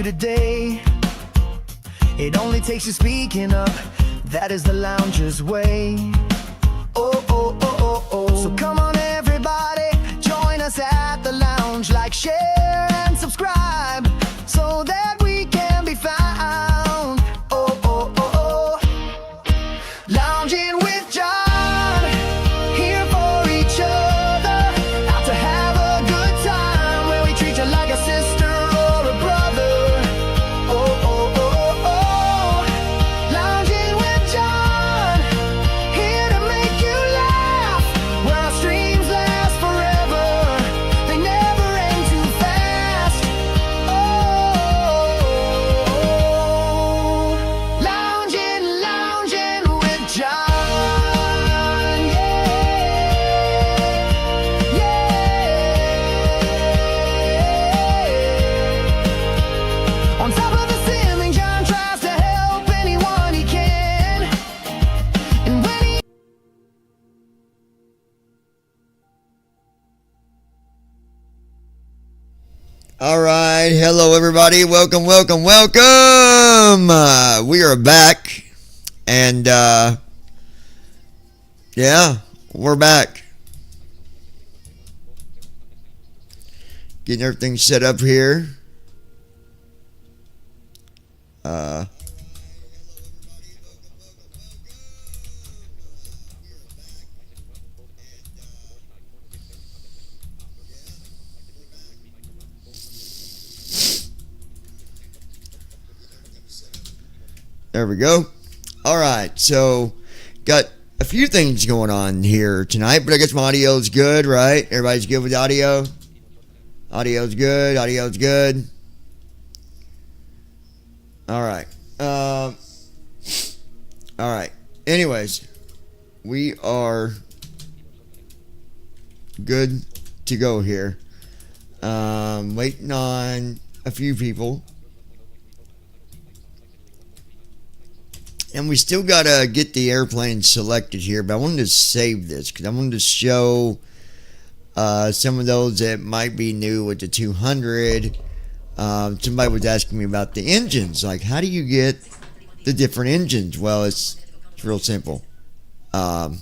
you today. It only takes you speaking up, that is the lounger's way. Oh, oh, oh, oh, oh. So come on everybody, join us at the lounge. Like, share, and subscribe, so that we can be found. Oh, oh, oh, oh. Lounging with John, here for each other, out to have a good time, where we treat you like a sister or a brother. Oh, oh, oh, oh. Lounging with John, here to make you laugh, where our streams last forever, they never end too fast. Oh, lounging, lounging with John, yeah, yeah. On top of the ceiling, John tries to help anyone he can, and when he All right, hello everybody. Welcome. We are back, and yeah, we're back. Getting everything set up here. There we go. All right, so got a few things going on here tonight, but I guess my audio's good, right? Everybody's good with audio? Audio's good. All right. All right. Anyways, we are good to go here. Waiting on a few people. And we still got to get the airplane selected here, but I wanted to save this because I wanted to show some of those that might be new with the 200. Somebody was asking me about the engines. Like, how do you get the different engines? Well, it's real simple. Let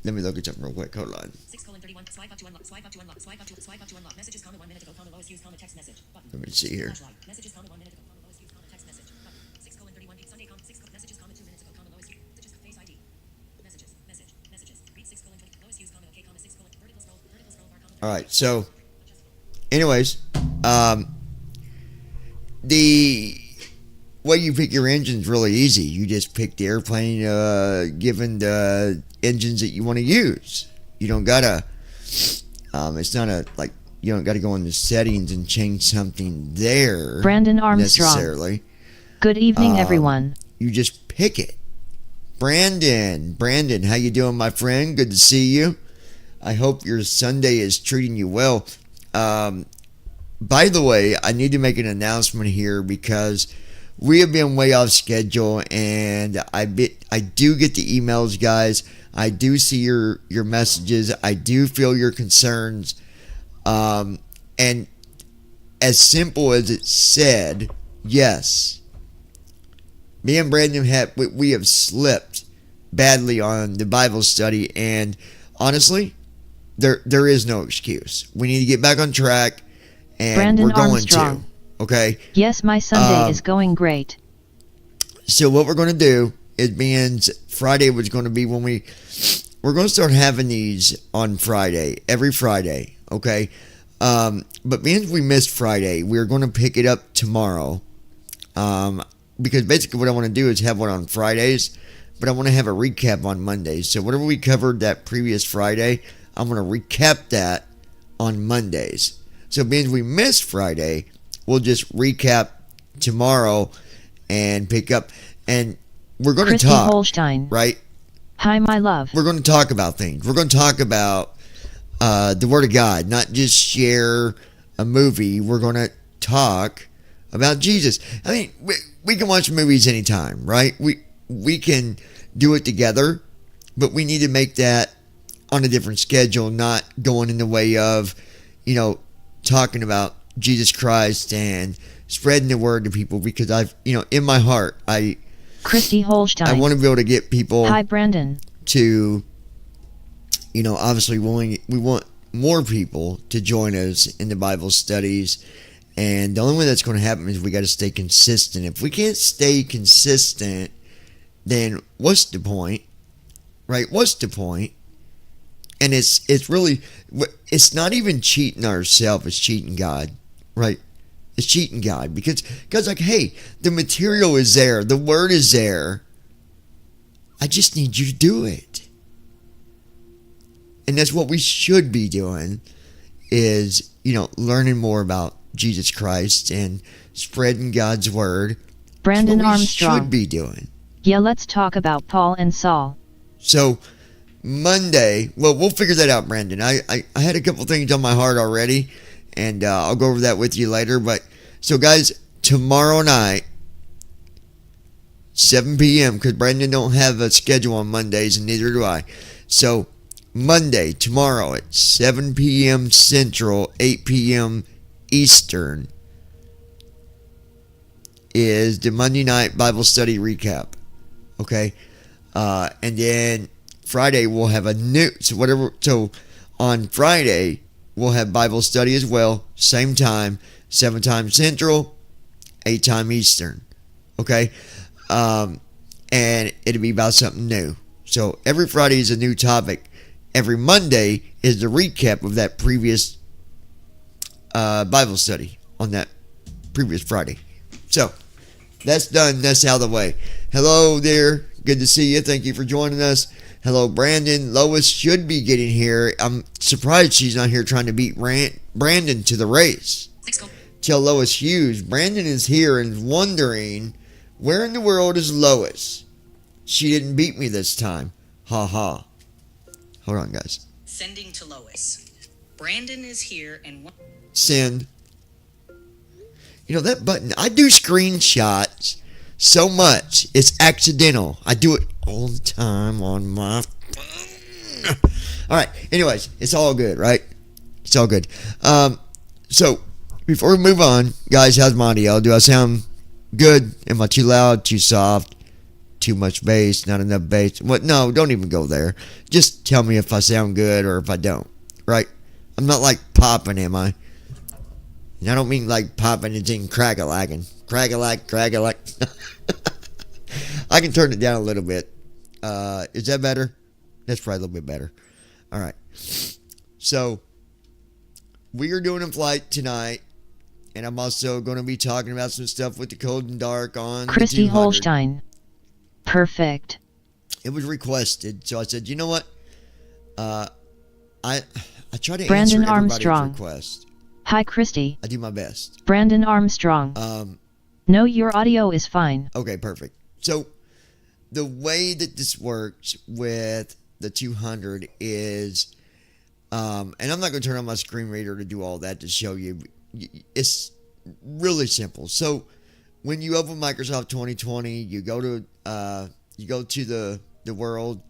me look at something real quick. Hold on. 6:31. Swipe up to unlock. Swipe up to unlock. Swipe up to unlock. Messages, comment 1 minute ago. Comment lowest used. Comment text message. Button. Let me see here. Flashlight. Messages, comment 1 minute ago. Comment lowest used. Comment text message. Button. 6:31. Sunday. Six messages. Comment 2 minutes ago. Comment lowest used. Messages. Face ID. Messages. Messages. Read 6:20. Lowest used. Comment. Okay. Comment 6. Vertical scroll. Bar. Comment. All right. So, anyways, the way you pick your engine's really easy. You just pick the airplane given the engines that you want to use. You don't gotta. It's not you don't gotta go into settings and change something there. Brandon Armstrong. Necessarily. Good evening, everyone. You just pick it. Brandon, how you doing, my friend? Good to see you. I hope your Sunday is treating you well. By the way, I need to make an announcement here because we have been way off schedule, and I do get the emails, guys. I do see your messages. I do feel your concerns. And as simple as it said, yes, me and Brandon have slipped badly on the Bible study, and honestly, there is no excuse. We need to get back on track, and Brandon we're going Armstrong. to. Okay. Yes, my Sunday is going great. So what we're going to do is, being Friday was going to be when we're going to start having these on Friday, every Friday, okay? But being we missed Friday, we're going to pick it up tomorrow, because basically what I want to do is have one on Fridays, but I want to have a recap on Mondays. So whatever we covered that previous Friday, I'm going to recap that on Mondays. So being we missed Friday, we'll just recap tomorrow and pick up, and we're going to talk, Holstein. right? Hi, my love. We're going to talk about things. We're going to talk about the Word of God, not just share a movie. We're going to talk about Jesus. I mean, we can watch movies anytime, right? We can do it together, but we need to make that on a different schedule, not going in the way of, talking about Jesus Christ and spreading the word to people, because I've, in my heart, Christy Holstein. I want to be able to get people Hi, Brandon. to, obviously we want more people to join us in the Bible studies. And the only way that's going to happen is we got to stay consistent. If we can't stay consistent, then what's the point? Right? What's the point? And it's really, it's not even cheating ourselves, it's cheating God. Right? It's cheating God. Because God's like, hey, the material is there. The word is there. I just need you to do it. And that's what we should be doing, is, learning more about Jesus Christ and spreading God's word. Brandon That's what we Armstrong. should be doing. Yeah, let's talk about Paul and Saul. So Monday, well, we'll figure that out, Brandon. I had a couple things on my heart already, and I'll go over that with you later. But so, guys, tomorrow night, 7 p.m., because Brandon don't have a schedule on Mondays, and neither do I. So Monday, tomorrow at 7 p.m. Central, 8 p.m. Eastern, is the Monday night Bible study recap. Okay? And then Friday we'll have a new, so on Friday we'll have Bible study as well, same time, 7 time Central, 8 time Eastern. Okay? And it'll be about something new. So every Friday is a new topic. Every Monday is the recap of that previous Bible study on that previous Friday. So that's done. That's out of the way. Hello there. Good to see you. Thank you for joining us. Hello, Brandon. Lois should be getting here. I'm surprised she's not here trying to beat Brandon to the race. Tell Lois Hughes. Brandon is here and wondering, where in the world is Lois? She didn't beat me this time. Ha ha. Hold on, guys. Sending to Lois. Brandon is here and... Send. That button, I do screenshots so much, it's accidental. I do it all the time on my phone. Alright, anyways, it's all good, right? It's all good. So, before we move on, guys, how's my audio? Do I sound good? Am I too loud, too soft, too much bass, not enough bass? What? No, don't even go there. Just tell me if I sound good or if I don't, right? I'm not like popping, am I? And I don't mean like popping as in crack-a-lacking. Crack-a-lack. I can turn it down a little bit. Is that better? That's probably a little bit better. All right. So, we are doing a flight tonight. And I'm also going to be talking about some stuff with the Cold and Dark on Christy the 200. Holstein. Perfect. It was requested. So I said, you know what? I try to Brandon answer everybody's Armstrong. request. Hi, Christy. I do my best. Brandon Armstrong. No, your audio is fine. Okay, perfect. So, the way that this works with the 200 is, and I'm not going to turn on my screen reader to do all that to show you. It's really simple. So, when you open Microsoft 2020, you go to the world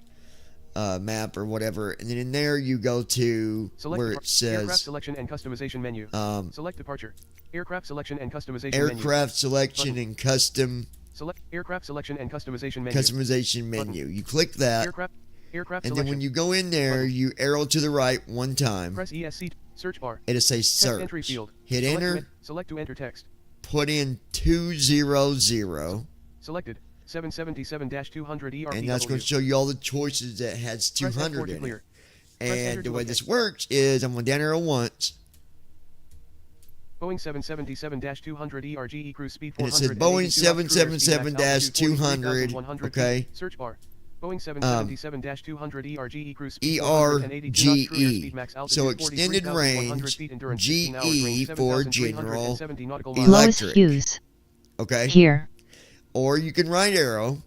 map or whatever, and then in there you go to where it says aircraft selection and customization menu. Select departure. Aircraft selection and customization aircraft selection and custom Select aircraft selection and customization menu. customization menu. You click that, Aircraft and selection. then when you go in there, you arrow to the right one time. Press ESC search bar. It'll say Text search. entry field. Hit enter. Select to enter text. Put in 200, Selected. 777-200 ERPW. and that's going to show you all the choices that has Press 200 F4 to in it. clear. Press enter And the to way OK. this works is I'm going down arrow once, Boeing 777-200 ERGE cruise speed and 400. it says Boeing 777-200. 777-200. Okay. Search bar. Boeing 777-200 ERGE cruise speed ERGE. So extended range, GE for general Lois electric. Hughes. Okay. Here. Or you can right arrow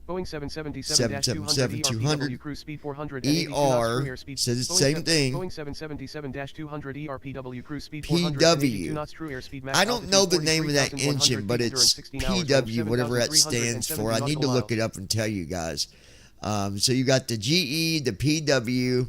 Boeing 777-200 ERPW cruise speed 400 and 82 knots ER, true airspeed. says the Boeing same seven- thing. Boeing 777-200 ERPW cruise speed 400 and 82 PW. knots true airspeed. Max I don't know the altitude name of that 43,100 engine, but feet, it's endurance 16 hours, PW, whatever that stands 7,370 for. I need to nautical look it up and tell you guys. So you got the GE, the PW,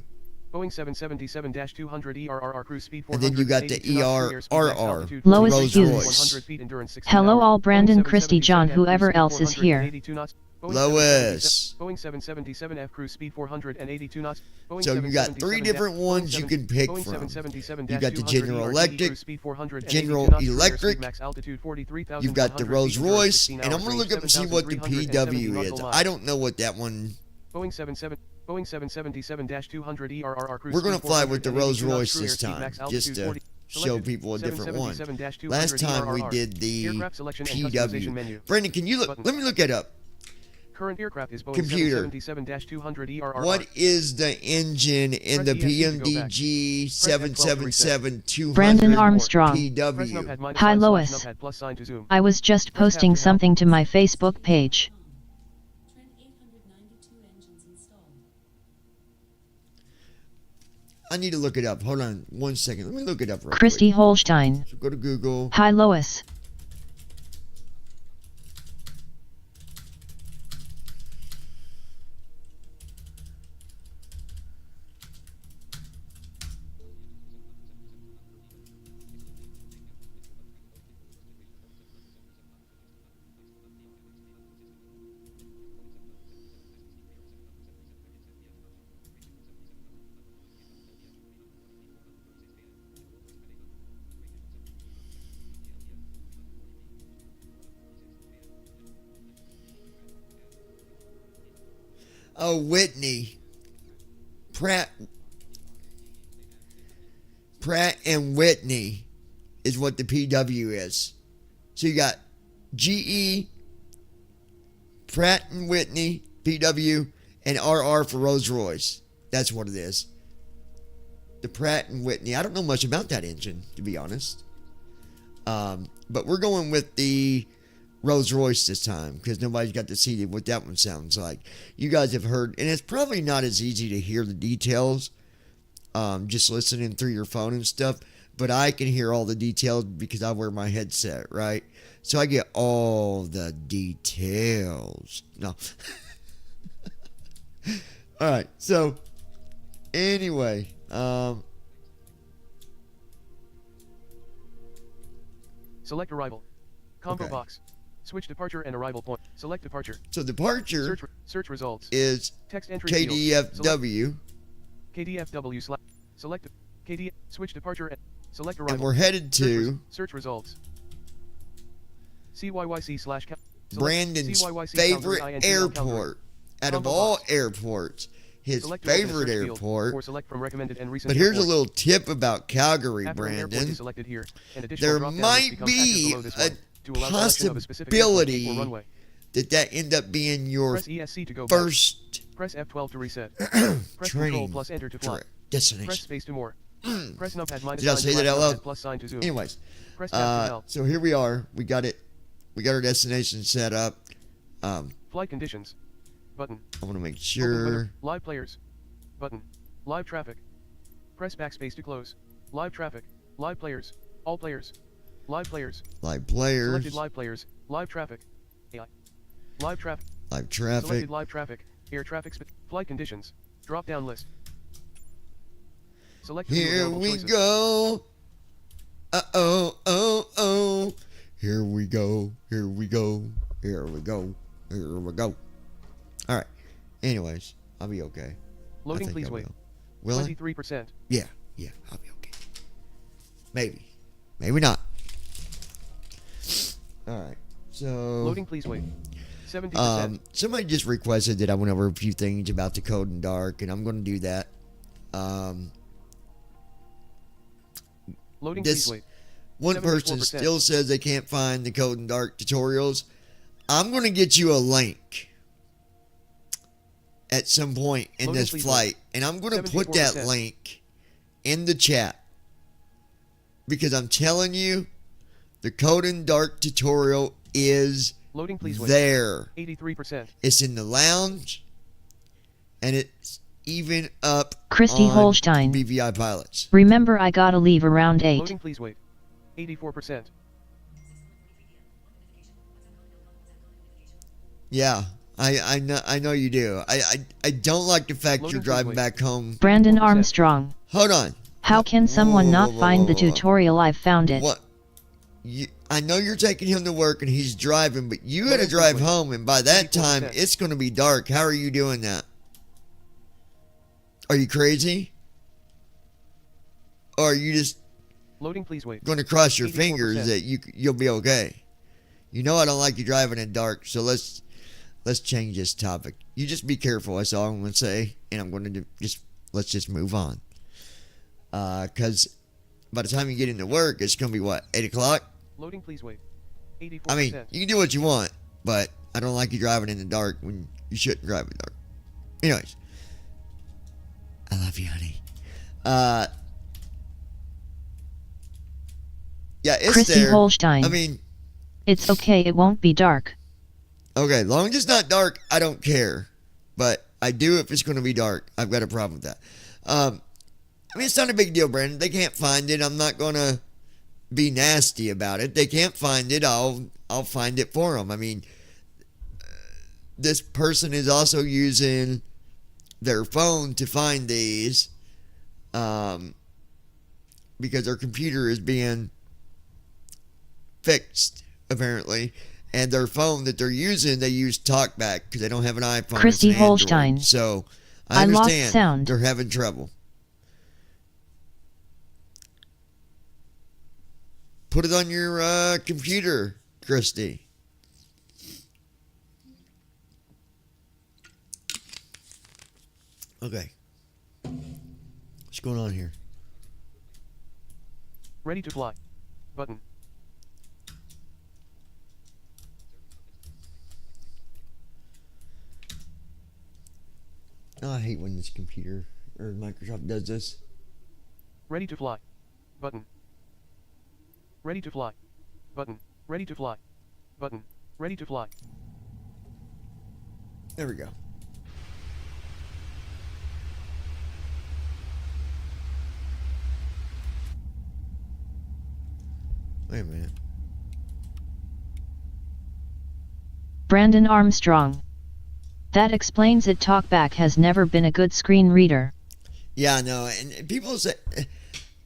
Boeing 777-200 ERRR cruise speed And 400. then you got the 82 knots, free airspeed, max ERRR, altitude, Lois 40,000 Hughes. 100 feet, endurance 60 Hello hour. all, Brandon, Boeing Christy, John, 777F whoever cruise else speed is here. 482 knots. Boeing Lois. 777 Boeing 777F cruise speed 482 knots. Boeing So you got 3 different ones you can pick Boeing from. 777 You got the 200 General ERD Electric, cruise speed 482 General knots, free airspeed, Electric. max altitude 43,100 You've got the feet, Rolls endurance Royce, 16 and I'm hours, going to look up and see what the 7,370 PW is. nautical miles. I don't know what that one. Boeing 777-200 ERRR cruise We're going to speed fly with the 482 Rolls knots, Royce free this airspeed, time, max just altitude to 40. show Selected. people a different one. 777-200 Last time we ERRR. did the Aircraft selection and customization PW. menu. Brandon, can you look? Button. Let me look it up. Current aircraft is Boeing Computer. 777-200 ERRR. What is the engine in the Press ESC to go back. PMDG Press F12 to reset. 777-200 Brandon Armstrong. Press PW? numpad minus Hi, sign slash Lois. numpad plus sign to zoom. I was just Press tab posting to help. something to my Facebook page. Trend 892 engines installed. I need to look it up. Hold on 1 second. Let me look it up real Christy quick. Holstein. So go to Google. Hi, Lois. Oh, Whitney. Pratt and Whitney is what the PW is. So you got GE, Pratt and Whitney, PW, and RR for Rolls Royce. That's what it is. The Pratt and Whitney. I don't know much about that engine, to be honest. But we're going with the Rolls Royce this time because nobody's got to see what that one sounds like. You guys have heard, and it's probably not as easy to hear the details just listening through your phone and stuff, but I can hear all the details because I wear my headset, right? So I get all the details. No. All right. So anyway, Select arrival. Combo Okay. box. Switch departure and arrival point. Select departure. so departure Search results. is Text entry field. Select KDFW, KDFW slash. Select KD. Switch departure and select arrival. and we're headed to Search results. CYYC slash. Brandon's CYYC favorite Calgary, INT Calgary. airport out of Combo all box. airports. His Select open a favorite search field, airport. or select from recommended and recent But here's a airports. little tip about Calgary, After an airport Brandon. is selected here, an additional There drop-down list might becomes active be below this a one, to allow selection of a specific airport possibility or runway. that end up being your Press ESC to go back. first Press F12 to reset. Press Control training plus Enter to fly. Press destination. space to more. Press numpad minus Did I sign say to that out numpad loud? plus sign to zoom. Anyways, Press tab to help. so here we are. We got it. We got our destination set up. Flight conditions. Button. I want to make Open sure. window. Live players. Button. Live traffic. Press backspace to close. Live traffic. Live players. All players. Live players. Live players. Selected live players. Live traffic. AI. Live traffic. Live traffic. Selected live traffic. Air traffic. Flight conditions. Drop down list. Select the Here available we choices. go. Oh. Here we go. Here we go. Here we go. Here we go. All right. Anyways, I'll be okay. Loading, I think please I wait. Will I? 23%. Yeah, I'll be okay. Maybe not. All right. So Loading, please wait. 70%. somebody just requested that I went over a few things about the Cold and Dark, and I'm going to do that. Loading, this- please wait. One person 74%. still says they can't find the Cold and Dark tutorials. I'm going to get you a link at some point in Loading, this please flight, and I'm going to put that 74%. link in the chat because I'm telling you, the Cold and Dark tutorial is Loading, please wait. there. 83%. It's in the lounge, and it's even up Christy on Holstein. BVI Pilots. Remember, I gotta leave around 8. Loading, please wait. 84%. Yeah, I know you do. I don't like the fact Loading you're driving freeway. back home. Brandon 84%. Armstrong. Hold on. How can someone Whoa, not whoa, find the whoa, whoa. tutorial? I've found it. What? I know you're taking him to work and he's driving, but you got to Loading drive freeway. home, and by that time 84%. it's going to be dark. How are you doing that? Are you crazy? Or are you just Loading, please wait. going to cross your 84%. fingers that you'll be okay? You know I don't like you driving in dark, so let's change this topic. You just be careful. That's all I'm going to say, and I'm going to let's just move on. Because by the time you get into work, it's going to be what, 8 o'clock? Loading, please wait. 84%. I mean, you can do what you want, but I don't like you driving in the dark when you shouldn't drive in the dark. Anyways, I love you, honey. Yeah, it's Christy there. Holstein. I mean, It's okay, it won't be dark. okay, long as it's not dark, I don't care. But I do if it's going to be dark. I've got a problem with that. I mean, it's not a big deal, Brandon. They can't find it. I'm not going to be nasty about it. They can't find it. I'll find it for them. I mean, this person is also using their phone to find these because their computer is being fixed, apparently. And their phone that they're using, they use TalkBack because they don't have an iPhone. Christy it's an Android. Holstein. So I I lost understand sound. they're having trouble. Put it on your computer, Christy. Okay. What's going on here? Ready to fly. Button. Oh, I hate when this computer or Microsoft does this. Ready to fly. Button. Ready to fly. Button. Ready to fly. Button. Ready to fly. There we go. Wait a minute. Brandon Armstrong. That explains it. TalkBack has never been a good screen reader. Yeah, no, and people say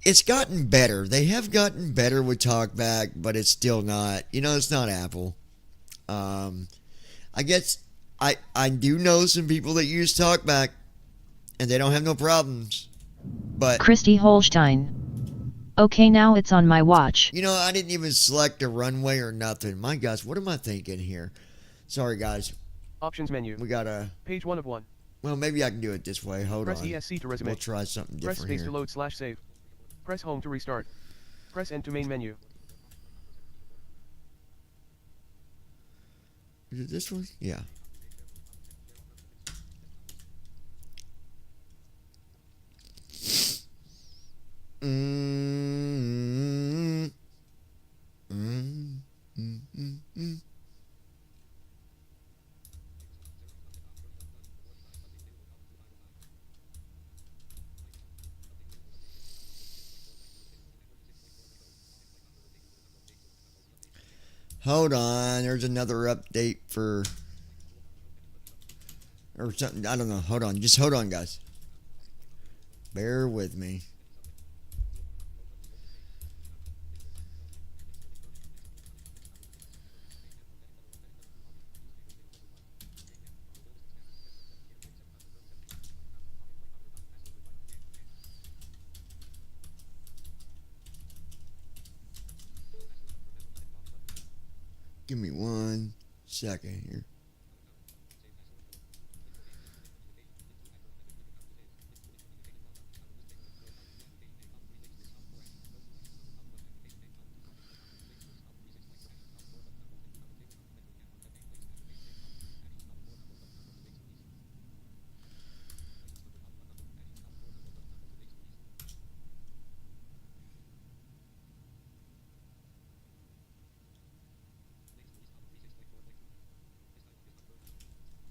it's gotten better. They have gotten better with TalkBack, but it's still not. You know, it's not Apple. I guess I do know some people that use TalkBack, and they don't have no problems. But Christy Holstein. Okay, now it's on my watch. you know, I didn't even select a runway or nothing. My gosh, what am I thinking here? Sorry, guys. Options menu. We gotta. Page 1 of 1. Well, maybe I can do it this way. Hold Press on. ESC to resume. We'll try something Press different space here. to load / save. Press home to restart. Press end to main menu. Is it this one? Yeah. Mm, mm, mm, mm, mm. Hold on, there's another update for or something. I don't know. Hold on, just hold on, guys. Bear with me. Give me 1 second here.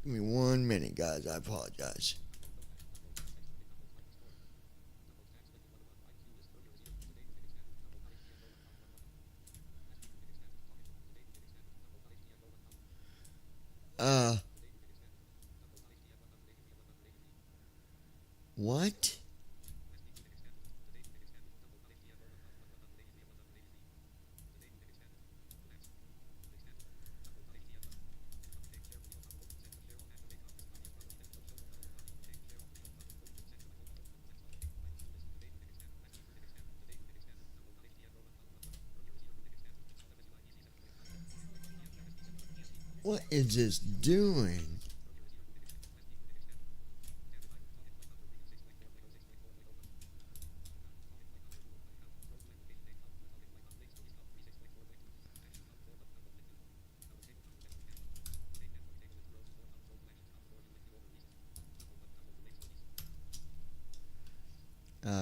Give me 1 minute, guys. I apologize. What? What is this doing?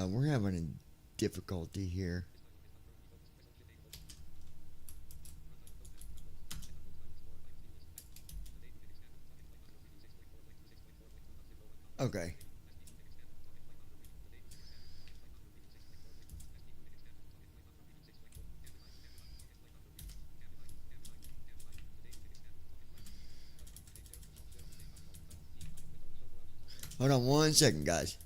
We're having a difficulty here. Okay. Hold on 1 second, guys.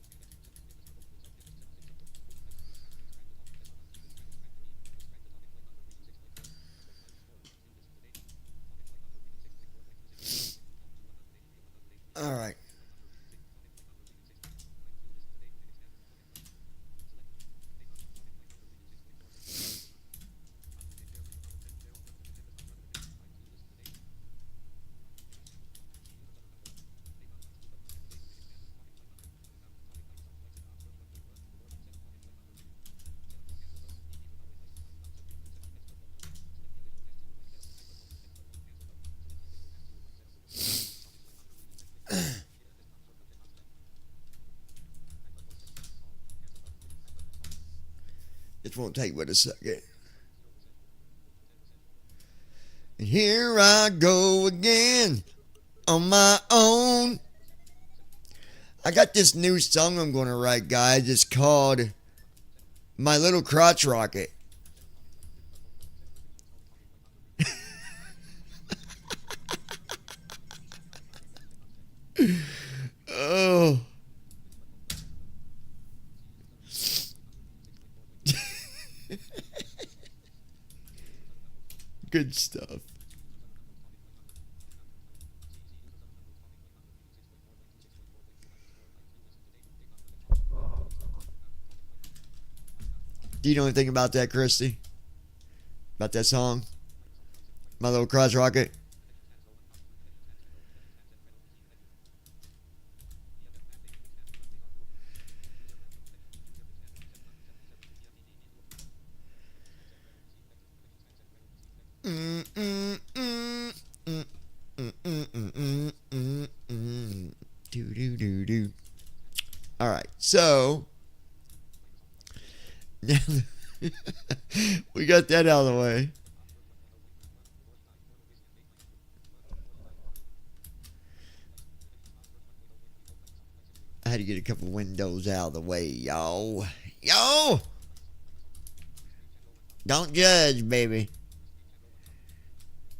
All right. This won't take but a second. And here I go again on my own. I got this new song I'm going to write, guys. It's called My Little Crotch Rocket. Oh. Good stuff. Do you know anything about that, Christy? About that song? My Little Crotch Rocket? Do. All right, so now we got that out of the way. I had to get a couple windows out of the way, y'all. Yo! Don't judge, baby.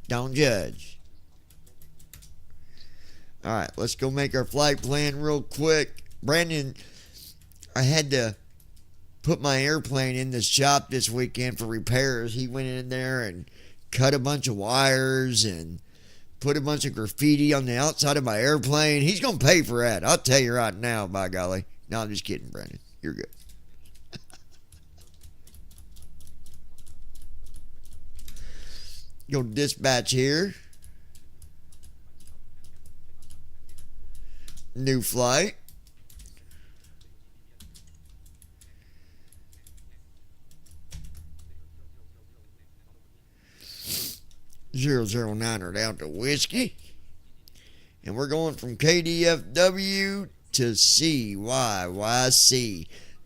Don't judge. All right, let's go make our flight plan real quick. Brandon, I had to put my airplane in the shop this weekend for repairs. He went in there and cut a bunch of wires and put a bunch of graffiti on the outside of my airplane. He's going to pay for that. I'll tell you right now, by golly. No, I'm just kidding, Brandon. You're good. Go dispatch here. New flight. .009 down to whiskey. And we're going from KDFW to CYYC.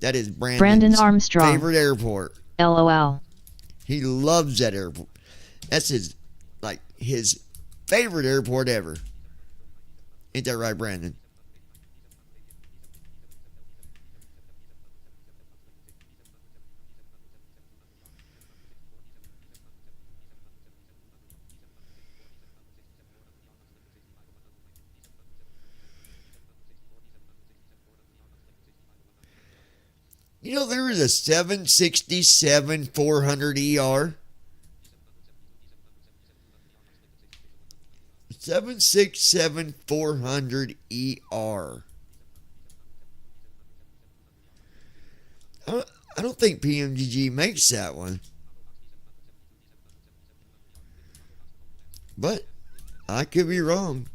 That is Brandon Armstrong. favorite airport. LOL. He loves that airport. That's his favorite airport ever. Ain't that right, Brandon? You know, there is a 767-400 ER. 767-400 ER. I don't think PMGG makes that one. But I could be wrong.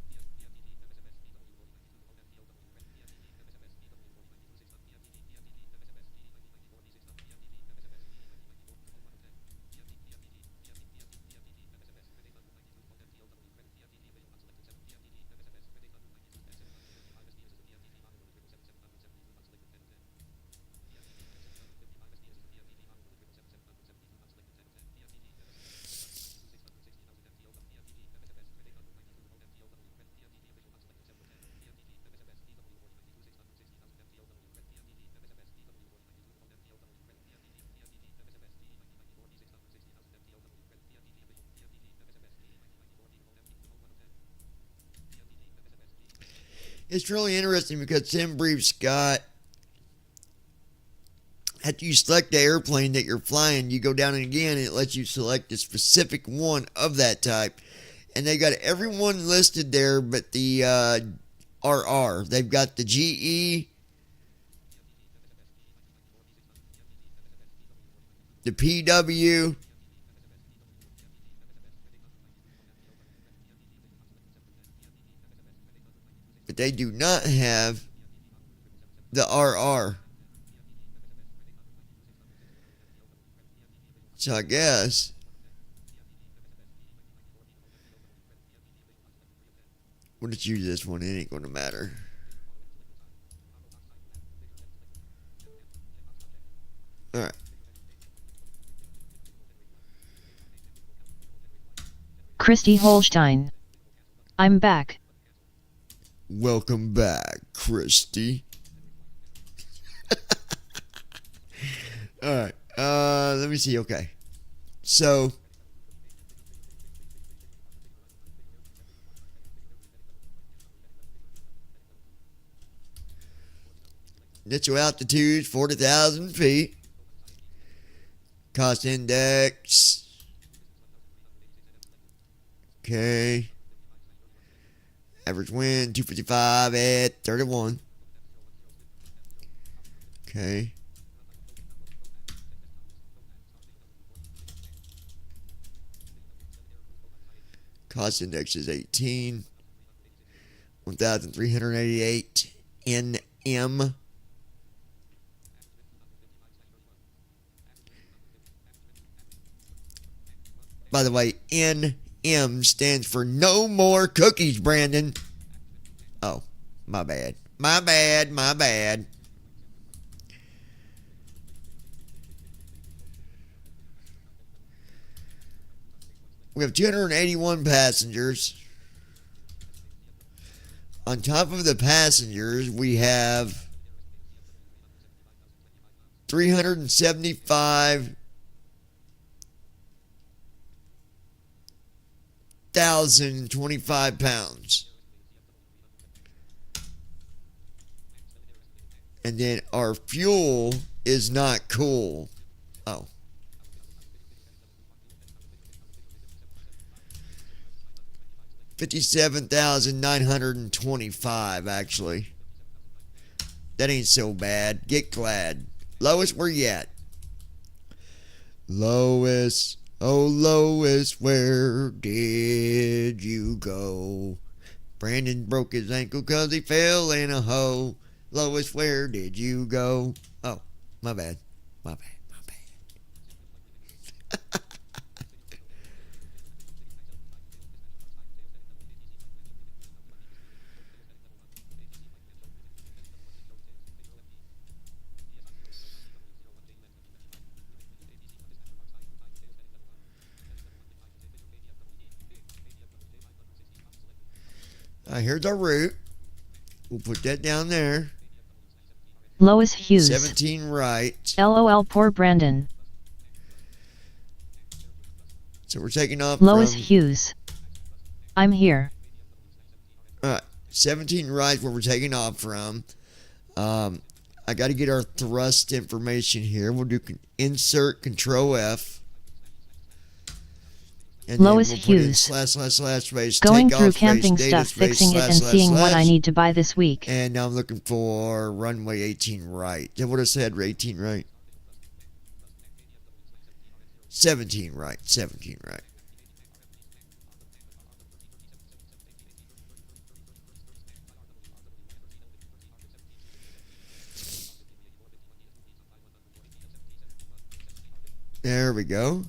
It's really interesting because Sim Brief Scott, after you select the airplane that you're flying, you go down and again, it lets you select a specific one of that type. And they got everyone listed there but the RR. They've got the GE, the PW, but they do not have the RR. So I guess we'll just use this one. It ain't going to matter. All right. Christy Holstein. I'm back. Welcome back, Christy. All right. Let me see. Okay. So initial altitude 40,000 feet. Cost index. Okay. Average wind 255 at 31. Okay. Cost index is 18. 1,388 NM. By the way, NM stands for no more cookies, Brandon. Oh, my bad. My bad, my bad. We have 281 passengers. On top of the passengers, we have 375,025 pounds. And then our fuel is not cool. Oh. 57,925 actually. That ain't so bad. Get glad. Lois, where you at? Lois, oh Lois, where did you go? Brandon broke his ankle 'cause he fell in a hole. Lois, where did you go? Oh, my bad. My bad. My bad. Here's our route. We'll put that down there. Lois Hughes. 17 right. LOL, poor Brandon. So we're taking off Lois from... Hughes. I'm here. Alright, 17 right where we're taking off from. I got to get our thrust information here. We'll do insert Control F. And Lois then we'll put in Hughes. //space, Going takeoff through space, camping data stuff, space, fixing it, and / seeing what I / need to buy this week. And now I'm looking for runway 18 right. Is that what I said? 18 right? 17 right. 17 right. There we go.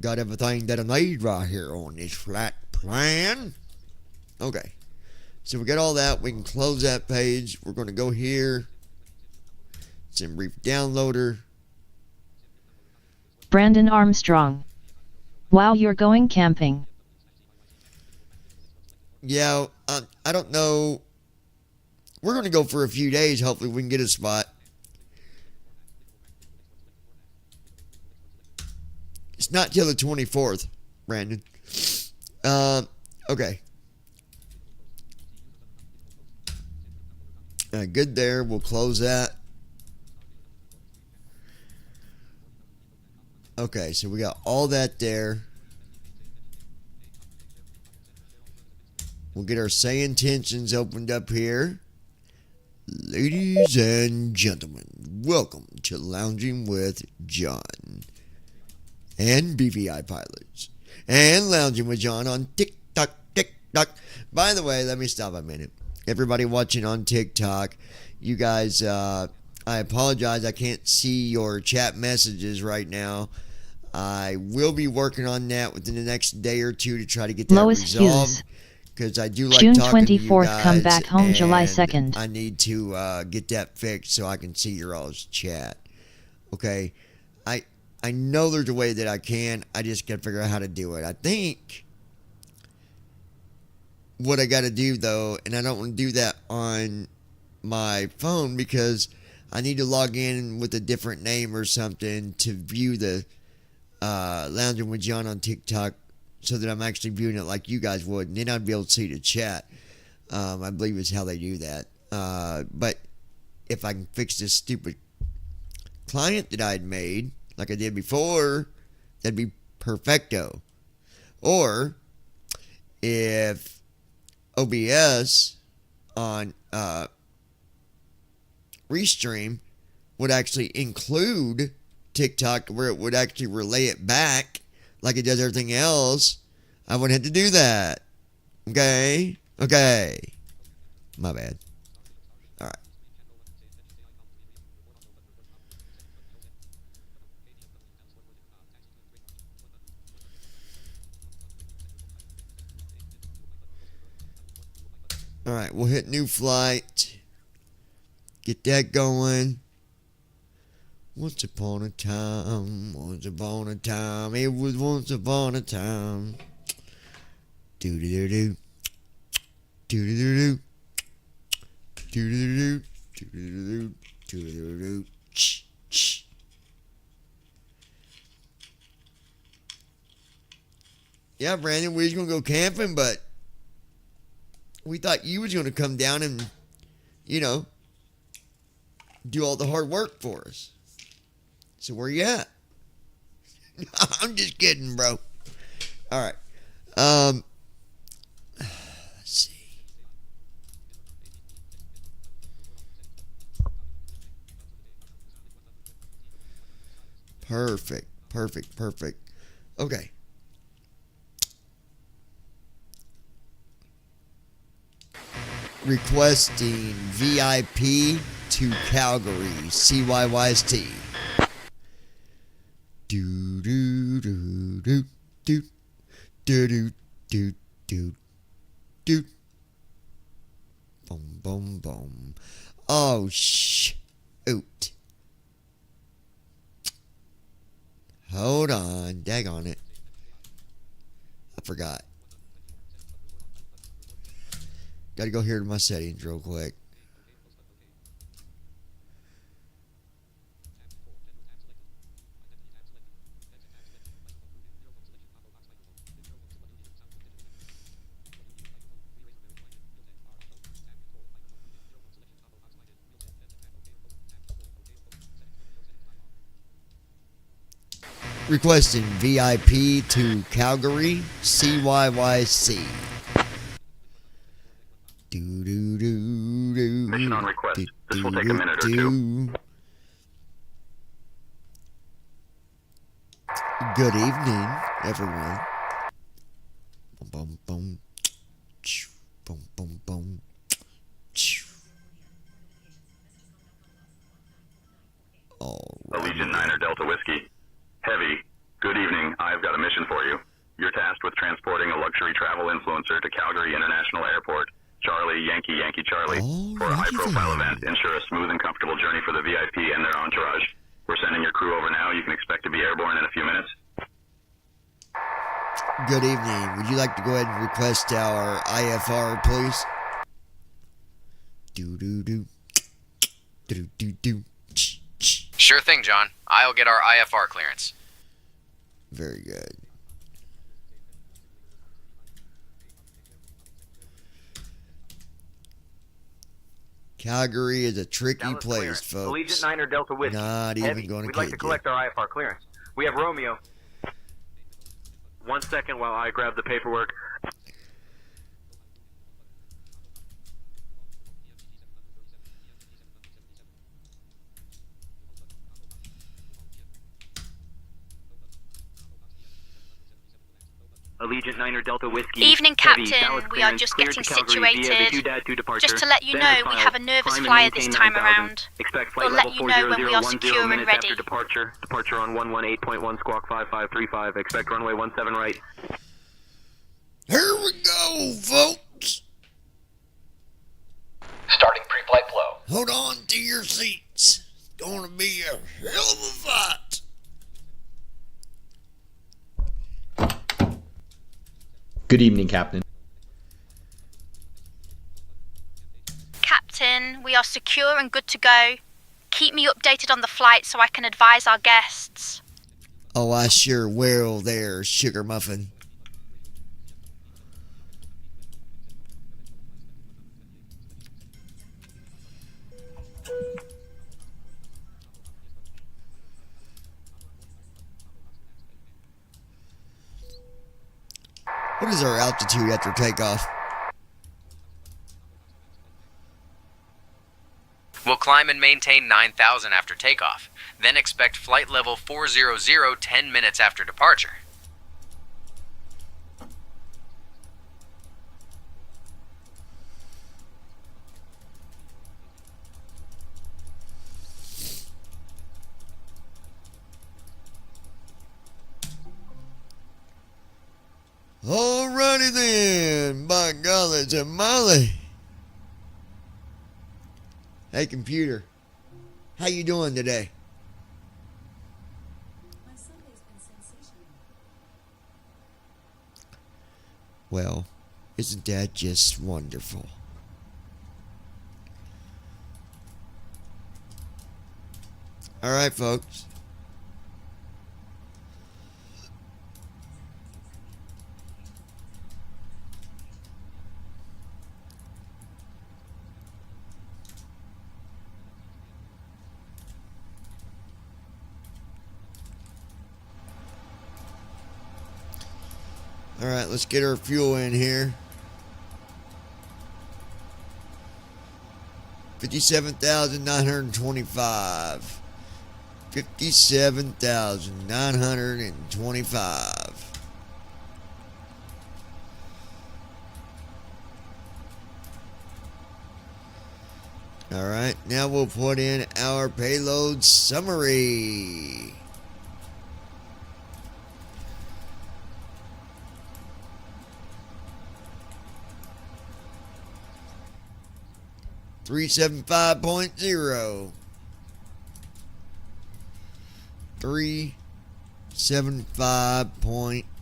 Got everything that I need right here on this flat plan. Okay. So we got all that. We can close that page. We're going to go here. It's in brief downloader. Brandon Armstrong. Wow, you're going camping. Yeah, I don't know. We're going to go for a few days. Hopefully we can get a spot. It's not till the 24th, Brandon. Okay. Good there. We'll close that. Okay, so we got all that there. We'll get our say intentions opened up here. Ladies and gentlemen, welcome to Lounging with John and BVI Pilots and Lounging with John on TikTok. By the way, let me stop a minute. Everybody watching on TikTok, you guys, I apologize. I can't see your chat messages right now. I will be working on that within the next day or two to try to get that Lois resolved. Hughes. Because I do like June talking to you 24th, guys, come back home July and 2nd. I need to get that fixed so I can see your all's chat. Okay, I know there's a way that I can. I just got to figure out how to do it. I think what I got to do though, and I don't want to do that on my phone because I need to log in with a different name or something to view the Lounging with John on TikTok, so that I'm actually viewing it like you guys would, and then I'd be able to see the chat. I believe is how they do that. But if I can fix this stupid client that I'd made, like I did before, that'd be perfecto. Or if OBS on Restream would actually include TikTok, where it would actually relay it back like it does everything else, I wouldn't have to do that. Okay? Okay. My bad. Alright. Alright, we'll hit new flight. Get that going. Once upon a time, it was once upon a time. Do-do-do-do. Do-do-do-do. Do-do-do-do. Do-do-do-do. Do-do-do-do. Ch. Yeah, Brandon, we was going to go camping, but we thought you was going to come down and, do all the hard work for us. So where you at? I'm just kidding, bro. All right. Let's see. Perfect. Okay. Requesting VIP to Calgary, CYYC. Do do do do do do do do do. Boom boom boom. Oh shoot. Hold on, daggone it. I forgot. Gotta go here to my settings real quick. Requesting VIP to Calgary, CYYC. Do do do do. Mission on request. do, This will take a do, minute or do. two. Good evening, everyone. Boom, boom, boom. Choo, boom, boom, boom. Choo. Allegiant 9 Delta Whiskey. Heavy. Good evening. I've got a mission for you. You're tasked with transporting a luxury travel influencer to Calgary International Airport. Charlie, Yankee, Yankee Charlie. For a high-profile event, ensure a smooth and comfortable journey for the VIP and their entourage. We're sending your crew over now. You can expect to be airborne in a few minutes. Good evening. Would you like to go ahead and request our IFR, please? Do do do. Do do do. Sure thing, John. I'll get our IFR clearance. Very good. Calgary is a tricky Dallas place, clearance. folks. Allegiant 9 Delta Whiskey. Not Heavy. even going to We'd like kid to you. collect our IFR clearance. We have Romeo. 1 second while I grab the paperwork. Allegiant 9 Delta Whiskey. Evening, Heavy. Captain. Dallas We are clearance. just Cleared getting to Calgary via situated. the Due departure. Just to let you know, Banner we filed. have a nervous Climb and flyer this maintain time 9,000. around. Expect flight We'll level let you know when we are 40010 secure and minutes ready. after departure. Departure on 118.1 squawk 5535. Expect runway 17 right. Here we go, folks. Starting pre-flight flow. Hold on to your seats. It's going to be a hell of a fight. Good evening, Captain. Captain, we are secure and good to go. Keep me updated on the flight so I can advise our guests. Oh, I sure will there, Sugar Muffin. What is our altitude after takeoff? We'll climb and maintain 9,000 after takeoff. Then expect flight level 400 10 minutes after departure. Alrighty then, by golly, it's a molly. Hey computer, how you doing today? My Sunday's been sensational. Well, isn't that just wonderful? Alright folks. Alright, let's get our fuel in here. 57,925. 57,925. Alright, now we'll put in our payload summary. Three 375.0.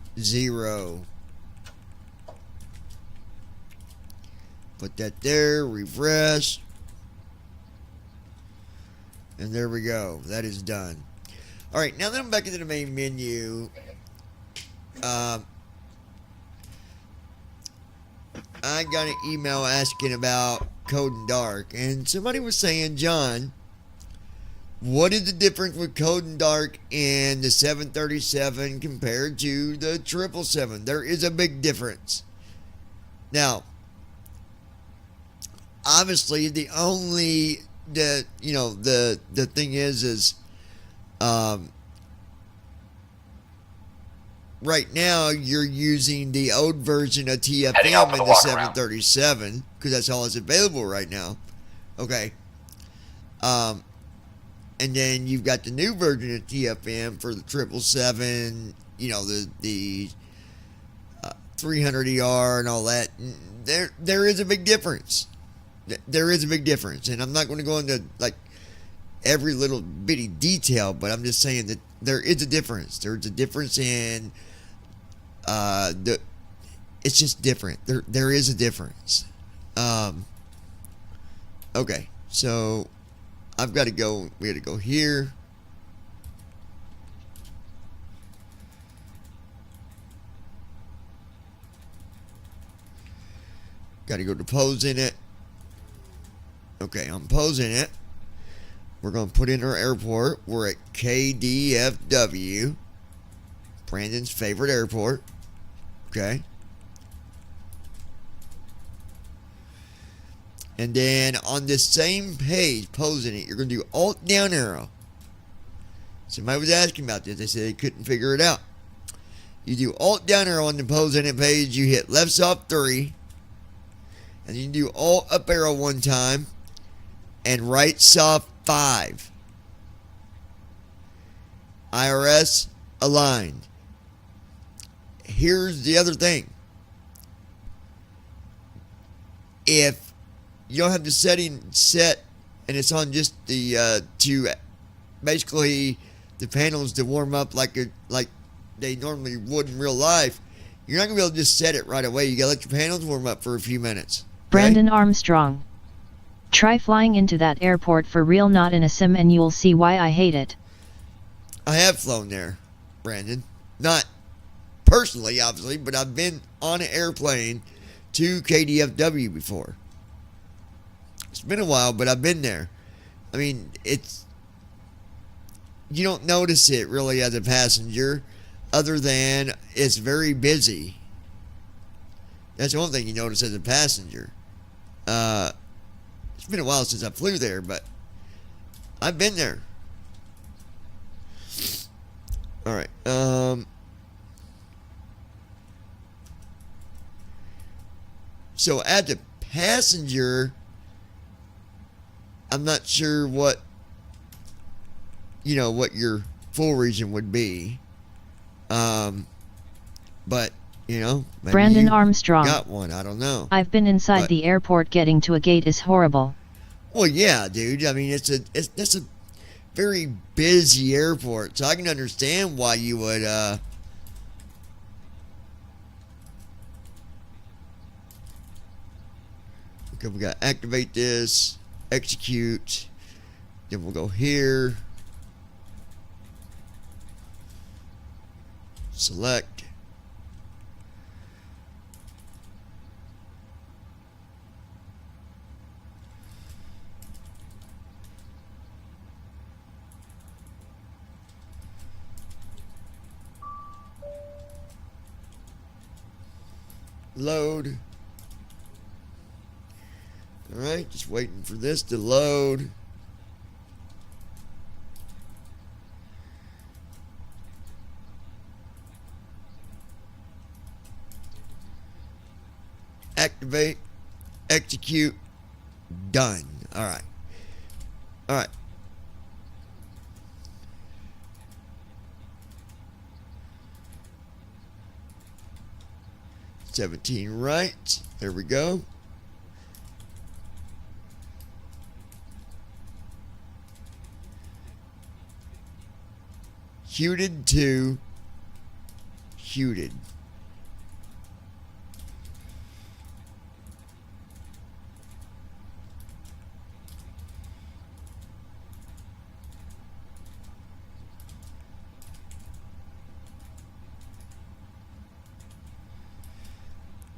375.0. Put that there, refresh. And there we go. That is done. Alright, now that I'm back into the main menu, I got an email asking about Code and Dark, and somebody was saying, John, What is the difference with Cold and Dark and the 737 compared to the 777? There is a big difference. Now, obviously, the thing is right now you're using the old version of TFM in the 737 because that's all that's available right now. Okay. And then you've got the new version of TFM for the 777, the 300ER and all that. There is a big difference. There is a big difference. And I'm not going to go into like every little bitty detail, but I'm just saying that there is a difference. There's a difference in it's just different. There is a difference. Okay, so I've got to go. We got to go here. Got to go to posing it. Okay, I'm posing it. We're going to put in our airport. We're at KDFW, Brandon's favorite airport. Okay. And then on this same page, posing it, you're going to do Alt down arrow. Somebody was asking about this. They said they couldn't figure it out. You do Alt down arrow on the posing it page. You hit left soft 3. And you do Alt up arrow one time. And right soft 5. IRS aligned. Here's the other thing. If you don't have the setting set and it's on just the to basically the panels to warm up like they normally would in real life, you're not gonna be able to just set it right away. You gotta let your panels warm up for a few minutes. Okay? Brandon Armstrong. Try flying into that airport for real, not in a sim, and you'll see why I hate it. I have flown there, Brandon. Not personally, obviously, but I've been on an airplane to KDFW before. It's been a while, but I've been there. I mean, you don't notice it really as a passenger, other than it's very busy. That's the only thing you notice as a passenger. It's been a while since I flew there, but I've been there. All right. So as a passenger, I'm not sure what your full region would be. But maybe Brandon you Armstrong. got one. I don't know. I've been inside But- the airport. Getting to a gate is horrible. Well, yeah, dude. I mean, that's a very busy airport, so I can understand why you would. Okay, we got to activate this, execute. Then we'll go here. Select. Load. Alright, just waiting for this to load. Activate, execute, done. Alright. Alright. $17 right. There we go. Huted to huted.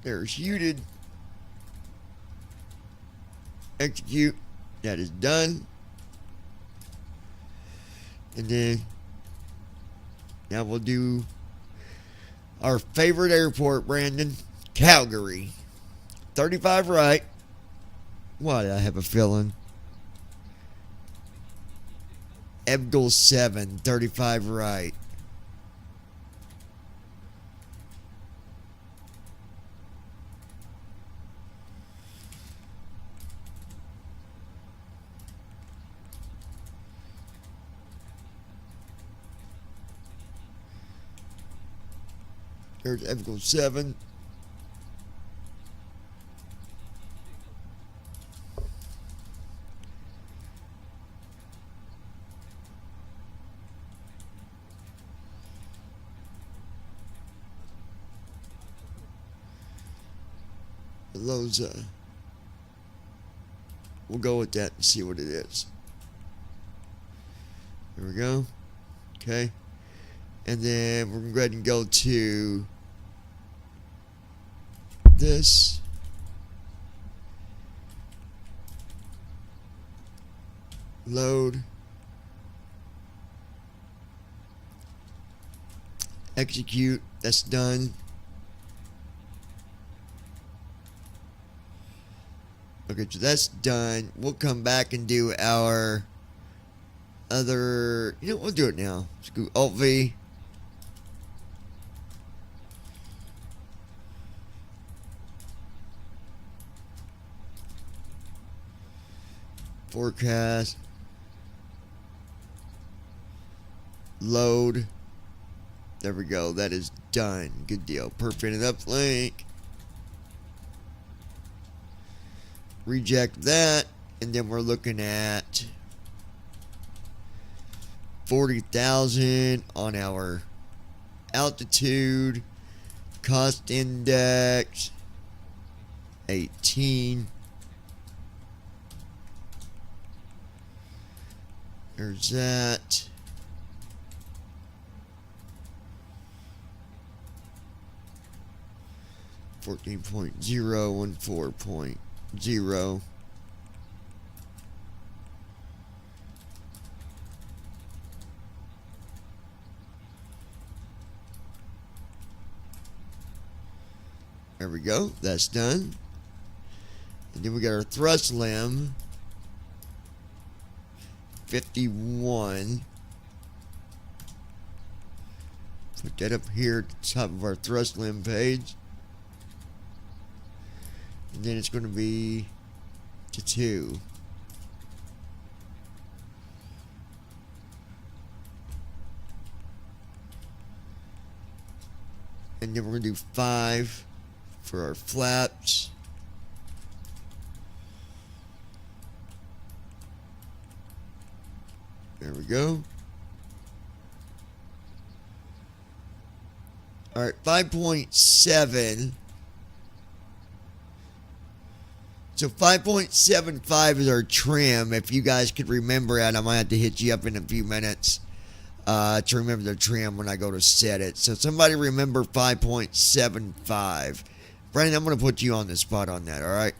There's huted. Execute. That is done. And then now we'll do our favorite airport, Brandon. Calgary. 35 right. Why did I have a feeling? Ebdal 7, 35 right. There's Ebdal 7. Loza. We'll go with that and see what it is. There we go. Okay. And then we're going to go ahead and go to this. Load. Execute. That's done. Okay, so that's done. We'll come back and do our other... You know, we'll do it now. Let's go Alt-V. Forecast. Load. There we go. That is done. Good deal. Perfect uplink. Reject that, and then we're looking at 40,000 on our altitude, cost index 18. There's that. $14.014.0. There we go. That's done. And then we got our thrust limb. 51. Put that up here at the top of our thrust limb page. And then it's going to be to 2. And then we're going to do 5 for our flaps. There we go. All right, 5.7. So 5.75 is our trim. If you guys could remember it, I might have to hit you up in a few minutes to remember the trim when I go to set it. So somebody remember 5.75. Brandon, I'm going to put you on the spot on that, all right?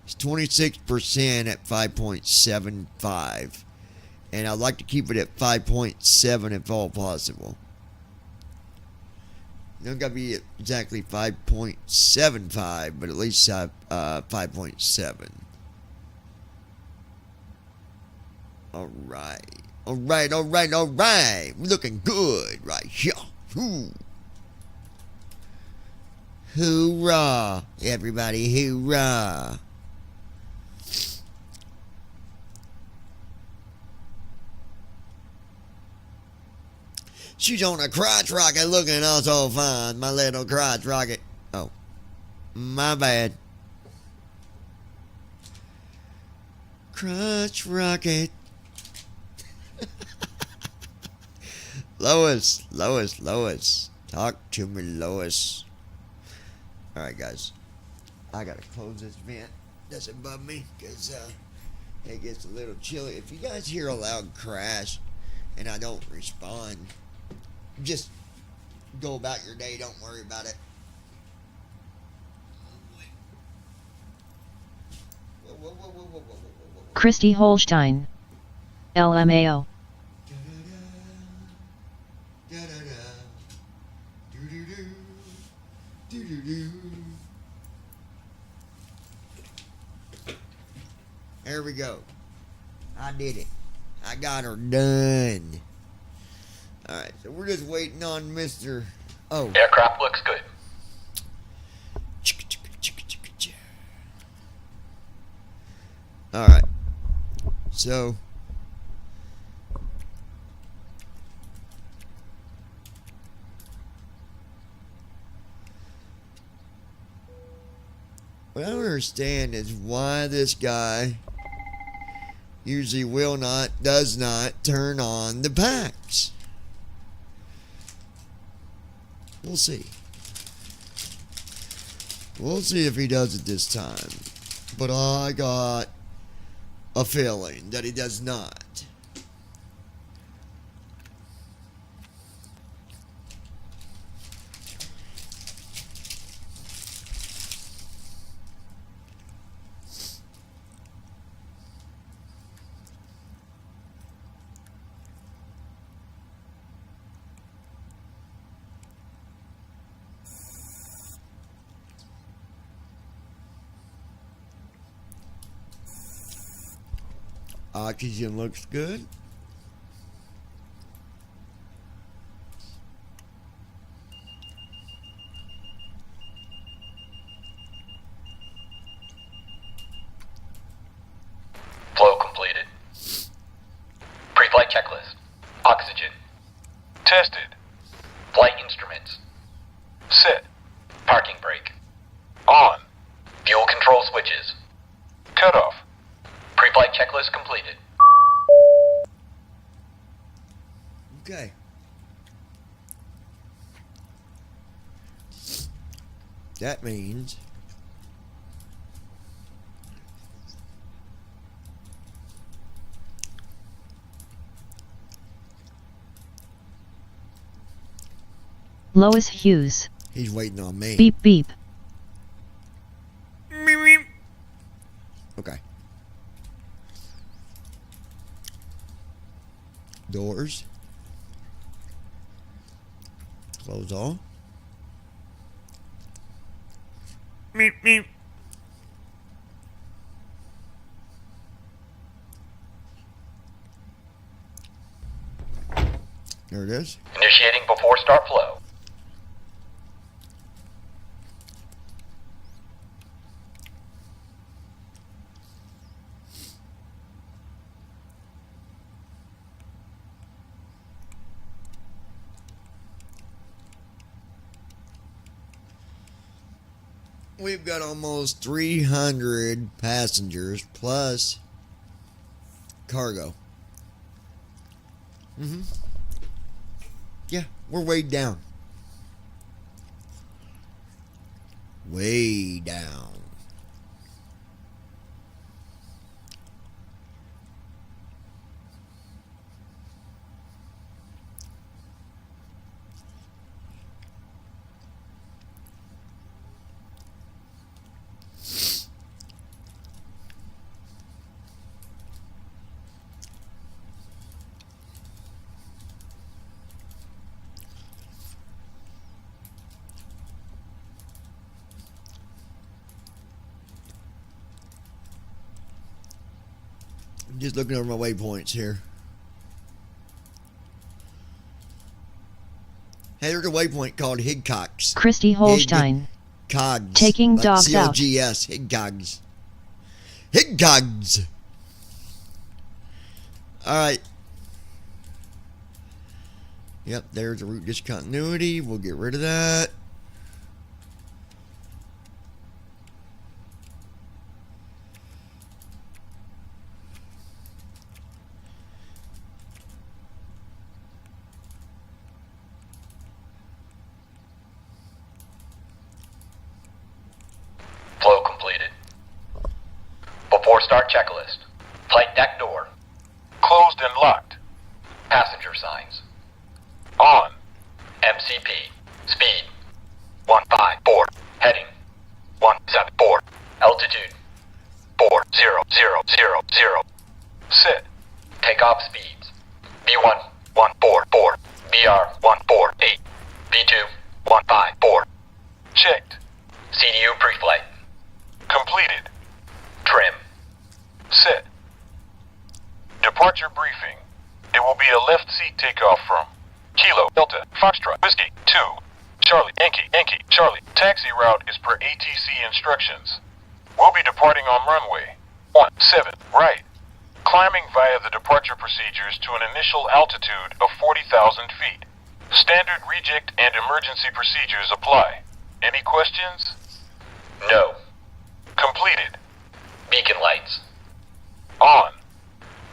It's 26% at 5.75. And I'd like to keep it at 5.7 if all possible. It don't got to be exactly 5.75, but at least 5.7. All right. All right, all right, all right. We're looking good right here. Ooh. Hoorah, everybody, hoorah. She's on a crotch rocket looking all so fine, my little crotch rocket. Oh, my bad. Crotch rocket. Lois, Lois, Lois. Talk to me, Lois. Alright, guys. I gotta close this vent. Doesn't bug me, because it gets a little chilly. If you guys hear a loud crash and I don't respond, just go about your day. Don't worry about it. Christy Holstein. LMAO. There we go. I did it. I got her done. Alright, so we're just waiting on Mr. Oh. Aircraft looks good. Alright. So. What I don't understand is why this guy usually does not turn on the packs. We'll see. We'll see if he does it this time. But I got a feeling that he does not. Oxygen looks good. Flow completed. Pre-flight checklist. Oxygen. Tested. Flight instruments. Set. Parking brake. On. Fuel control switches. Cut off. Pre-flight checklist completed. Okay. That means Lois Hughes. he's waiting on me. Beep beep. Okay. Doors. Close all. Meep, meep. There it is. Initiating before start flow. We've got almost 300 passengers plus cargo. Yeah, we're way down. Way down. I'm just looking over my waypoints here. Hey, there's a waypoint called Higcox. Christy Holstein. Higcogs. Taking like dogs out. COGS. Higcogs. Higcogs. Alright. Yep, there's a route discontinuity. We'll get rid of that. Flow completed. Before start checklist. Flight deck door. Closed and locked. Passenger signs. On. MCP. Speed. 154. Heading. 174. Altitude. 4000. Set. Takeoff speed. speeds. B1, 144. BR, 148. B2, 154. Checked. CDU pre-flight. Completed. Trim. Set. Departure briefing. It will be a left seat takeoff from Kilo Delta Foxtrot Whiskey 2 Charlie Yankee Charlie. Taxi route is per ATC instructions. We'll be departing on runway 17 right, climbing via the departure procedures to an initial altitude of 40,000 feet. Standard reject and emergency procedures apply. Any questions? No. Completed. Beacon lights. On.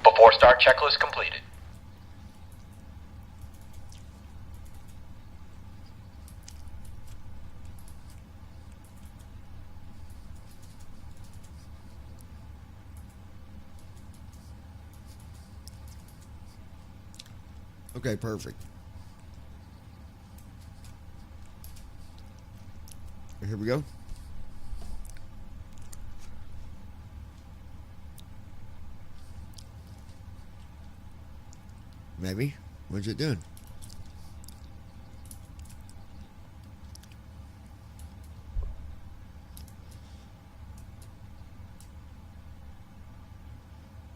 Before start checklist completed. Okay, perfect. Here we go. Maybe. What's it doing?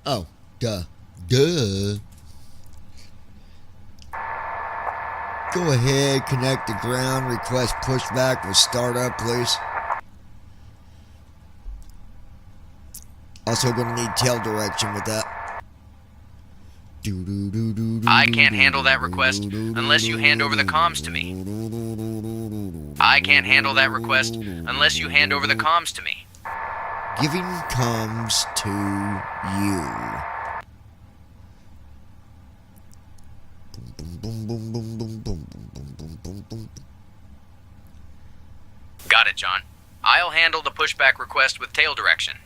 Oh, duh. Duh. Go ahead, connect to ground, request pushback with startup, please. Also gonna need tail direction with that. I can't handle that request unless you hand over the comms to me. I can't handle that request unless you hand over the comms to me. Giving comms to you. Boom, boom, boom, boom, boom, boom, boom, boom, boom, boom. Got it, John. I'll handle the pushback request with tail direction.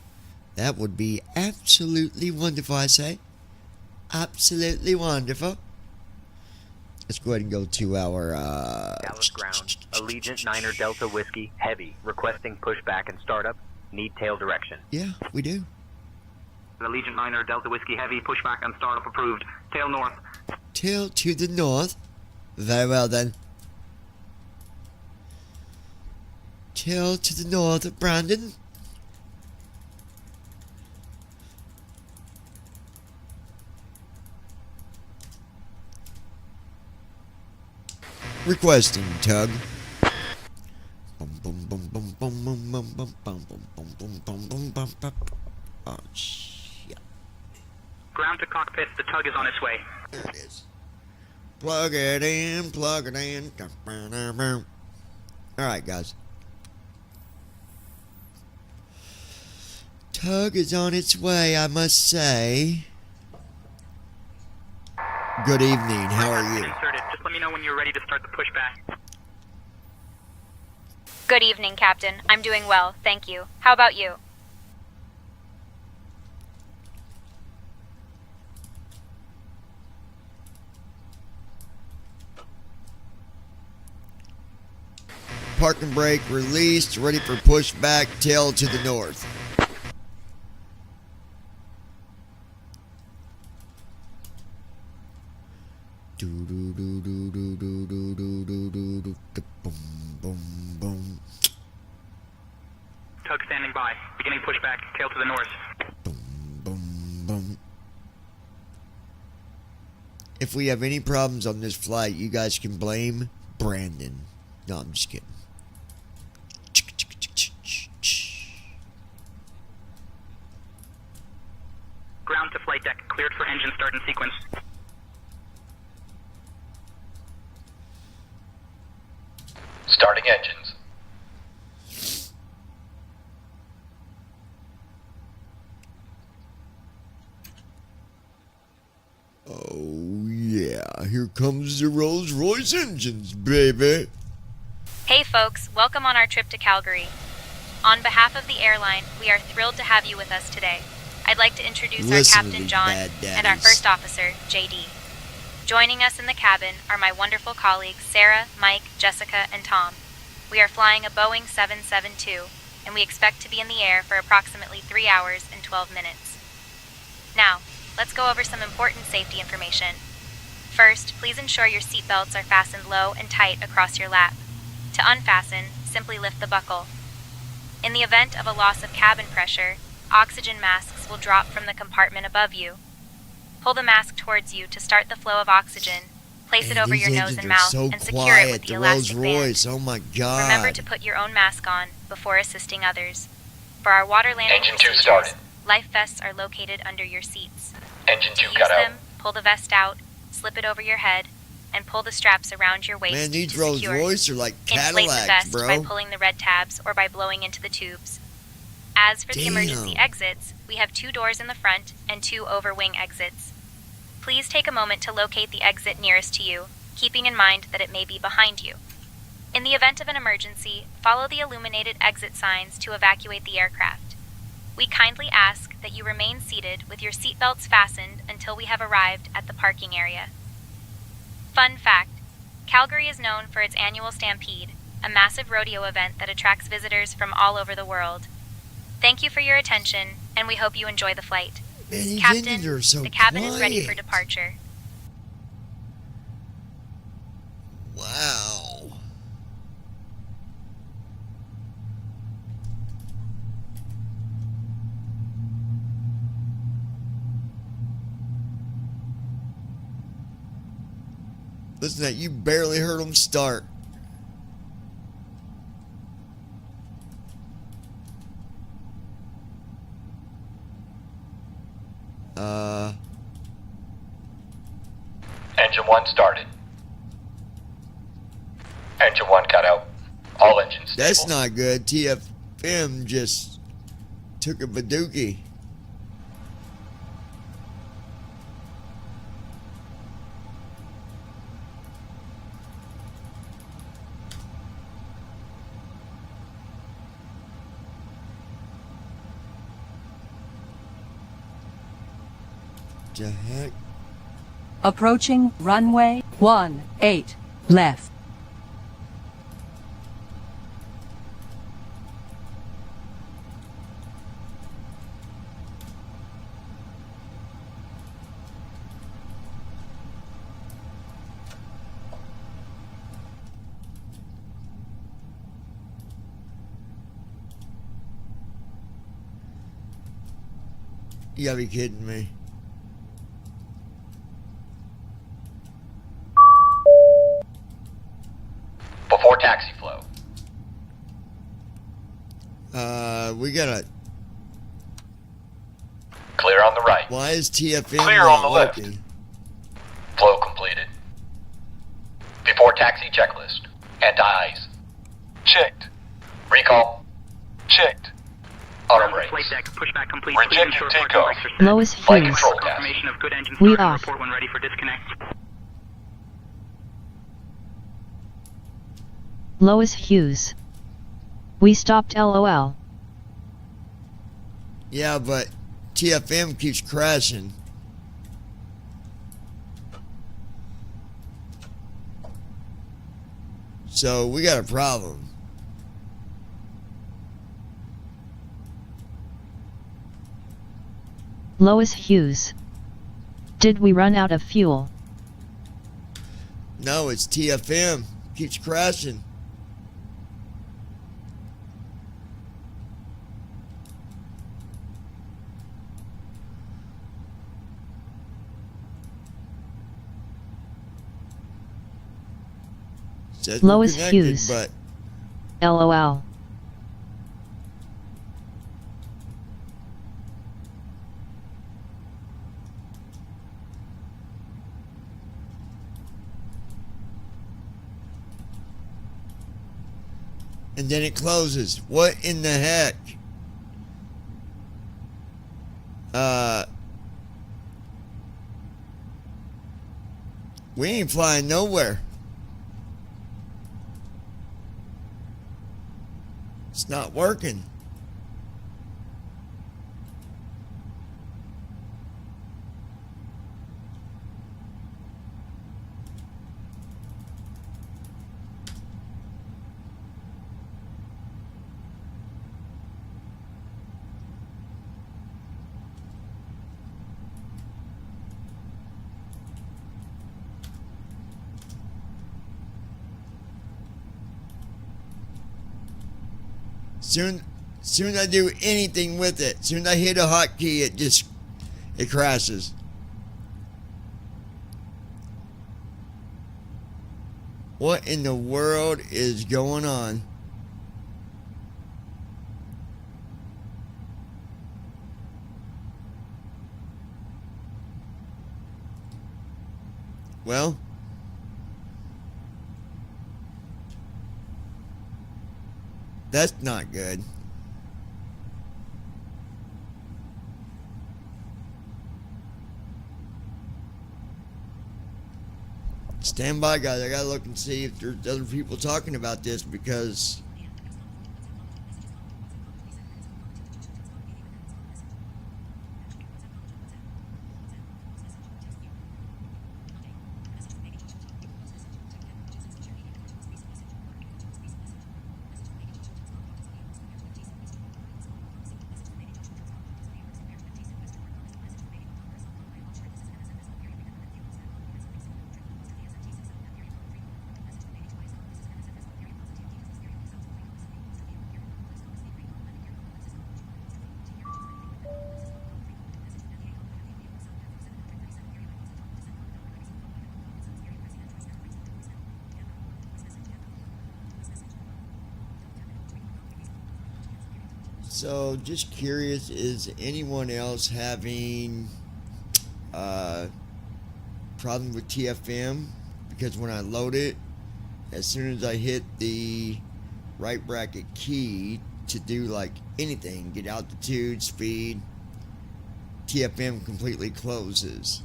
That would be absolutely wonderful, I say. Absolutely wonderful. Let's go ahead and go to our Dallas ground. Allegiant Niner Delta Whiskey Heavy requesting pushback and startup. Need tail direction. Yeah, we do. Allegiant Niner Delta Whiskey Heavy pushback and startup approved. Tail north. Tail to the north. Very well then. Tail to the north of Brandon. Requesting tug. Boom boom boom boom boom boom boom boom boom boom boom boom boom boom boom boom. Oh shit. Ground to cockpit. The tug is on its way. There it is. Plug it in, plug it in. Alright, guys. Tug is on its way, I must say. Good evening, how are you? Inserted. Just let me know when you're ready to start the pushback. Good evening, Captain. I'm doing well, thank you. How about you? Parking brake released, ready for pushback, tail to the north. Boom, boom. Tug standing by. Beginning pushback. Tail to the north. Boom, boom, boom. If we have any problems on this flight, you guys can blame Brandon. No, I'm just kidding. Ground to flight deck. Cleared for engine start and sequence. Starting engines. Oh yeah, here comes the Rolls-Royce engines, baby. Hey folks, welcome on our trip to Calgary. On behalf of the airline, we are thrilled to have you with us today. I'd like to introduce Listen our to Captain these John bad and our daddies. first officer, JD. Joining us in the cabin are my wonderful colleagues Sarah, Mike, Jessica, and Tom. We are flying a Boeing 772, and we expect to be in the air for approximately 3 hours and 12 minutes. Now, let's go over some important safety information. First, please ensure your seatbelts are fastened low and tight across your lap. To unfasten, simply lift the buckle. In the event of a loss of cabin pressure, oxygen masks will drop from the compartment above you. Pull the mask towards you to start the flow of oxygen. Place it over your nose and mouth and secure it with the elastic band. Oh my God. Remember to put your own mask on before assisting others. For our water landing Engine 2 procedures, started. life vests are located under your seats. Engine 2 To use cut out. them, pull the vest out, slip it over your head, and pull the straps around your waist Man, these to Rolls secure. Royce are like Inflate the Cadillacs, vest bro. by pulling the red tabs or by blowing into the tubes. As for the emergency Damn. exits, we have 2 doors in the front and 2 over-wing exits. Please take a moment to locate the exit nearest to you, keeping in mind that it may be behind you. In the event of an emergency, follow the illuminated exit signs to evacuate the aircraft. We kindly ask that you remain seated with your seatbelts fastened until we have arrived at the parking area. Fun fact: Calgary is known for its annual Stampede, a massive rodeo event that attracts visitors from all over the world. Thank you for your attention, and we hope you enjoy the flight. Man, these Captain, engines are so the cabin is ready for quiet. departure. Wow. Listen to that, you barely heard them start. Engine 1 started. Engine 1 cut out. All engines stable. That's not good. TFM just took a badookie. The heck? Approaching runway 18 left. You gotta be kidding me. Before taxi flow. We gotta. Clear on the right. Why is TFM Clear not on the left. working? Flow completed. Before taxi checklist. Anti-ice. Checked. Recall. Checked. Auto brakes. Flight deck, pushback complete. Rejected Please ensure takeoff. parking brakes are set. Lowest Flight fuse. control test. Confirmation of good engine We start and off. report when ready for disconnect. Lois Hughes. We stopped LOL. Yeah, but TFM keeps crashing. So we got a problem. Lois Hughes. Did we run out of fuel? No, it's TFM. Keeps crashing. Says we're Lois connected, Hughes. but LOL. and then it closes. What in the heck? We ain't flying nowhere. It's not working. Soon as I do anything with it, soon as I hit a hotkey, it crashes. What in the world is going on? Well, that's not good. Stand by, guys. I gotta look and see if there's other people talking about this, because so just curious, is anyone else having problem with TFM? Because when I load it, as soon as I hit the right bracket key to do like anything, get altitude, speed, TFM completely closes.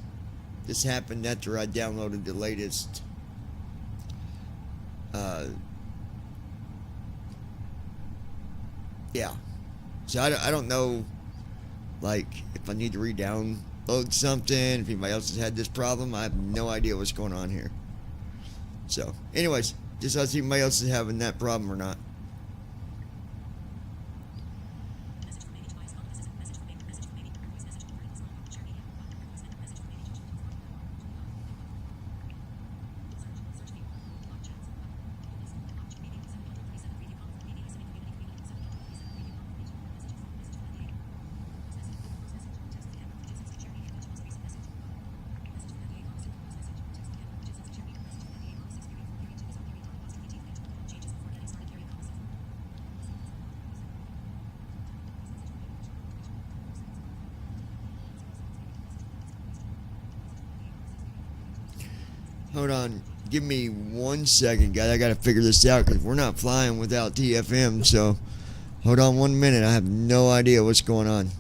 This happened after I downloaded the latest yeah. So I don't know, like, if I need to re-download something, if anybody else has had this problem. I have no idea what's going on here. So, anyways, just let's see if anybody else is having that problem or not. Hold on, give me 1 second, guys. I gotta figure this out because we're not flying without TFM. So, hold on 1 minute. I have no idea what's going on.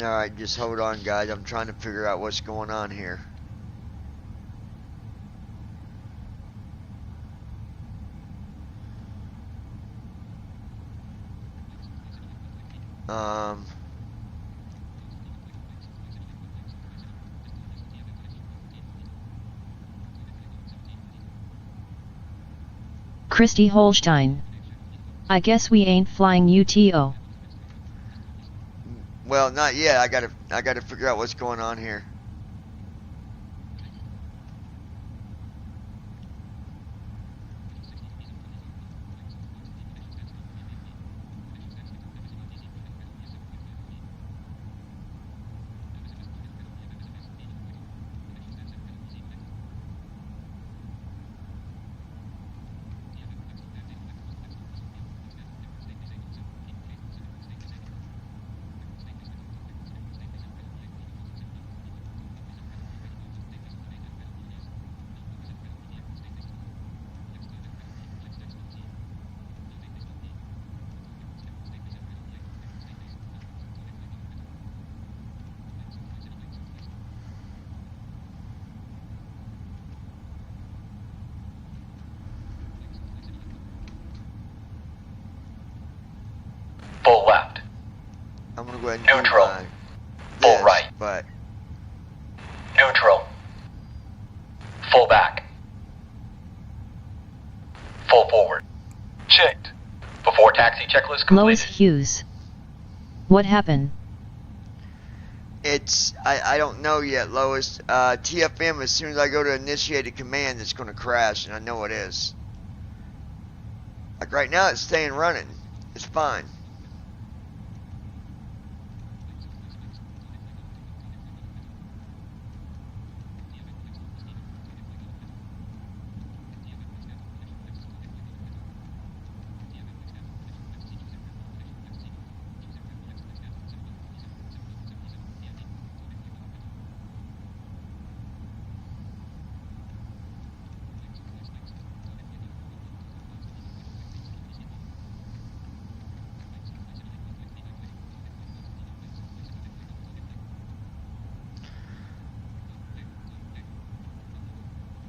Alright, just hold on, guys. I'm trying to figure out what's going on here. Christy Holstein. I guess we ain't flying UTO. Well, not yet. I gotta figure out what's going on here. Full left. I'm gonna go ahead and Neutral. do Full this, right. but Neutral. Full back. Full forward. Checked. Before taxi checklist Lois completed. Hughes. What happened? I don't know yet, Lois. TFM, as soon as I go to initiate a command, it's gonna crash, and I know it is. Like right now, it's staying running. It's fine.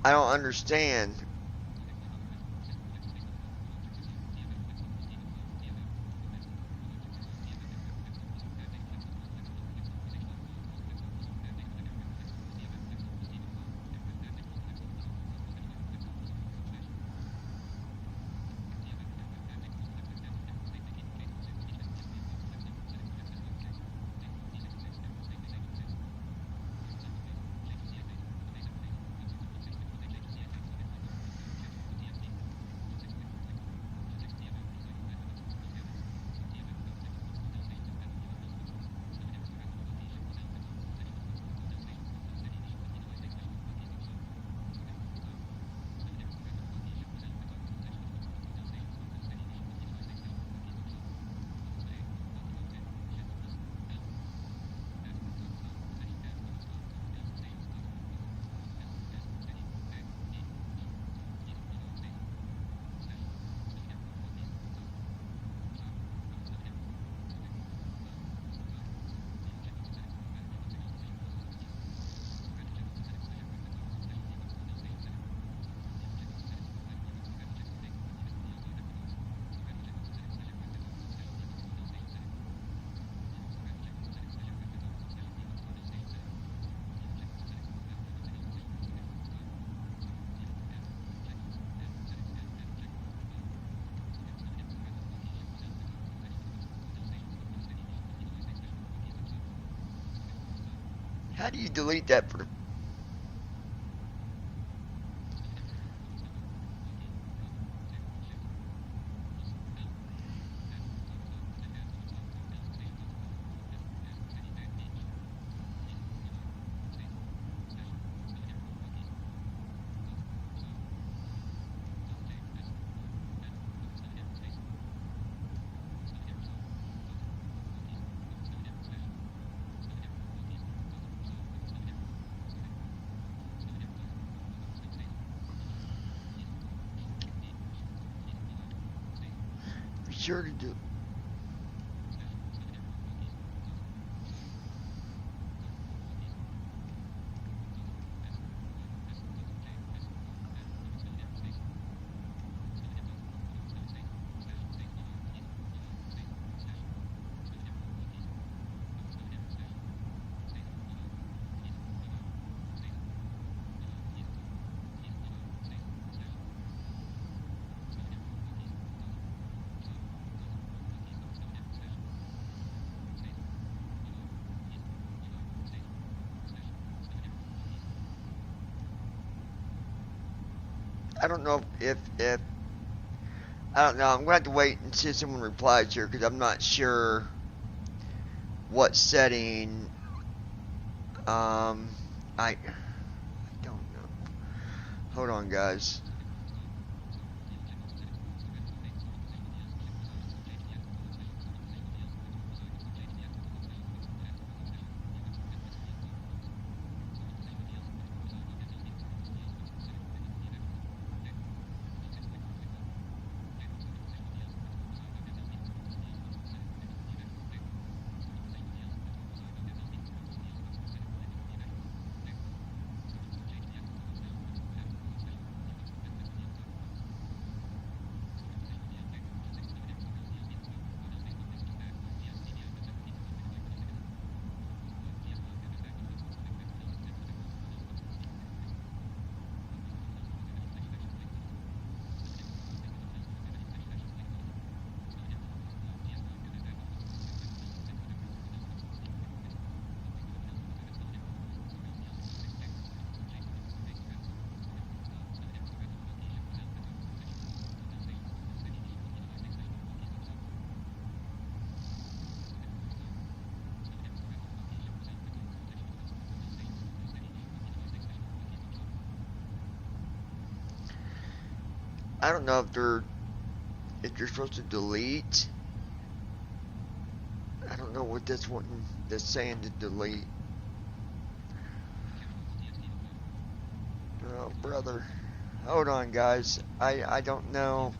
I don't understand. How do you delete that for? Be sure to do. I don't know if I don't know. I'm gonna have to wait and see if someone replies here because I'm not sure what setting. I don't know. Hold on, guys. I don't know if you're supposed to delete. I don't know what that's saying to delete. Oh, brother. Hold on, guys. I don't know.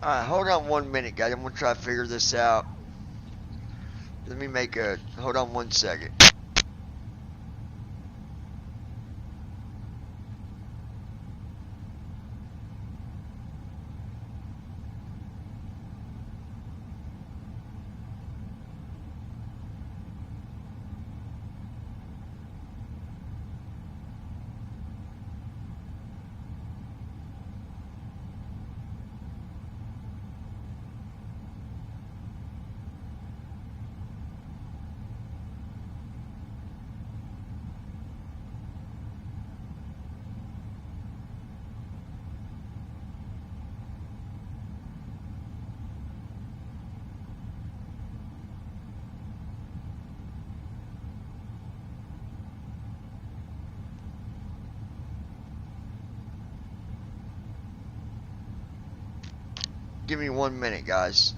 Alright, hold on 1 minute, guys. I'm gonna try to figure this out. Let me make a. Hold on 1 second. Give me 1 minute, guys.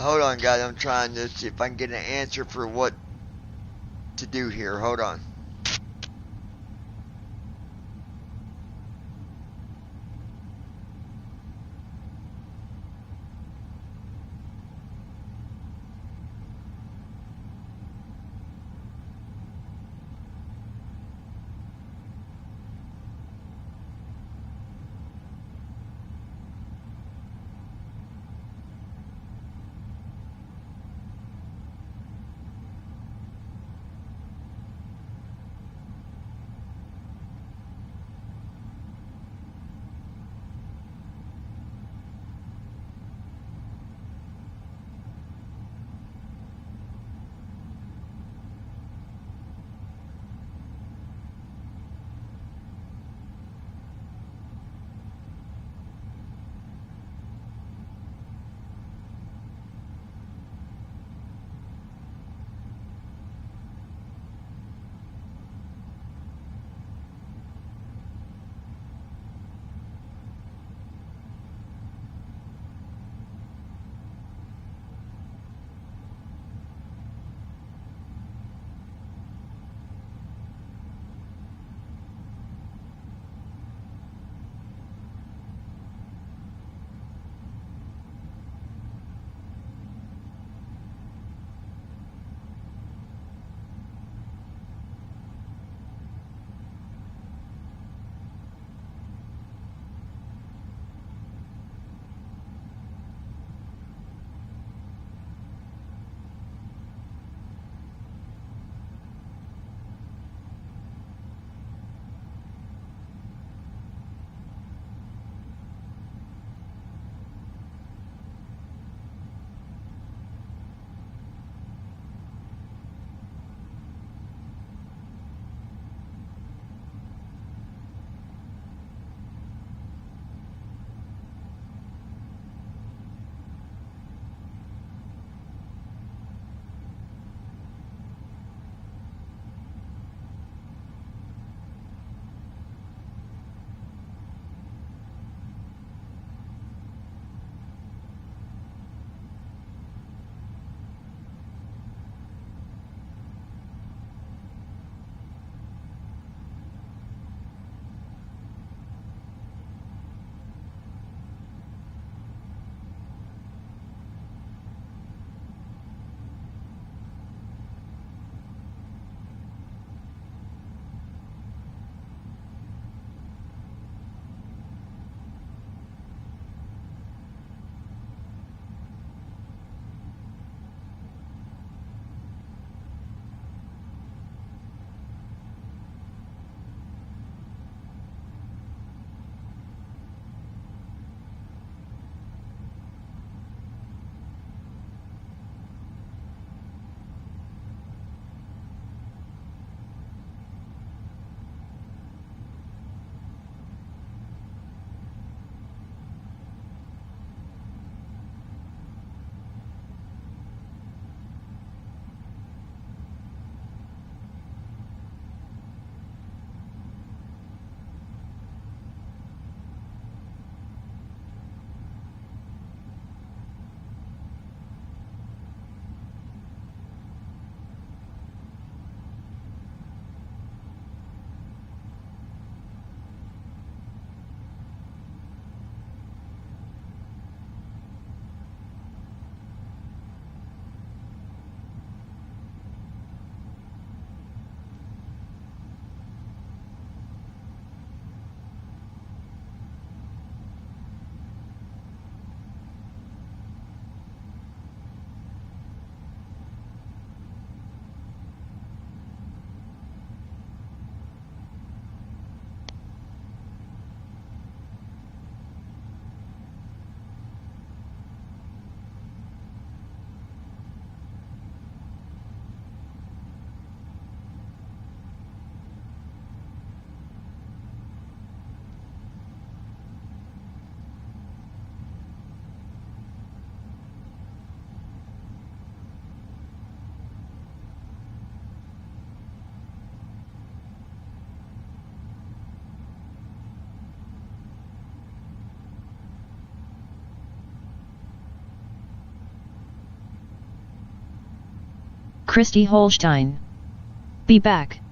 Hold on, guys. I'm trying to see if I can get an answer for what to do here. Hold on. Christy Holstein. Be back.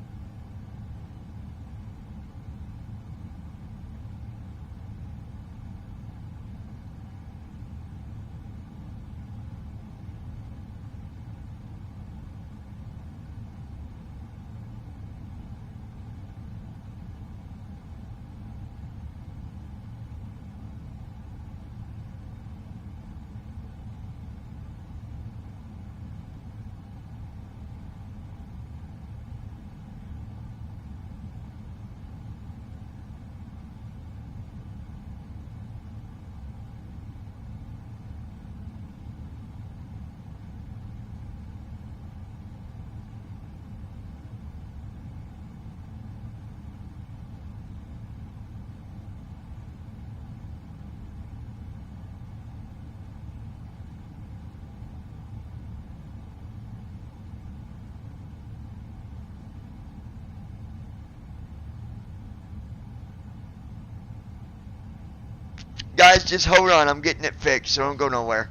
Guys, just hold on. I'm getting it fixed, so don't go nowhere.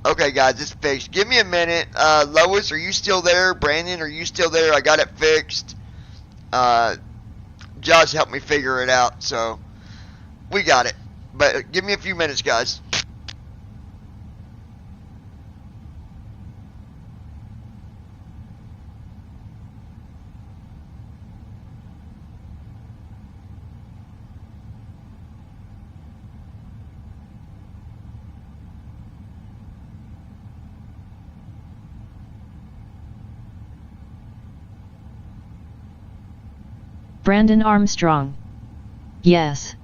Okay, guys, it's fixed. Give me a minute. Lois, are you still there? Brandon, are you still there? I got it fixed. Josh helped me figure it out, so we got it. But give me a few minutes, guys. Brandon Armstrong. Yes.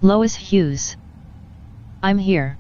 Lois Hughes. I'm here.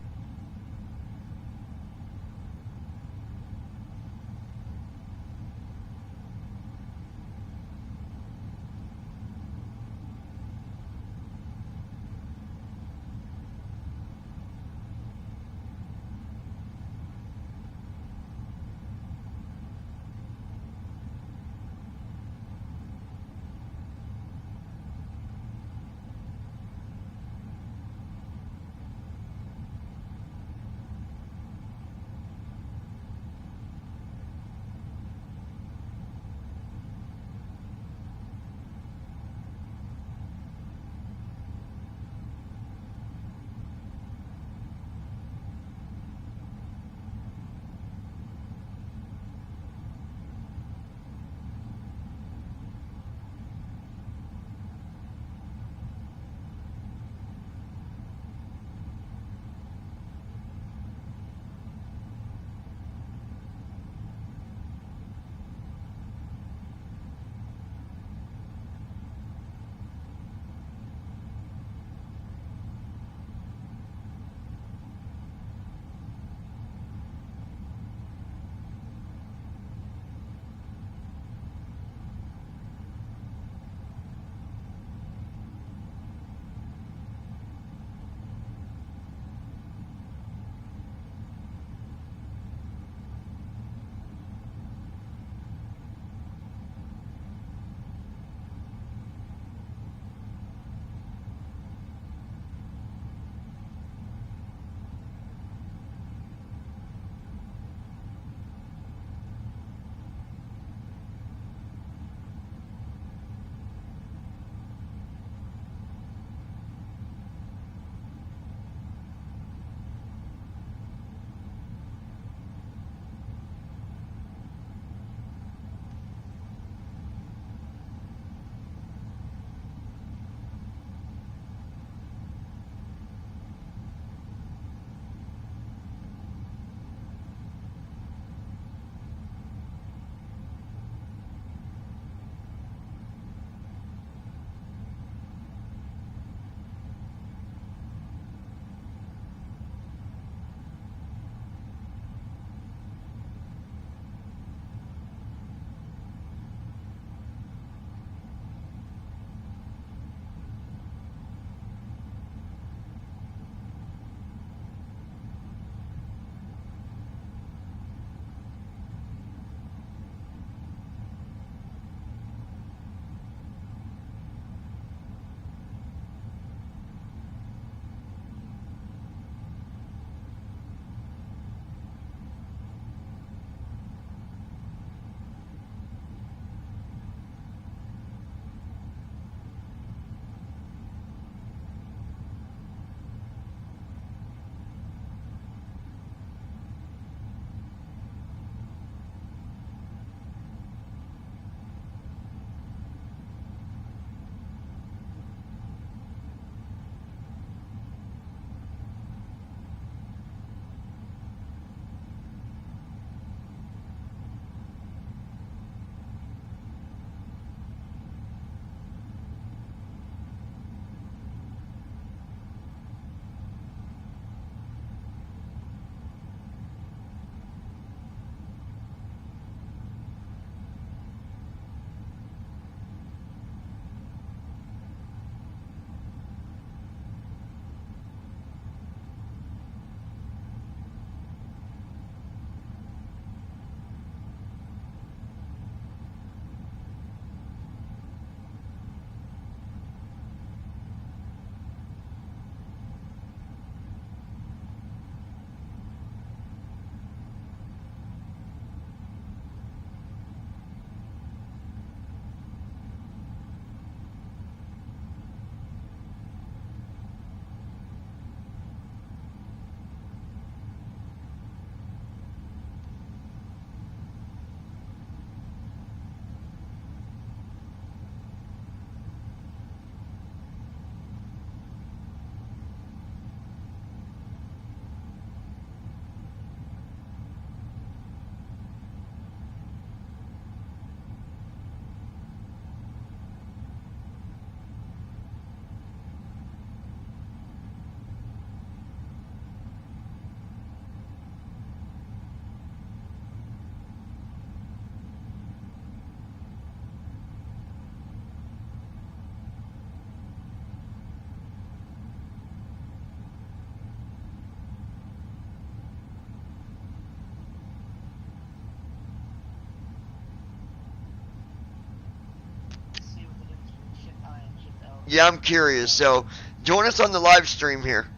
Yeah, I'm curious. So join us on the live stream here.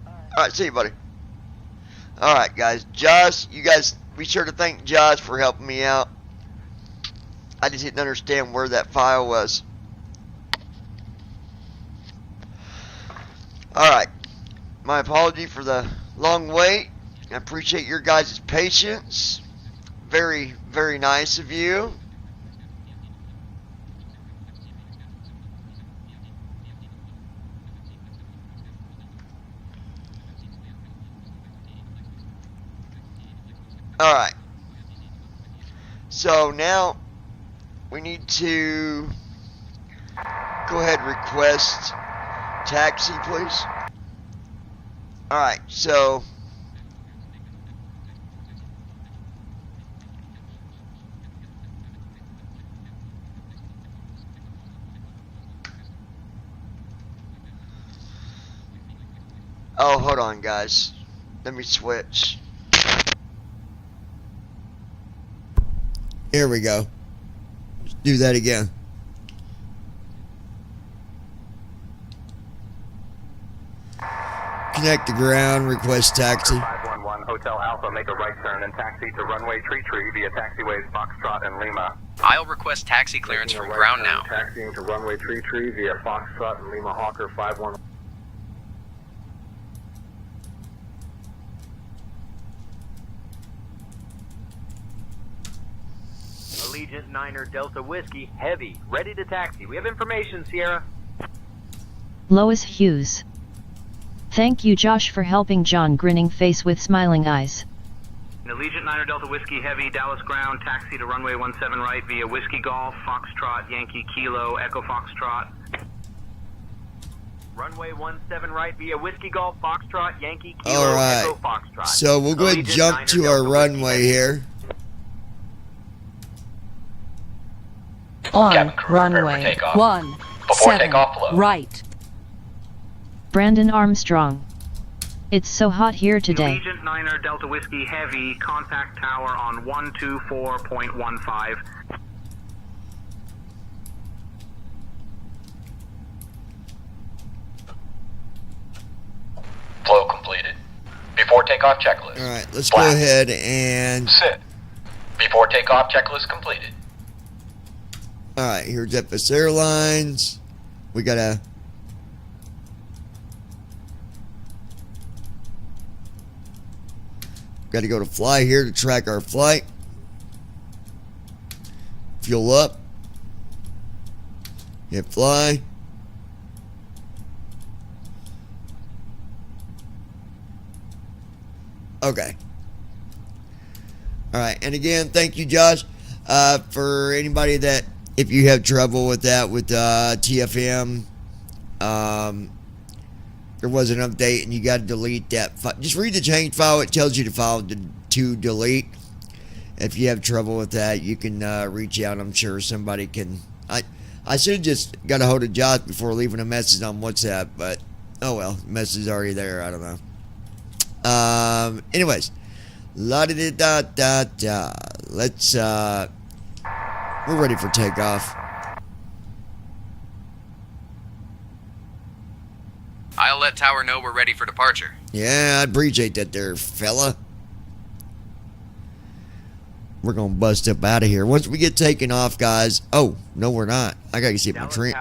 All right, see you, buddy. All right, guys. Josh, you guys be sure to thank Josh for helping me out. I just didn't understand where that file was. All right. My apology for the long wait. I appreciate your guys' patience. Very, very nice of you. All right. So now we need to go ahead and request taxi, please. All right. So oh, hold on, guys. Let me switch. Here we go. Let's do that again. Connect to ground, request taxi. 511 Hotel Alpha, make a right turn and taxi to runway Tree via taxiways Foxtrot and Lima. I'll request taxi clearance from ground now. Taxiing to runway Tree via Foxtrot and Lima Hawker 511. Allegiant 9er Delta Whiskey, heavy, ready to taxi. We have information, Sierra. Lois Hughes. Thank you, Josh, for helping John, grinning face with smiling eyes. Allegiant 9er Delta Whiskey Heavy, Dallas ground, taxi to runway 17 right via Whiskey Golf, Foxtrot, Yankee Kilo, Echo Foxtrot. Runway 17 right via Whiskey Golf, Foxtrot, Yankee Kilo, All right. Echo Foxtrot. So we'll go ahead and jump to our runway here. On runway 17 right. Brandon Armstrong. It's so hot here today. Allegiant 9er Delta Whiskey Heavy, contact tower on 124.15. Flow completed. Before takeoff checklist. All right, let's go ahead and sit. Before takeoff checklist completed. All right, here's FS Airlines. We gotta go to fly here to track our flight. Fuel up. Hit fly. Okay. All right, and again, thank you, Josh, for anybody that, if you have trouble with that with TFM, there was an update and you got to delete that file. Just read the change file. It tells you the file to delete. If you have trouble with that, you can reach out. I'm sure somebody can. I should have just got a hold of Josh before leaving a message on WhatsApp, but oh well, the message is already there. I don't know. Anyways, la-da-da-da-da-da. Let's, we're ready for takeoff. I'll let Tower know we're ready for departure. Yeah, I appreciate that there, fella. We're going to bust up out of here. Once we get taken off, guys. Oh, no, we're not. I got to see my trim.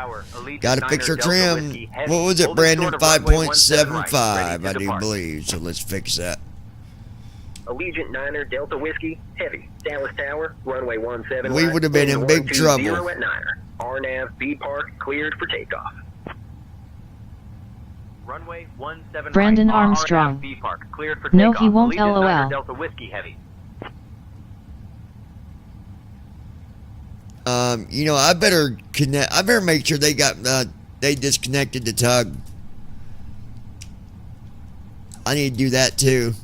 Got to fix our trim. What was it, Brandon? 5.75, I do believe. So let's fix that. Allegiant 9er Delta Whiskey Heavy, Dallas Tower, runway 17. We would have been in big trouble. At 9er. RNAV B Park cleared for takeoff. Runway 17 Brandon right. Armstrong. B Park cleared for No, takeoff. he won't, Allegiant LOL. 9er Delta Whiskey Heavy. You know, I better make sure they got they disconnected the tug. I need to do that too.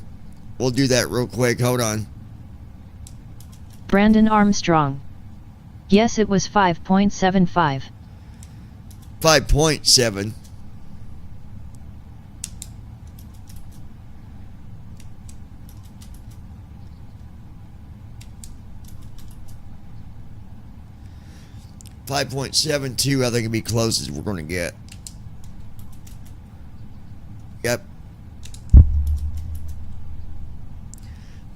We'll do that real quick. Hold on. Brandon Armstrong. Yes, it was 5.75. 5.7. 5.72, I think it'd be close as we're going to get. Yep.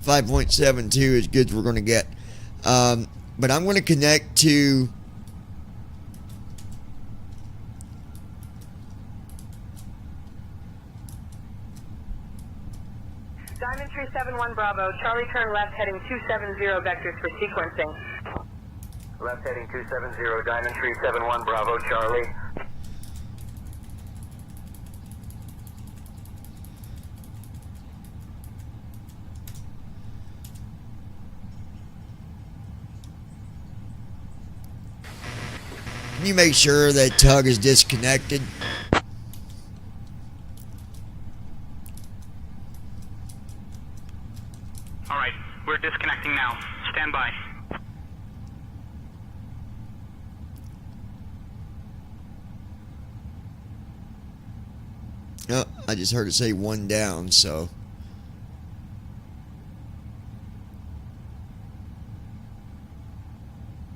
5.72 is good as we're going to get. But I'm going to connect to Diamond Tree 71 Bravo, Charlie turn left heading 270 vectors for sequencing. Left heading 270, Diamond Tree 71 Bravo, Charlie. Can you make sure that tug is disconnected? Alright, we're disconnecting now. Stand by. Oh, I just heard it say one down, so.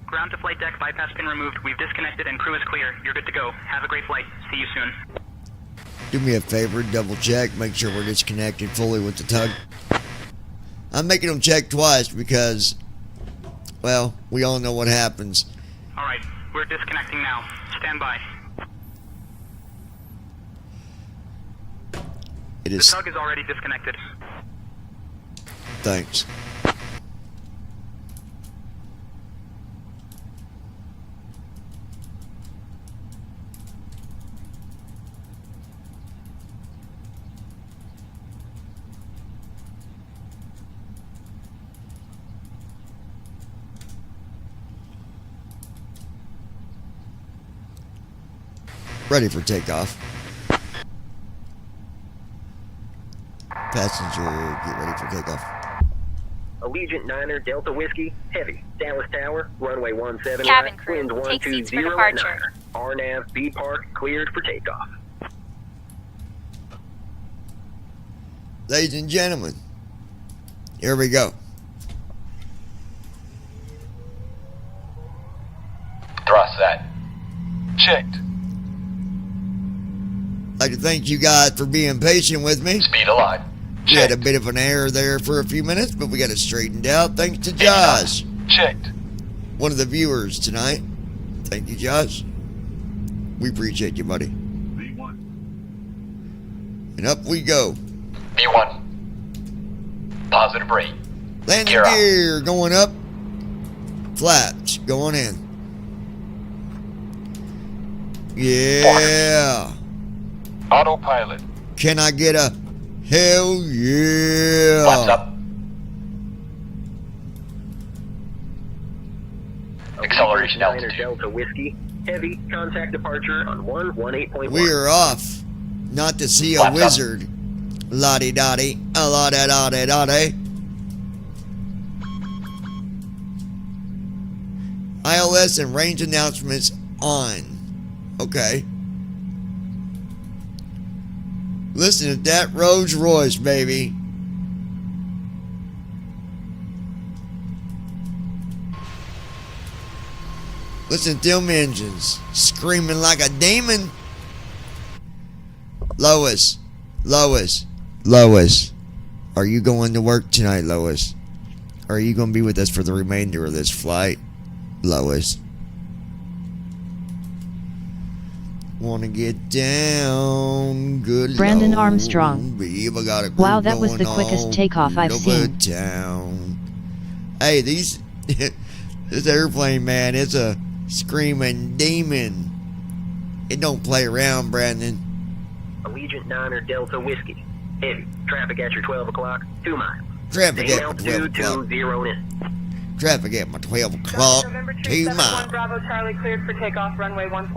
Ground to flight deck, bypass pin removed. We've disconnected and crew is clear. You're good to go. Have a great flight. See you soon. Do me a favor, double check, make sure we're disconnected fully with the tug. I'm making them check twice because, well, we all know what happens. Alright, we're disconnecting now. Stand by. It The is. tug is already disconnected. Thanks. Ready for takeoff. Passenger, get ready for takeoff. Allegiant 9er Delta Whiskey, heavy. Dallas Tower, runway 17 Cabin right, crew, winds take seats for 120 departure. at 9. RNAV B Park cleared for takeoff. Ladies and gentlemen, here we go. Thrust set. Checked. I'd like to thank you guys for being patient with me. Speed alive. We had a bit of an error there for a few minutes, but we got it straightened out thanks to Josh. Checked. One of the viewers tonight. Thank you, Josh. We appreciate you, buddy. B1. And up we go. B1. Positive rate. Landing Gear up. gear going up. Flaps going in. Yeah. Autopilot. Can I get a hell yeah? Flaps up. Acceleration Allegiant 9er altitude. Delta Whiskey, heavy. Contact departure on 118.1. We are off. Not to see a Flaps up. wizard. Lottie dottie. A lottie dottie dottie. ILS and range announcements on. Okay. Listen to that Rolls Royce, baby. Listen to them engines screaming like a demon. Lois, Lois, Lois. Are you going to work tonight, Lois? Or are you going to be with us for the remainder of this flight, Lois? Wanna get down, good Brandon Lord, Armstrong. babe, I got a Wow, groove that was the going quickest on takeoff I've over seen. Town. Hey, this airplane, man, it's a screaming demon. It don't play around, Brandon. Allegiant 9er Delta Whiskey, heavy. Traffic at your 12 o'clock, 2 miles. Traffic Main at my 12 altitude o'clock. 20 in. Traffic at my 12 o'clock. November 2 Tree 71 miles. Bravo Charlie cleared for takeoff runway 14.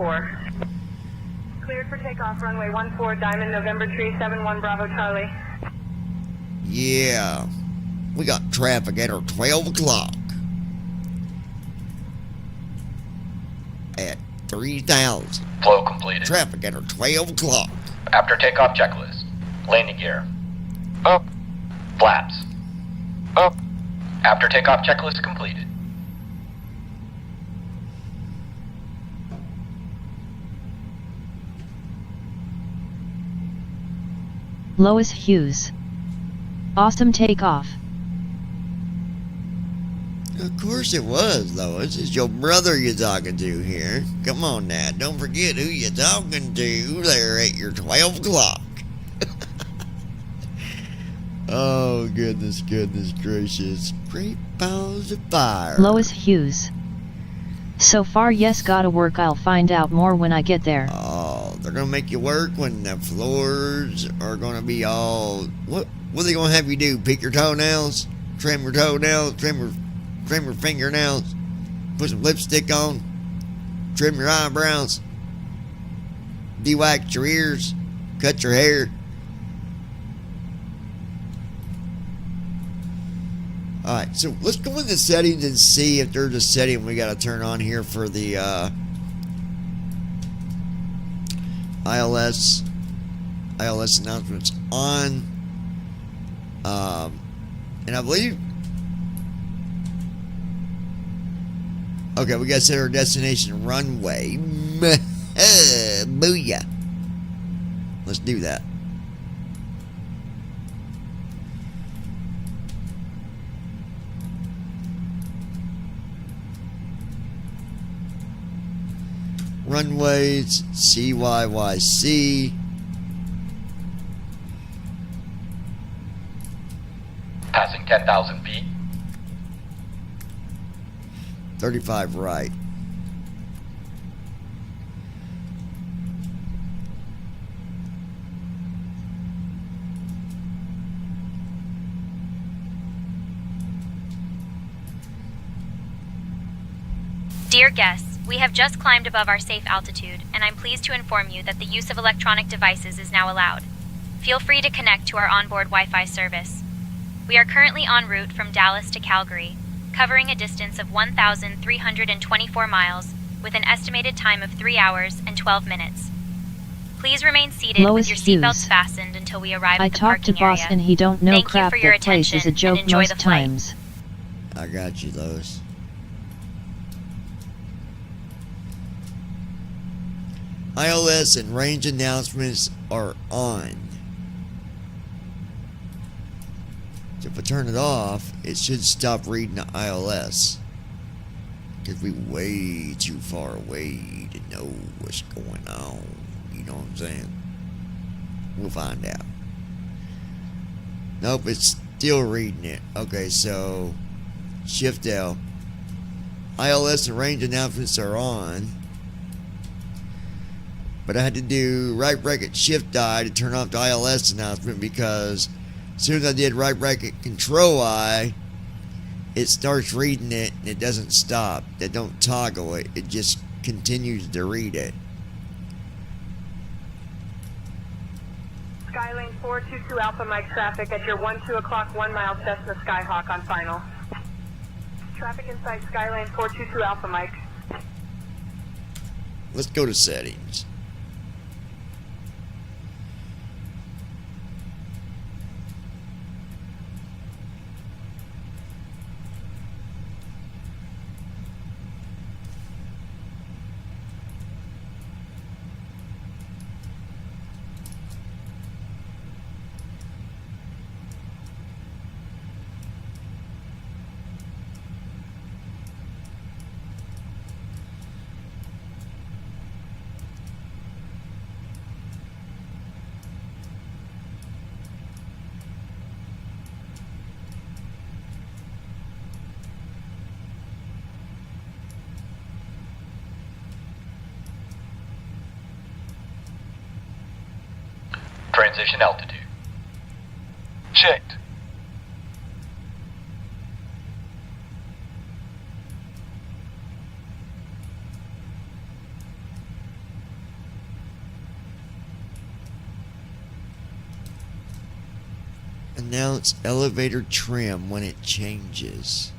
Cleared for takeoff runway 14 Diamond November Tree 71 Bravo Charlie. Yeah. We got traffic at our 12 o'clock. At 3,000. Flow completed. Traffic at our 12 o'clock. After takeoff checklist. Landing gear. Up. Flaps. Up. After takeoff checklist completed. Lois Hughes. Awesome takeoff. Of course it was, Lois. It's your brother you're talking to here. Come on now, don't forget who you're talking to there at your 12 o'clock. Oh, goodness gracious. Great balls of fire. Lois Hughes. So far, yes, gotta work. I'll find out more when I get there. Oh, they're gonna make you work when the floors are gonna be all... What are they gonna have you do? Pick your toenails? Trim your toenails? Trim your fingernails? Put some lipstick on? Trim your eyebrows? De-wax your ears? Cut your hair? Alright, so let's go into settings and see if there's a setting we gotta turn on here for the ILS announcements on. And I believe... Okay, we gotta set our destination runway. Booyah. Let's do that. Runways, CYYC. Passing 10,000 feet. 35 right. Dear guests, we have just climbed above our safe altitude, and I'm pleased to inform you that the use of electronic devices is now allowed. Feel free to connect to our onboard Wi-Fi service. We are currently en route from Dallas to Calgary, covering a distance of 1,324 miles, with an estimated time of 3 hours and 12 minutes. Please remain seated Lois with your seatbelts Hughes. fastened until we arrive I at the talked to parking boss area. and he don't know Thank you crap for your that place is a attention joke and enjoy most the flight. times. I got you, Lois. ILS and range announcements are on. So if I turn it off, it should stop reading the ILS. Because we're way too far away to know what's going on. You know what I'm saying? We'll find out. Nope, it's still reading it. Okay, so Shift L. ILS and range announcements are on. But I had to do right bracket Shift I to turn off the ILS announcement because as soon as I did right bracket Control I, it starts reading it and it doesn't stop. They don't toggle it. It just continues to read it. Skylane 422 Alpha Mike traffic at your 12 o'clock 1 mile Cessna Skyhawk on final. Traffic inside Skylane 422 Alpha Mike. Let's go to settings. Transition altitude. Checked. Announce elevator trim when it changes.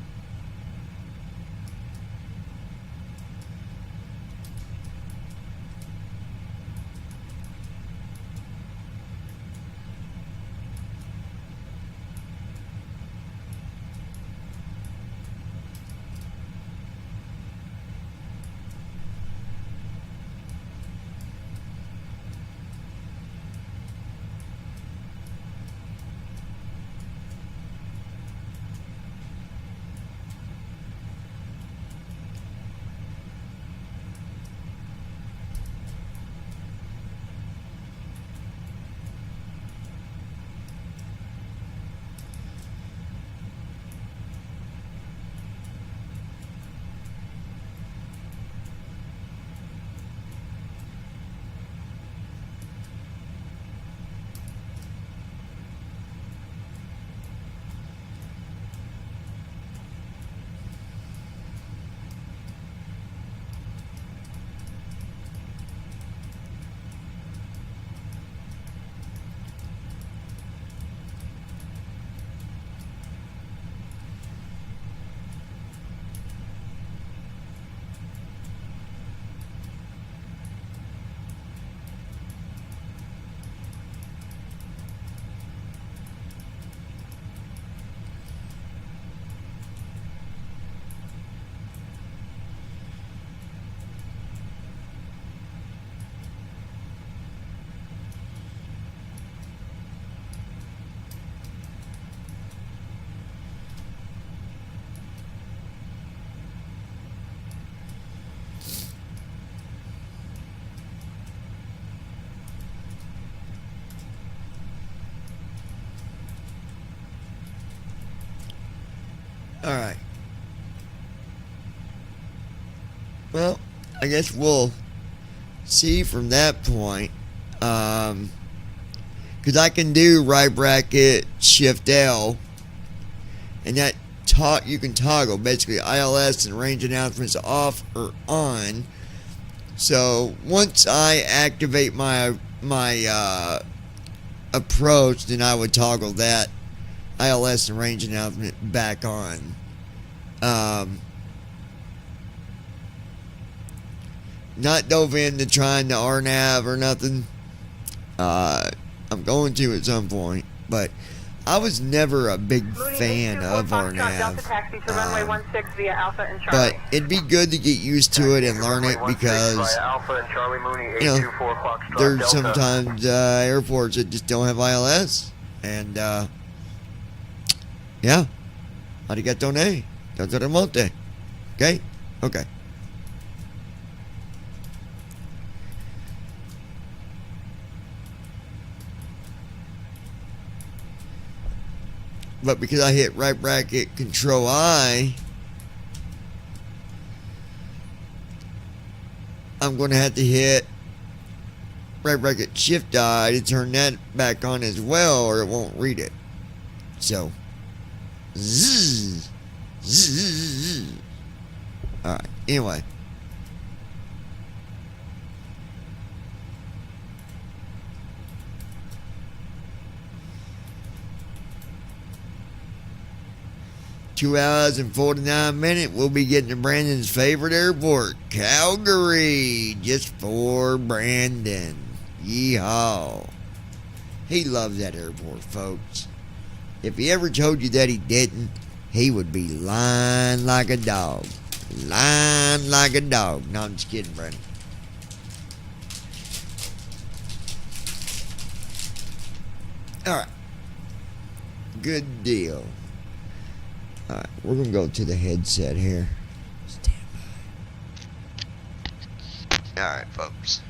Alright. Well, I guess we'll see from that point. Because I can do right bracket shift L, and that you can toggle basically ILS and range announcements off or on. So once I activate my approach, then I would toggle that ILS and range announcement back on. Not dove into trying to RNAV or nothing. I'm going to at some point, but I was never a big fan of RNAV. But it'd be good to get used to it and learn it because, you know, there's sometimes airports that just don't have ILS. And, yeah. Arigatone. Totoromote. Okay? Okay. But because I hit right bracket Control I, I'm going to have to hit right bracket Shift I to turn that back on as well, or it won't read it. So, zzz, zzz. Alright, anyway. Two hours and 49 minutes, we'll be getting to Brandon's favorite airport, Calgary, just for Brandon. Yeehaw. He loves that airport, folks. If he ever told you that he didn't, he would be lying like a dog. Lying like a dog. No, I'm just kidding, Brandon. Alright. Good deal. Alright, we're going to go to the headset here. Stand by. Alright, folks.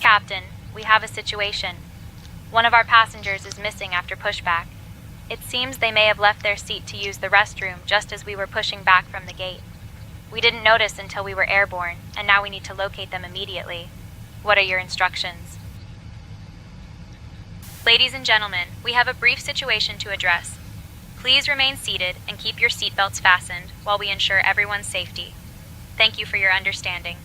Captain, we have a situation. One of our passengers is missing after pushback. It seems they may have left their seat to use the restroom just as we were pushing back from the gate. We didn't notice until we were airborne, and now we need to locate them immediately. What are your instructions? Ladies and gentlemen, we have a brief situation to address. Please remain seated and keep your seatbelts fastened while we ensure everyone's safety. Thank you for your understanding.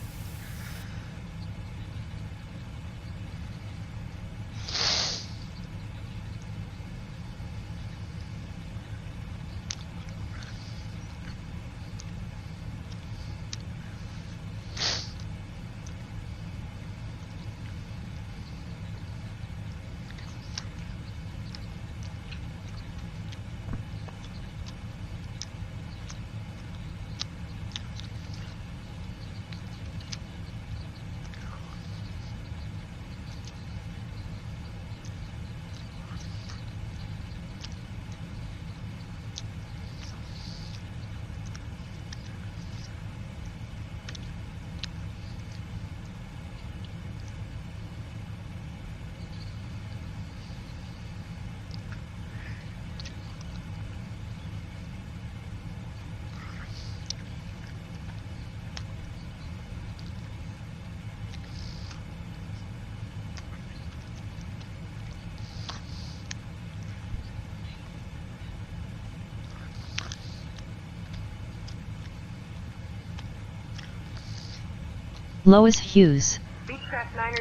Lois Hughes.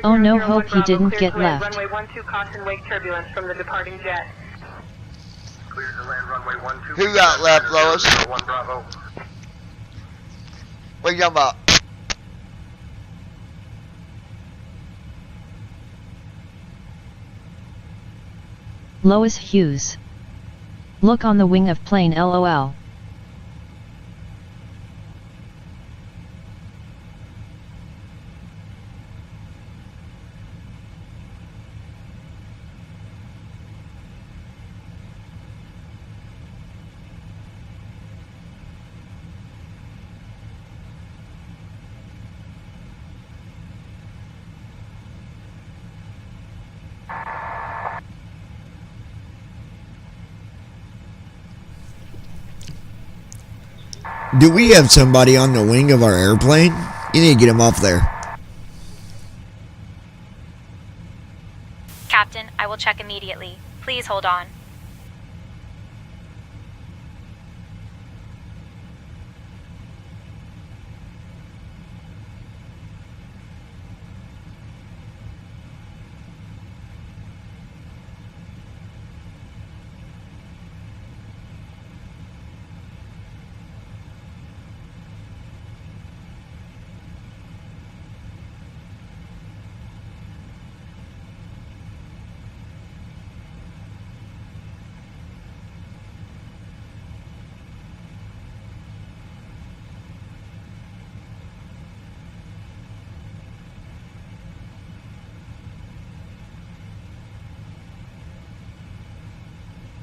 Oh no, hope he didn't get left. Runway 12, caution wake turbulence from the departing jet. Who got left, Lois? What are you talking about? Lois Hughes. Look on the wing of plane LOL. Do we have somebody on the wing of our airplane? You need to get him off there. Captain, I will check immediately. Please hold on.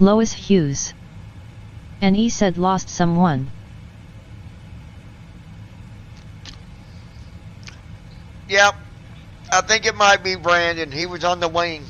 Lois Hughes. And he said lost someone. Yep. I think it might be Brandon. He was on the wing.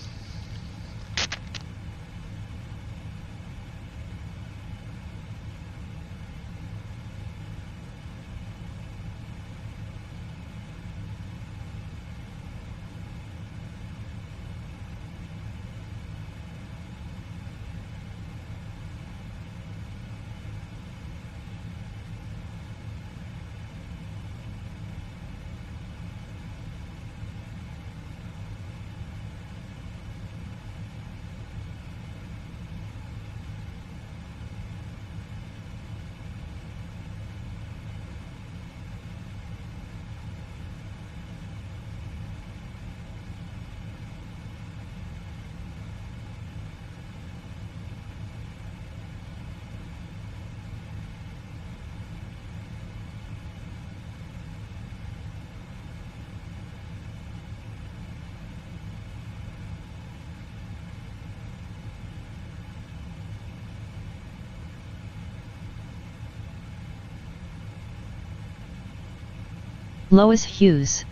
Lois Hughes.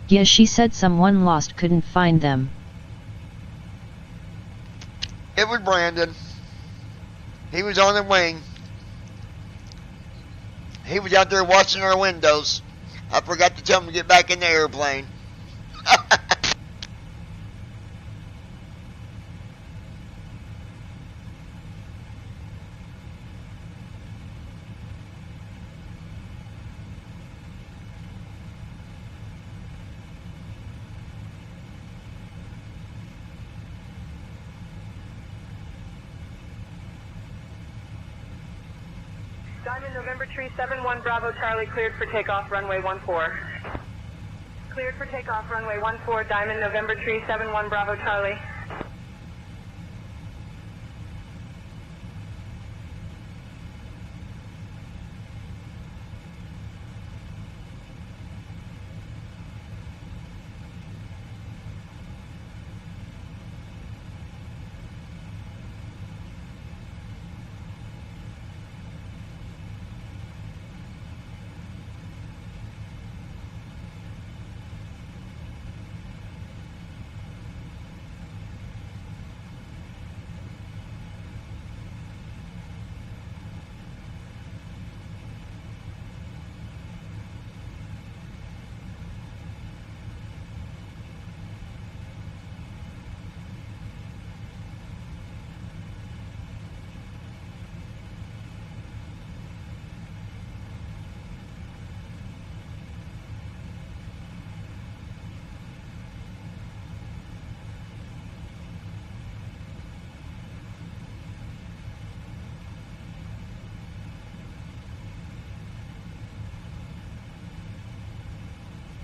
Yeah, she said someone lost, couldn't find them. It was Brandon. He was on the wing. He was out there watching our windows. I forgot to tell him to get back in the airplane. Diamond November Tree 71 Bravo Charlie cleared for takeoff runway 14. Cleared for takeoff runway 14 Diamond November Tree 71 Bravo Charlie.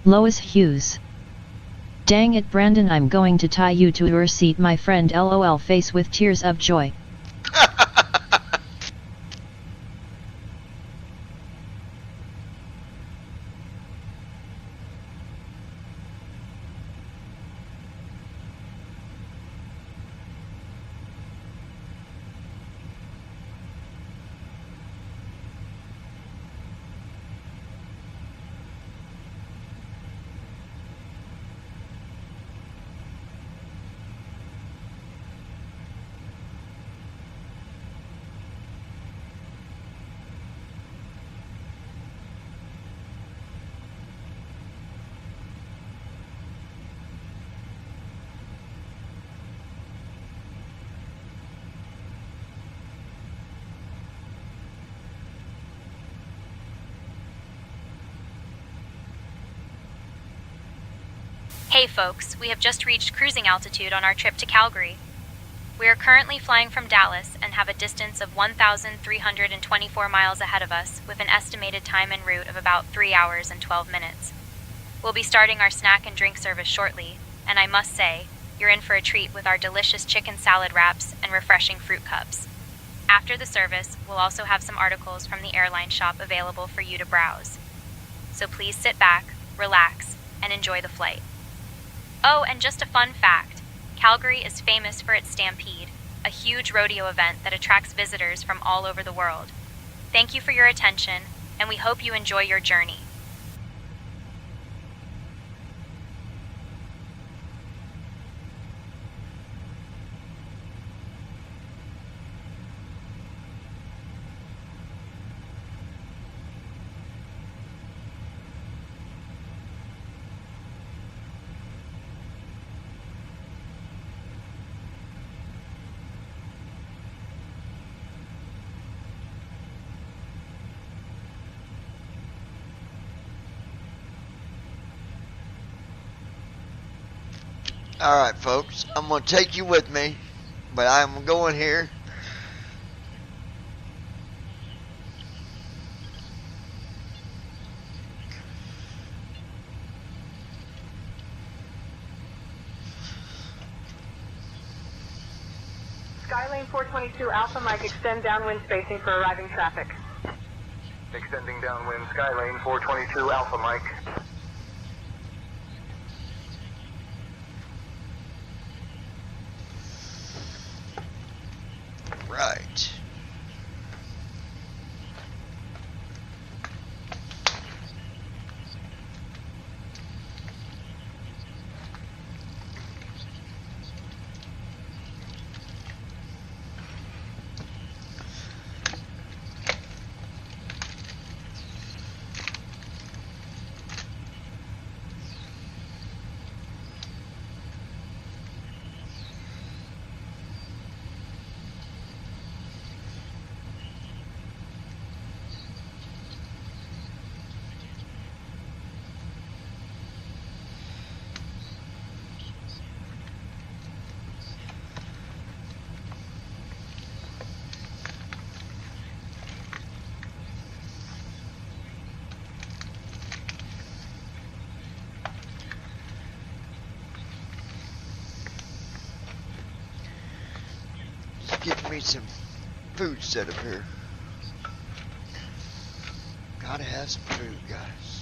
Lois Hughes. Dang it, Brandon, I'm going to tie you to your seat, my friend. LOL, face with tears of joy. Hey folks, we have just reached cruising altitude on our trip to Calgary. We are currently flying from Dallas and have a distance of 1,324 miles ahead of us with an estimated time en route of about 3 hours and 12 minutes. We'll be starting our snack and drink service shortly, and I must say, you're in for a treat with our delicious chicken salad wraps and refreshing fruit cups. After the service, we'll also have some articles from the airline shop available for you to browse. So please sit back, relax, and enjoy the flight. Oh, and just a fun fact, Calgary is famous for its Stampede, a huge rodeo event that attracts visitors from all over the world. Thank you for your attention, and we hope you enjoy your journey. Alright, folks, I'm going to take you with me, but I'm going here. Skylane 422 Alpha Mike, extend downwind spacing for arriving traffic. Extending downwind, Skylane 422 Alpha Mike. Right. Get me some food set up here. Gotta have some food, guys.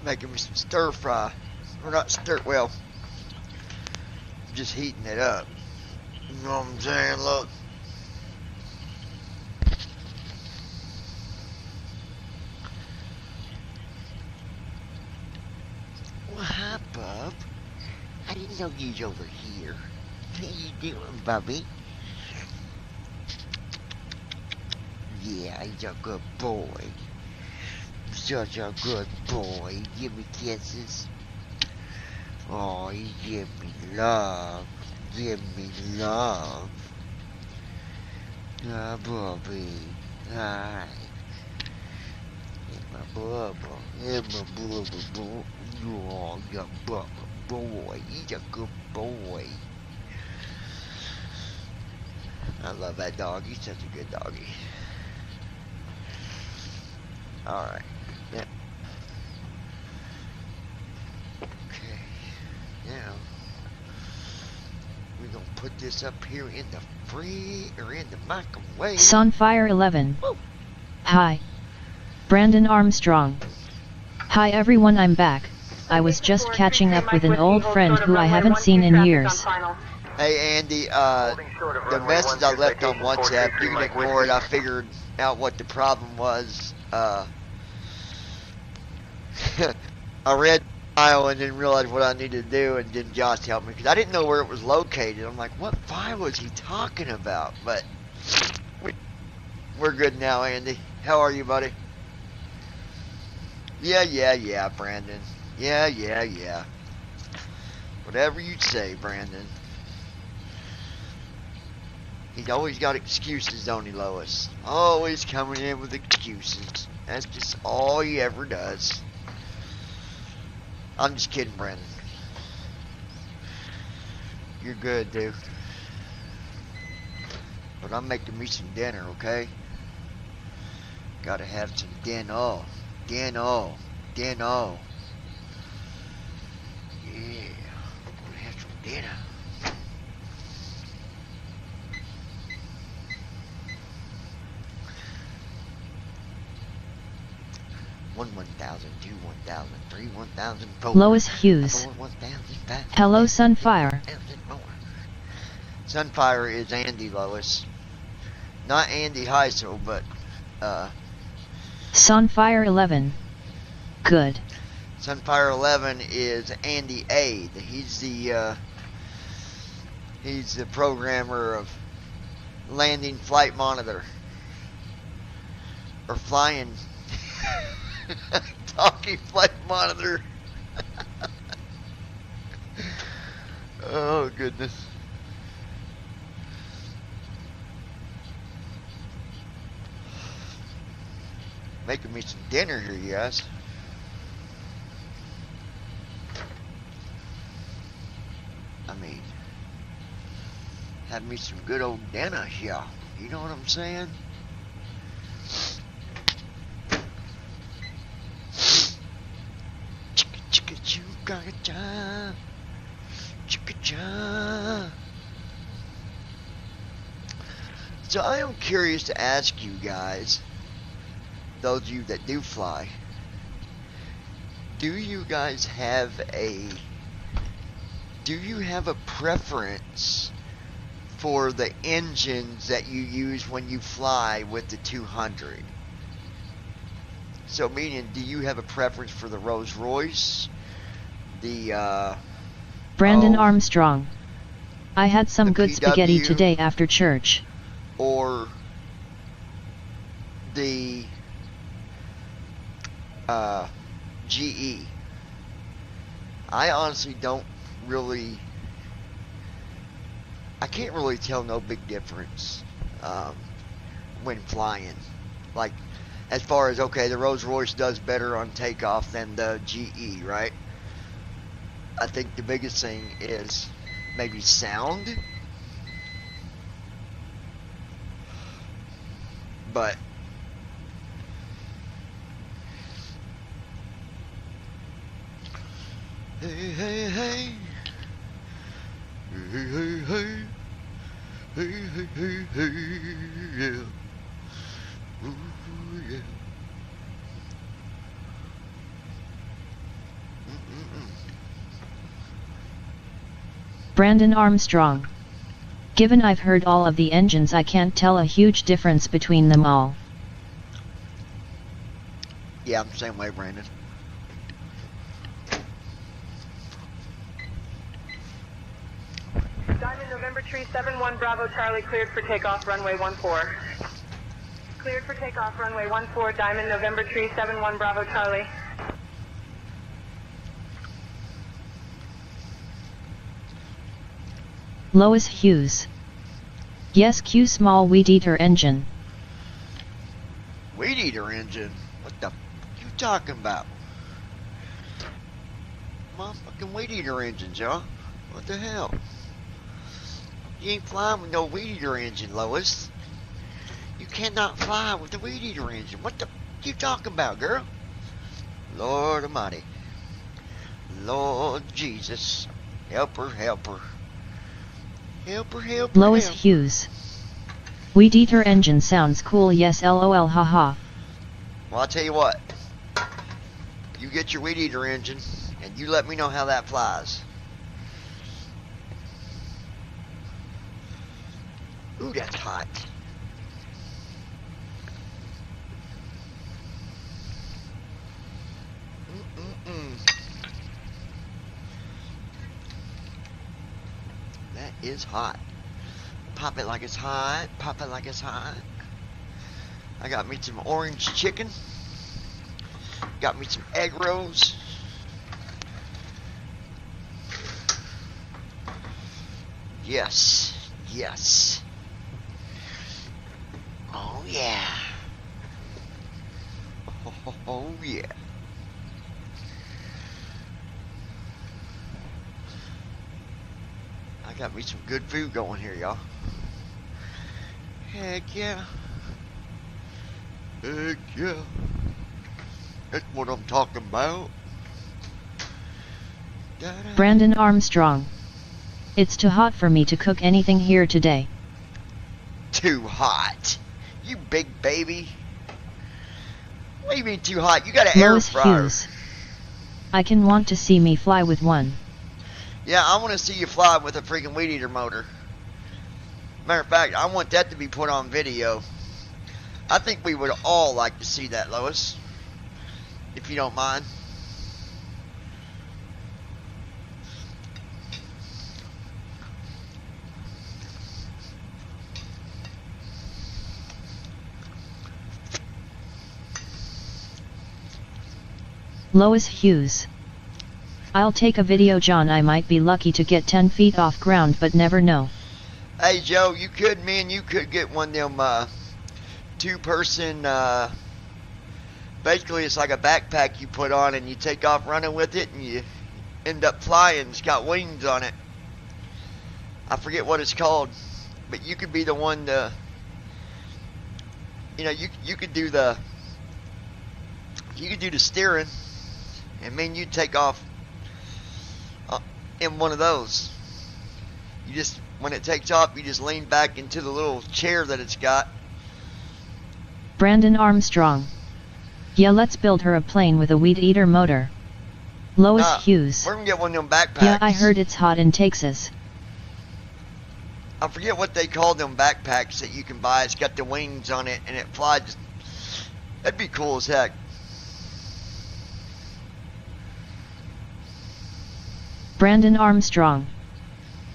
Making me some stir fry. Or not stir, well, just heating it up. You know what I'm saying? Look. Well, hi, bub. I didn't know you was over here. How you doing, Bubby? Yeah, he's a good boy. Such a good boy. Give me kisses. Oh, you give me love. Give me love. Ah, Bubby. Hi. My bubba. Yeah, my bubba. Oh, your bubba boy. He's a good boy. I love that dog. He's such a good doggy. Alright. Yep. Okay. Now, we're going to put this up here in the in the microwave. Sunfire 11. Hi. Brandon Armstrong. Hi everyone, I'm back. I was just catching up with an old friend who I haven't seen in years. Hey Andy, the message I left on WhatsApp, you can ignore it. I figured out what the problem was. I read the file and didn't realize what I needed to do, and then Josh helped me because I didn't know where it was located. I'm like, what file was he talking about? But we're good now, Andy. How are you, buddy? Yeah, Brandon. Yeah. Whatever you say, Brandon. He's always got excuses, don't he, Lois? Always coming in with excuses. That's just all he ever does. I'm just kidding, Brandon. You're good, dude. But I'm making me some dinner, okay? Gotta have some dinner. Dinner. Yeah. Gonna have some dinner. One 1,000, 2 1,000, 3 1,000, 4. Lois Hughes. 1,000, 5. Hello, Sunfire. Sunfire is Andy, Lois. Not Andy Heisel, but Sunfire 11. Good. Sunfire 11 is Andy Aid. He's the programmer of Landing Flight Monitor. Or Flying Talking Flight Monitor. Oh goodness. Making me some dinner here, you guys. I mean, have me some good old dinner here. You know what I'm saying? Chicka-choo-ga-cha. Chicka-cha. So I am curious to ask you guys, those of you that do fly, do you guys have a preference for the engines that you use when you fly with the 200? So meaning, do you have a preference for the Rolls Royce, the Brandon Armstrong. I had some good spaghetti today after church. Or the GE? I honestly don't really, I can't really tell no big difference when flying. Like, as far as, okay, the Rolls Royce does better on takeoff than the GE, right? I think the biggest thing is maybe sound. But hey, hey, hey. Hey, hey, hey. Hey, hey, hey, hey, yeah. Ooh, yeah. Brandon Armstrong. Given I've heard all of the engines, I can't tell a huge difference between them all. Yeah, I'm the same way, Brandon. Diamond November Tree 71 Bravo Charlie cleared for takeoff runway 14. Cleared for takeoff runway 14 Diamond November Tree 71 Bravo Charlie. Lois Hughes. Yes, Q small weed eater engine. Weed eater engine? What the you talking about? Motherfucking weed eater engines, y'all. What the hell? You ain't flying with no weed eater engine, Lois. You cannot fly with the weed eater engine. What the you talking about, girl? Lord Almighty. Lord Jesus. Help her, help her. Help her, help her. Lois help. Hughes. Weed eater engine sounds cool, yes, lol, haha. Well, I'll tell you what. You get your weed eater engine, and you let me know how that flies. Ooh, that's hot. That is hot. Pop it like it's hot. Pop it like it's hot. I got me some orange chicken. Got me some egg rolls. Yes. Yes. Oh yeah. Oh yeah. I got me some good food going here, y'all. Heck yeah. Heck yeah. That's what I'm talking about. Brandon Armstrong. It's too hot for me to cook anything here today. Too hot. You big baby. What do you mean too hot? You got an air Lois fryer. Hughes. I can want to see me fly with one. Yeah, I want to see you fly with a freaking weed eater motor. Matter of fact, I want that to be put on video. I think we would all like to see that, Lois. If you don't mind. Lois Hughes. I'll take a video, John. I might be lucky to get 10 feet off ground, but never know. Hey Joe, you could, me and you could get one of them two-person, basically it's like a backpack you put on and you take off running with it and you end up flying. It's got wings on it. I forget what it's called, but you could be the one to, you know, you could do the steering, and me and you take off in one of those. You just, when it takes off, you just lean back into the little chair that it's got. Brandon Armstrong. Yeah, let's build her a plane with a weed eater motor. Lois Hughes. We're gonna get one of them backpacks. Yeah, I heard it's hot in Texas. I forget what they call them backpacks that you can buy. It's got the wings on it and it flies. That'd be cool as heck. Brandon Armstrong.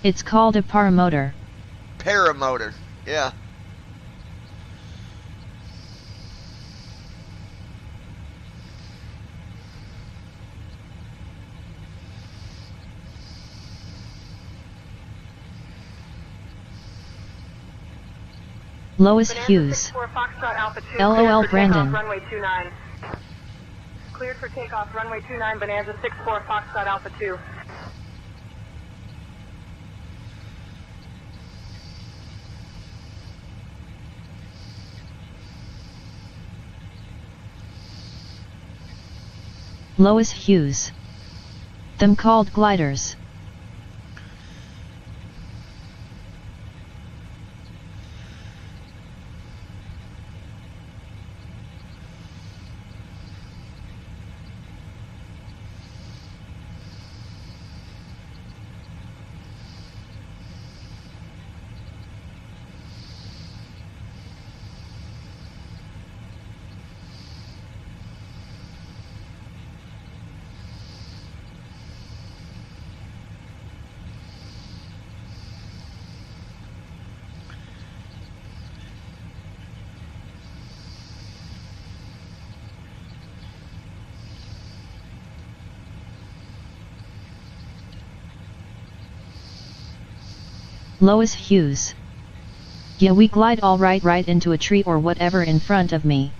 It's called a paramotor. Paramotor, yeah. Lois Hughes. LOL Brandon. Runway 29. Cleared for takeoff runway 29 Bonanza 64 Foxtrot Alpha 2. Lois Hughes. Them called gliders. Lois Hughes. Yeah, we glide all right into a tree or whatever in front of me.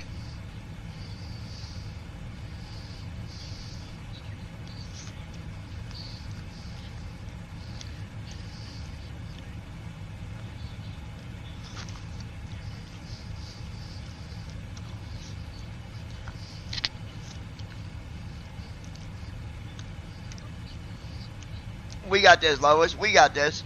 We got this, Lois. We got this.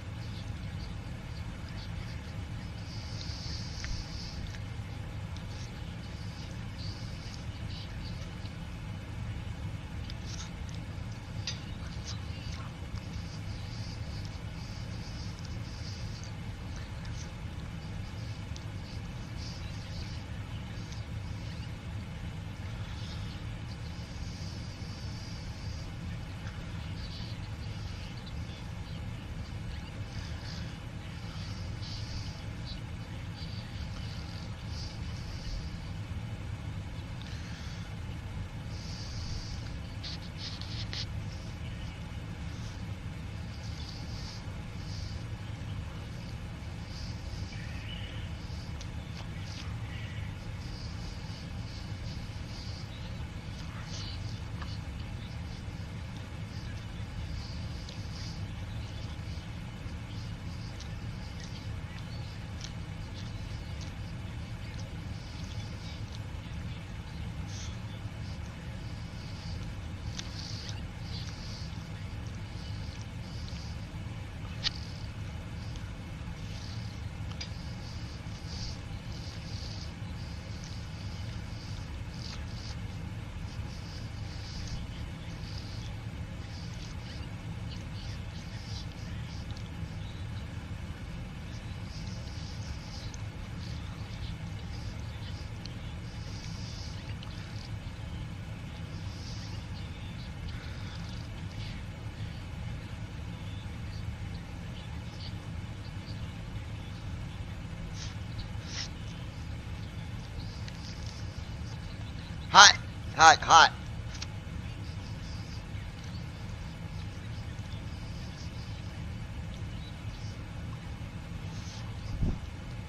Hot, hot, hot.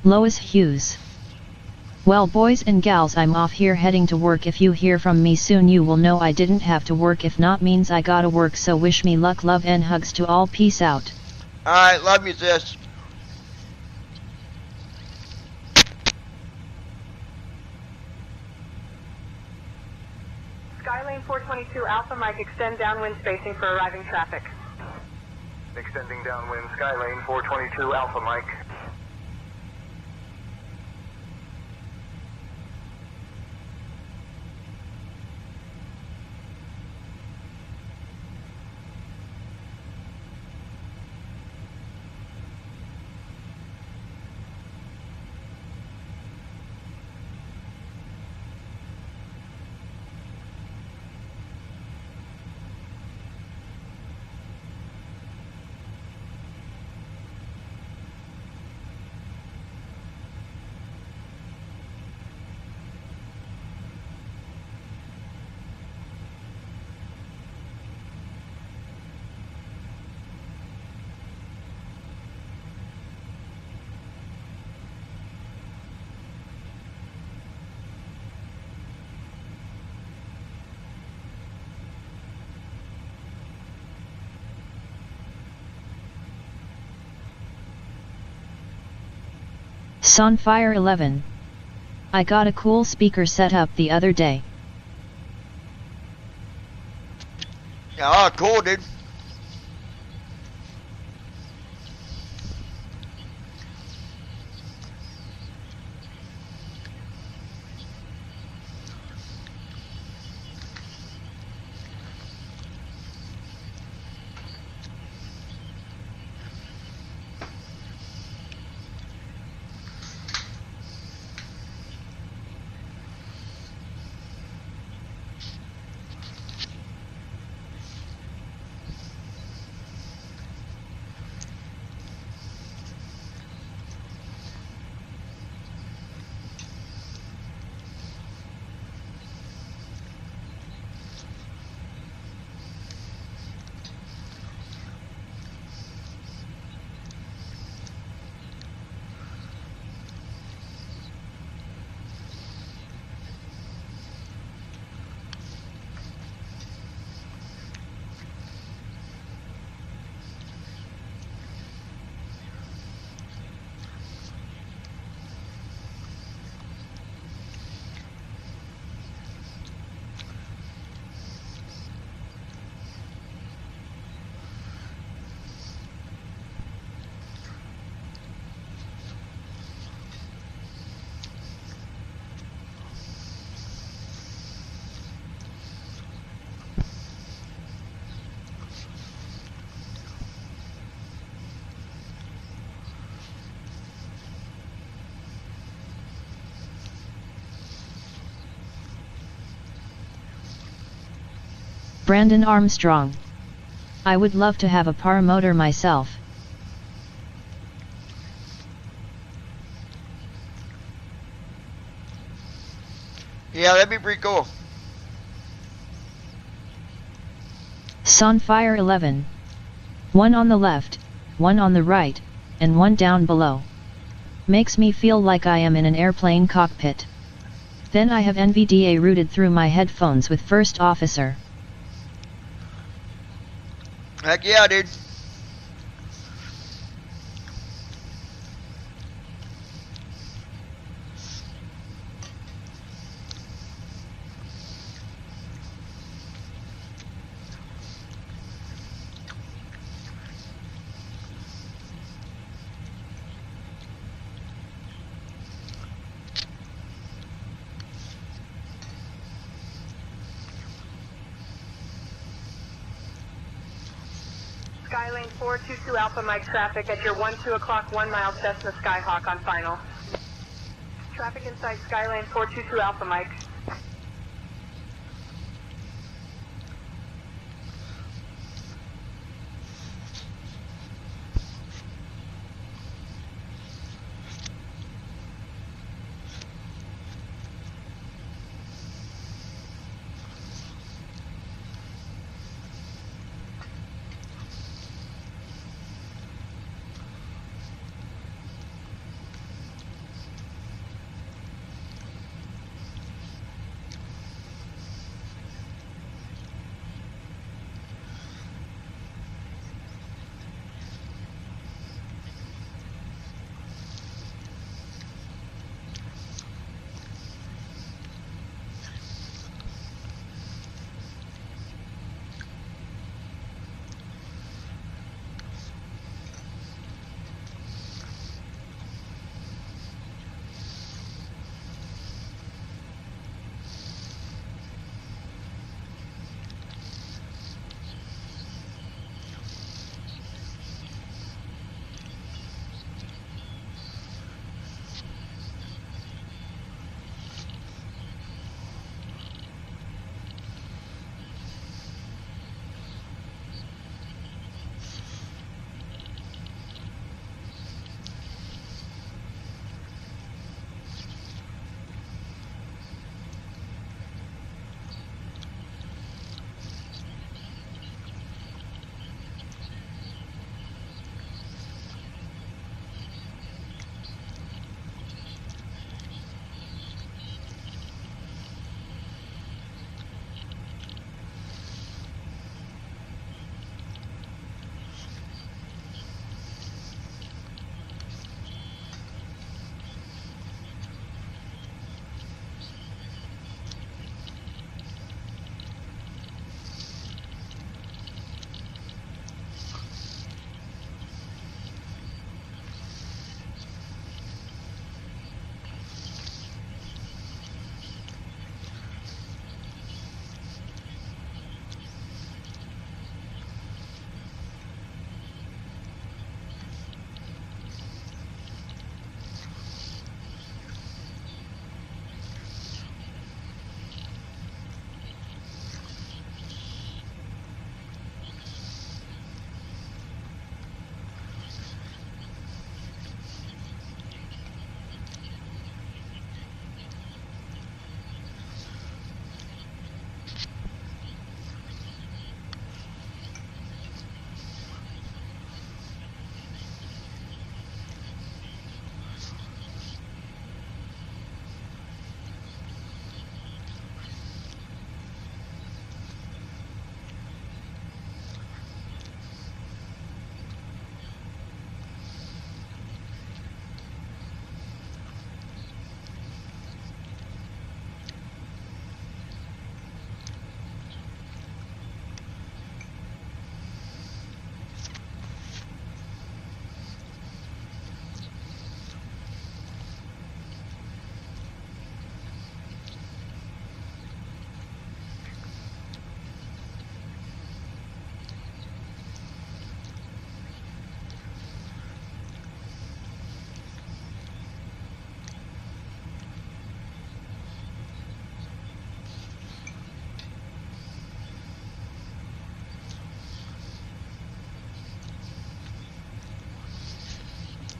Lois Hughes. Well, boys and gals, I'm off here heading to work. If you hear from me soon, you will know I didn't have to work. If not, means I gotta work. So wish me luck, love and hugs to all. Peace out. Alright, love you, sis. Skylane 422 Alpha Mike, extend downwind spacing for arriving traffic. Extending downwind, Skylane 422 Alpha Mike. Sunfire 11. I got a cool speaker set up the other day. Oh, cool, dude. Brandon Armstrong. I would love to have a paramotor myself. Yeah, that'd be pretty cool. Sunfire 11. One on the left, one on the right, and one down below. Makes me feel like I am in an airplane cockpit. Then I have NVDA routed through my headphones with First Officer. Heck yeah, dude. Skylane 422 Alpha Mike traffic at your 12 o'clock 1 mile Cessna Skyhawk on final. Traffic inside Skylane 422 Alpha Mike.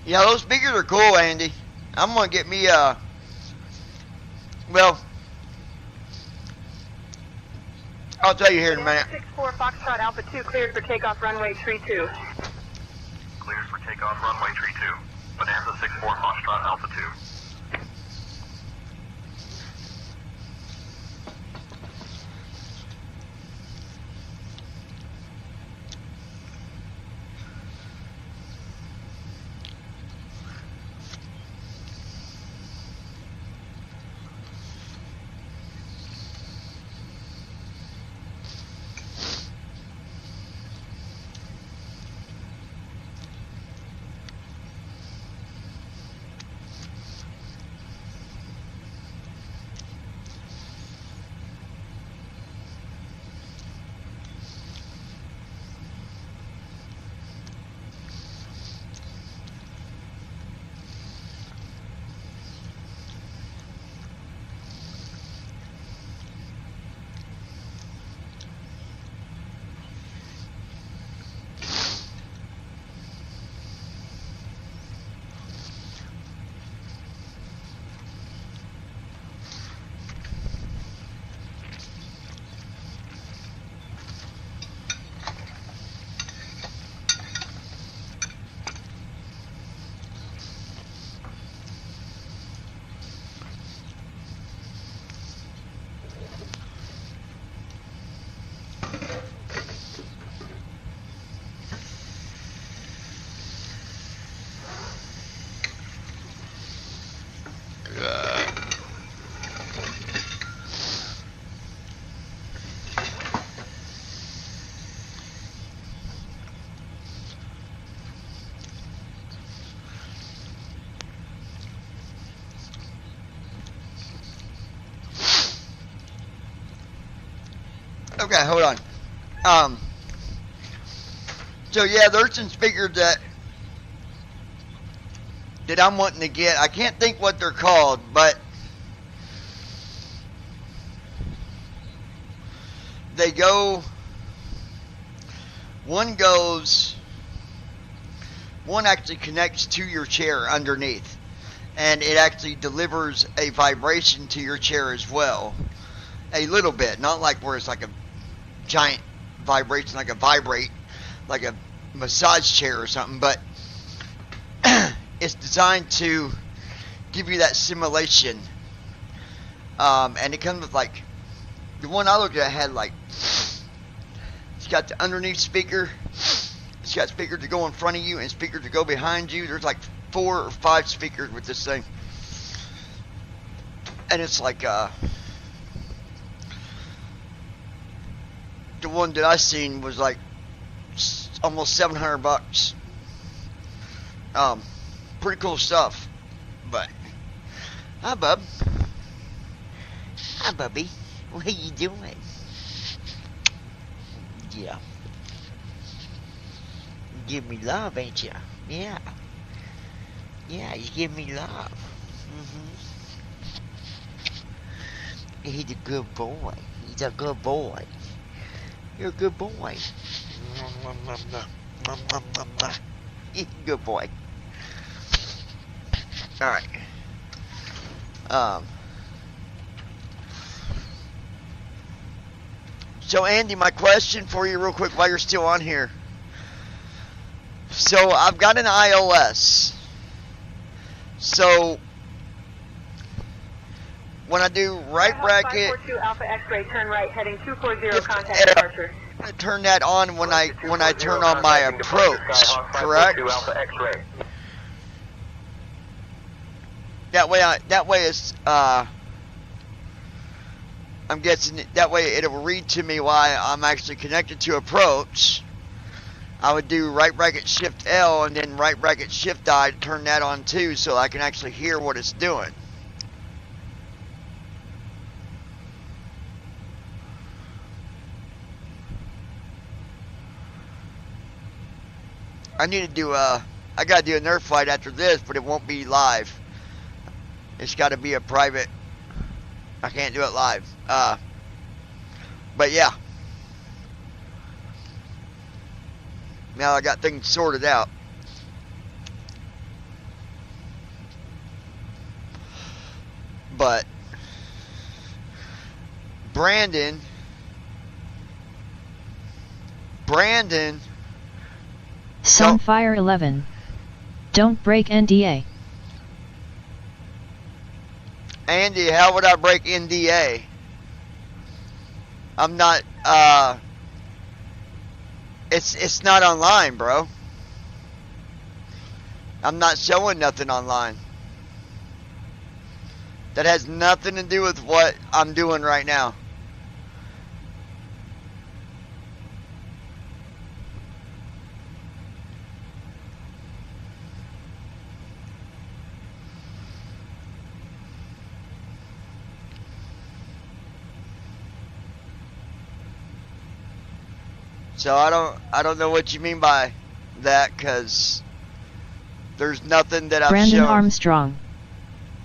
Yeah, those speakers are cool, Andy. I'm gonna get me well, I'll tell you here in a minute. 64 Foxtrot Alpha 2 cleared for takeoff runway 32. Cleared for takeoff runway 32. Bonanza 64 Foxtrot Alpha 2. Okay, hold on. So yeah, there's some speakers that I'm wanting to get. I can't think what they're called, but they go. One actually connects to your chair underneath, and it actually delivers a vibration to your chair as well. A little bit, not like where it's like a giant vibration, like a vibrate, like a massage chair or something, but it's designed to give you that simulation. And it comes with like, the one I looked at had like, it's got the underneath speaker, it's got speakers to go in front of you and speakers to go behind you. There's like 4 or 5 speakers with this thing. And it's like, the one that I seen was like almost $700. Pretty cool stuff. But hi, bub. Hi, bubby. What are you doing? Yeah. You give me love, ain't you? Yeah. Yeah, you give me love. He's a good boy. He's a good boy. You're a good boy. Good boy. Alright. So Andy, my question for you real quick while you're still on here. So I've got an iOS. So when I do right bracket, 542 Alpha X-ray, turn right, heading 240, contact departure. I turn that on when I turn on my approach, correct? That way it's I'm guessing that way it will read to me while I'm actually connected to approach. I would do right bracket shift L and then right bracket shift I to turn that on too, so I can actually hear what it's doing. I need to do I gotta do a Nerf fight after this, but it won't be live. It's gotta be a private. I can't do it live. But yeah. Now I got things sorted out. But Brandon. Sunfire 11. Don't break NDA. Andy, how would I break NDA? I'm not, it's not online, bro. I'm not showing nothing online. That has nothing to do with what I'm doing right now. So I don't know what you mean by that, cause there's nothing that I've Brandon shown. Armstrong.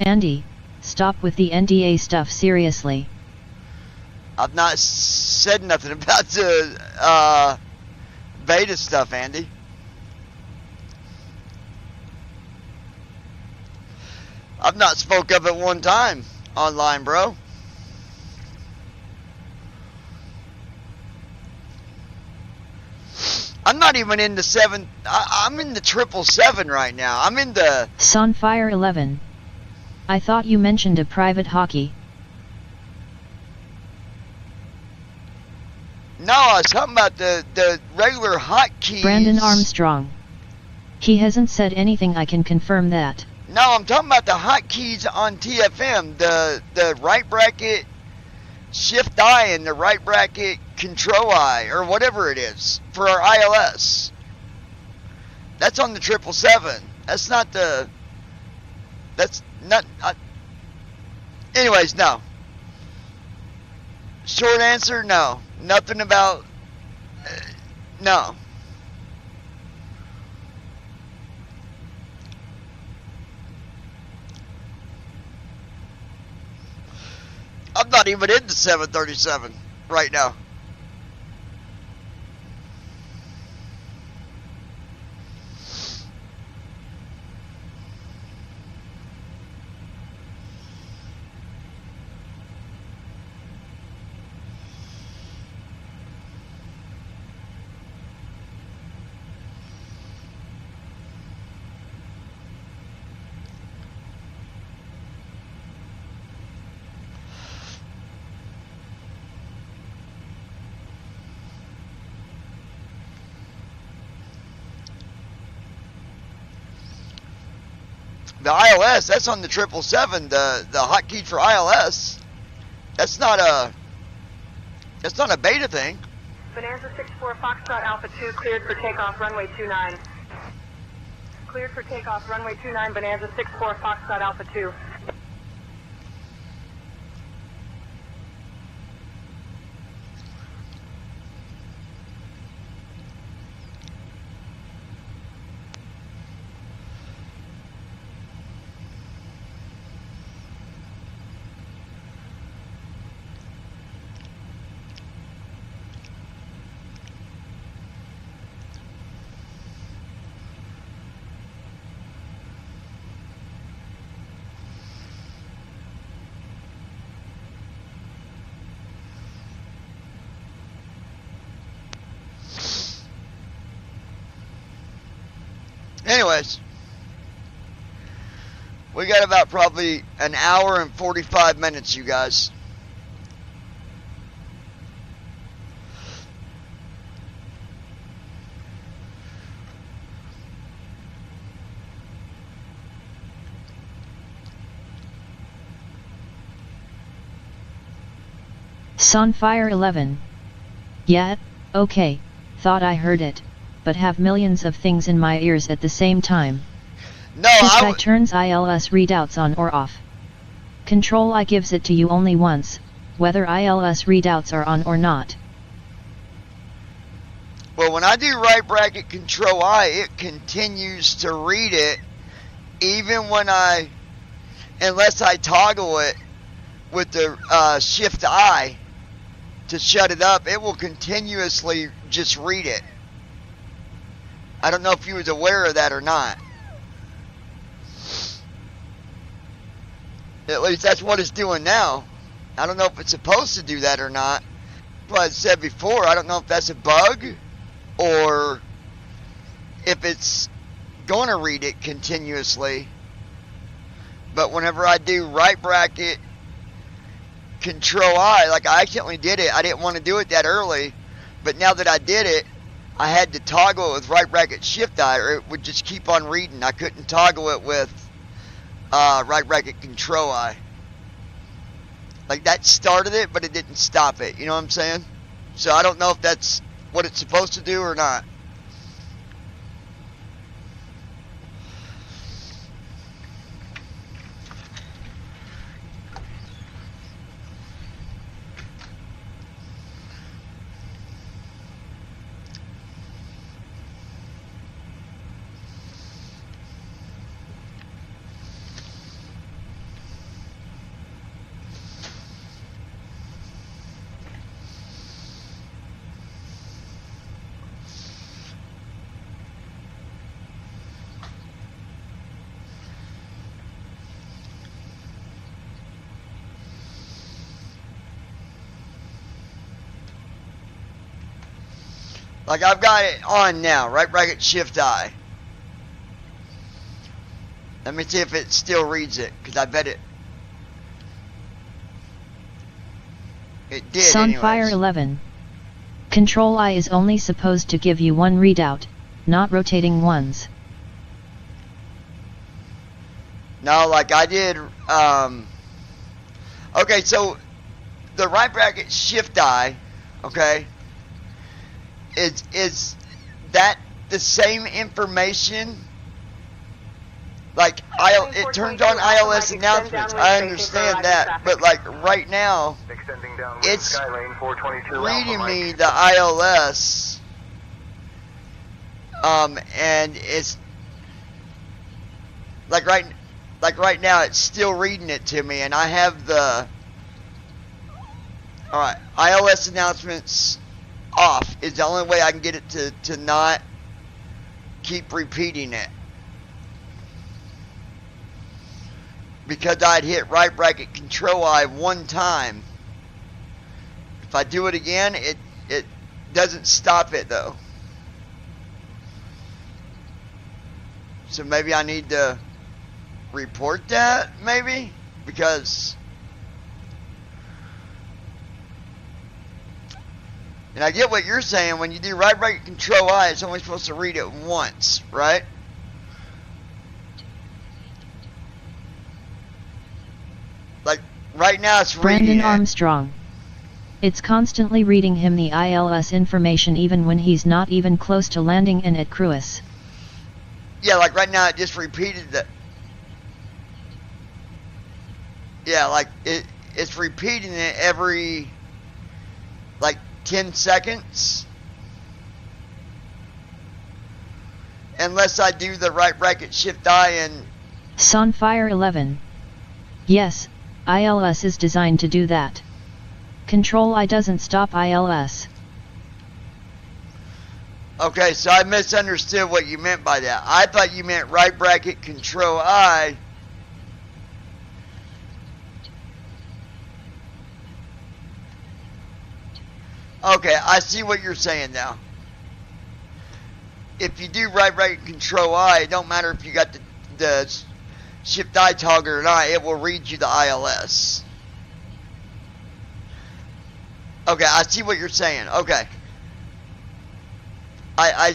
Andy, stop with the NDA stuff, seriously. I've not said nothing about the beta stuff, Andy. I've not spoke up at one time online, bro. I'm not even in the 7. I'm in the 777 right now. I'm in the Sunfire 11. I thought you mentioned a private hockey. No, I was talking about the regular hotkeys. Brandon Armstrong. He hasn't said anything, I can confirm that. No, I'm talking about the hotkeys on TFM. The right bracket shift I and the right bracket control I, or whatever it is, for our ILS. That's on the 777. That's not the... That's not... anyways, no. Short answer, no. Nothing about... no. I'm not even in the 737 right now. The ILS, that's on the 777. The hotkey for ILS, that's not a beta thing. Bonanza 64 Foxtrot Alpha 2 cleared for takeoff runway 29. Cleared for takeoff runway 29 Bonanza 64 Foxtrot Alpha 2. Anyways, we got about probably an hour and 45 minutes, you guys. Sunfire 11. Yeah, okay, thought I heard it, but have millions of things in my ears at the same time. No, This guy turns ILS readouts on or off. Control I gives it to you only once, whether ILS readouts are on or not. Well, when I do right bracket control I, it continues to read it, even when unless I toggle it with the shift I to shut it up, it will continuously just read it. I don't know if you was aware of that or not. At least that's what it's doing now. I don't know if it's supposed to do that or not. Like I said before, I don't know if that's a bug or if it's going to read it continuously. But whenever I do right bracket Control I, like I accidentally did it. I didn't want to do it that early, but now that I did it, I had to toggle it with right bracket Shift I, or it would just keep on reading. I couldn't toggle it with right bracket Control I. Like that started it, but it didn't stop it. You know what I'm saying? So I don't know if that's what it's supposed to do or not. Like I've got it on now, right bracket Shift I. Let me see if it still reads it, because I bet it did. Sunfire anyways. 11. Control I is only supposed to give you one readout, not rotating ones. No, like I did, okay, so the right bracket Shift I, okay, is that the same information? Like it turns on ILS announcements. I understand that, but like right now, it's reading me the ILS, and it's like right now it's still reading it to me, and I have the ILS announcements off. Is the only way I can get it to not keep repeating it. Because I'd hit right bracket Control I one time. If I do it again, it doesn't stop it though. So maybe I need to report that, maybe? Because, and I get what you're saying, when you do right bracket Control I, it's only supposed to read it once, right? Like, right now it's reading Brandon it. Armstrong. It's constantly reading him the ILS information even when he's not even close to landing and at cruise. Yeah, like right now it just repeated the... Yeah, like it's repeating it every like 10 seconds. Unless I do the right bracket Shift I and... Sunfire 11. Yes, ILS is designed to do that. Control I doesn't stop ILS. Okay, so I misunderstood what you meant by that. I thought you meant right bracket Control I. Okay, I see what you're saying now. If you do right bracket Control I, it don't matter if you got the Shift I toggle or not, it will read you the ILS. Okay, I see what you're saying. Okay. I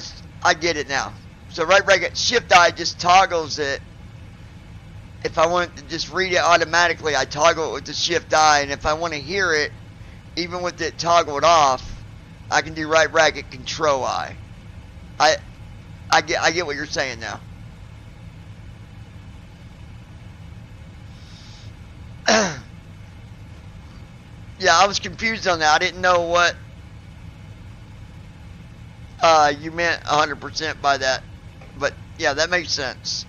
get it now. So right bracket Shift I just toggles it. If I want to just read it automatically, I toggle it with the Shift I, and if I want to hear it, even with it toggled off, I can do right bracket Control I. I get what you're saying now. Yeah, I was confused on that. I didn't know what you meant 100% by that. But yeah, that makes sense.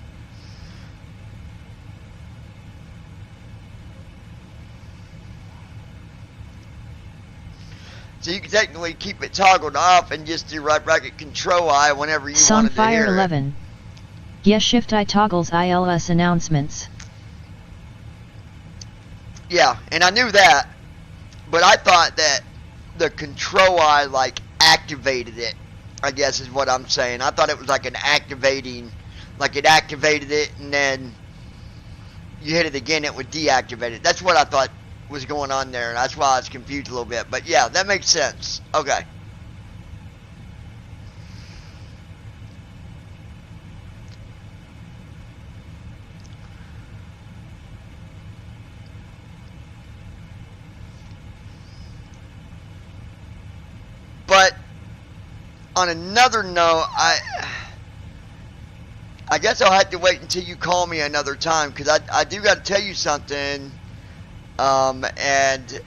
So you can technically keep it toggled off and just do right bracket Control I whenever you wanted to hear Sunfire 11. it. Yes, Shift I toggles ILS announcements. Yeah, and I knew that, but I thought that the control eye like activated it, I guess is what I'm saying. I thought it was like an activating, like it activated it and then you hit it again, it would deactivate it. That's what I thought was going on there, and that's why I was confused a little bit. But yeah, that makes sense. Okay. But on another note, I guess I'll have to wait until you call me another time, because I do got to tell you something, and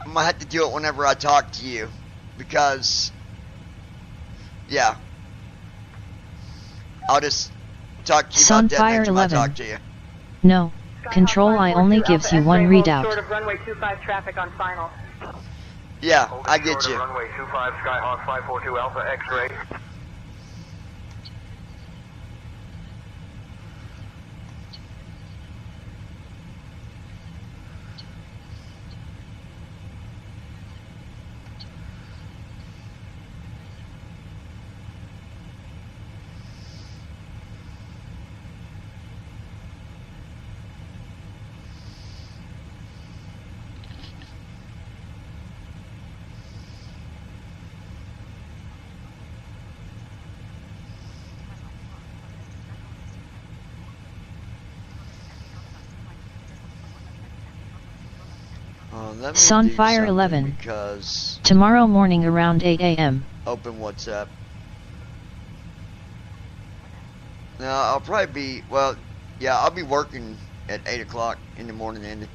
I'm gonna have to do it whenever I talk to you, because yeah, I'll just talk to you about that Sunfire next time I 11. talk to you. No, control I only gives you one readout. Short of runway 25 traffic on final. Yeah, I get you. Runway 25 Skyhawk 542 Alpha X-ray. Let me Sunfire do 11. because Tomorrow morning around 8 a.m. open WhatsApp. No, I'll probably be, well, yeah, I'll be working at 8 o'clock in the morning, Andy.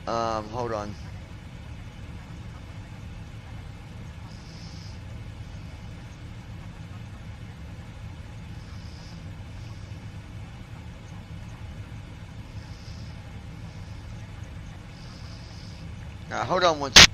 Hold on. Hold on one second.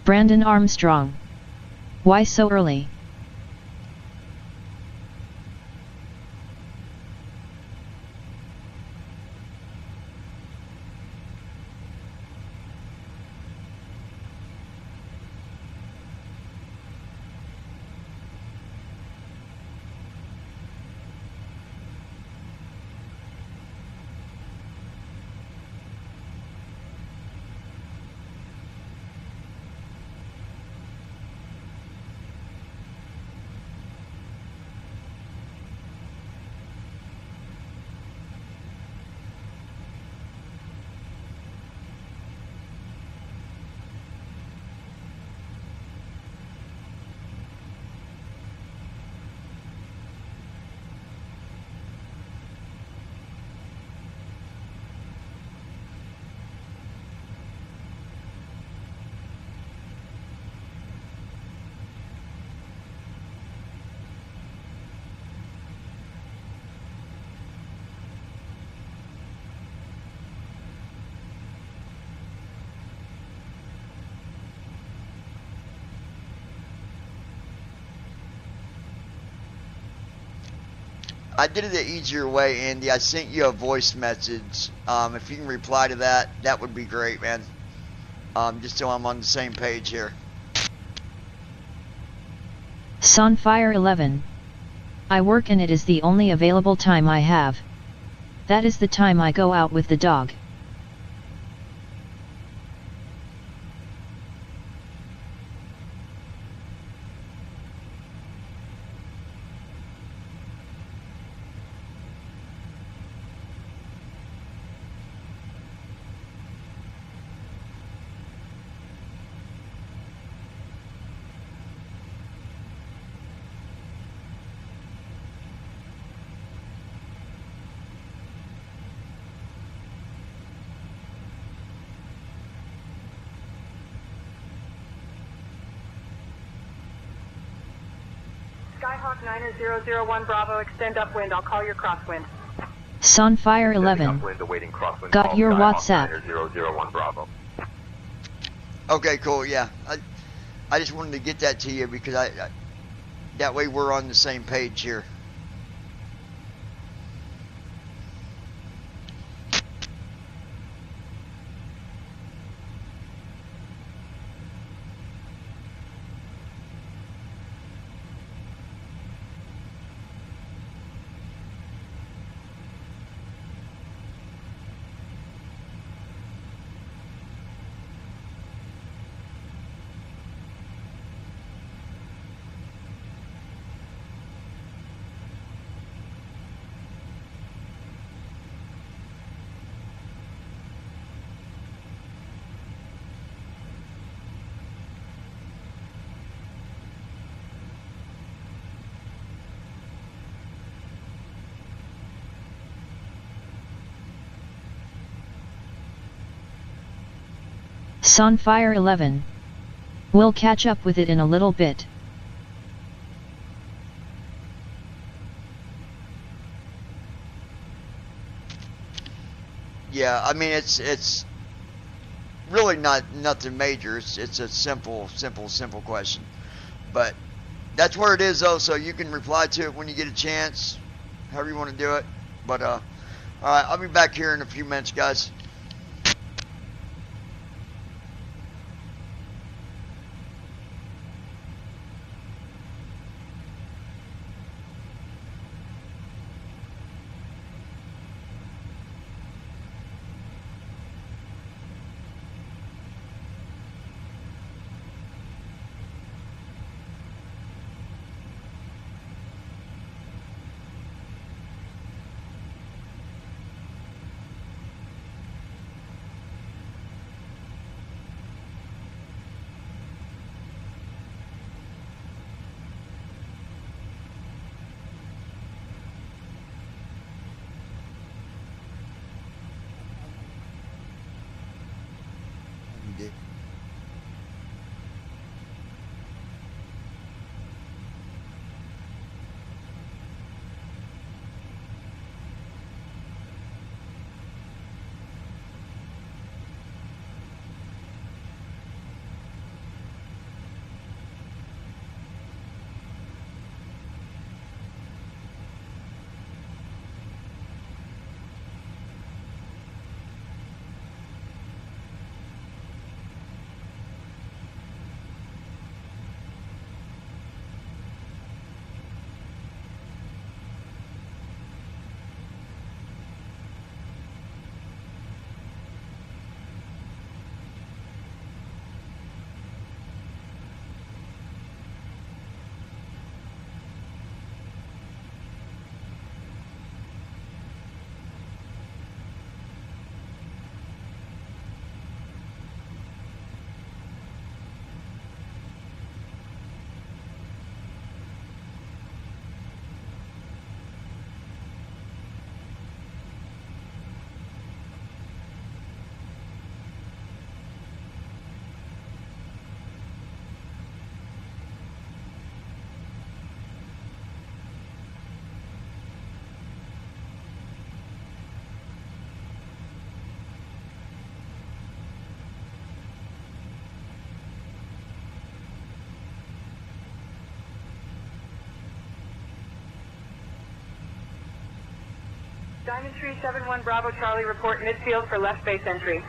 Brandon Armstrong. Why so early? I did it the easier way, Andy. I sent you a voice message. If you can reply to that, that would be great, man. Just so I'm on the same page here. Sunfire 11. I work and it is the only available time I have. That is the time I go out with the dog. Skyhawk 9001 Bravo, extend upwind. I'll call your crosswind. Sunfire 11. Upwind awaiting crosswind Got call, your Skyhawk WhatsApp. 9001 Bravo. Okay, cool. Yeah, I just wanted to get that to you because I that way we're on the same page here. Sunfire 11. We'll catch up with it in a little bit. Yeah, I mean it's really nothing major. It's a simple question. But that's where it is though, so you can reply to it when you get a chance, however you want to do it. But all right, I'll be back here in a few minutes, guys. Diamond Tree 71 Bravo Charlie, report midfield for left base entry.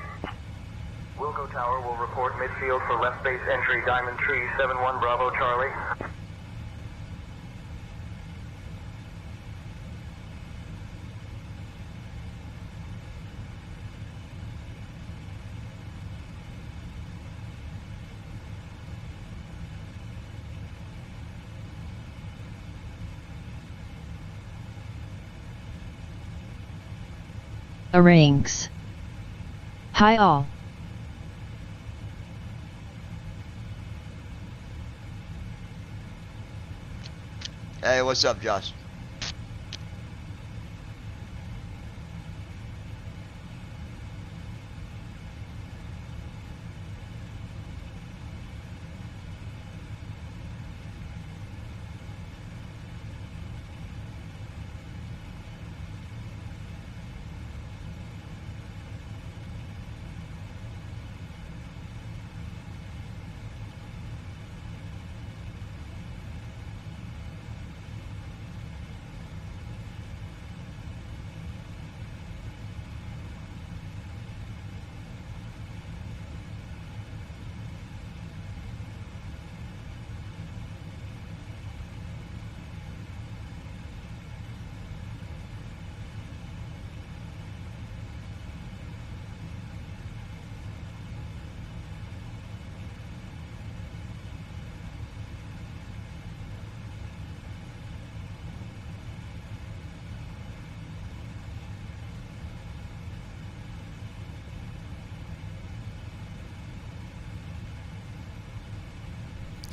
Wilco Tower will report midfield for left base entry. Diamond Tree 71 Bravo Charlie. Arranges. Hi all. Hey, what's up, Josh?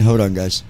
Hold on, guys.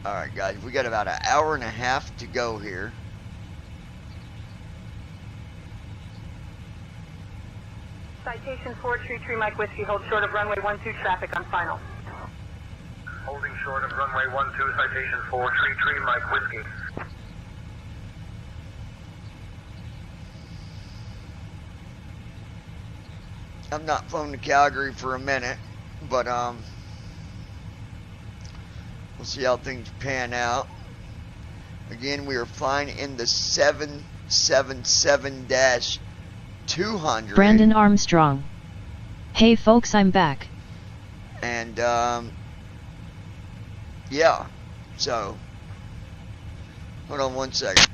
Alright, guys, we got about an hour and a half to go here. Citation 4, Tree Mike Whiskey, hold short of runway 12 traffic on final. Holding short of runway 12, citation 4, Tree Mike Whiskey. I've not flown to Calgary for a minute, but we'll see how things pan out. Again, we are flying in the 777-200. Brandon Armstrong. Hey folks, I'm back. And yeah, so hold on one second.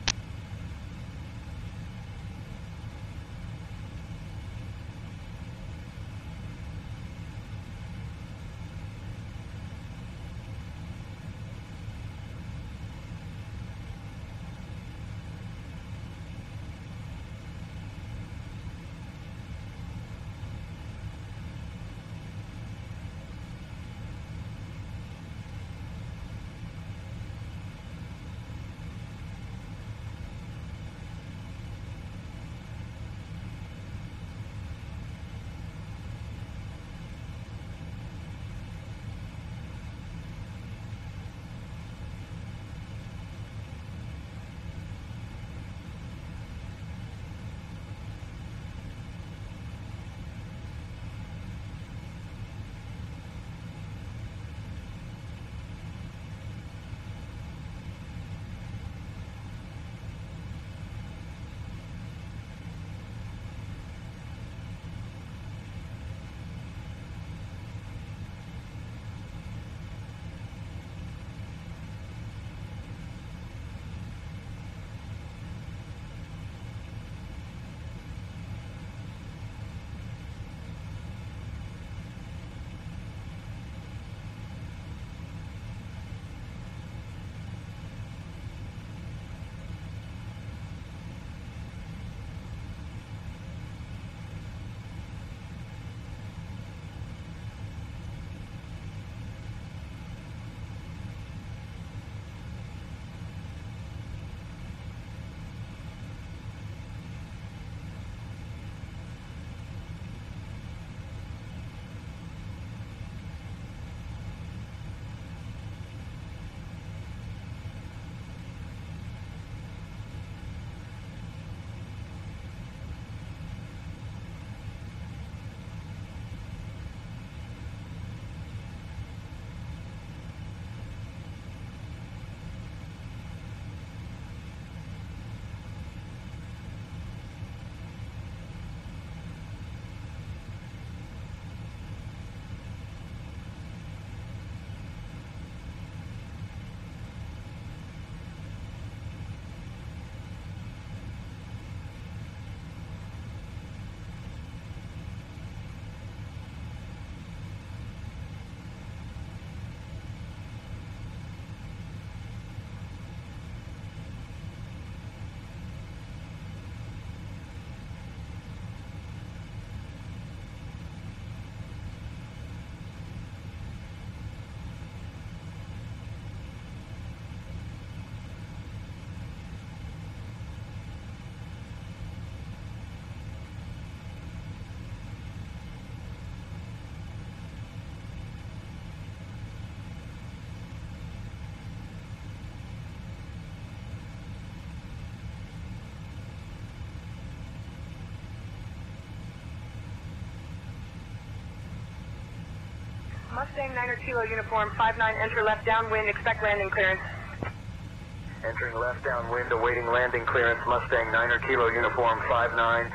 Mustang 9er Kilo uniform 59, enter left downwind, expect landing clearance. Entering left downwind, awaiting landing clearance. Mustang 9er Kilo uniform 59.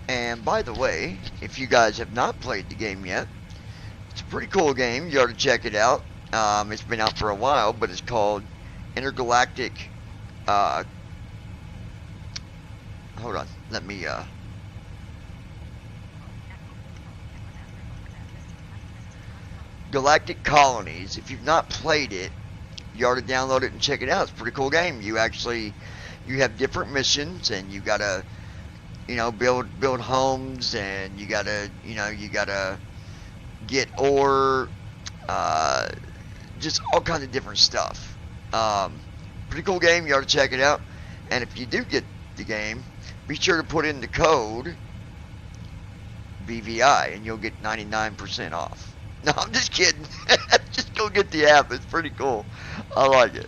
And by the way, if you guys have not played the game yet, it's a pretty cool game. You ought to check it out. It's been out for a while, but it's called Intergalactic. Hold on, let me. Galactic Colonies. If you've not played it, you ought to download it and check it out. It's a pretty cool game. You have different missions, and you gotta, build homes, and you gotta get ore, just all kinds of different stuff. Pretty cool game. You ought to check it out. And if you do get the game, be sure to put in the code BVI, and you'll get 99% off. No, I'm just kidding. Just go get the app. It's pretty cool. I like it.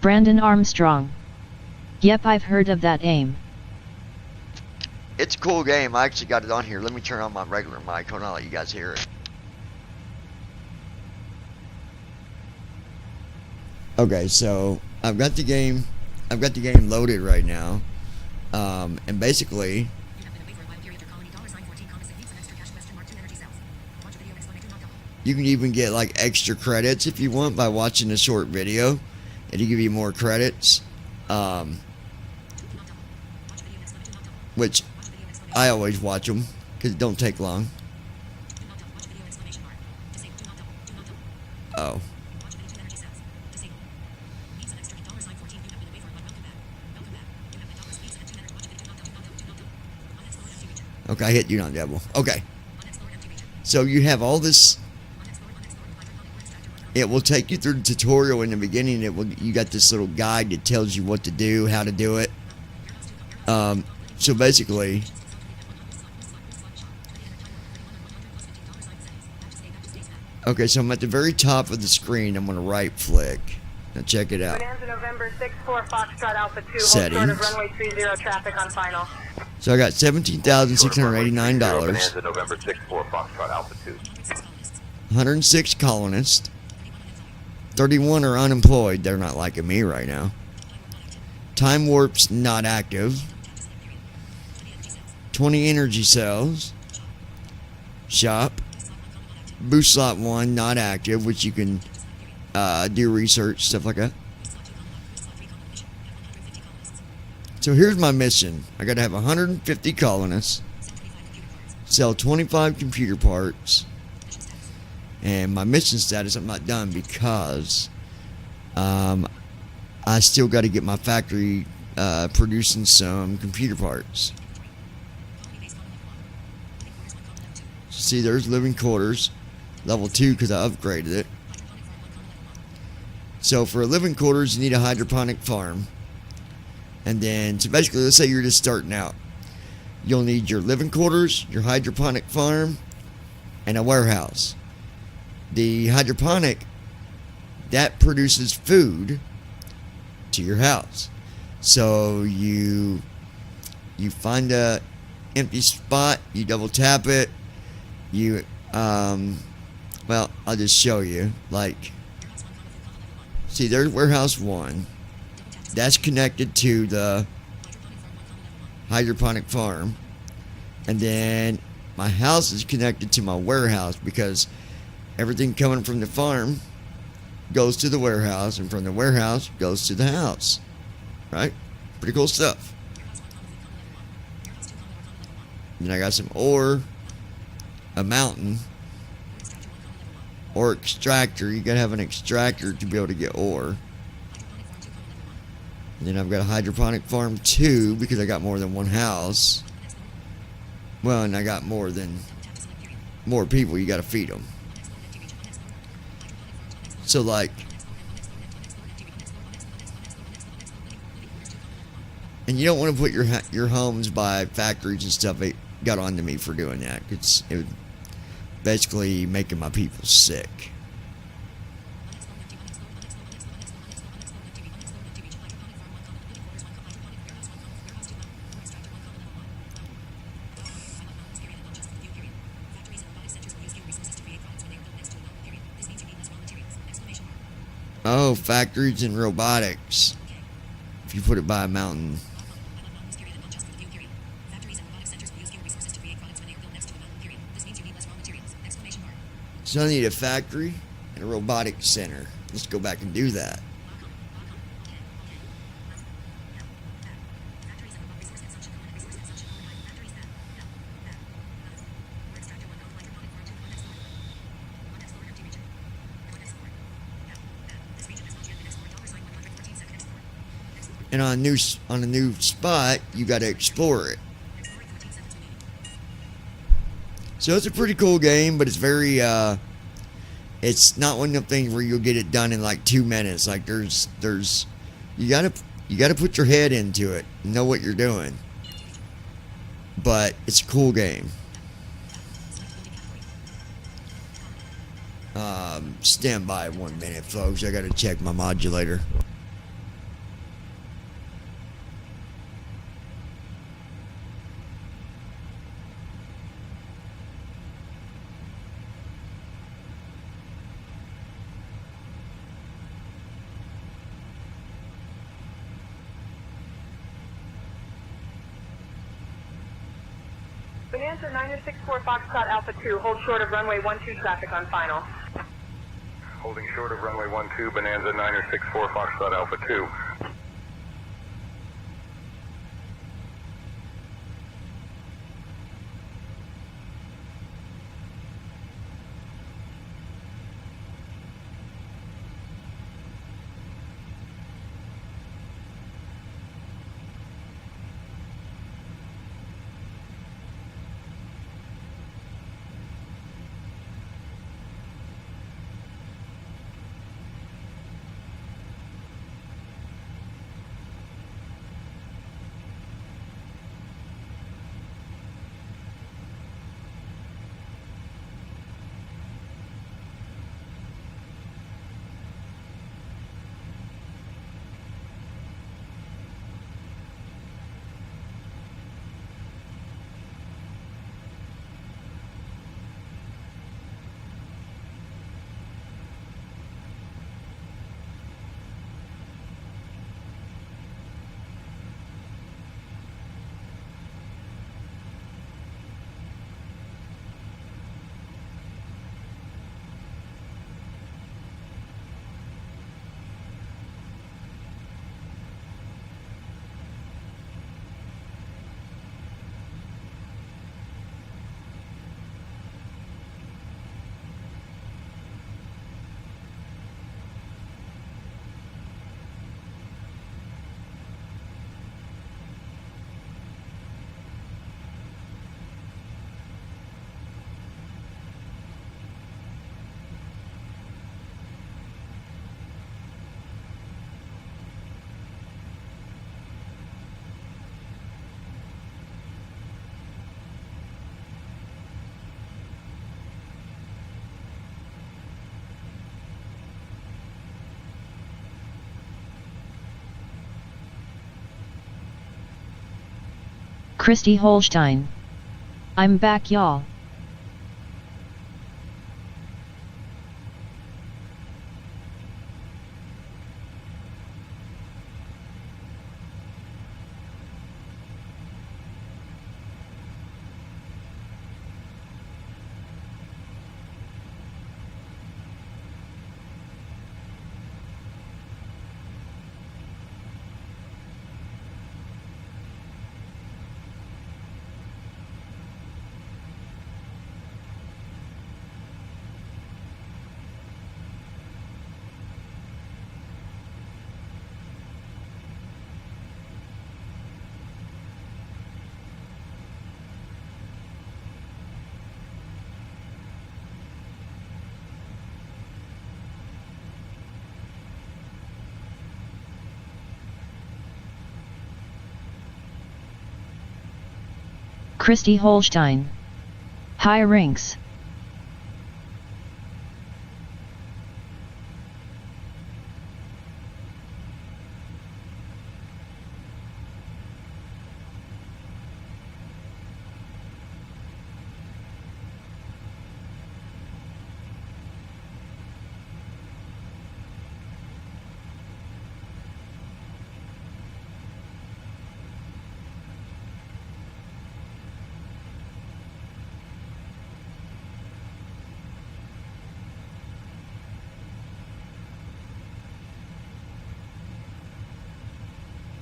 Brandon Armstrong. Yep, I've heard of that game. It's a cool game. I actually got it on here. Let me turn on my regular mic. Hold on, I'll let you guys hear it. Okay, so I've got the game loaded right now. And basically, you can even get like extra credits if you want by watching a short video. It'll give you more credits. Which I always watch them because it don't take long. Oh. Okay, I hit you not devil. Okay. So you have all this. It will take you through the tutorial in the beginning. You got this little guide that tells you what to do, how to do it. So basically, okay, so I'm at the very top of the screen. I'm going to right click. Now check it out. Bonanza November 64 Foxtrot Alpha 2, Settings. hold short of runway 30 traffic on final. So I got $17,689. Bonanza November 64 Foxtrot Alpha 2. 106 colonists. 31 are unemployed. They're not liking me right now. Time warp's not active. 20 energy cells. Shop. Boost slot 1 not active, which you can do research, stuff like that. So here's my mission. I gotta have 150 colonists. Sell 25 computer parts. And my mission status, I'm not done because I still got to get my factory producing some computer parts. See, there's living quarters. level 2 because I upgraded it. So for living quarters, you need a hydroponic farm. And then, so basically, let's say you're just starting out. You'll need your living quarters, your hydroponic farm, and a warehouse. The hydroponic, that produces food to your house. So you find a empty spot, you double tap it, you well, I'll just show you. Like, see, there's warehouse 1. That's connected to the hydroponic farm. And then my house is connected to my warehouse because everything coming from the farm goes to the warehouse, and from the warehouse goes to the house. Right? Pretty cool stuff. Then I got some ore, a mountain, ore extractor. You gotta have an extractor to be able to get ore. And then I've got a hydroponic farm 2 because I got more than one house. Well, and I got more people. You gotta feed them. So like, and you don't want to put your homes by factories and stuff. It got on to me for doing that. It was basically making my people sick. Oh, factories and robotics. If you put it by a mountain. So I need a factory and a robotics center. Let's go back and do that. And on a new spot, you got to explore it. So it's a pretty cool game, but it's very it's not one of them things where you'll get it done in like 2 minutes. Like there's you gotta put your head into it, know what you're doing. But it's a cool game. Stand by 1 minute, folks. I gotta check my modulator. Bonanza 964 Foxtrot Alpha 2, hold short of runway 12 traffic on final. Holding short of runway 12, Bonanza 964 Foxtrot Alpha 2. Christy Holstein. I'm back, y'all. Christy Holstein. High rinks.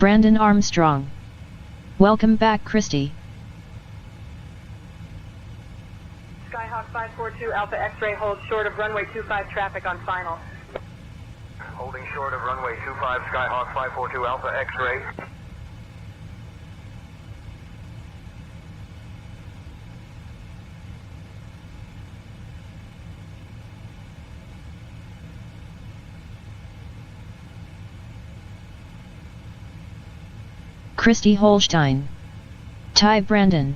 Brandon Armstrong. Welcome back, Christy. Skyhawk 542 Alpha X-ray holds short of runway 25 traffic on final. Holding short of runway 25, Skyhawk 542 Alpha X-ray. Christy Holstein. Ty Brandon.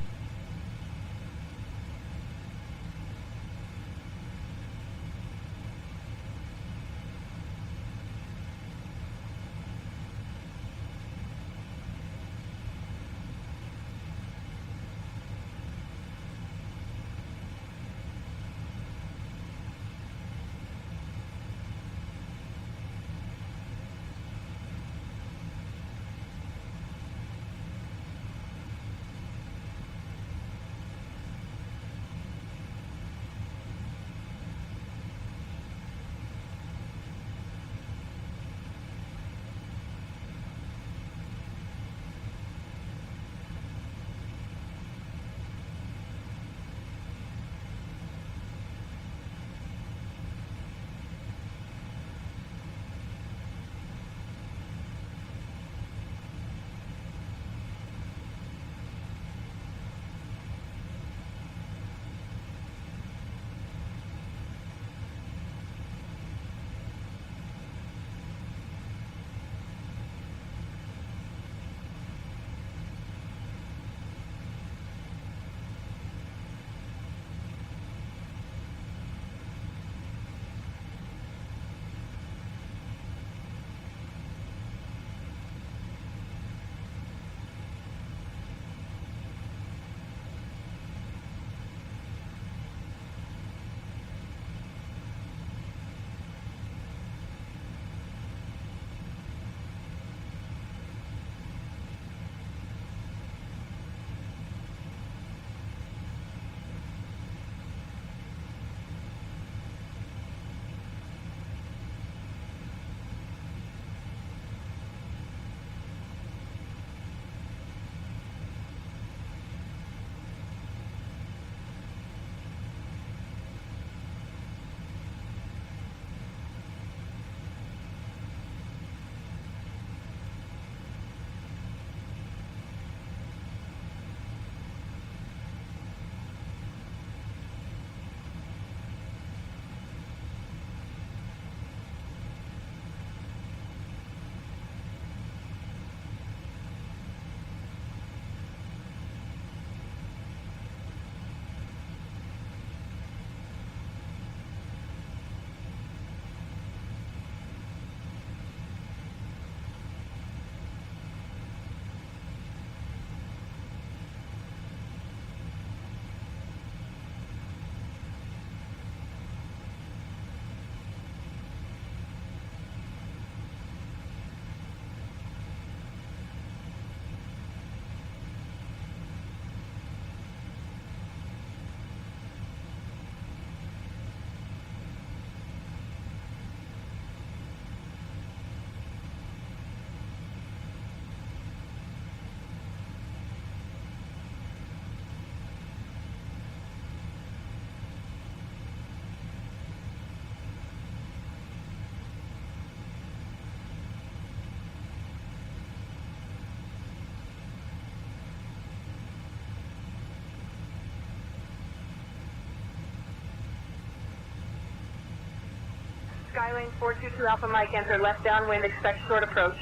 Skylane 422 Alpha Mike, enter left downwind, expect short approach.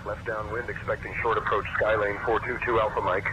Left downwind, expecting short approach, Skylane 422 Alpha Mike.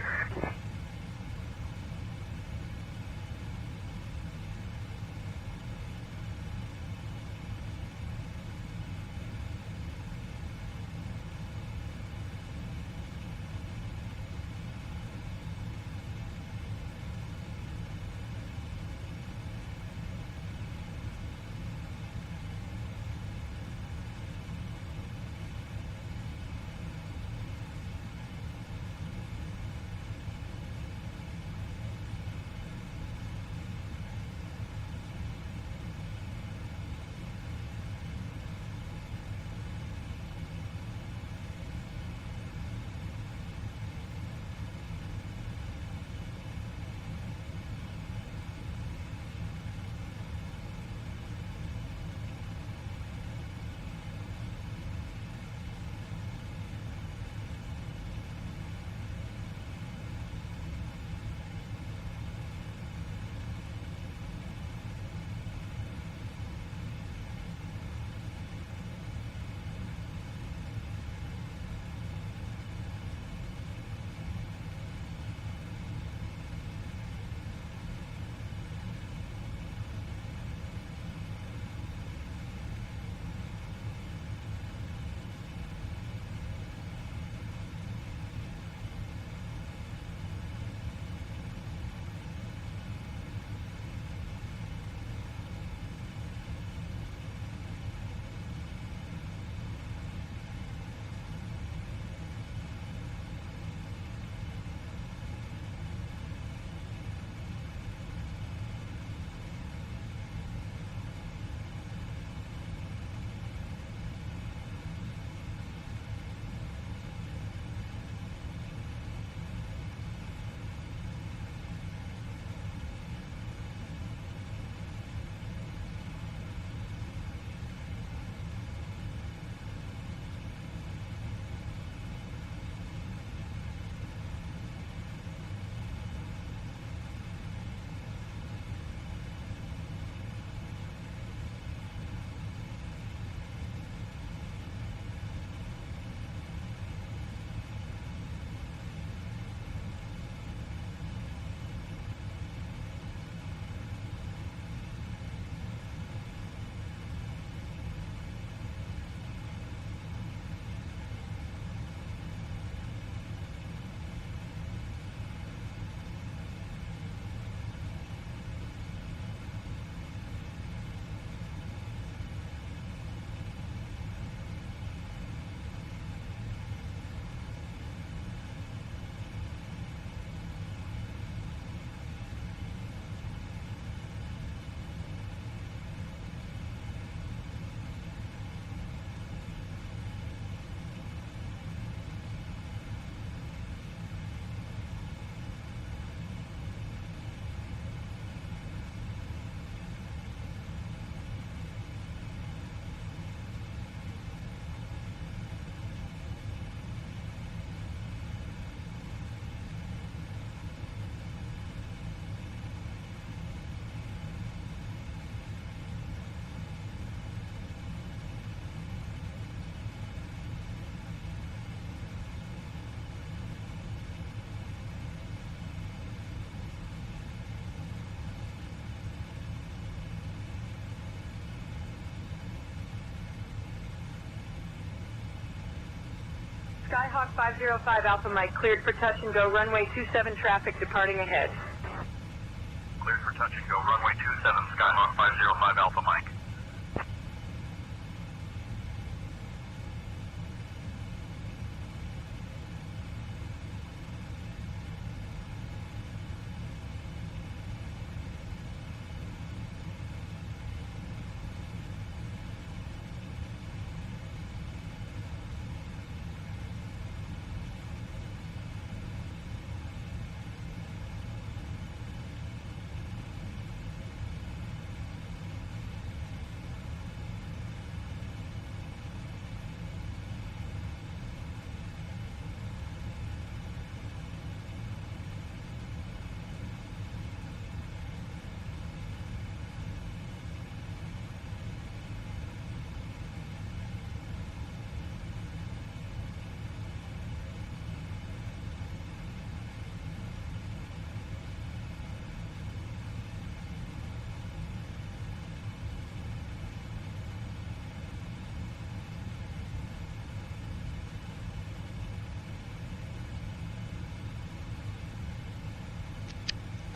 Skyhawk 505 Alpha Mike, cleared for touch and go, runway 27 traffic departing ahead. Cleared for touch and go, runway 27, Skyhawk 505 Alpha Mike.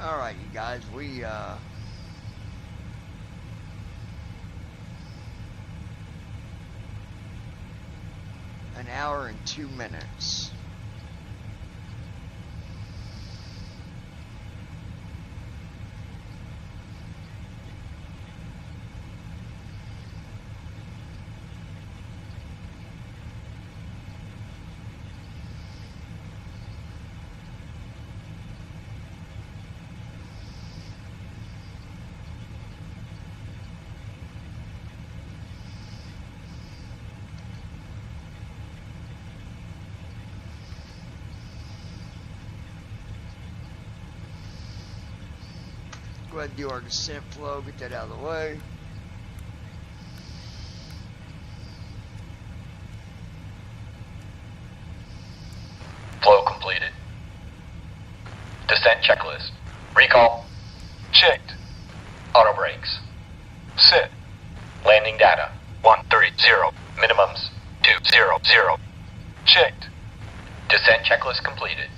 Alright, you guys, we, an hour and 2 minutes. Go ahead and do our descent flow, get that out of the way. Flow completed. Descent checklist. Recall. Checked. Auto brakes. Set. Landing data. 130. Minimums. 200. Checked. Descent checklist completed.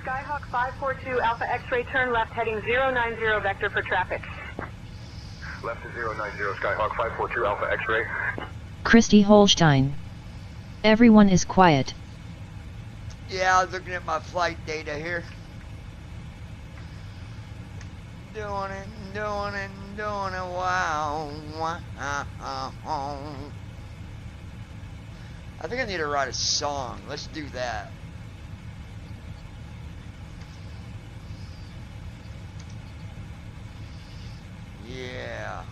Skyhawk 542 Alpha X-ray turn left heading 090 vector for traffic. Left to 090 Skyhawk 542 Alpha X-ray. Christy Holstein. Everyone is quiet. Yeah, I was looking at my flight data here. Doing it, wow. I think I need to write a song. Let's do that. Yeah.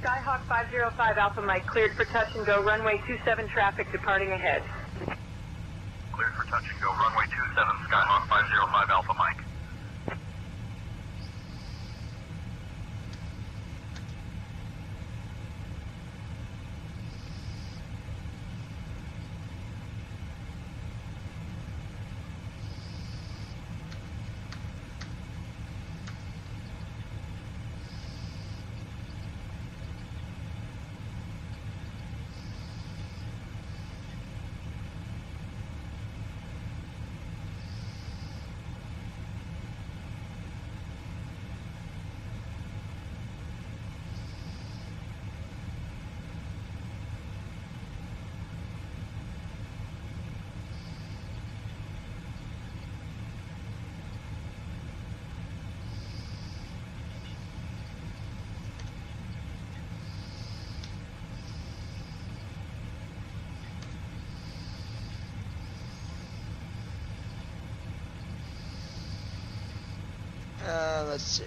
Skyhawk 505 Alpha Mike, cleared for touch and go, runway 27 traffic departing ahead. Cleared for touch and go, runway 27, Skyhawk 505 Alpha Mike. Let's see.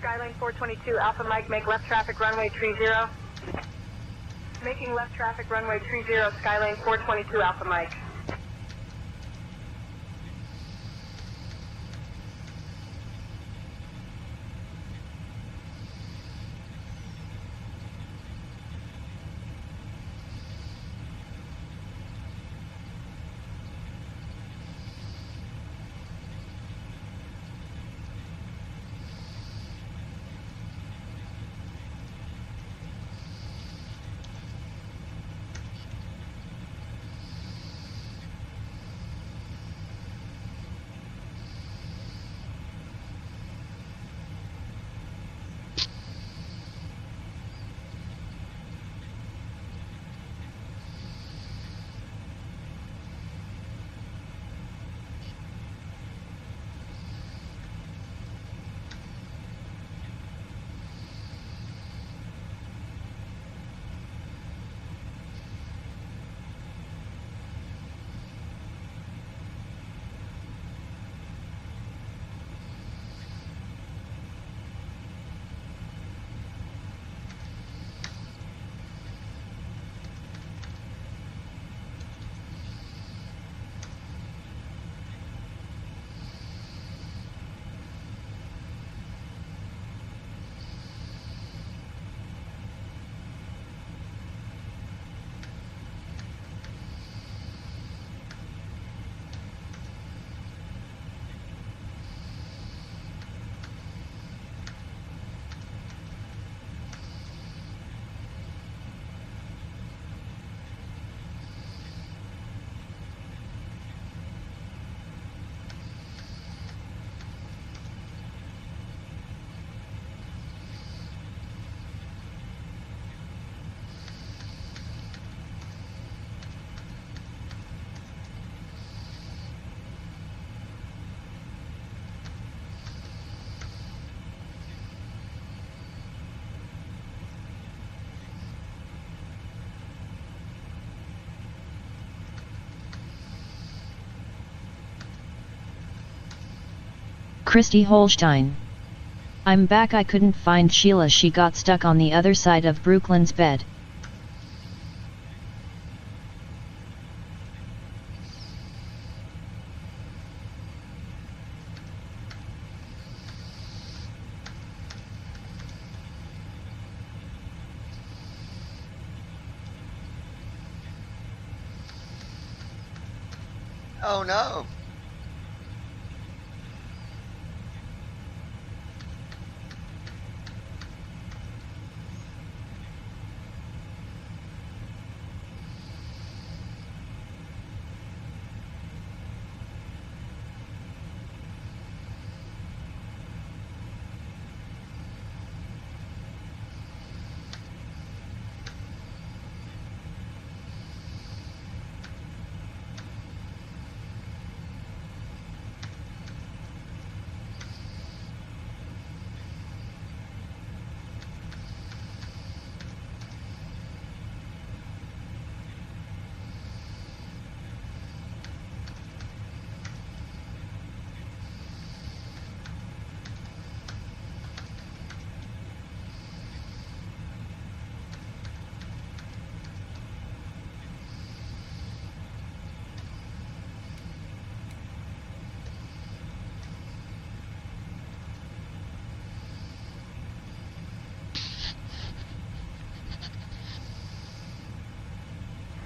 Skyline 422 Alpha Mike, make left traffic runway 30. Making left traffic runway 30, Skyline 422 Alpha Mike. Christy Holstein. I'm back. I couldn't find Sheila. She got stuck on the other side of Brooklyn's bed. Oh no.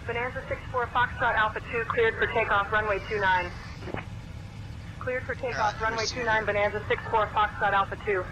Bonanza 64 Foxtrot Alpha 2 cleared for takeoff runway 29. Cleared for takeoff runway 29 Bonanza 64 Foxtrot Alpha 2.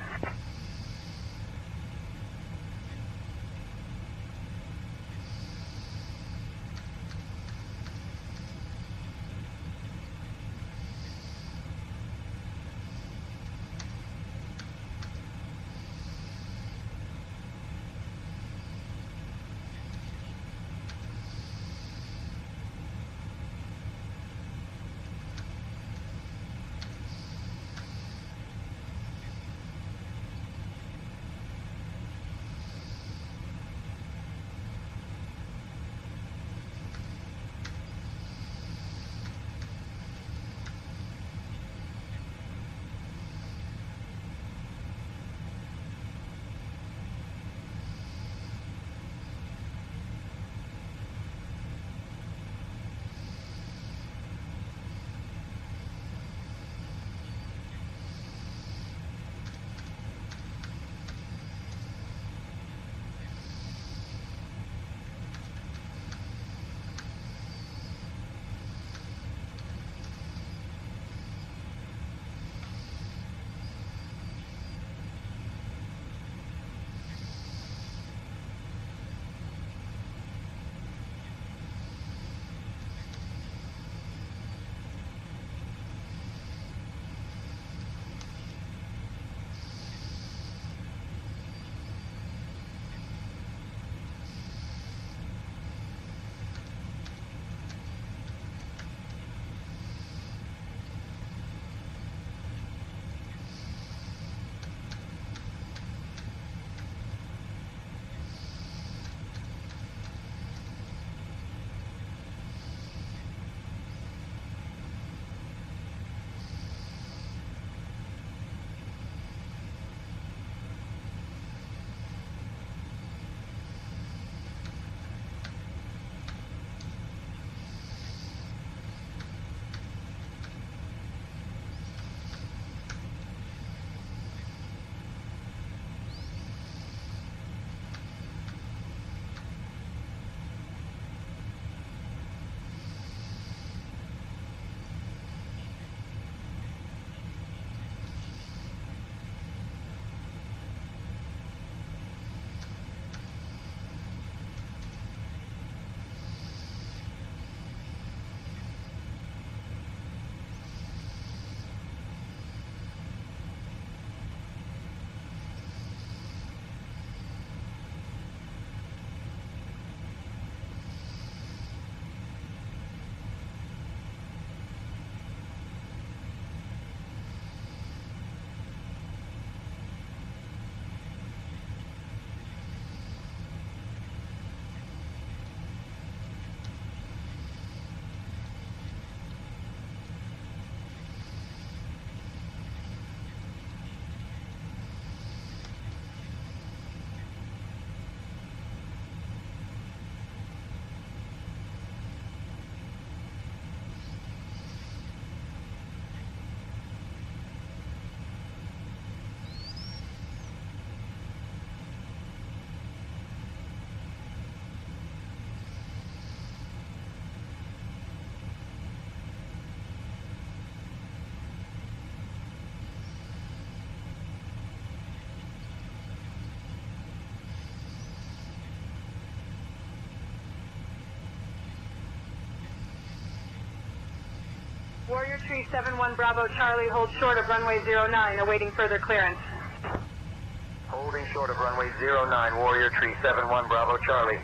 Warrior Tree 71 Bravo Charlie holds short of runway 09, awaiting further clearance. Holding short of runway 09, Warrior Tree 71 Bravo Charlie.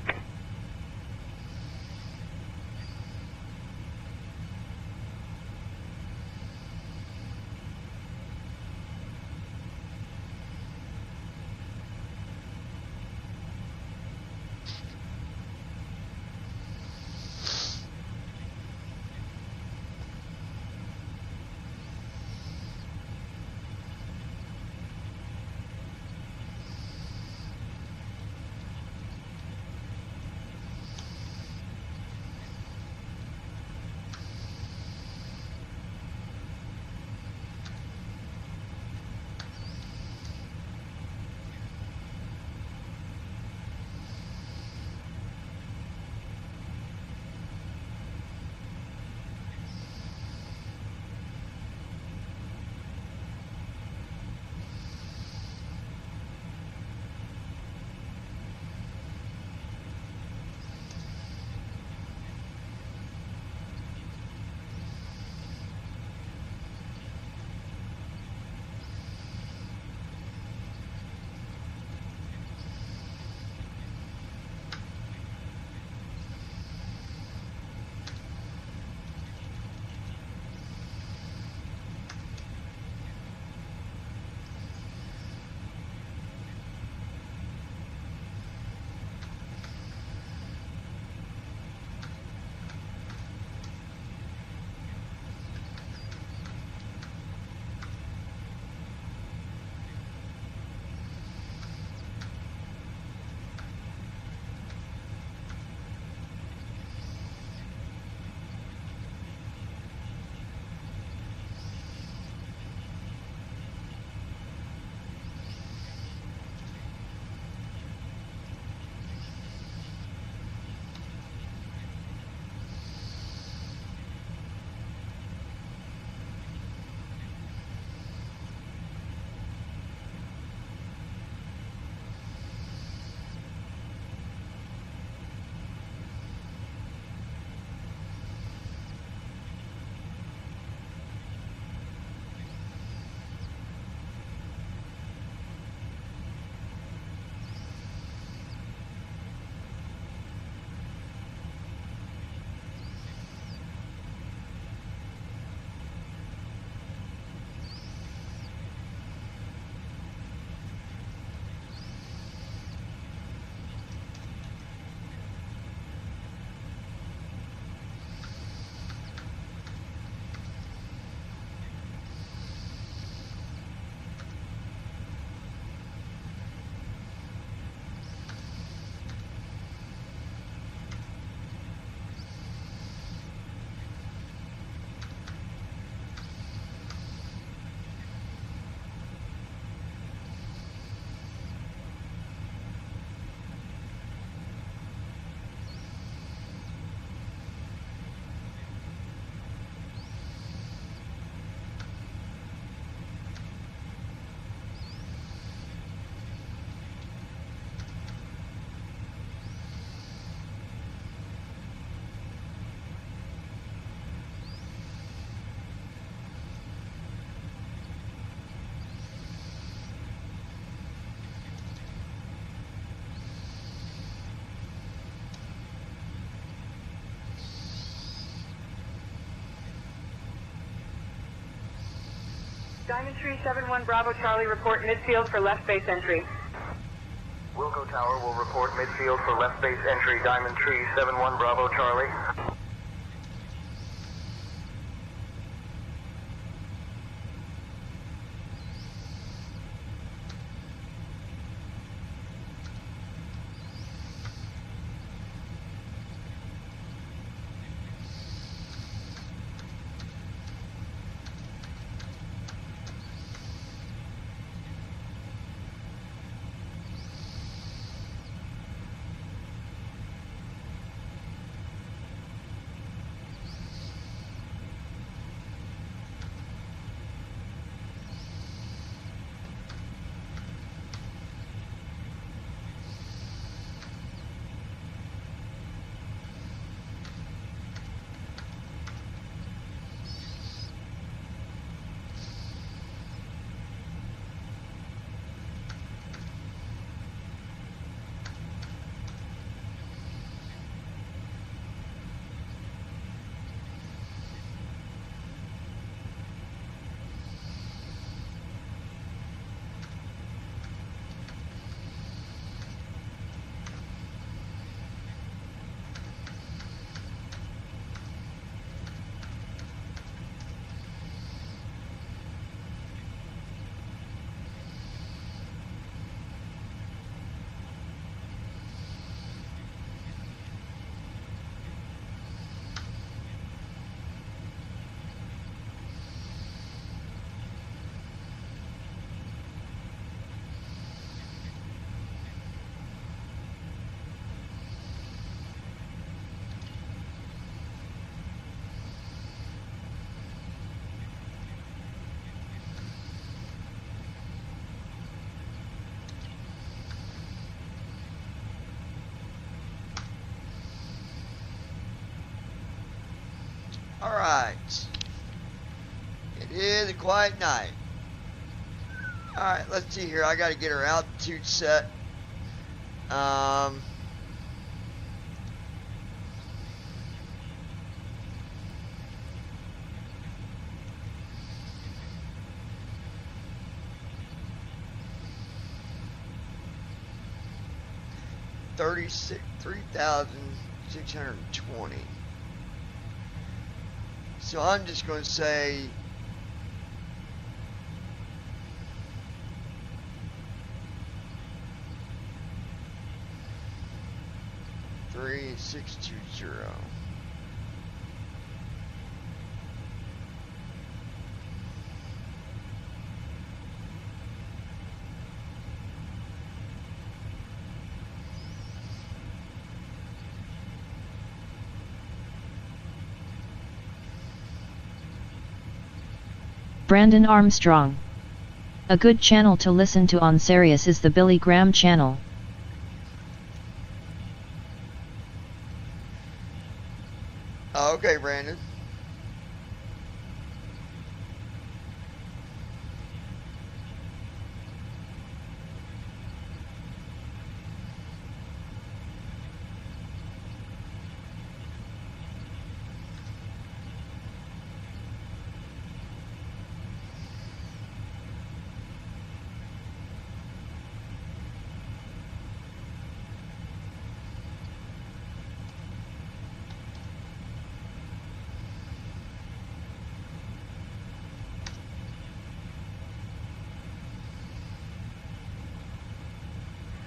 Diamond Tree 71 Bravo Charlie, report midfield for left base entry. Wilco Tower will report midfield for left base entry, Diamond Tree 71 Bravo Charlie. Alright. It is a quiet night. Alright, let's see here. I gotta get her altitude set. $3,620. So I'm just going to say 3620. Brandon Armstrong. A good channel to listen to on Sirius is the Billy Graham channel. Okay, Brandon.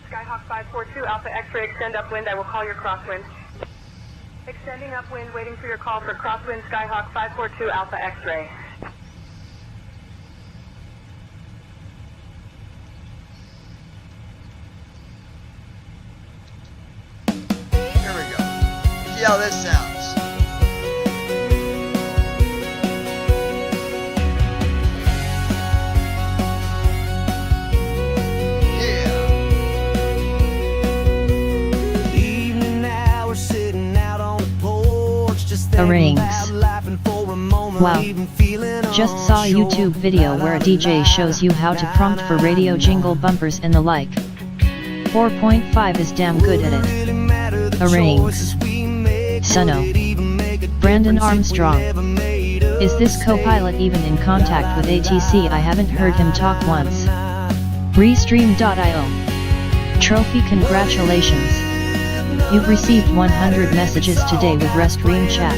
Skyhawk 542, Alpha X-ray, extend upwind. I will call your crosswind. Extending upwind, waiting for your call for crosswind, Skyhawk 542, Alpha X-ray. Here we go. See how this sounds. Rings. Wow. Just saw a YouTube video where a DJ shows you how to prompt for radio jingle bumpers and the like. 4.5 is damn good at it. Rings. Suno. Brandon Armstrong. Is this co-pilot even in contact with ATC? I haven't heard him talk once. Restream.io. Trophy, congratulations. You've received 100 messages today with Restream chat.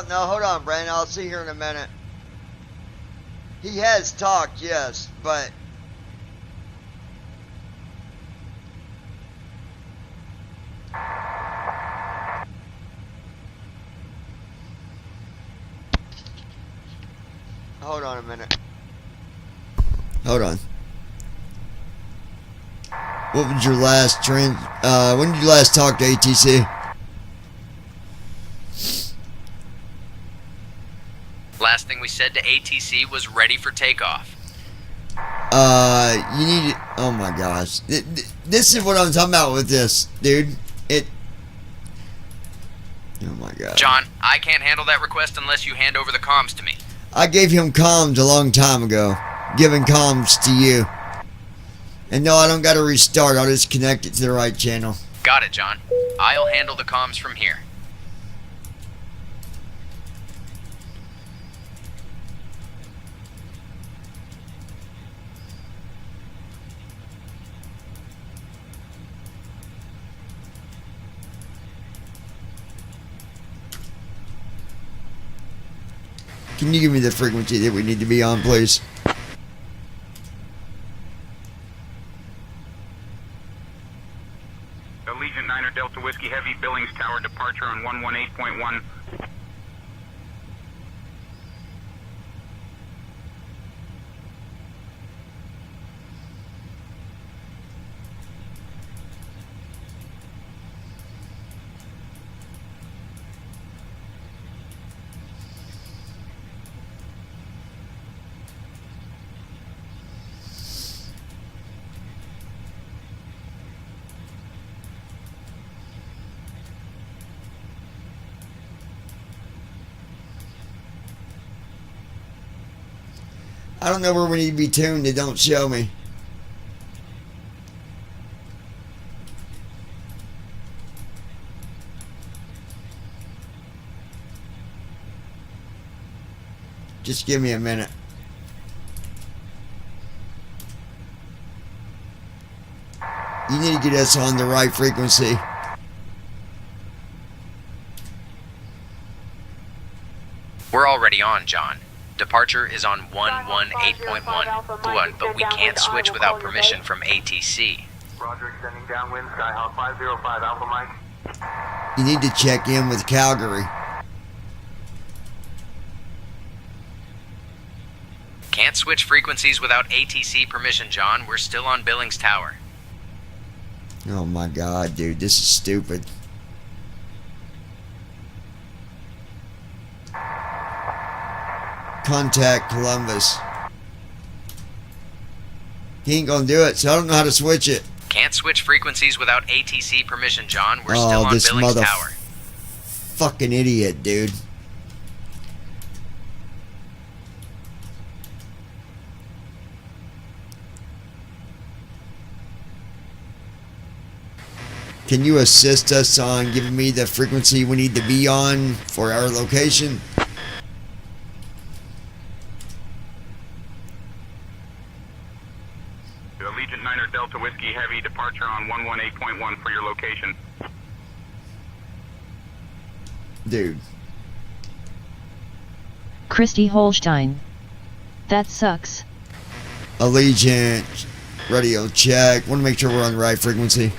No, hold on, Brandon. I'll see here in a minute. He has talked, yes, but hold on a minute. Hold on. What was your last when did you last talk to ATC? Last thing we said to ATC was ready for takeoff. You need to, oh my gosh. This is what I'm talking about with this, dude. Oh my god. John, I can't handle that request unless you hand over the comms to me. I gave him comms a long time ago. Giving comms to you. And no, I don't gotta restart. I'll just connect it to the right channel. Got it, John. I'll handle the comms from here. Can you give me the frequency that we need to be on, please? Allegiant 9er Delta Whiskey Heavy, Billings Tower departure on 118.1. I don't know where we need to be tuned. They don't show me. Just give me a minute. You need to get us on the right frequency. We're already on, John. Departure is on 118.1, but we can't switch without permission from ATC. Roger, extending downwind, Skyhawk 505 Alpha Mike. You need to check in with Calgary. Can't switch frequencies without ATC permission, John. We're still on Billings Tower. Oh my god, dude, this is stupid. Contact Columbus. He ain't gonna do it, so I don't know how to switch it. Can't switch frequencies without ATC permission, John. We're still on this Billings Tower. Fucking idiot, dude. Can you assist us on giving me the frequency we need to be on for our location? Allegiant 9er Delta Whiskey Heavy, departure on 118.1 for your location. Dude. Christy Holstein. That sucks. Allegiant. Radio check. Want to make sure we're on the right frequency.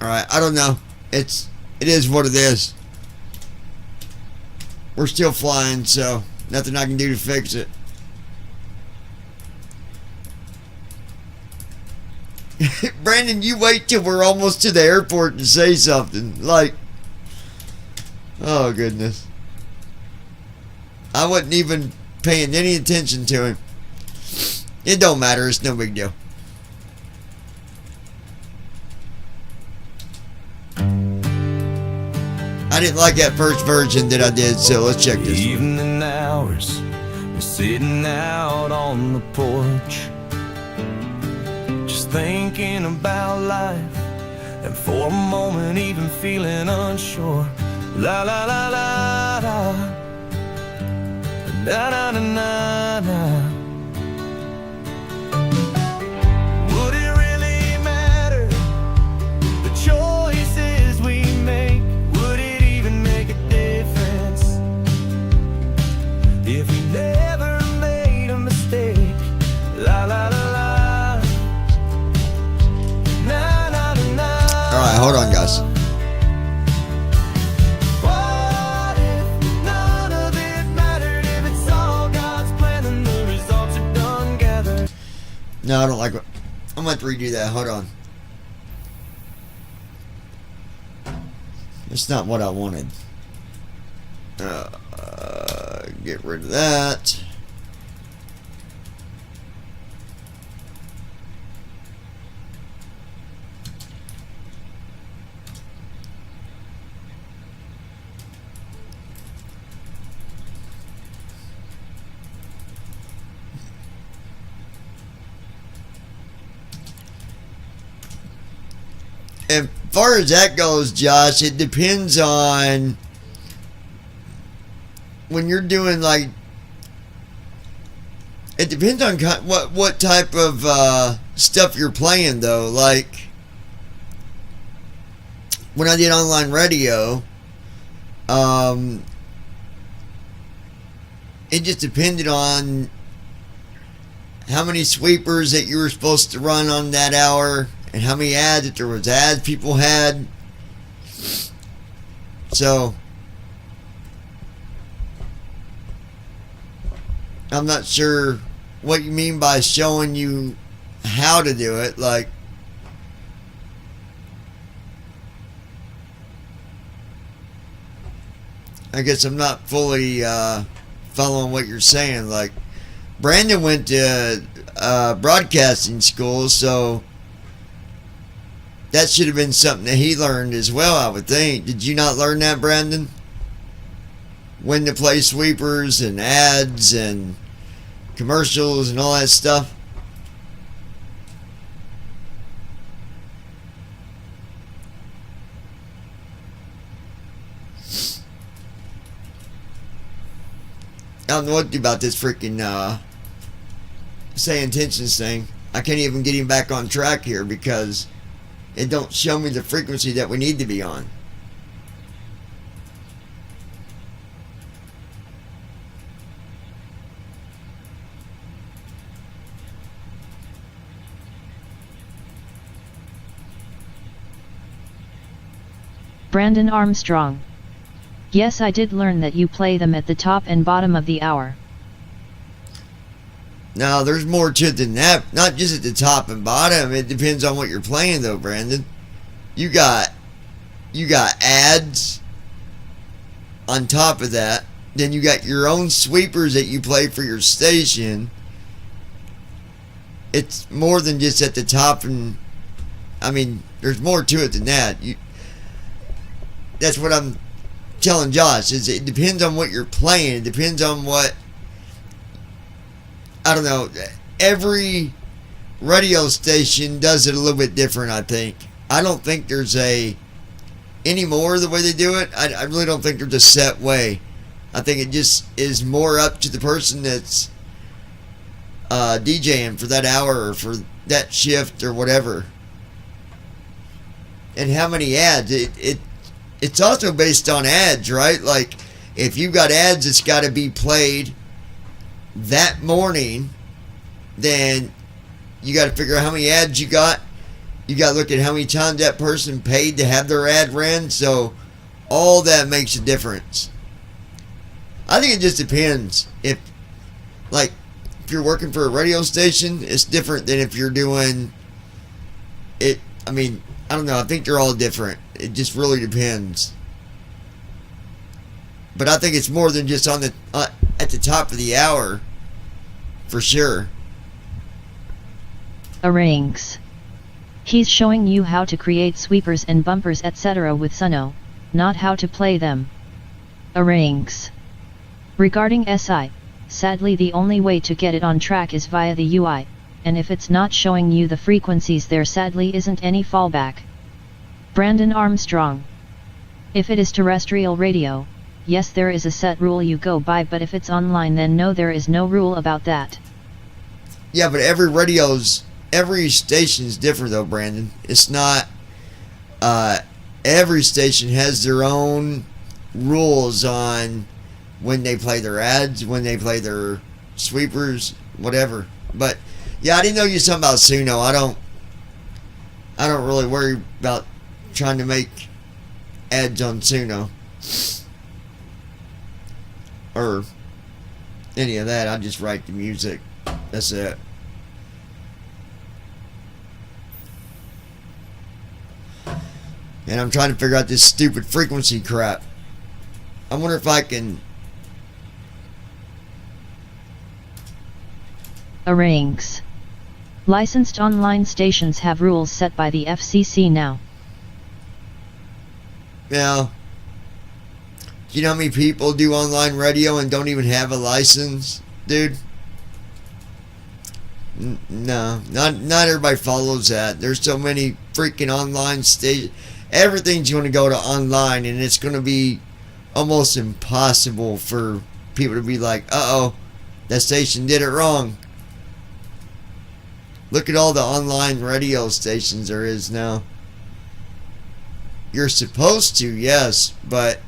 Alright, I don't know. It is what it is. We're still flying, so nothing I can do to fix it. Brandon, you wait till we're almost to the airport to say something. Like, oh goodness. I wasn't even paying any attention to him. It don't matter, it's no big deal. I didn't like that first version that I did, so let's check this one. Evening hours, we're sitting out on the porch, just thinking about life, and for a moment even feeling unsure. La la la la la, na na na na na. Would it really matter, the choices we make? If we never made a mistake, la la la la, na na na. Alright, hold on, guys. What if none of it mattered? If it's all God's plan and the results are done gathered. No, I don't like it. I'm going to have to redo that. Hold on. It's not what I wanted. Get rid of that. As far as that goes, Josh, it depends on when you're doing, like, it depends on what type of stuff you're playing, though. Like, when I did online radio, it just depended on how many sweepers that you were supposed to run on that hour and how many ads, if there was ads people had. So I'm not sure what you mean by showing you how to do it. Like, I guess I'm not fully following what you're saying. Like, Brandon went to broadcasting school, so that should have been something that he learned as well, I would think. Did you not learn that, Brandon? When to play sweepers and ads and commercials and all that stuff? I don't know what to do about this freaking say intentions thing. I can't even get him back on track here because it don't show me the frequency that we need to be on. Brandon Armstrong. Yes, I did learn that you play them at the top and bottom of the hour. Now, there's more to it than that. Not just at the top and bottom. It depends on what you're playing, though, Brandon. You got ads on top of that. Then you got your own sweepers that you play for your station. It's more than just at the top, and I mean, there's more to it than that. That's what I'm telling Josh, is it depends on what you're playing. It depends on what, I don't know, every radio station does it a little bit different, I think. I don't think there's anymore the way they do it, I really don't think there's a set way. I think it just is more up to the person that's DJing for that hour or for that shift or whatever. And how many ads, it's also based on ads, right? Like, if you've got ads that's got to be played that morning, then you got to figure out how many ads you got. You got to look at how many times that person paid to have their ad ran. So all that makes a difference. I think it just depends. If you're working for a radio station, it's different than if you're doing it. I mean, I don't know. I think they're all different. It just really depends. But I think it's more than just on the at the top of the hour, for sure. Arrangs. He's showing you how to create sweepers and bumpers etc. with Suno, not how to play them. Arrangs. Regarding SI, sadly the only way to get it on track is via the UI, and if it's not showing you the frequencies there sadly isn't any fallback. Brandon Armstrong. If it is terrestrial radio, yes there is a set rule you go by, but if it's online then no, there is no rule about that. Yeah, but every station's different though, Brandon. It's not, every station has their own rules on when they play their ads, when they play their sweepers, whatever. But yeah, I didn't know you were talking about Suno. I don't really worry about trying to make ads on Suno or any of that. I just write the music. That's it. And I'm trying to figure out this stupid frequency crap. I wonder if I can. Arrangs. Licensed online stations have rules set by the FCC now. Yeah. Do you know how many people do online radio and don't even have a license, dude? No, not everybody follows that. There's so many freaking online stations. Everything's going to go to online, and it's going to be almost impossible for people to be like, uh-oh, that station did it wrong. Look at all the online radio stations there is now. You're supposed to, yes, but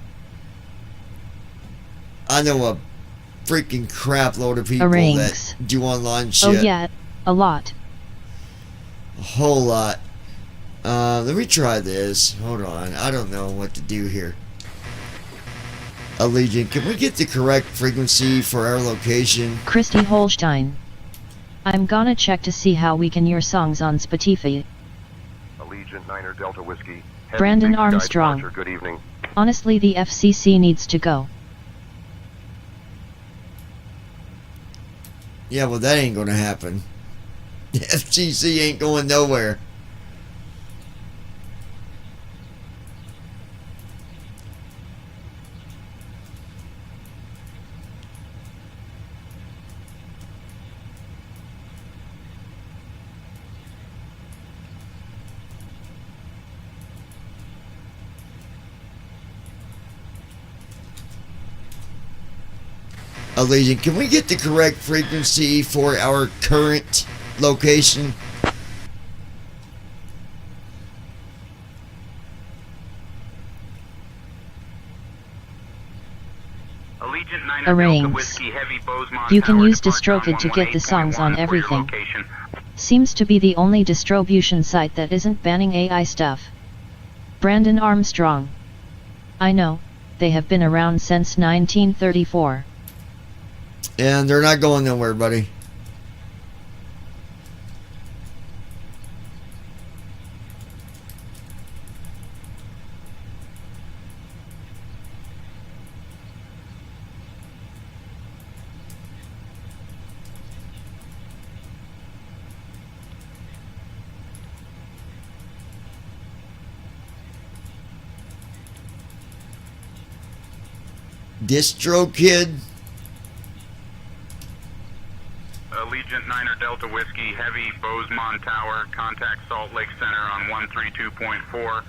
I know a freaking crap load of people that do online shit. Oh yeah, a lot. A whole lot. Let me try this. Hold on. I don't know what to do here. Allegiant, can we get the correct frequency for our location? Christy Holstein. I'm gonna check to see how we can hear songs on Spotify. Allegiant 9 Delta Whiskey. Brandon Armstrong. Good evening. Honestly, the FCC needs to go. Yeah, well, that ain't going to happen. FGC ain't going nowhere. Allegiant, can we get the correct frequency for our current location? Allegiant 9 Arrange. Delta Whiskey Heavy Bozeman You can Tower use departure on DistroKid to get the songs on 118.1 for your everything. location. Seems to be the only distribution site that isn't banning AI stuff. Brandon Armstrong. I know, they have been around since 1934. And they're not going nowhere, buddy. DistroKid. Allegiant 9er Delta Whiskey Heavy Bozeman Tower, contact Salt Lake Center on 132.4.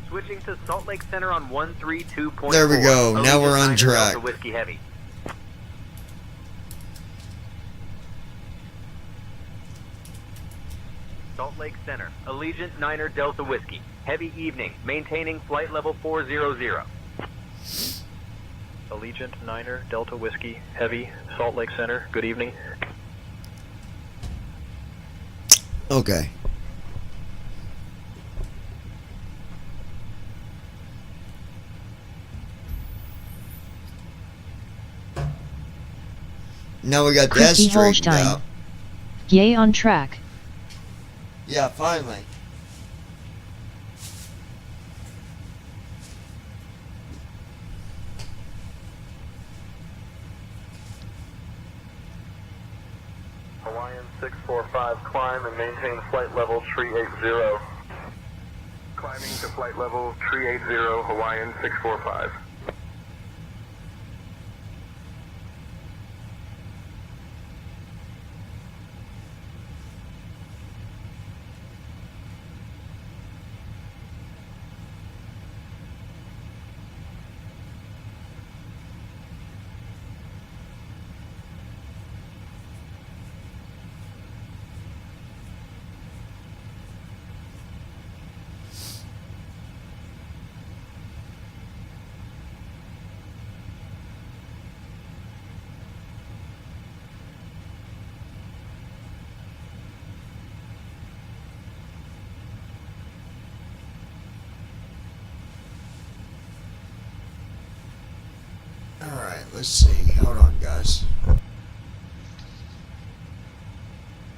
Switching to Salt Lake Center on 132.4. There we go. Now we're on 9er track. Delta Whiskey Heavy. Salt Lake Center, Allegiant 9er Delta Whiskey. Heavy evening, maintaining flight level 400. Allegiant 9er Delta Whiskey Heavy, Salt Lake Center, good evening. Okay. Now we got that Christy straightened Holstein. out. Yay on track. Yeah, finally. Hawaiian 645, climb and maintain flight level 380. Climbing to flight level 380, Hawaiian 645. Alright, let's see. Hold on, guys.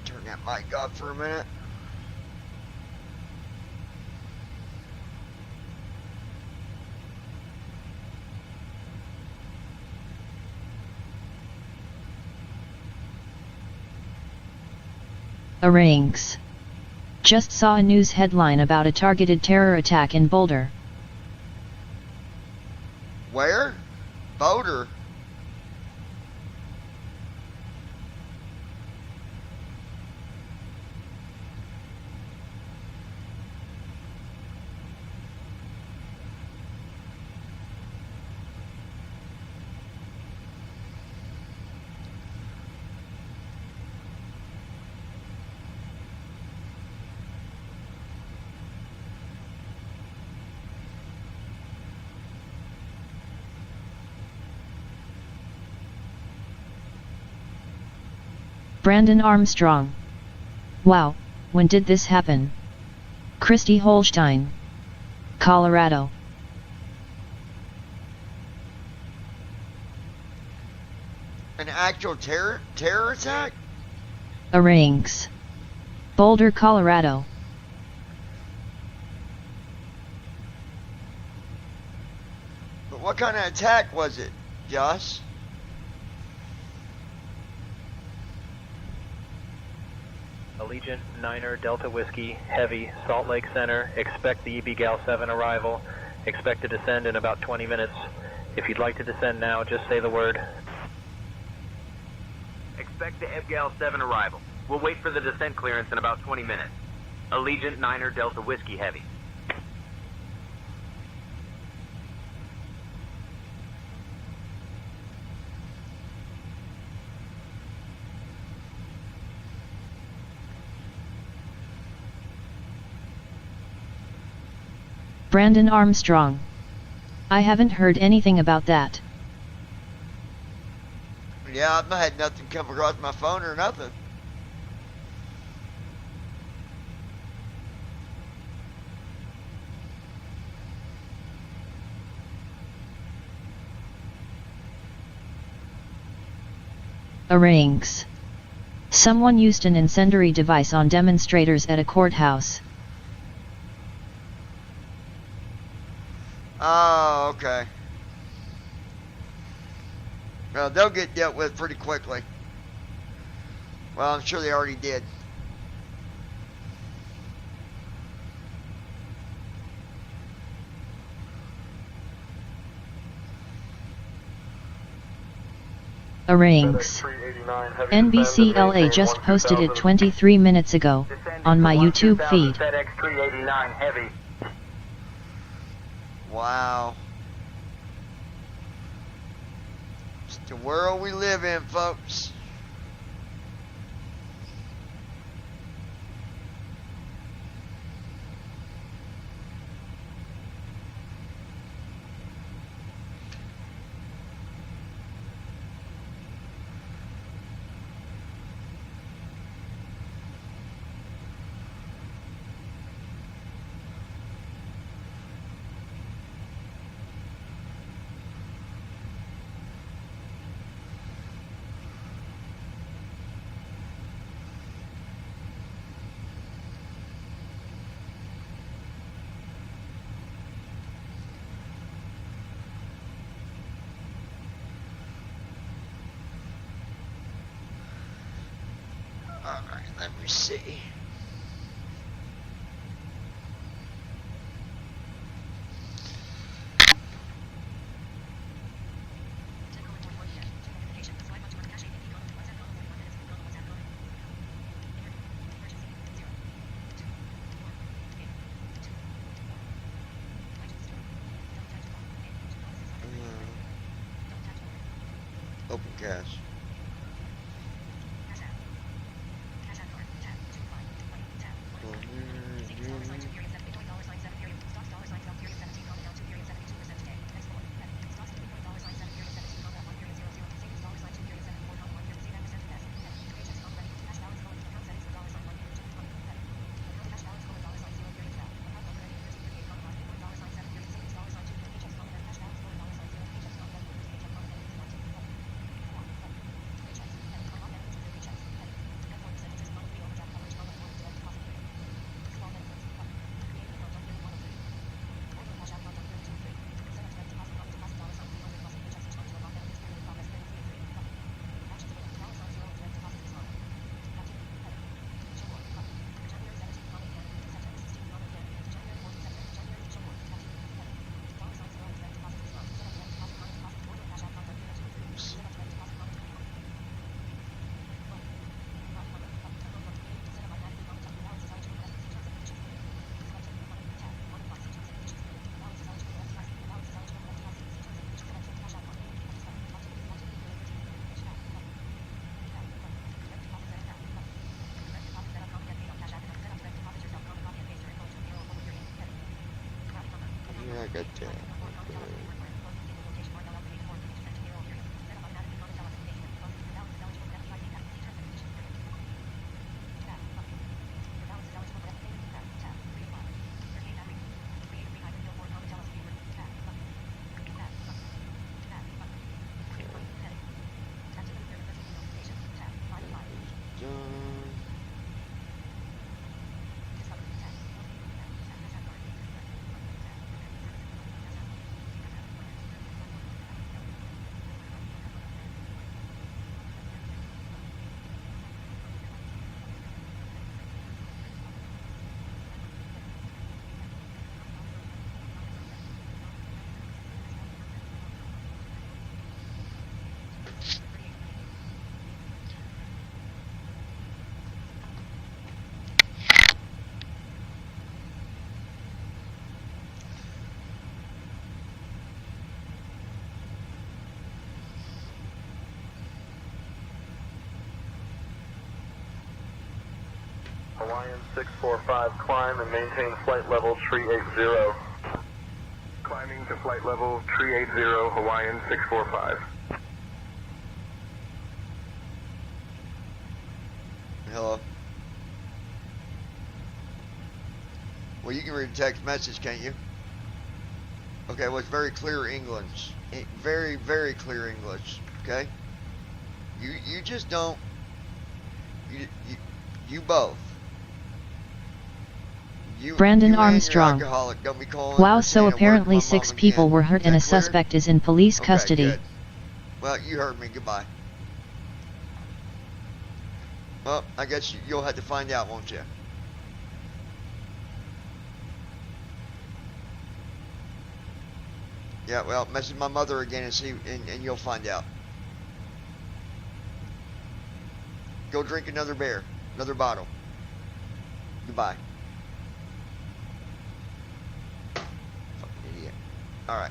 Turn that mic off for a minute. Arranges. Just saw a news headline about a targeted terror attack in Boulder. Where? Boulder. Brandon Armstrong. Wow, when did this happen? Christy Holstein. Colorado. An actual terror attack? Arranges. Boulder, Colorado. But what kind of attack was it, Josh? Allegiant 9er Delta Whiskey Heavy, Salt Lake Center. Expect the EB-GAL 7 arrival. Expect to descend in about 20 minutes. If you'd like to descend now, just say the word. Expect the EB-GAL 7 arrival. We'll wait for the descent clearance in about 20 minutes. Allegiant 9er Delta Whiskey Heavy. Brandon Armstrong. I haven't heard anything about that. Yeah, I've not had nothing come across my phone or nothing. Arranges. Someone used an incendiary device on demonstrators at a courthouse. Oh, okay. Well, they'll get dealt with pretty quickly. Well, I'm sure they already did. Arranges. NBCLA just posted it 23 minutes ago, on my YouTube feed. FedEx 389 Heavy. Wow. It's the world we live in, folks. Alright, let me see. Open cache. I got that. Hawaiian 645, climb and maintain flight level 380. Climbing to flight level 380, Hawaiian 645. Hello. Well, you can read a text message, can't you? Okay, well, it's very clear English. Very, very clear English. Okay? You just don't. You both. Brandon you and your Armstrong. alcoholic, don't be calling Wow, or so saying a word to apparently my 6 mom people again. were hurt Is and that a clear? suspect is in police Okay, custody. good. Well, you heard me. Goodbye. Well, I guess you'll have to find out, won't you? Yeah, well, message my mother again and see, and you'll find out. Go drink another beer, another bottle. Goodbye. Fucking idiot. All right.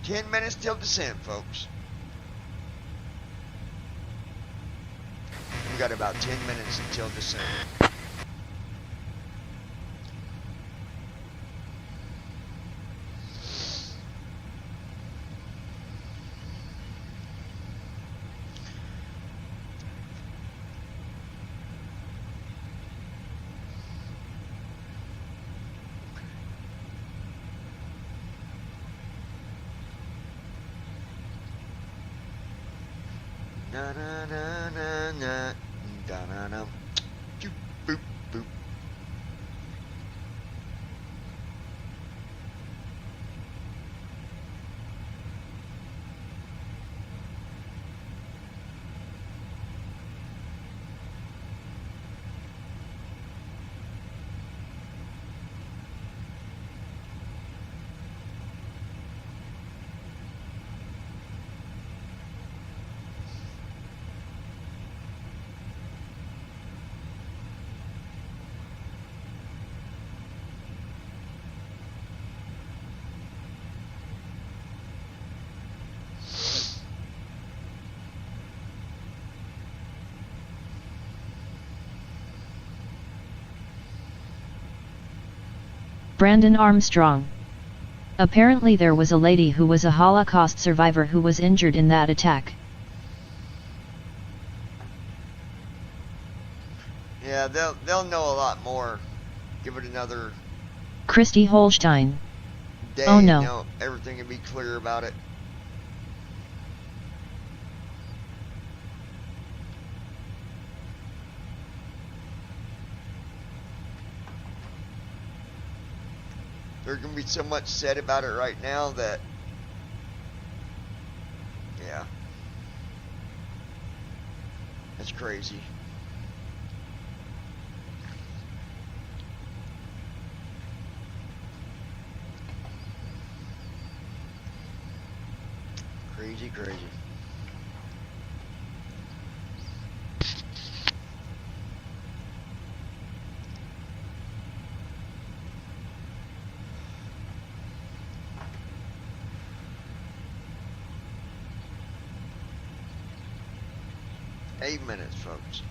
Ten minutes till descent, folks. We got about 10 minutes until descent. Na na na na na da na na boop boop boop. Brandon Armstrong. Apparently there was a lady who was a Holocaust survivor who was injured in that attack. Yeah, they'll know a lot more. Give it another Christy Holstein. day. Oh no. You know, everything will be clear about it. There's gonna be so much said about it right now that, yeah, that's crazy. Crazy, crazy. Eight minutes, folks.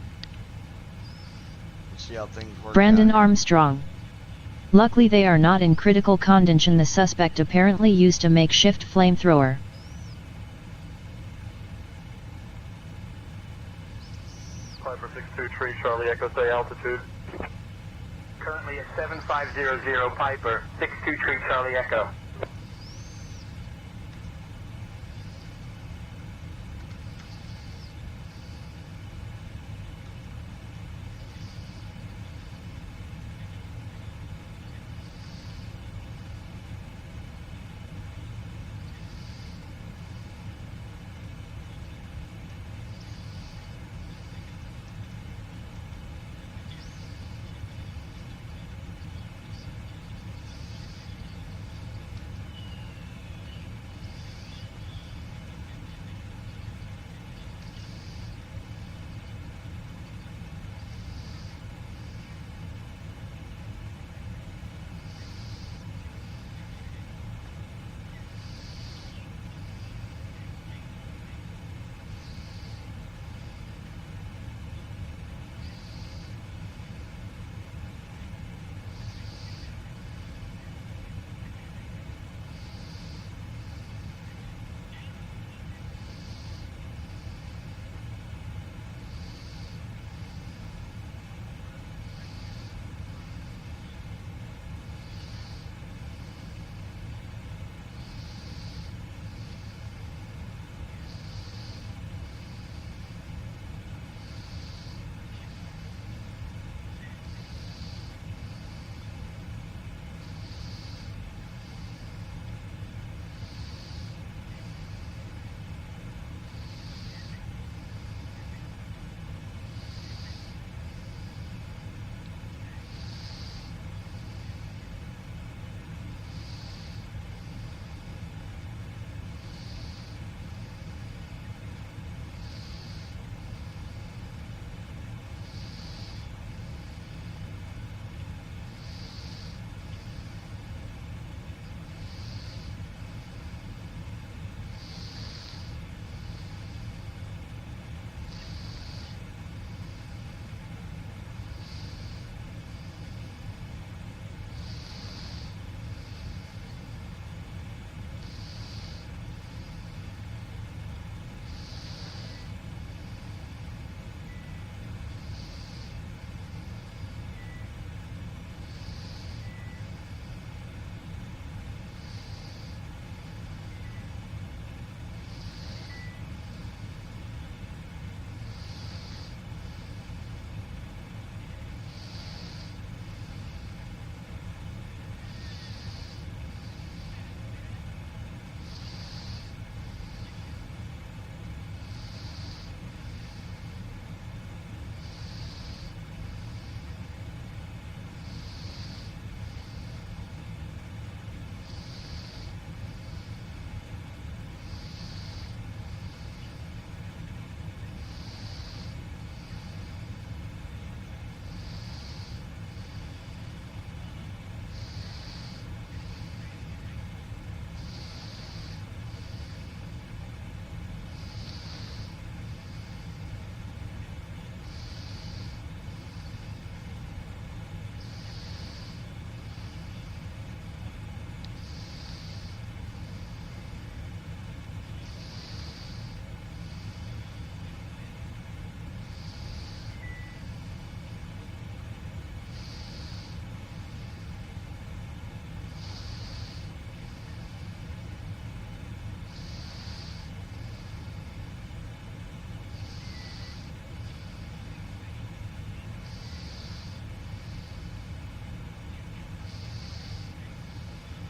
Let's see how things work Brandon out. Armstrong. Luckily they are not in critical condition. The suspect apparently used a makeshift flamethrower. Piper 623, Charlie Echo, say altitude. Currently at 7500 Piper, 623 Charlie Echo.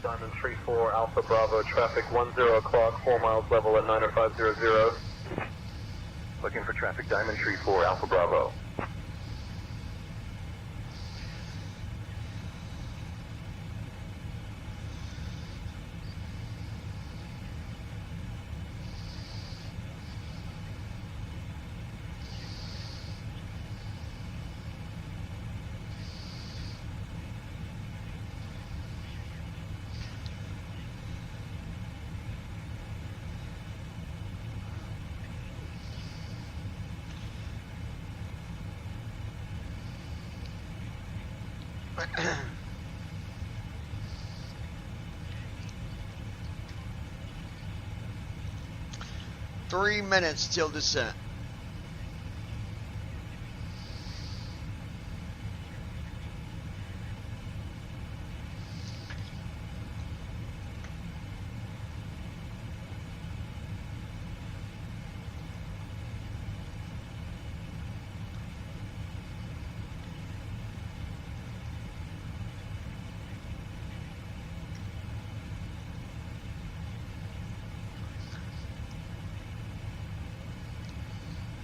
Diamond 34 Alpha Bravo, traffic 10 o'clock, 4 miles level at 90500. Looking for traffic Diamond 34 Alpha Bravo. Three minutes till descent.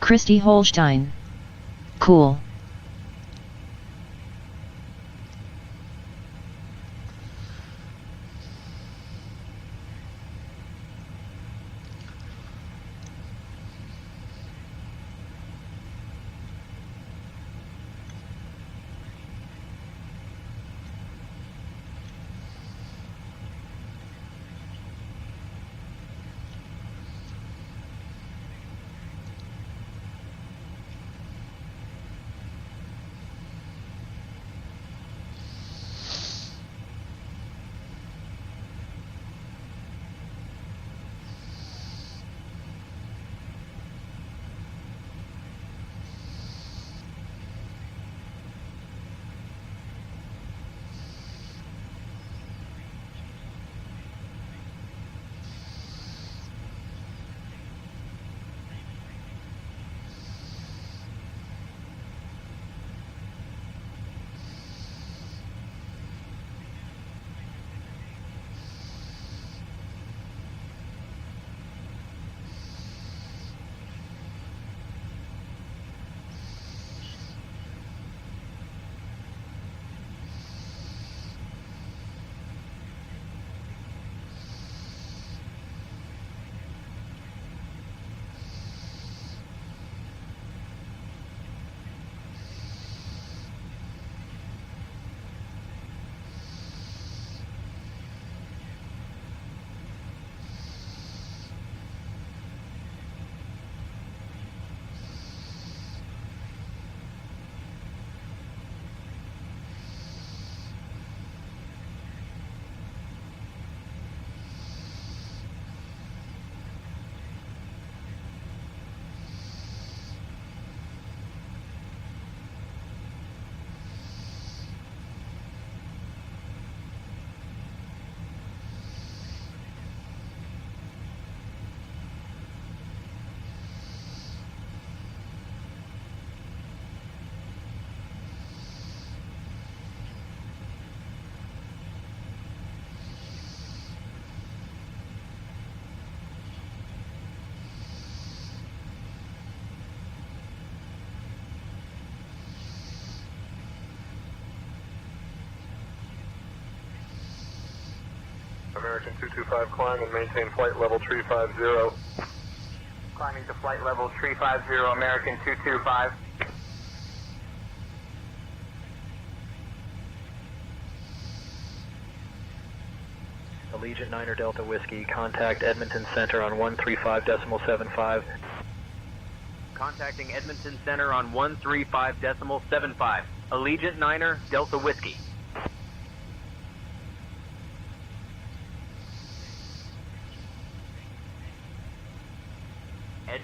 Christy Holstein. Cool. American 225, climb and maintain flight level 350. Climbing to flight level 350, American 225. Allegiant 9 Delta Whiskey, contact Edmonton Center on 135.75. Contacting Edmonton Center on 135.75. Allegiant 9 Delta Whiskey.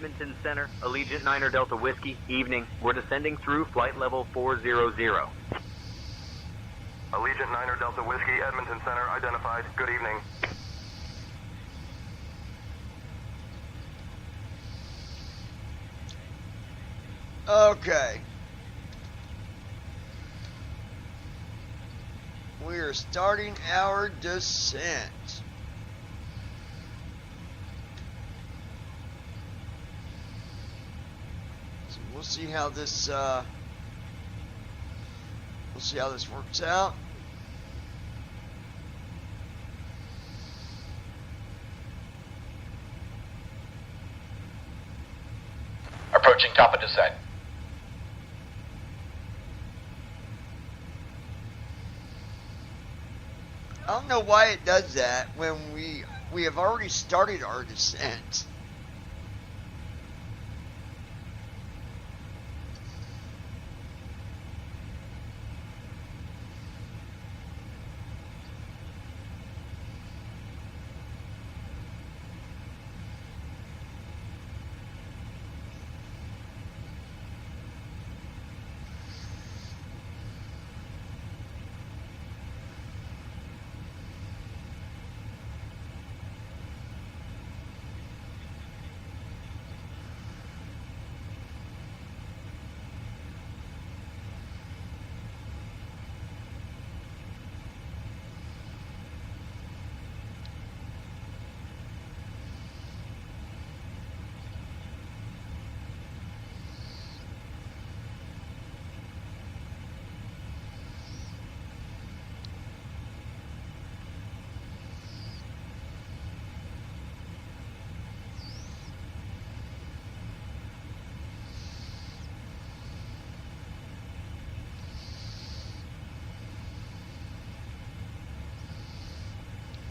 Edmonton Center, Allegiant 9 Delta Whiskey, evening. We're descending through flight level 400. Allegiant 9 Delta Whiskey, Edmonton Center, identified. Good evening. Okay. we are starting our descent. So we'll see how this works out. Approaching top of descent. I don't know why it does that when we have already started our descent.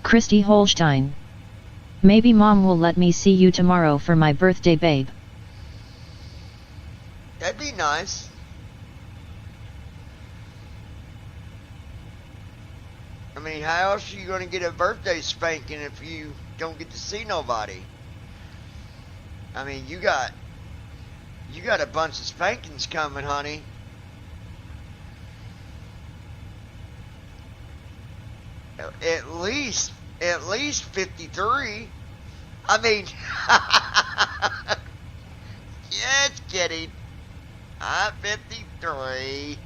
Christy Holstein. Maybe mom will let me see you tomorrow for my birthday, babe. That'd be nice. I mean, how else are you going to get a birthday spanking if you don't get to see nobody? I mean, you got a bunch of spankings coming, honey. At least 53. I mean, just kidding. I'm 53.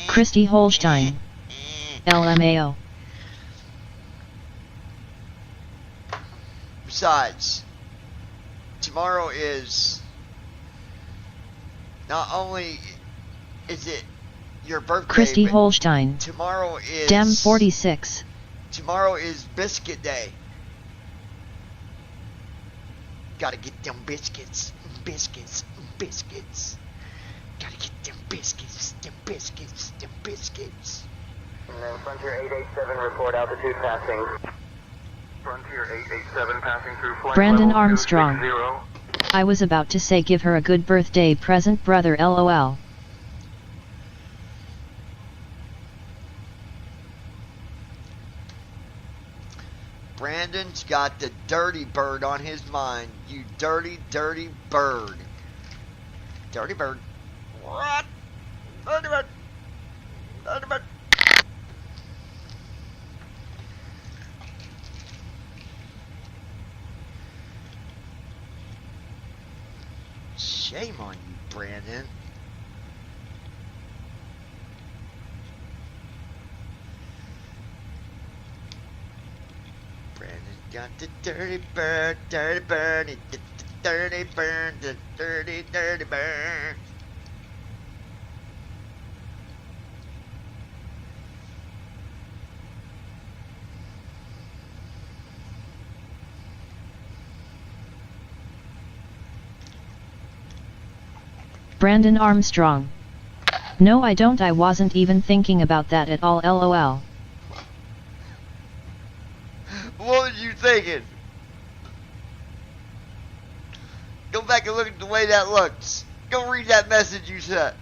Christy Holstein. LMAO. Besides, tomorrow is not only is it your birthday, Christy but Holstein. tomorrow is Dem 46. Tomorrow is biscuit day. Gotta get them biscuits. Gotta get them biscuits. Frontier 887, report altitude passing. Frontier 887 passing through flight Brandon level Armstrong. 260. I was about to say give her a good birthday present, brother, LOL. Brandon's got the dirty bird on his mind. You dirty, dirty bird. Dirty bird. What? Dirty bird. Dirty bird. Shame on you, Brandon. Brandon got the dirty bird, he did the dirty bird, the dirty, dirty bird. Brandon Armstrong. No, I don't. I wasn't even thinking about that at all, LOL. What was you thinking? Go back and look at the way that looks. Go read that message you sent.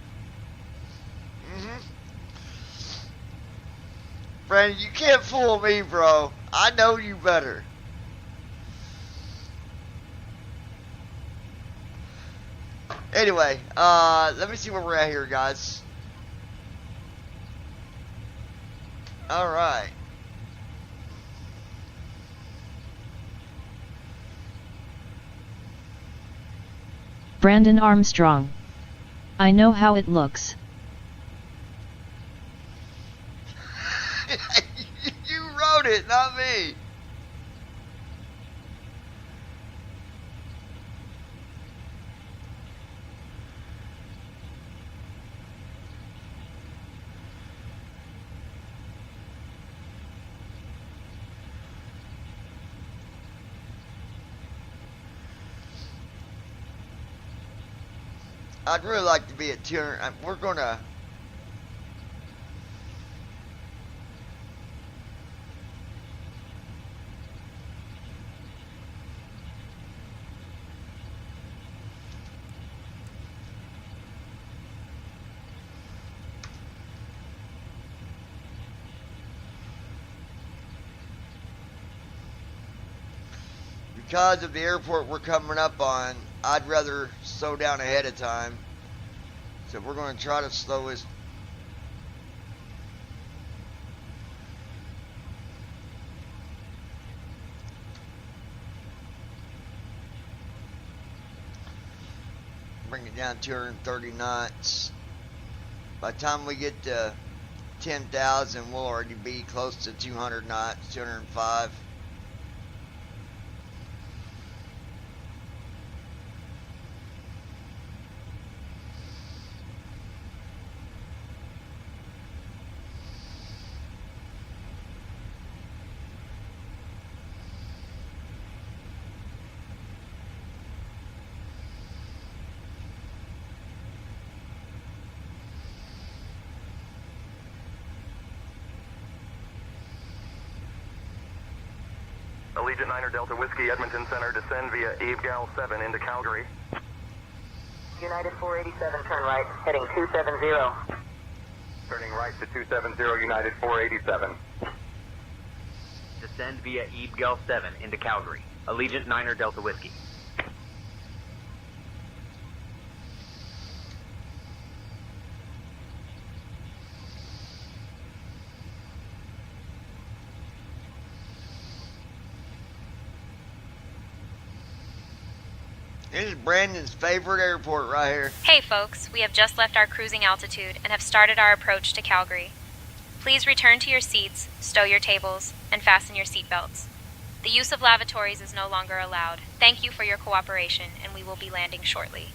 Brandon, you can't fool me, bro. I know you better. Anyway, let me see where we're at here, guys. Alright. Brandon Armstrong. I know how it looks. You wrote it, not me. I'd really like to be at 200. We're gonna. Because of the airport we're coming up on, I'd rather slow down ahead of time. So we're going to try to slow this. Bring it down 230 knots. By the time we get to 10,000, we'll already be close to 200 knots, 205. Allegiant 9 Delta Whiskey, Edmonton Center, descend via Gal 7 into Calgary. United 487, turn right, heading 270. Turning right to 270, United 487. Descend via Gal 7 into Calgary. Allegiant 9 Delta Whiskey. This is Brandon's favorite airport right here. Hey folks, we have just left our cruising altitude and have started our approach to Calgary. Please return to your seats, stow your tables, and fasten your seatbelts. The use of lavatories is no longer allowed. Thank you for your cooperation, and we will be landing shortly.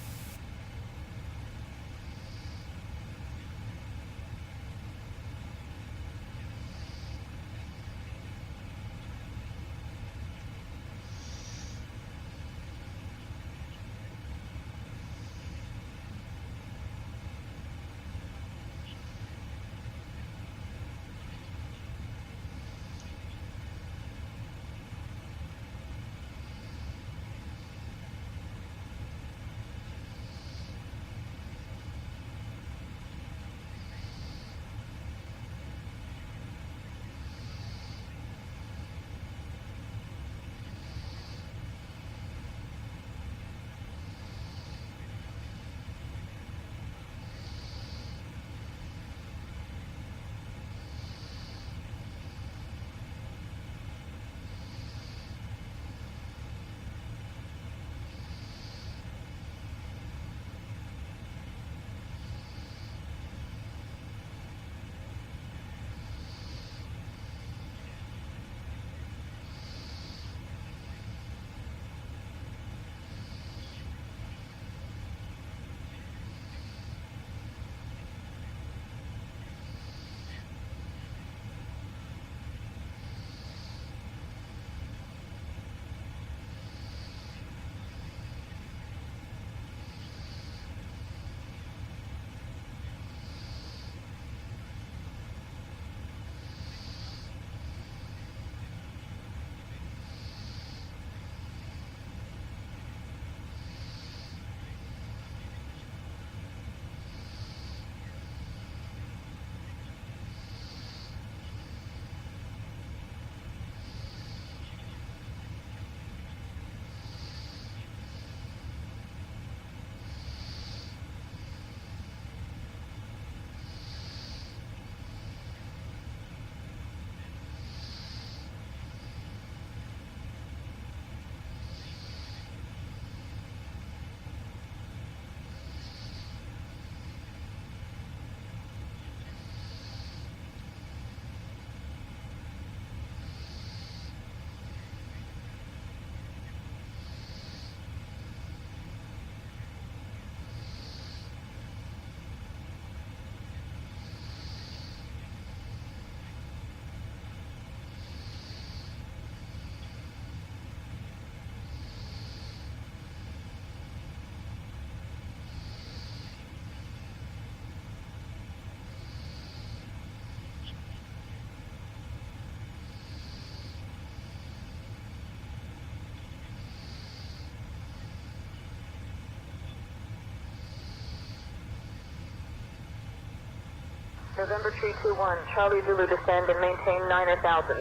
November 321, Charlie Zulu descend and maintain 9,000.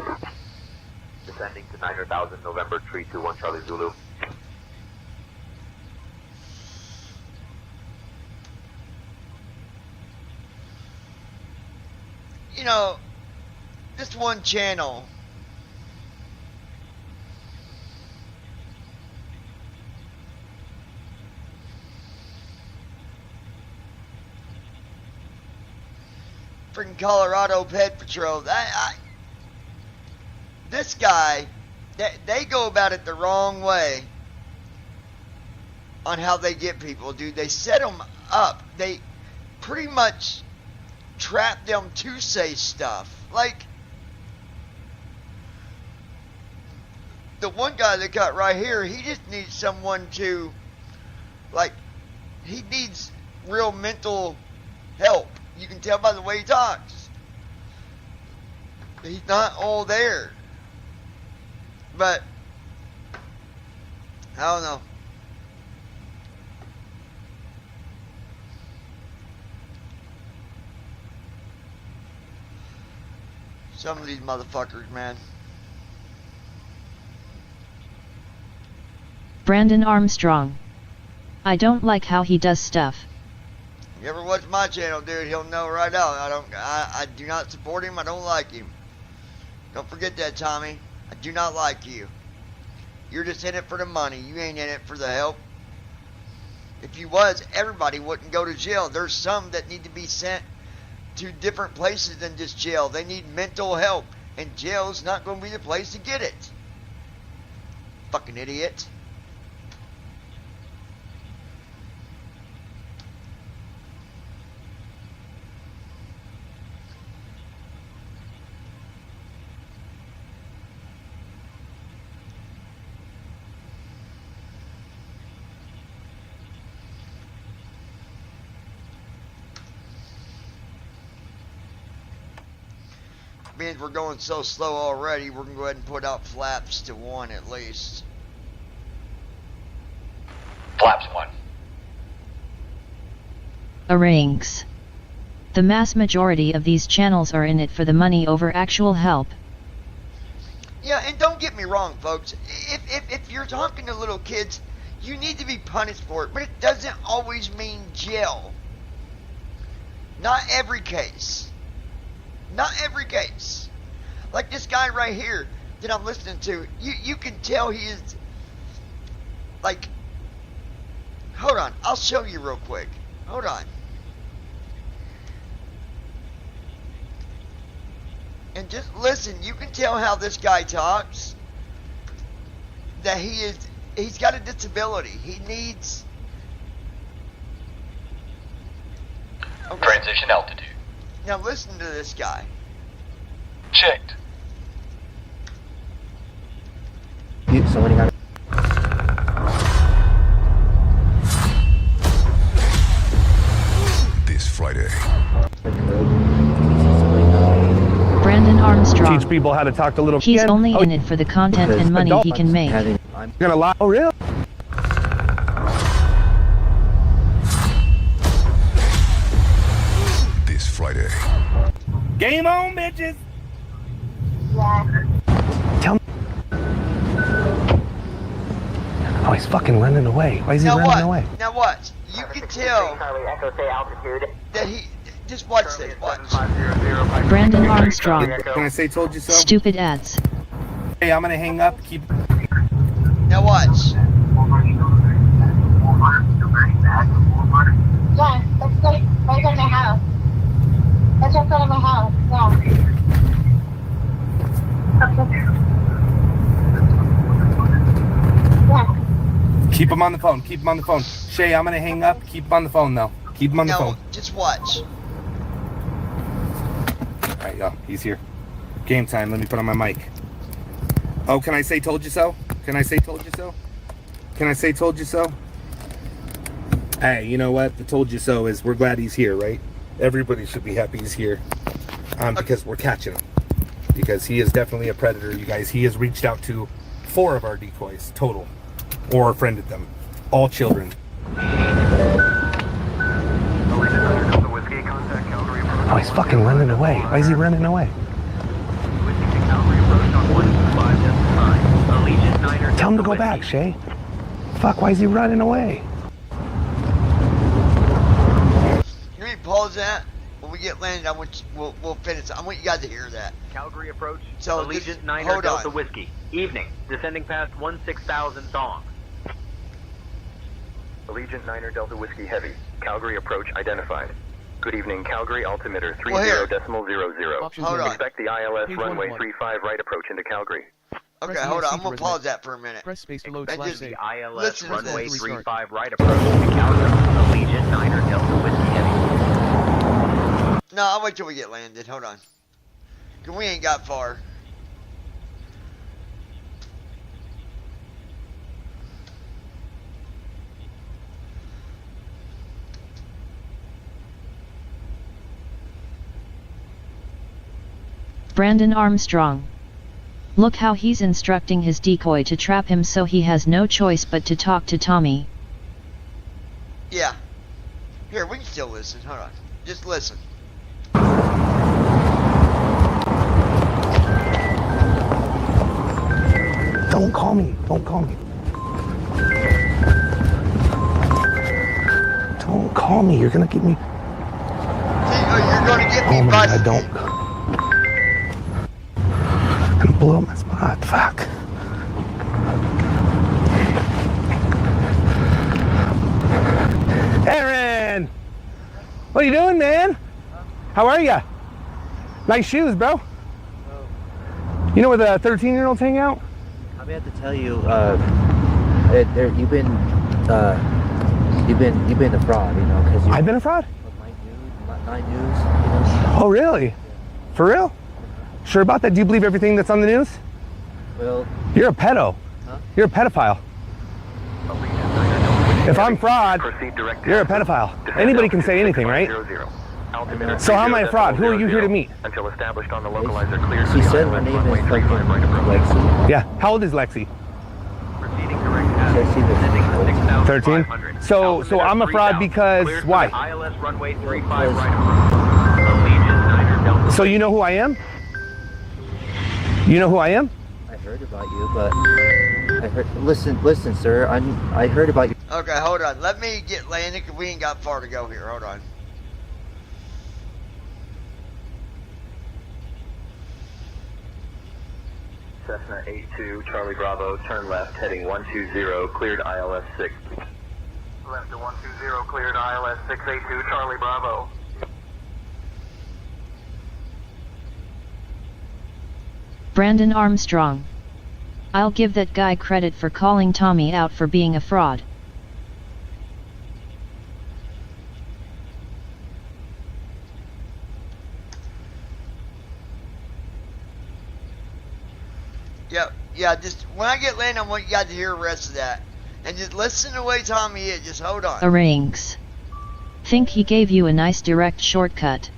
Descending to 9,000, November 321, Charlie Zulu. You know, this one channel, freaking Colorado Pet Patrol, this guy, they go about it the wrong way on how they get people, dude. They set them up. They pretty much trap them to say stuff. Like, the one guy that got right here, he just needs someone to, like, he needs real mental help. You can tell by the way he talks. He's not all there. But, I don't know. Some of these motherfuckers, man. Brandon Armstrong. I don't like how he does stuff. You ever watch my channel, dude, he'll know right out. I do not support him. I don't like him. Don't forget that, Tommy. I do not like you. You're just in it for the money. You ain't in it for the help. If you was, everybody wouldn't go to jail. There's some that need to be sent to different places than just jail. They need mental help, and jail's not going to be the place to get it. Fucking idiot. Means we're going so slow already, we're going to go ahead and put out flaps to 1 at least. Flaps 1. Arranks. The mass majority of these channels are in it for the money over actual help. Yeah, and don't get me wrong, folks. If you're talking to little kids, you need to be punished for it, but it doesn't always mean jail. Not every case. Not every case. Like this guy right here that I'm listening to, you can tell he is, like, hold on, I'll show you real quick. Hold on. And just listen, you can tell how this guy talks, that he's got a disability. He needs... Okay. Transition altitude. Now listen to this guy. Checked. Somebody got This Friday. Brandon Armstrong. Teach people how to talk to little He's kids. only in it for the content and money he can make. I'm gonna lie. Oh, really? This Friday. Game on, bitches. Tell me. Oh, he's fucking running away. Why is he running away? Now watch. You can tell that he... Just watch this. Watch. Brandon Armstrong. Can I say told you so? Stupid ads. Hey, I'm gonna hang up. Keep... Now watch. Yeah, that's like right in my house. That's in front of my house, yeah. Yeah. Keep him on the phone. Keep him on the phone. Shay, I'm gonna hang up. Keep him on the phone now. Keep him on the phone. Just watch. Alright, yo, he's here. Game time. Let me put on my mic. Oh, can I say told you so? Can I say told you so? Can I say told you so? Hey, you know what? The told you so is we're glad he's here, right? Everybody should be happy he's here. Because we're catching him. Because he is definitely a predator, you guys. He has reached out to 4 of our decoys, total. Or friended them. All children. Whiskey, contact Calgary approach. Oh, he's fucking running away. Why is he running away? Tell him to go back, Shay. Fuck, why is he running away? Can we pause that? When we get landed, we'll finish. I want you guys to hear that. Calgary approach. So Allegiant 9 Delta Whiskey. Evening. Descending past 16,000 Song. Allegiant 9 Delta Whiskey Heavy. Calgary approach identified. Good evening, Calgary altimeter 30.00. Hold on. Expect the ILS Page runway 11. 35 right approach into Calgary. Okay, hold on. I'm gonna pause that for a minute. Press space to load And slash just save. ILS listen to runway this. 35 right approach into Calgary. Allegiant 9 Delta Whiskey Heavy. No, I'll wait till we get landed. Hold on. Cause we ain't got far. Brandon Armstrong. Look how he's instructing his decoy to trap him, so he has no choice but to talk to Tommy. Yeah. Here, we can still listen. Hold on. Just listen. Don't call me. Don't call me. Don't call me. You're gonna get me. You're gonna get me Oh my busted. God, don't. I'm gonna blow up my spot. Fuck. Aaron! What are you doing, man? How are ya? Nice shoes, bro. You know where the 13-year-olds hang out? I may have to tell you, you've been a fraud, you know, because I've been a fraud? My news, you know. Oh, really? For real? Sure about that? Do you believe everything that's on the news? Well, You're a pedo. Huh? You're a pedophile. If I'm fraud, you're a pedophile. Anybody can say anything, right? So how am I a fraud? Who are you here to meet? Until established on the localizer clear. she said her name is fucking Lexi. Yeah. How old is Lexi? Said she was 13. So I'm a fraud because why? ILS runway 35 right approach. So you know who I am? You know who I am? I heard about you, but listen, sir. I heard about you. Okay, hold on. Let me get landed because we ain't got far to go here. Hold on. Cessna 82, Charlie Bravo, turn left, heading 120, cleared ILS 6. Left to 120, cleared ILS 682, Charlie Bravo. Brandon Armstrong. I'll give that guy credit for calling Tommy out for being a fraud. Yep. Yeah, just when I get landed, I want you guys to hear the rest of that. And just listen to the way Tommy is. Just hold on. A rings. Think he gave you a nice direct shortcut.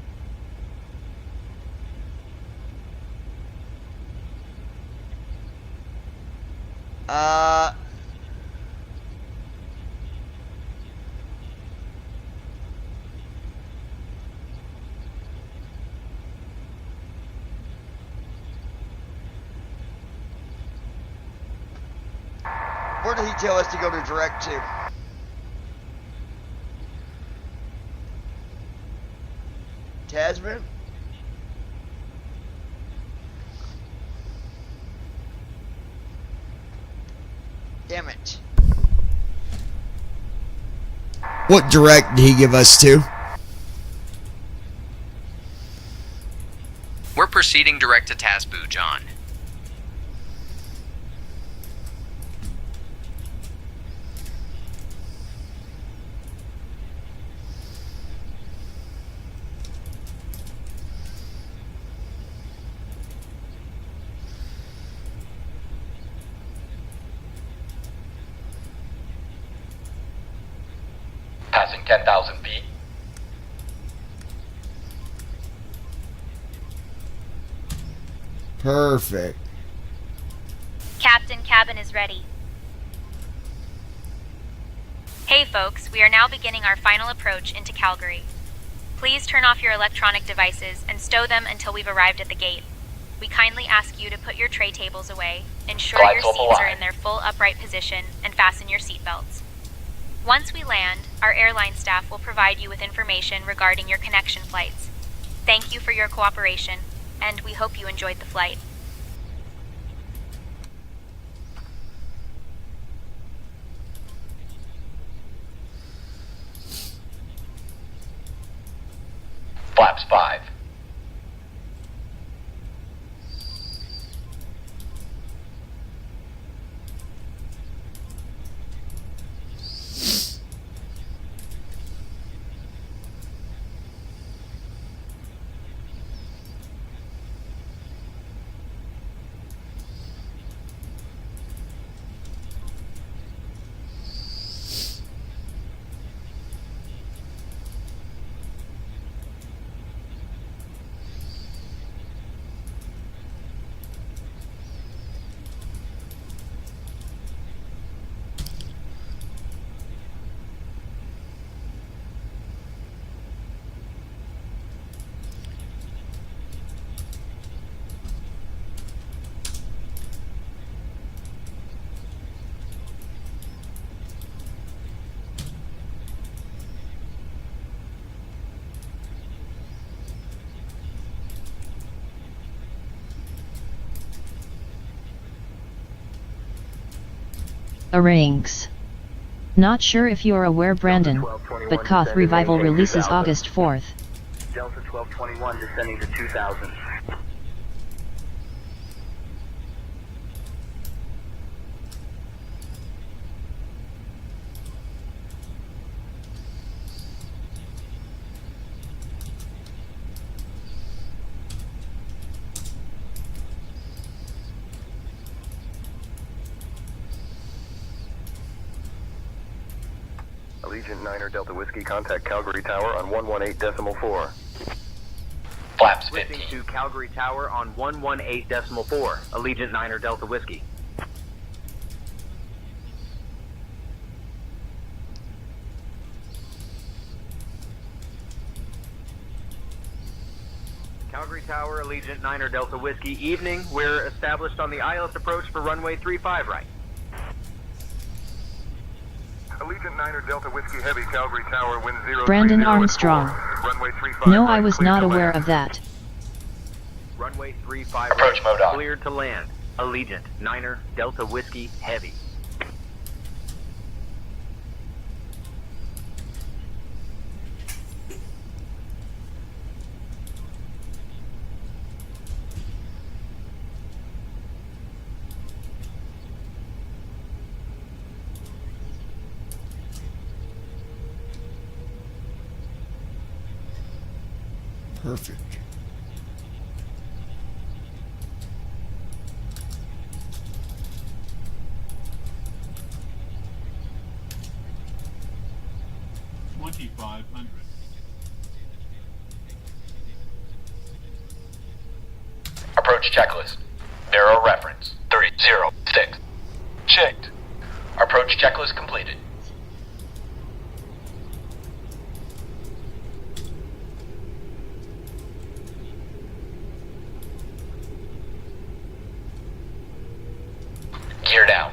Where did he tell us to go to direct to? Tasman? Damn it. What direct did he give us to? We're proceeding direct to Tasboo, John. Passing 10,000 feet. Perfect. Captain, cabin is ready. Hey folks, we are now beginning our final approach into Calgary. Please turn off your electronic devices and stow them until we've arrived at the gate. We kindly ask you to put your tray tables away, ensure your seats are in their full upright position, and fasten your seatbelts. Once we land, our airline staff will provide you with information regarding your connection flights. Thank you for your cooperation, and we hope you enjoyed the flight. Flaps 5. Arranges. Not sure if you're aware, Brandon, but Koth Revival releases August 4th. Delta 1221 descending to 2000. Allegiant 9er Delta Whiskey, contact Calgary Tower on 118.4. Flaps 15. Switching to Calgary Tower on 118.4. Allegiant 9er Delta Whiskey. Calgary Tower, Allegiant 9er Delta Whiskey. Evening, we're established on the ILS approach for runway 35 right. Allegiant 9er Delta Whiskey Heavy, Calgary Tower, wind 030 Brandon Armstrong. Runway 35 No, right, I was clear not to aware land. of that. Runway 35 Approach right, mode on. cleared to land. Allegiant 9er Delta Whiskey Heavy. Perfect. Approach checklist. Narrow reference. 306. Checked. Approach checklist completed. Gear down.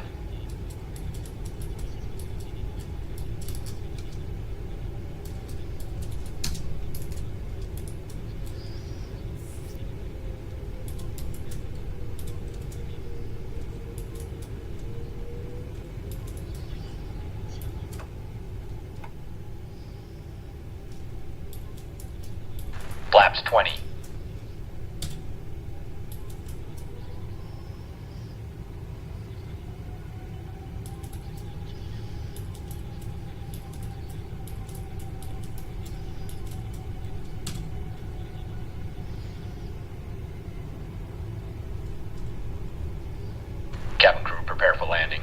Flaps 20. Cabin crew, prepare for landing.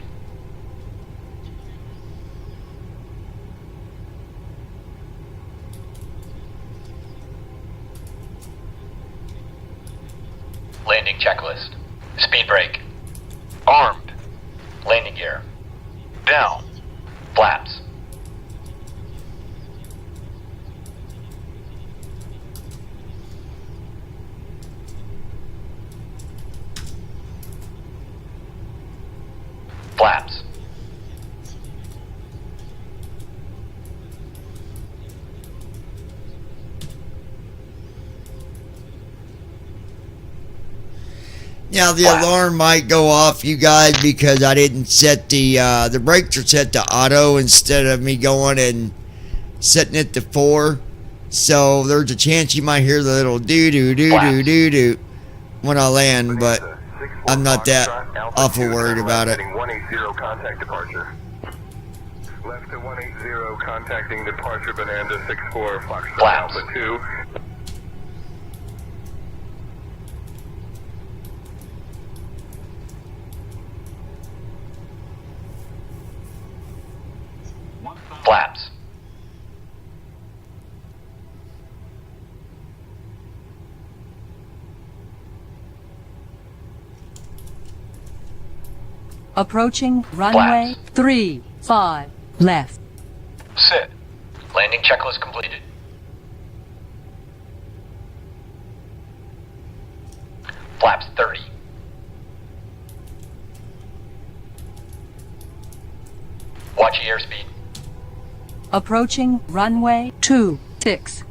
Landing checklist. Speed brake. Armed. Landing gear. Down. Flaps. Flaps. Now the alarm might go off, you guys, because I didn't set the brakes are set to auto instead of me going and setting it to 4. So there's a chance you might hear the little doo-doo-doo-doo-doo-doo when I land, but I'm not that awful worried about it. 180 contact departure. Left to 180 contacting departure Bonanza 64 Foxtrot Alpha 2. Flaps. Approaching runway 35 left. Sit. Landing checklist completed. Flaps 30. Watch the airspeed. Approaching runway 26.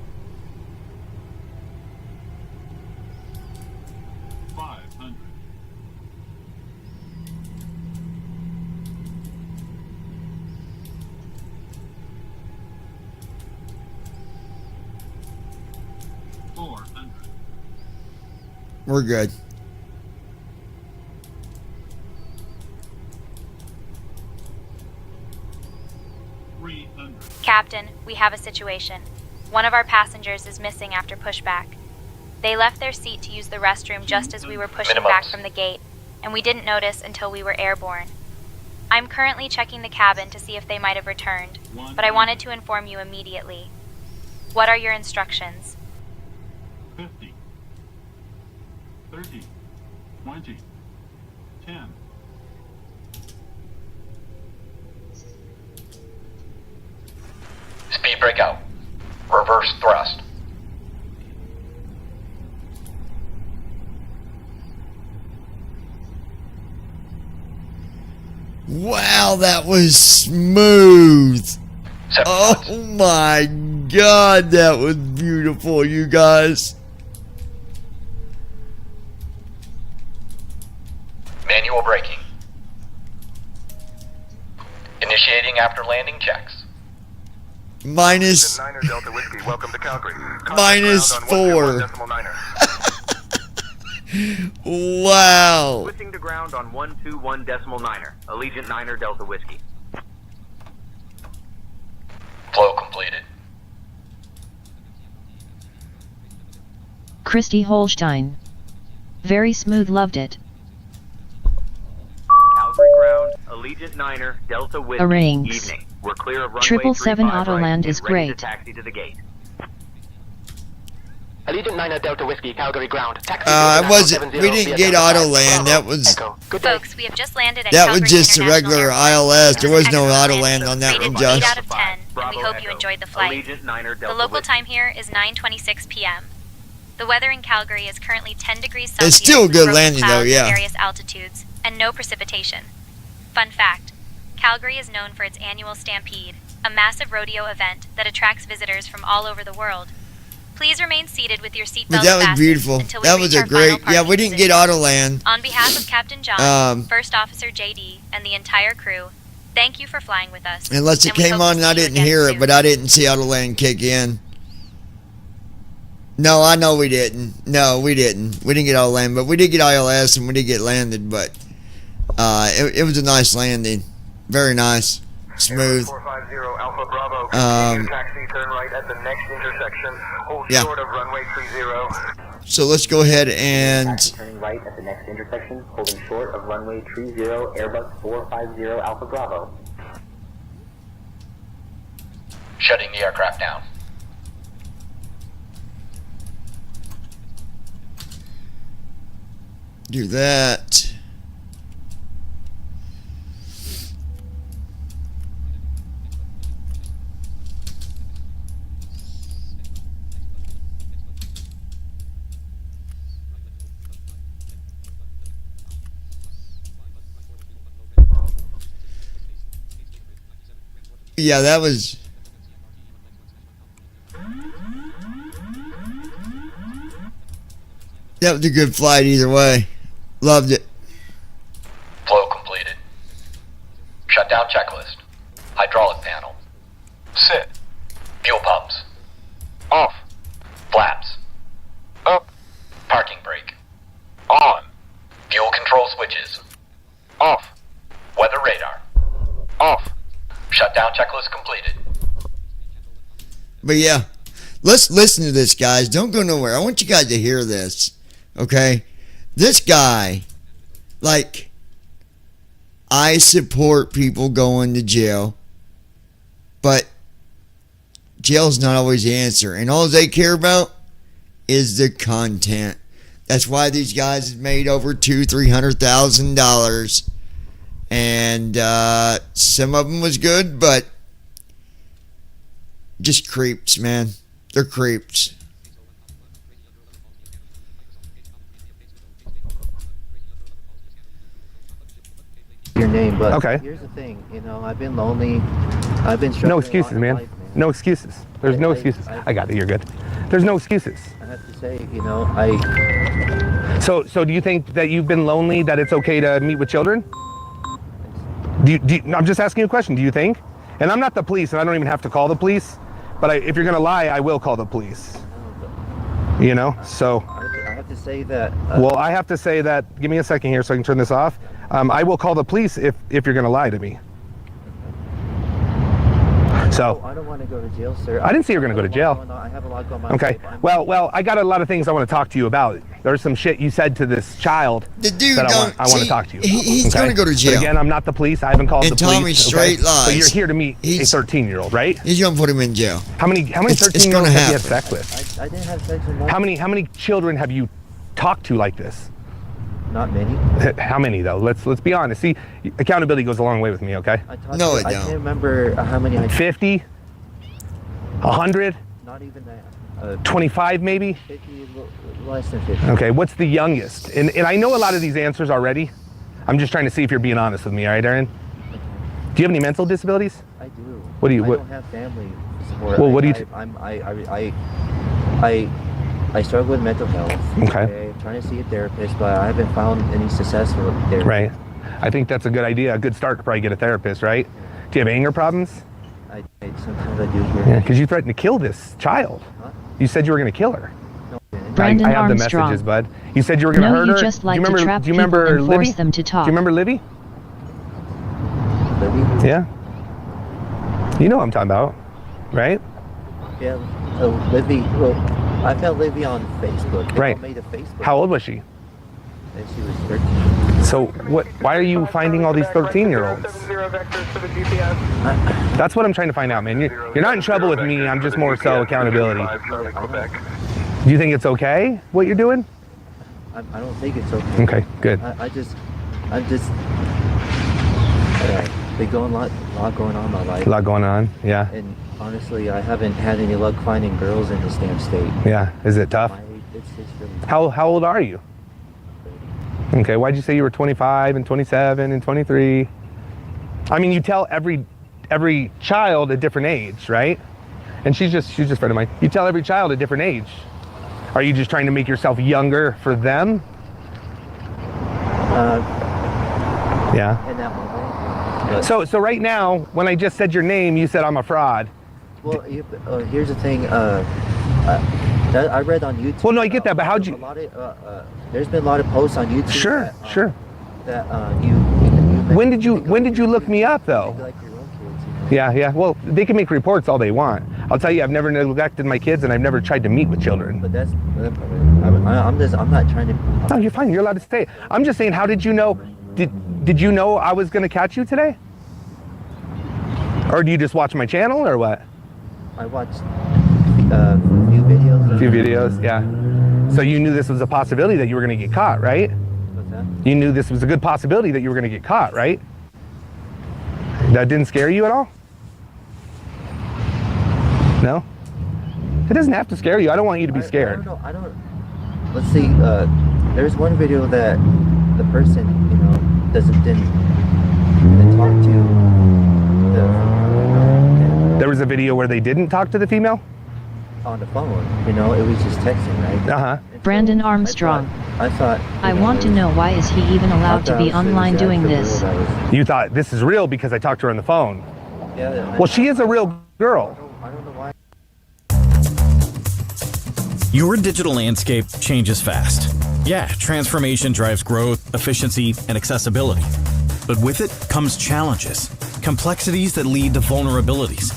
500. We're good. Captain, we have a situation. One of our passengers is missing after pushback. They left their seat to use the restroom just as we were pushing back from the gate, and we didn't notice until we were airborne. I'm currently checking the cabin to see if they might have returned, but I wanted to inform you immediately. What are your instructions? 50. 30. 20. 10. Speed breakout. Reverse thrust. Wow, that was smooth. Oh my God, that was beautiful, you guys. Manual braking. Initiating after landing checks. Minus Niner Delta Whiskey, welcome to Calgary. minus 4. Wow. Switching to ground on 121.9er. Allegiant Niner Delta Whiskey. Flow completed. Christy Holstein. Very smooth, loved it. Calgary ground, Allegiant Niner Delta Whiskey. Arranges. Evening. We're clear of runway 777 35 Autoland right, is and ready to great. taxi to the gate. Allegiant Niner Delta Whiskey, Calgary ground. Taxi I wasn't. We didn't get Autoland. That was. Folks, we have just landed at That was Calgary just a International regular Airport. ILS. There was no Excellent Autoland landing. on that one, Rated Josh. 8 out of 10, and we hope you enjoyed the flight. Allegiant Niner The Delta local Whiskey. time here is 9:26 p.m. The weather in Calgary is currently 10 degrees It's Celsius. still a with good broken landing, though, clouds at yeah. various altitudes, and no precipitation. Fun fact, Calgary is known for its annual Stampede, a massive rodeo event that attracts visitors from all over the world. Please remain seated with your seatbelts But that was fastened beautiful. until we That reach was a our final great. Yeah, we parking didn't get position. Autoland. On behalf of Captain John, Um, First Officer JD, and the entire crew, thank you for flying with us. Unless it and we came hope to on and see I you didn't again hear soon. it, but I didn't see Autoland kick in. No, I know we didn't. No, we didn't. We didn't get Autoland, but we did get ILS and we did get landed. But it was a nice landing. Very nice. Smooth. 450 Alpha Bravo. Taxi, turn right at the next intersection. Hold Yeah. short of runway 30. So let's go ahead and Turning right at the next intersection, holding short of runway 30, Airbus 450 Alpha Bravo. Shutting the aircraft down. do that. Yeah, that was... That was a good flight either way. Loved it. Flow completed. Shutdown checklist. Hydraulic panel. Sit. Fuel pumps. Off. Flaps. Up. Parking brake. On. Fuel control switches. Off. Weather radar. Off. Shutdown checklist completed. But yeah, let's listen to this, guys. Don't go nowhere. I want you guys to hear this, okay? This guy, like, I support people going to jail, but jail's not always the answer. And all they care about is the content. That's why these guys have made over $200,000-$300,000. And some of them was good, but just creeps, man. They're creeps. Your name, but okay. Here's the thing, you know, I've been lonely. I've been struggling. No excuses, man. Life, no excuses. There's no excuses. I got it. You're good. There's no excuses. I have to say, you know, So do you think that you've been lonely, that it's okay to meet with children? I'm just asking you a question. Do you think? And I'm not the police, and I don't even have to call the police. But if you're gonna lie, I will call the police. You know. So. I have to say that. Well, I have to say that. Give me a second here, so I can turn this off. I will call the police if you're gonna lie to me. So. I don't want to go to jail, sir. I didn't say you were gonna go to jail. I have a lot going on. Okay. Well, I got a lot of things I want to talk to you about. There's some shit you said to this child the dude that I want to talk to you about. He's going to go to jail. But again, I'm not the police. I haven't called the police. And Tommy straight lies. But you're here to meet a 13-year-old, right? He's going to put him in jail. How many 13-year-olds have you had sex with? I didn't have sex with more. How many children have you talked to like this? Not many. How many though? Let's be honest. See, accountability goes a long way with me. Okay. I can't remember how many. 50. 100. Not even that. 25 maybe. 50, less than 50. Okay. What's the youngest? And I know a lot of these answers already. I'm just trying to see if you're being honest with me. All right, Aaron. Do you have any mental disabilities? I do. What do you? I don't have family support. Well, what do you? I struggle with mental health. Okay. I'm trying to see a therapist, but I haven't found any successful therapist. Right. I think that's a good idea. A good start to probably get a therapist, right? Do you have anger problems? Sometimes I do. Yeah, because you threatened to kill this child. Huh? You said you were going to kill her. No. Brandon I have the Armstrong. messages, bud. You said you were going to hurt her. No, you just like to trap do you remember people and Libby? force them to talk. Do you remember Libby? Libby? Yeah. You know what I'm talking about, right? Yeah. Libby. Well, I found Libby on Facebook. Right. Made a Facebook. How old was she? And she was 13. So what? Why are you finding all these 13-year-olds? That's what I'm trying to find out, man. You're not in trouble with me. I'm just more so accountability. Do you think it's okay what you're doing? I don't think it's okay. Okay, good. I'm just. There's a lot going on in my life. A lot going on, yeah. And honestly, I haven't had any luck finding girls in this damn state. Yeah, is it tough? It's really How old are you? Okay, why'd you say you were 25 and 27 and 23? I mean, you tell every child a different age, right? And she's just a friend of mine. You tell every child a different age. Are you just trying to make yourself younger for them? Yeah. In that moment. So right now, when I just said your name, you said I'm a fraud. Well, here's the thing. That I read on YouTube. Well, no, I get that, but how'd you? There's been a lot of posts on YouTube. Sure, sure. That When did you look me up though? Like your own kids, you know? Yeah. Well, they can make reports all they want. I'll tell you, I've never neglected my kids, and I've never tried to meet with children. But I'm not trying to. No, you're fine. You're allowed to stay. I'm just saying, how did you know? Did you know I was going to catch you today? Or do you just watch my channel, or what? I watched a few videos. A few videos, yeah. So you knew this was a possibility that you were going to get caught, right? What's that? You knew this was a good possibility that you were going to get caught, right? That didn't scare you at all? No? It doesn't have to scare you. I don't want you to be scared. I don't. Let's see. There's one video that the person, didn't talk to the There was a video where they didn't talk to the female? On the phone, you know, it was just texting, right? Uh-huh. Brandon Armstrong. I thought. I want to know, why is he even allowed to be online doing this? You thought this is real because I talked to her on the phone. Yeah. Well, she is a real girl. I don't know why. Your digital landscape changes fast. Yeah, transformation drives growth, efficiency, and accessibility. But with it comes challenges, complexities that lead to vulnerabilities,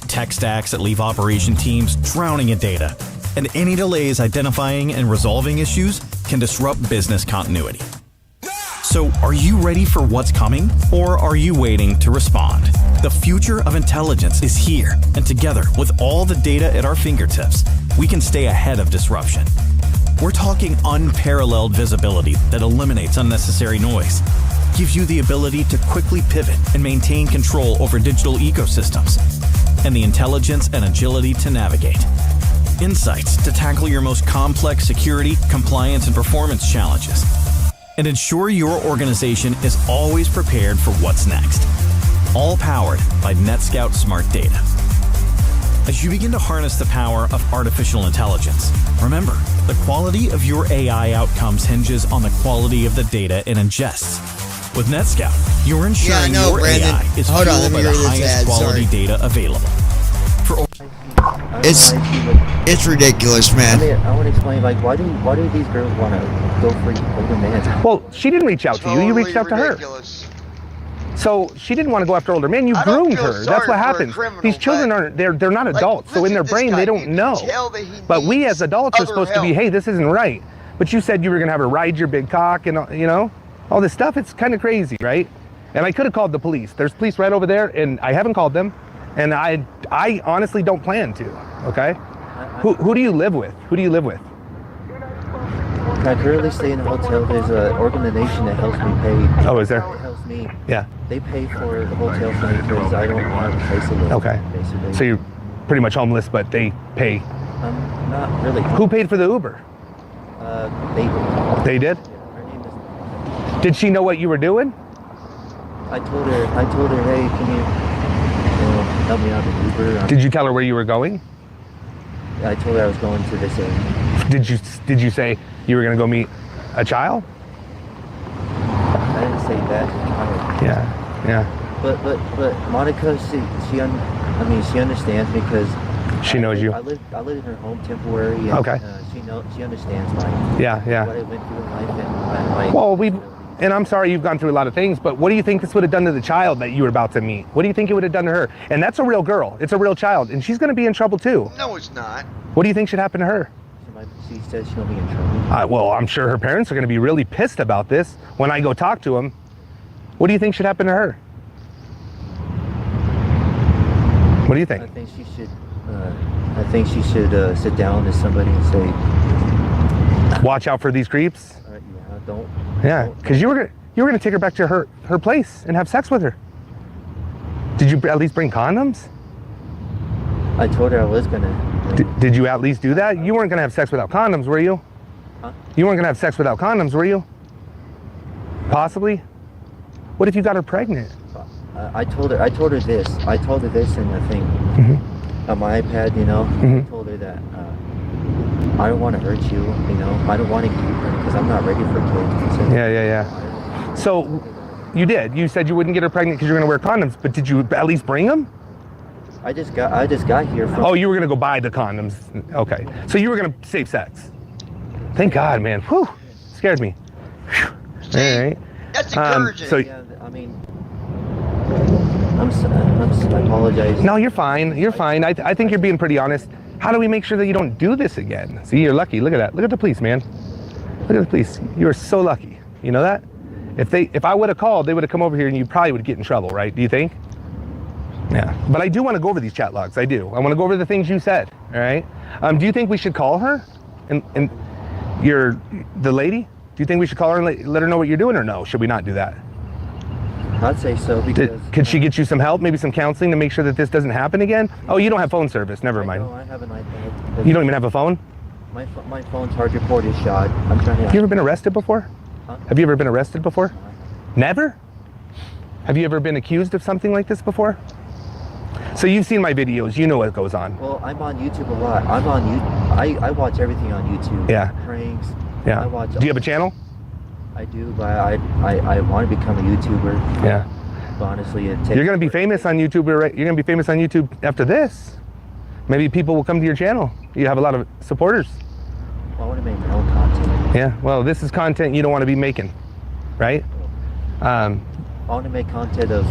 tech stacks that leave operation teams drowning in data, and any delays identifying and resolving issues can disrupt business continuity. So, are you ready for what's coming, or are you waiting to respond? The future of intelligence is here, and together, with all the data at our fingertips, we can stay ahead of disruption. We're talking unparalleled visibility that eliminates unnecessary noise, gives you the ability to quickly pivot and maintain control over digital ecosystems, and the intelligence and agility to navigate. Insights to tackle your most complex security, compliance, and performance challenges, and ensure your organization is always prepared for what's next. All powered by NetScout Smart Data. As you begin to harness the power of artificial intelligence, remember, the quality of your AI outcomes hinges on the quality of the data it ingests. With NetScout, you're ensuring your Brandon. AI is Hold on, fueled let me by the hear this highest ad, quality sorry. data available. It's ridiculous, man. I want to explain, like, why do these girls want to go for older men? Well, she didn't reach out to you. You reached out to her. So she didn't want to go after older men. You groomed her. That's what happens. These children aren't. They're not adults. So in their brain, they don't know. But we as adults are supposed to be, hey, this isn't right. But you said you were gonna have her ride your big cock and all this stuff. It's kind of crazy, right? And I could have called the police. There's police right over there, and I haven't called them. And I honestly don't plan to. Okay. Who do you live with? Who do you live with? I currently stay in a hotel. There's an organization that helps me pay. Oh, is there? It helps me. Yeah. They pay for the hotel for me because I don't have a place to live. Okay. Basically. So you're pretty much homeless, but they pay. Not really. Who paid for the Uber? They did. Yeah, her name is. Did she know what you were doing? I told her, hey, can you help me out with Uber? Did you tell her where you were going? I told her I was going to this area. Did you say you were going to go meet a child? I didn't say that. Yeah. But Monica, she understands me because she knows you. I live in her home temporary. And, okay. She understands what I went through in life and well, and I'm sorry you've gone through a lot of things, but what do you think this would have done to the child that you were about to meet? What do you think it would have done to her? And that's a real girl. It's a real child, and she's going to be in trouble too. No, it's not. What do you think should happen to her? She says she'll be in trouble. Well, I'm sure her parents are going to be really pissed about this when I go talk to them. What do you think should happen to her? What do you think? I think she should sit down to somebody and say, watch out for these creeps. Don't. Yeah, because you were gonna take her back to her place and have sex with her. Did you at least bring condoms? I told her I was gonna. Did you at least do that? You weren't gonna have sex without condoms, were you? Huh? You weren't gonna have sex without condoms, were you? Possibly. What if you got her pregnant? I told her this. I told her this in the thing on my iPad. I told her that I don't want to hurt you. I don't want to keep her because I'm not ready for kids. Yeah. So you did. You said you wouldn't get her pregnant because you're gonna wear condoms, but did you at least bring them? I just got here from. Oh, you were gonna go buy the condoms. Okay. So you were gonna save sex. Thank God, man. Whew. Scared me. Whew. All right. That's encouraging. Yeah, I mean, I apologize. No, you're fine. You're fine. I think you're being pretty honest. How do we make sure that you don't do this again? See, you're lucky. Look at that. Look at the police, man. Look at the police. You are so lucky. You know that? If I would have called, they would have come over here and you probably would get in trouble, right? Do you think? Yeah. But I do want to go over these chat logs. I do. I want to go over the things you said. All right. Do you think we should call her? And the lady? Do you think we should call her and let her know what you're doing, or no? Should we not do that? I'd say so because. Could she get you some help, maybe some counseling to make sure that this doesn't happen again? Oh, you don't have phone service. Never mind. No, I have an iPad. You don't even have a phone? My phone's charger port is shot. I'm trying to. Have you ever been arrested before? Huh? Have you ever been arrested before? Never? Have you ever been accused of something like this before? So you've seen my videos. You know what goes on. Well, I'm on YouTube a lot. I watch everything on YouTube. Yeah. Pranks. Yeah. I watch. Do you have a channel? I do, but I want to become a YouTuber. Yeah. But honestly, it takes. You're gonna be famous on YouTube, right? You're gonna be famous on YouTube after this. Maybe people will come to your channel. You have a lot of supporters. Well, I want to make my own content. Yeah. Well, this is content you don't want to be making, right? I want to make content of.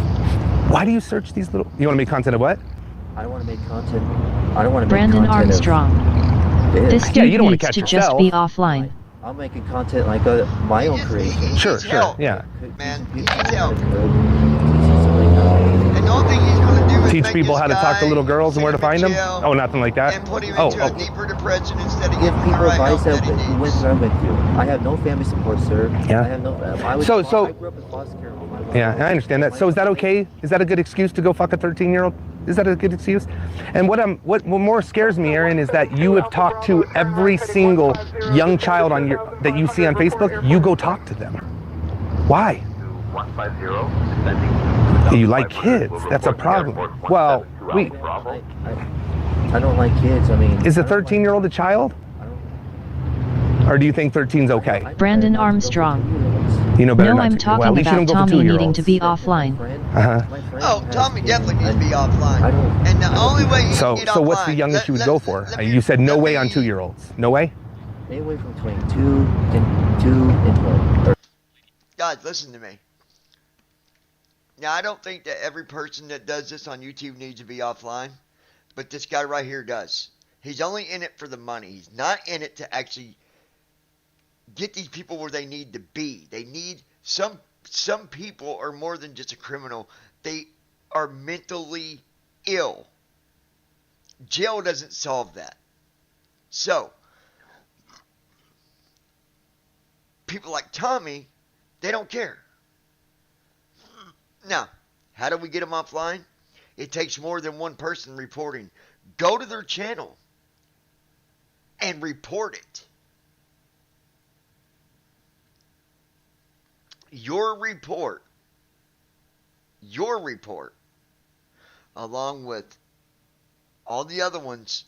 Why do you search these little? You want to make content of what? I don't want to make content. I don't want to make Brandon content Armstrong. Of This Yeah, dude you don't wanna needs catch to just yourself. be offline. I'm making content like my own creation. Sure, sure, yeah. Man, he needs help. And the only thing he's going to do is Teach make people this how to talk to guy little girls and where to send him find them? jail Oh, nothing like that? And put him Oh, into a deeper depression instead of Give giving him the people right help advice that he that needs. went I went through. I have no family support, sir. Yeah. I have no. I grew up in foster care all my life. Yeah, I understand that. So is that okay? Is that a good excuse to go fuck a 13-year-old? Is that a good excuse? And what more scares me, Aaron, is that you have talked to every single young child that you see on Facebook. You go talk to them. Why? 150, descending. You like kids. That's a problem. Well, wait. I don't like kids. I mean. Is a 13-year-old a child? Or do you think 13's okay? Brandon Armstrong. You know better No, not I'm to. talking Well, at least you about don't go for Tommy needing 2-year-olds. to be offline. Oh, Tommy definitely needs to be offline. And the only way he So can get what's the offline- youngest you would go for? You said no way on 2-year-olds. No way? Anyway, from 22 and 12. Guys, listen to me. Now, I don't think that every person that does this on YouTube needs to be offline, but this guy right here does. He's only in it for the money. He's not in it to actually get these people where they need to be. They need some people are more than just a criminal. They are mentally ill. Jail doesn't solve that. So, people like Tommy, they don't care. Now, how do we get them offline? It takes more than one person reporting. Go to their channel and report it. Your report, along with all the other ones,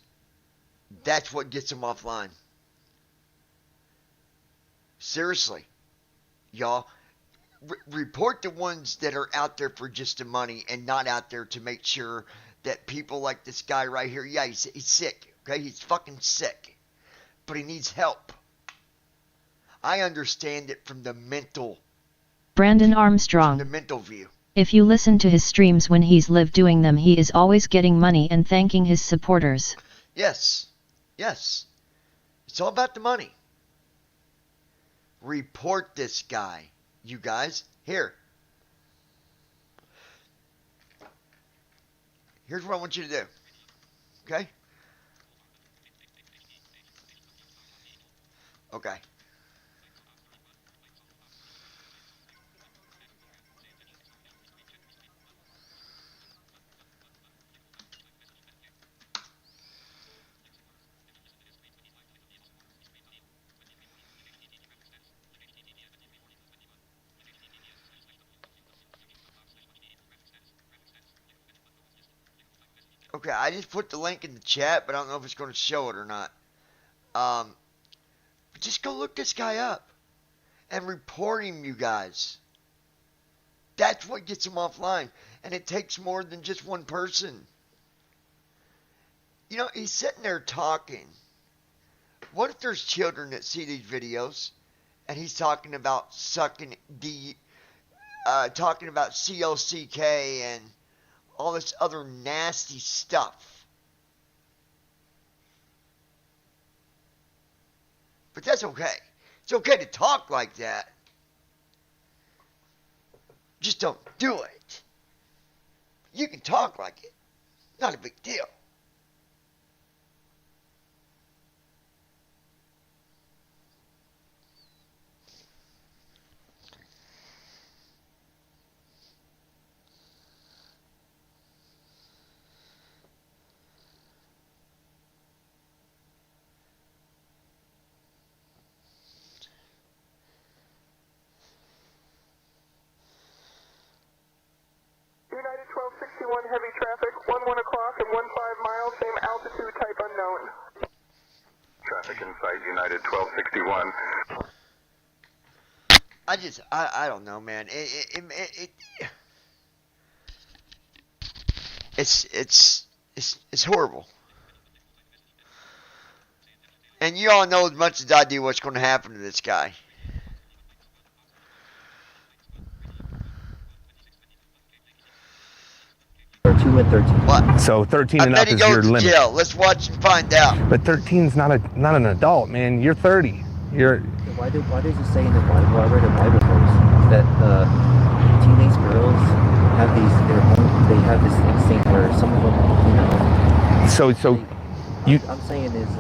that's what gets them offline. Seriously, y'all. Report the ones that are out there for just the money and not out there to make sure that people like this guy right here, yeah, he's sick, okay? He's fucking sick, but he needs help. I understand it from the mental Brandon Armstrong. the mental view. If you listen to his streams when he's live doing them, he is always getting money and thanking his supporters. Yes. It's all about the money. Report this guy, you guys. Here. Here's what I want you to do. Okay? Okay. Okay, I just put the link in the chat, but I don't know if it's going to show it or not. Just go look this guy up and report him, you guys. That's what gets him offline. And it takes more than just one person. You know, he's sitting there talking. What if there's children that see these videos and he's talking about talking about CYYC and all this other nasty stuff. But that's okay. It's okay to talk like that. Just don't do it. You can talk like it. Not a big deal. United 1216 1261 heavy traffic, 1 o'clock and 15 miles, same altitude, type unknown. Traffic in sight, United 1261. I don't know, man. It's horrible. And you all know as much as I do what's going to happen to this guy. Or 2 and 13. What? So 13 and I up bet he is goes your to limit. jail. Let's watch and find out. But 13's not an adult, man. You're 30. You're. Why does it say in the Bible? I read a Bible verse that teenage girls have they have this instinct where some of them, you know. So I'm saying is,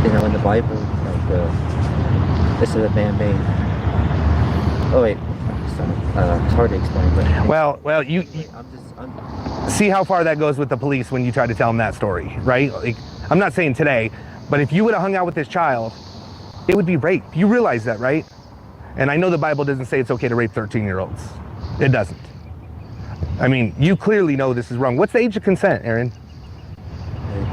you know, in the Bible, like this is a man made. Oh wait, it's hard to explain, but. Well, you see how far that goes with the police when you try to tell them that story, right? Like, I'm not saying today, but if you would have hung out with this child, it would be rape. You realize that, right? And I know the Bible doesn't say it's okay to rape 13-year-olds. It doesn't. I mean, you clearly know this is wrong. What's the age of consent, Aaron?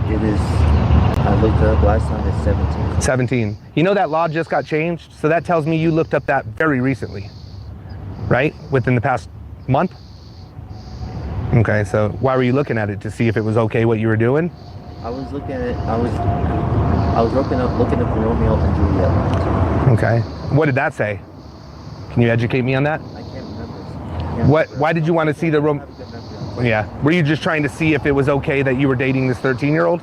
It is, I looked up last time, it's 17. 17. You know that law just got changed? So that tells me you looked up that very recently, right? Within the past month? Okay, so why were you looking at it? To see if it was okay what you were doing? I was looking at it, I was looking up Romeo and Juliet. Okay. What did that say? Can you educate me on that? I can't remember. Why did you want to see the Yeah. Were you just trying to see if it was okay that you were dating this 13-year-old?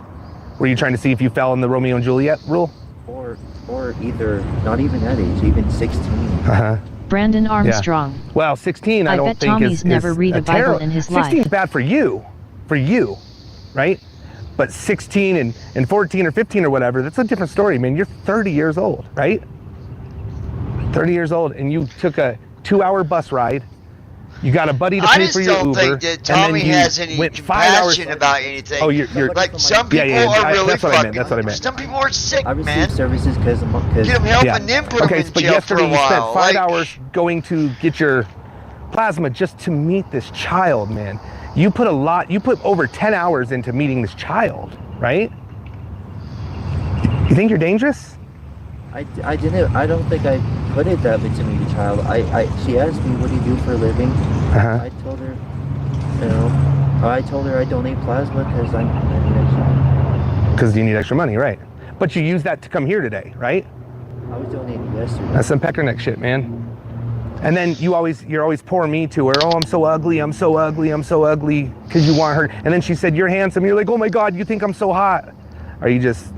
Were you trying to see if you fell in the Romeo and Juliet rule? Or either, not even that age, even 16. Uh-huh. Brandon Armstrong. Yeah. Well, 16 I don't bet think Tommy's is never read a Bible in his 16 life. is bad for you, right? But 16 and 14 or 15 or whatever, that's a different story, man. You're 30 years old, right? 30 years old, and you took a 2-hour bus ride. You got a buddy to pay for your Uber. I just don't think that Tommy has any compassion about anything. Oh, you're like some people are really that's what I meant. That's what I meant. Some people are sick, I received man. services because Get them help and then put them in but jail yesterday for a you spent while. 5 hours going to get your plasma just to meet this child, man. You put over 10 hours into meeting this child, right? You think you're dangerous? I don't think I put it that way to meet a child. She asked me, what do you do for a living? Uh-huh. I told her, I donate plasma because I need extra. Because you need extra money, right? But you use that to come here today, right? I was donating yesterday. That's some peckerneck shit, man. And then you're always pour me to her. Oh, I'm so ugly, because you want her. And then she said, you're handsome. You're like, oh my God, you think I'm so hot. Are you just,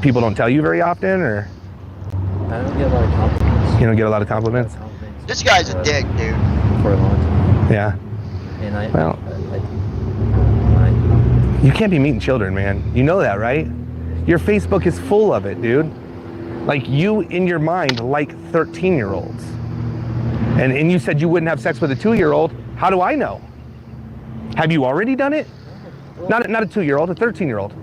people don't tell you very often, or? I don't get a lot of compliments. You don't get a lot of compliments? This guy's a dick, dude. For a long time. Yeah. And you can't be meeting children, man. You know that, right? Your Facebook is full of it, dude. Like, you, in your mind, like 13-year-olds. And you said you wouldn't have sex with a 2-year-old. How do I know? Have you already done it? Not a 2-year-old, a 13-year-old.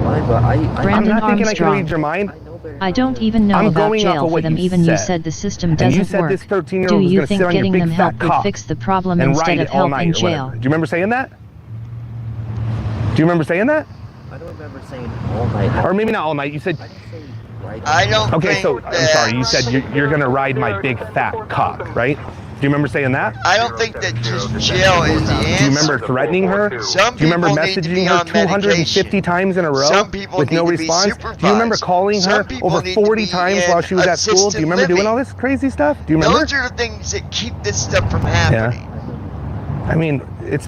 I'm not thinking I can read your mind. I don't even know about jail for them. Even you said the system doesn't work. This 13-year-old Do was you gonna think sit on your getting big them fat help would cock fix the problem and instead ride of it all help in night or jail? whatever? Do you remember saying that? Do you remember saying that? I don't remember saying all night. Or maybe not all night. You said. I don't Okay, think so I'm sorry. You said you're gonna ride my big fat cock, right? Do you remember saying that? I don't think that just jail is the answer. Do you remember threatening her? Some Do you remember people need to messaging be her on 250 times in a row Some people with need no to be response? supervised. Do you remember calling her Some people over need to 40 be times in while she was at school? Do you remember assisted doing living. all this crazy stuff? Do you remember? Those are the things that keep this stuff from happening. Yeah. I mean, it's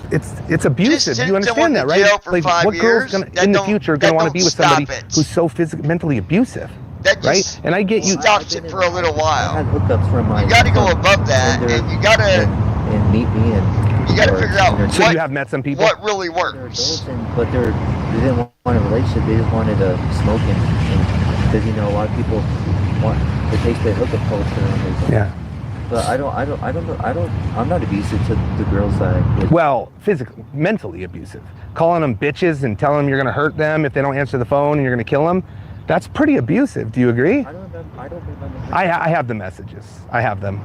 abusive. Just You send someone understand that, to right? jail for Like, 5 what girl's years, gonna in the future gonna want to be with somebody stop it. who's so mentally abusive? That right? just And I get you. stops it for a little while. I had hookups from my. You got to go above that, and you got to and meet me and. You got to figure out So you have met some people? what really works. But they didn't want a relationship. They just wanted to smoke and because a lot of people want the taste of hookup culture. Yeah. But I don't know. I'm not abusive to the girls that I'm with. Well, physically, mentally abusive. Calling them bitches and telling them you're going to hurt them if they don't answer the phone and you're going to kill them. That's pretty abusive. Do you agree? I don't I have the messages. I have them.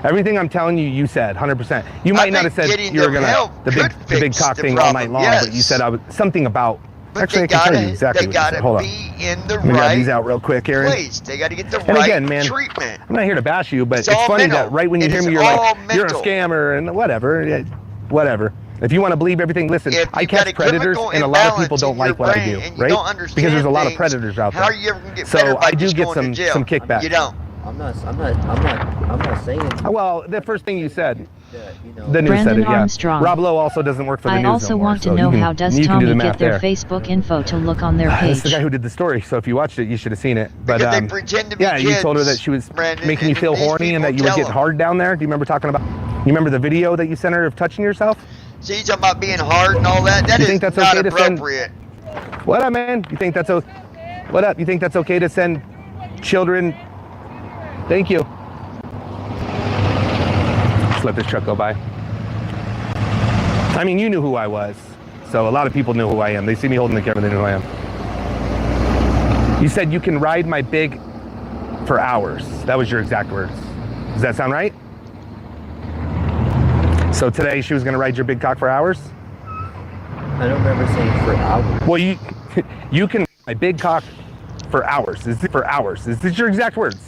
Everything I'm telling you, you said 100%. You might not have said you were gonna the big cock thing all night long, but you said something about. But actually, I can tell you exactly what you said. Hold on. In the Let me grab these out real quick, Aaron. place. They got to get the And right again, man, treatment. I'm not here to bash you, but It's it's all funny mental. that right when you It hear is me, you're all like, you're a mental. scammer and whatever. Yeah, whatever. If you want to believe everything, listen, If I you've got catch a predators, chemical and a lot of people imbalance don't in like your what I brain do, and you right? don't understand Because there's a lot of things, predators out there. how are you ever gonna get better So by I do just get going to jail? some kickback. You don't. I'm not saying. Well, the first thing you said, know, the news said Brandon it, yeah. Armstrong. Rob Lowe also doesn't work for the I news also no more, want to so know you can, how does you can do Tommy the get math their there. Facebook info to look on their That's page. the guy who did the story, so if you watched it, you should have seen it. But Because they pretend to be yeah, you told her that kids, she was Brandon, making you and feel these horny and that people you were tell getting them. hard down there. Do you remember talking about? You remember the video that you sent her of touching yourself? See, you talking about being hard and all that? That You is think that's not okay to send- appropriate. What up, man? You think that's what up? You think that's okay to send children? Thank you. Just let this truck go by. I mean, you knew who I was, so a lot of people know who I am. They see me holding the camera, they know who I am. You said you can ride my big for hours. That was your exact words. Does that sound right? So today she was gonna ride your big cock for hours? I don't remember saying for hours. Well, you can ride my big cock for hours. Is this your exact words?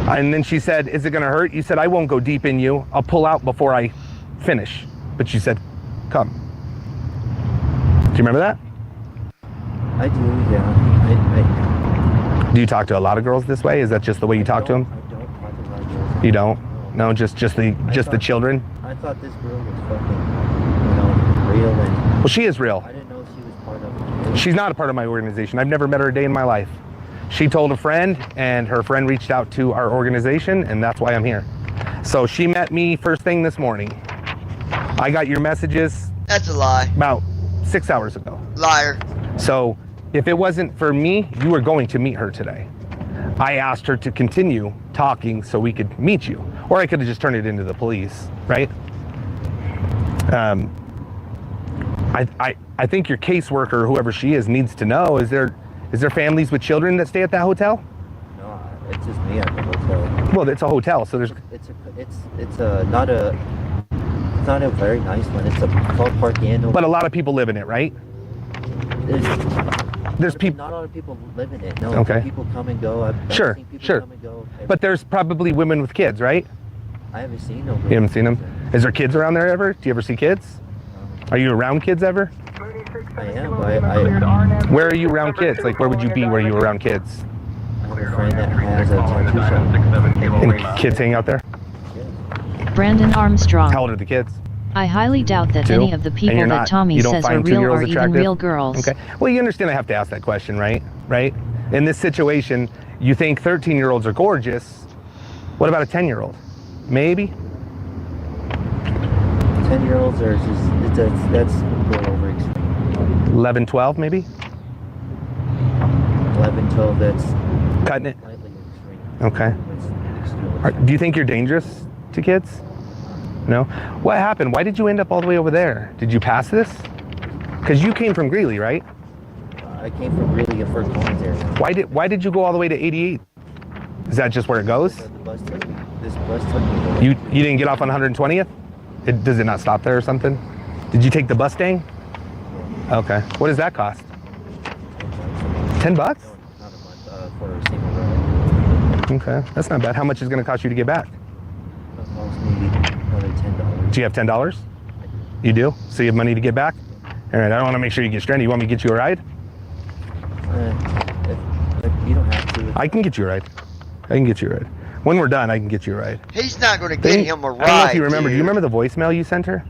And then she said, is it gonna hurt? You said, I won't go deep in you. I'll pull out before I finish. But you said, come. Do you remember that? I do, yeah. Do you talk to a lot of girls this way? Is that just the way you talk to them? I don't talk to a lot of girls. You don't? No, just the children? I thought this girl was fucking, real and... Well, she is real. I didn't know she was part of it. She's not a part of my organization. I've never met her a day in my life. She told a friend, and her friend reached out to our organization, and that's why I'm here. So she met me first thing this morning. I got your messages. That's a lie. About 6 hours ago. Liar. So if it wasn't for me, you were going to meet her today. I asked her to continue talking so we could meet you, or I could have just turned it into the police, right? I think your caseworker, whoever she is, needs to know, is there families with children that stay at that hotel? No, it's just me at the hotel. Well, it's a hotel, so there's... It's not a very nice one. It's a called Parkando. But a lot of people live in it, right? There's people... Not a lot of people live in it, no. Okay. People come and go. I've Sure, seen people sure. come and go. But there's probably women with kids, right? I haven't seen no. You haven't seen them? Is there kids around there ever? Do you ever see kids? Are you around kids ever? I am. Where are you around kids? Like, where would you be where you were around kids? I have a friend that has a tattoo shop. And kids hang out there? Brandon Armstrong. How old are the kids? I highly doubt that 2? any of the And people you're that not- Tommy you don't says are find real 2-year-olds are even attractive? real girls. Okay. Well, you understand I have to ask that question, right? Right? In this situation, you think 13-year-olds are gorgeous. What about a 10-year-old? Maybe? 10-year-olds are just that's a little over extreme. 11, 12, maybe? 11, 12, that's Cutting it? slightly extreme. Okay. Do you think you're dangerous to kids? No? What happened? Why did you end up all the way over there? Did you pass this? Because you came from Greeley, right? I came from really a First Lawrence area. Why did you go all the way to 88? Is that just where it goes? This bus took me there. You didn't get off on 120th? Does it not stop there or something? Did you take the bus dang? Okay. What does that cost? $10? Not a month for a single ride. Okay, that's not bad. How much is it going to cost you to get back? Cost maybe another $10. Do you have $10? You do? So you have money to get back? All right, I don't want to make sure you get stranded. You want me to get you a ride? If you don't have to. I can get you a ride. I can get you a ride. When we're done, I can get you a ride. He's not going to get him a ride. I don't know if you remember. dude. Do you remember the voicemail you sent her?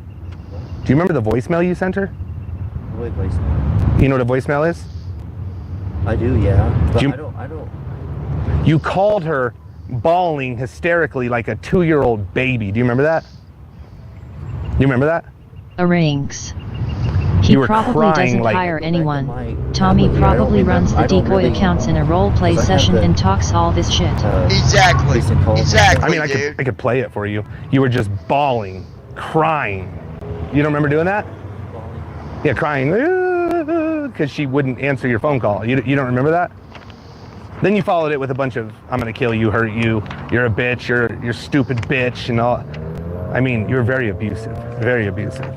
Do you remember the voicemail you sent her? What voicemail? You know what a voicemail is? I do, yeah. But Do you- I don't. You called her bawling hysterically like a 2-year-old baby. Do you remember that? You remember that? Rinks. He You were probably crying doesn't like- hire anyone. Tommy probably runs the decoy accounts in a role play Because I have session the- and talks all this shit. Exactly. I mean, I could play it for you. You were just bawling, crying. You don't remember doing that? Yeah, crying because she wouldn't answer your phone call. You don't remember that? Then you followed it with a bunch of, I'm gonna kill you, hurt you, you're a bitch, you're stupid bitch, and all. I mean, you're very abusive, very abusive.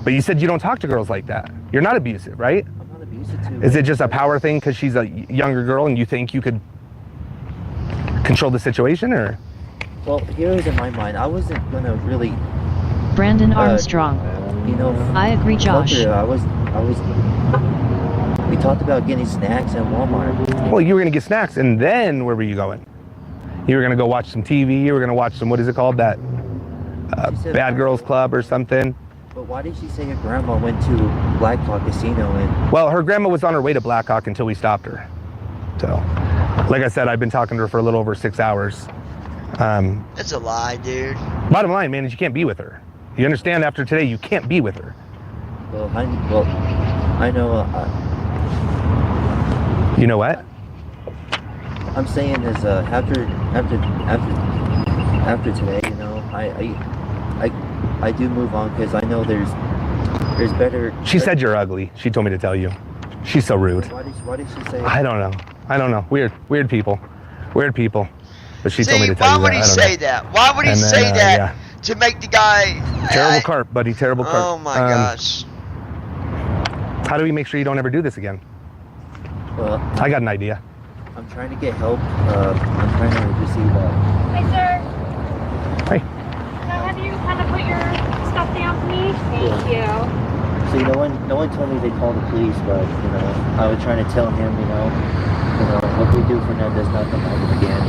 But you said you don't talk to girls like that. You're not abusive, right? I'm not abusive to. Is it just a power thing because she's a younger girl and you think you could control the situation, or? Well, here is in my mind. I wasn't gonna really. Brandon Armstrong. You know. I agree, Josh. I was. We talked about getting snacks at Walmart. Well, you were gonna get snacks, and then where were you going? You were gonna go watch some TV. You were gonna watch some, what is it called, that Bad Girls Club or something. But why did she say her grandma went to Black Hawk Casino and? Well, her grandma was on her way to Black Hawk until we stopped her. So, like I said, I've been talking to her for a little over 6 hours. That's a lie, dude. Bottom line, man, is you can't be with her. You understand? After today, you can't be with her. Well, I know. You know what? I'm saying is after today, you know, I do move on because I know there's better. She said you're ugly. She told me to tell you. She's so rude. Why did she say? I don't know. Weird people. But she told me to tell why you would that. he I don't say know. that? Why would he And then, say that yeah. to make the guy? Terrible carp, buddy. Terrible carp. Oh my gosh. How do we make sure you don't ever do this again? Well, I got an idea. I'm trying to get help. I'm trying to receive. Hey, sir. Hey. Can I have you kind of put your stuff down for me? Thank you. See, no one told me they called the police, but you know, I was trying to tell him, you know, what we do for them does not come happen again.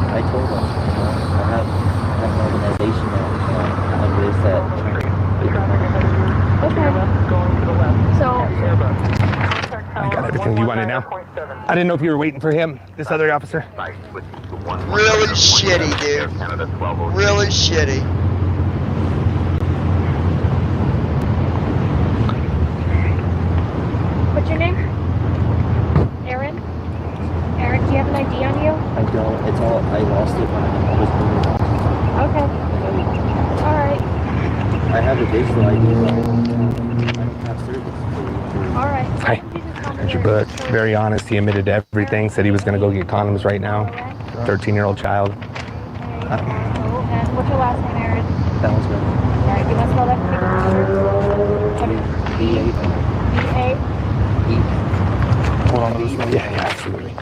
I told him, you know, I have an organization that is that. Okay. So. I got everything you wanted now. I didn't know if you were waiting for him, this other officer. Really shitty, dude. Really shitty. What's your name? Aaron? Aaron, do you have an ID on you? I don't. It's all. I lost it when I was moving. Okay. Alright. I have a digital ID, but I don't have service. Alright. Hi. There's your book. Very honest. He admitted to everything. Said he was going to go get condoms right now. 13-year-old child. And what's your last name, Aaron? That was good. Alright, you want to spell that for me? B-A? Hold on. Yeah, absolutely.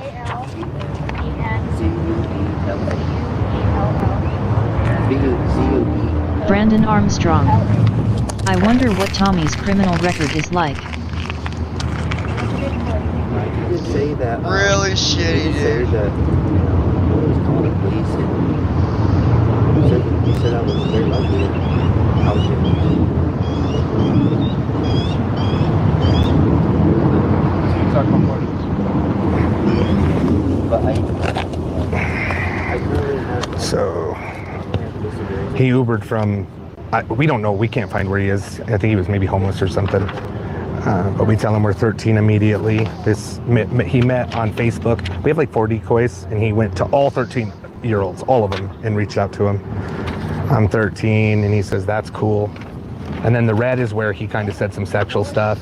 Brandon Armstrong. I wonder what Tommy's criminal record is like. He did say that. Really shitty, he said dude. that, you know, he was calling the police and he said I was very lucky. I was But I really have. So he Ubered from, we don't know, we can't find where he is. I think he was maybe homeless or something. But we tell him we're 13 immediately. He met on Facebook. We have like 4 decoys, and he went to all 13-year-olds, all of them, and reached out to him. I'm 13, and he says, that's cool. And then the red is where he kind of said some sexual stuff.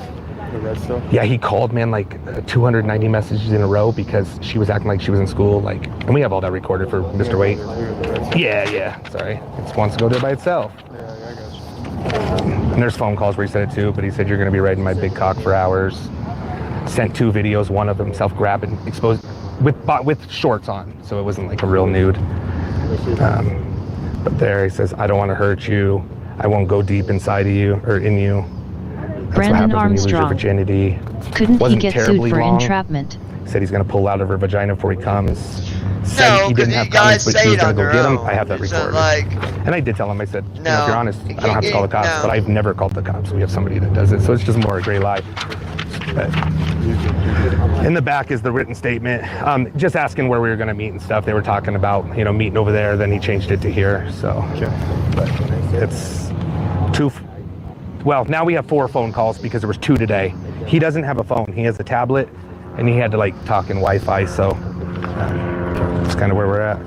The red stuff? Yeah, he called, man, like 290 messages in a row because she was acting like she was in school, like, and we have all that recorded for Mr. Waite. Yeah, sorry. It wants to go there by itself. And there's phone calls where he said it too, but he said, you're going to be riding my big cock for hours. Sent 2 videos, one of them self-grabbing, exposed with shorts on, so it wasn't like a real nude. But there he says, I don't want to hurt you. I won't go deep inside of you or in you. That's Brandon what happens when you lose your Armstrong. virginity. Couldn't he Wasn't get sued terribly for long. entrapment? He said he's going to pull out of her vagina before he comes. Said No, he didn't have guys condoms, but say she was it going on to go their get him. own. I have that It's not recorded. like- And I did tell him, I said, you know, No, if you're honest, I don't have to call the cops, no. but I've never called the cops. We have somebody that does it, so it's just more a gray lie. But in the back is the written statement, just asking where we were going to meet and stuff. They were talking about, you know, meeting over there. Then he changed it to here. So, but it's 2. Well, now we have 4 phone calls because there was 2 today. He doesn't have a phone. He has a tablet, and he had to like talk in Wi-Fi. So that's kind of where we're at.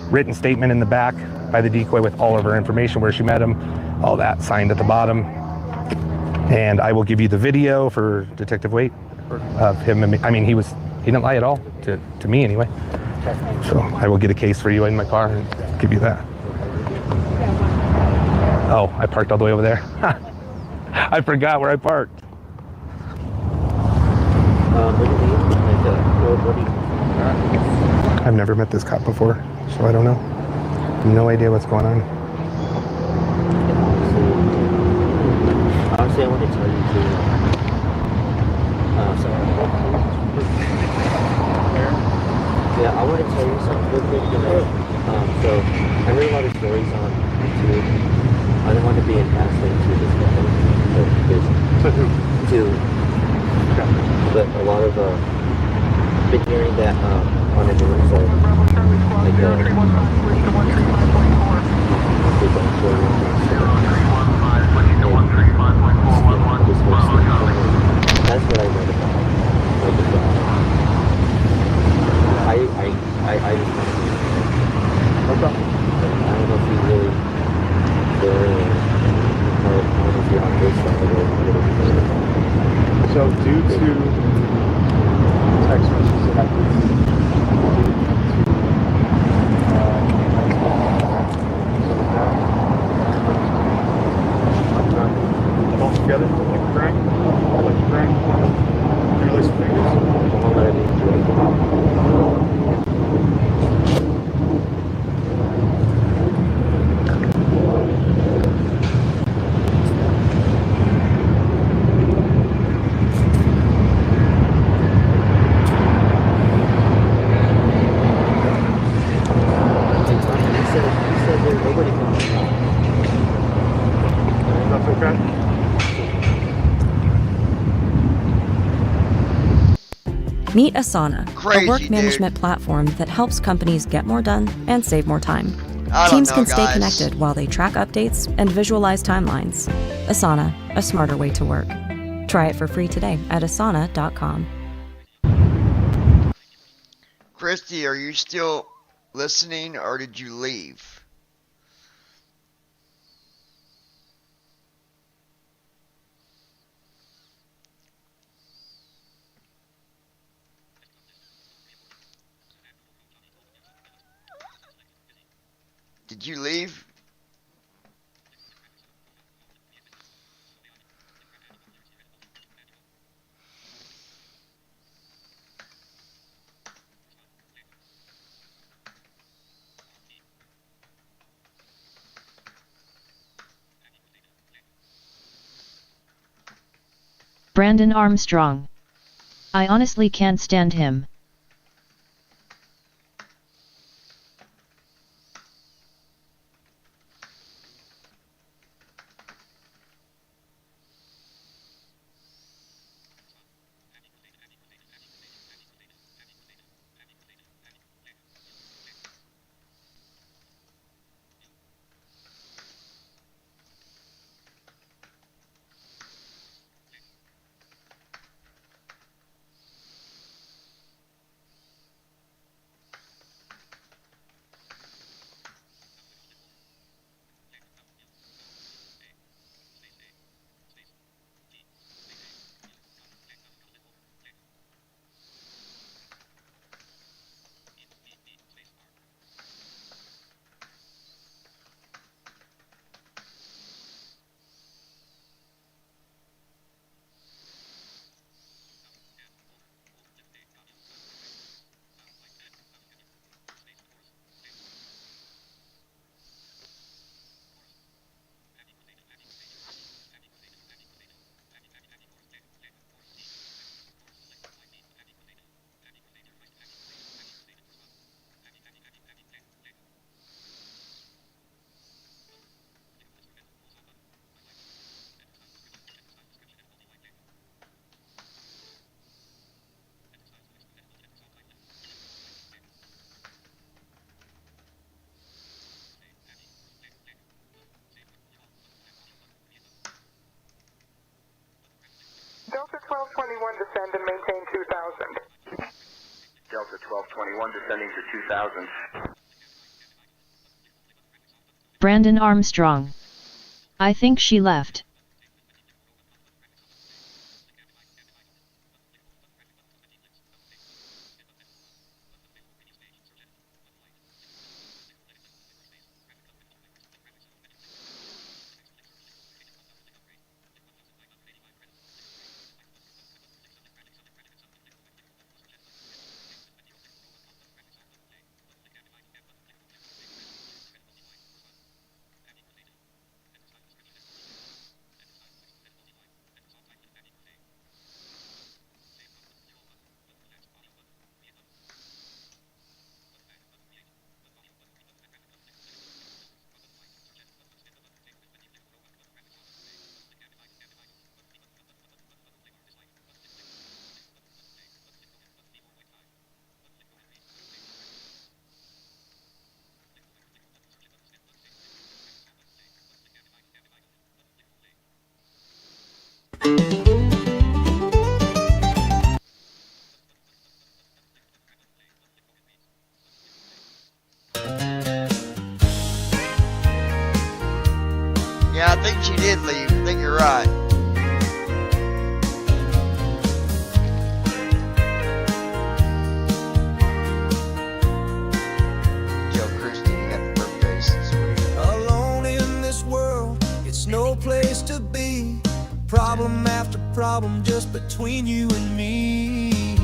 Written statement in the back by the decoy with all of her information, where she met him, all that signed at the bottom. And I will give you the video for Detective Waite. of him and me. I mean, he didn't lie at all to me anyway. So I will get a case for you in my car and give you that. Oh, I parked all the way over there. I forgot where I parked. I've never met this cop before, so I don't know. No idea what's going on. Honestly, I want to tell you to. Yeah, I want to tell you something real quick. So I heard a lot of stories on YouTube. I don't want to be an asshole to this guy. To who? But a lot of been hearing that on the news like that's what I read about. I just want to be I don't know if you really there or I don't know if you're on this side or So due to text messages that all together, like crank, interlace Meet Asana, Crazy, a work dude. management platform that helps companies get more done and save more time. I don't Teams know, can stay guys. connected while they track updates and visualize timelines. Asana, a smarter way to work. Try it for free today at asana.com. Christy, are you still listening or did you leave? Did you leave? Brandon Armstrong. I honestly can't stand him. Delta 1221, descend and maintain 2000. Delta 1221 descending to 2000. Brandon Armstrong. I think she left. Yeah, I think she did leave. I think you're right. Joe Christie, you got birthdays this week. Alone in this world, it's no place to be. Problem after problem just between you and me.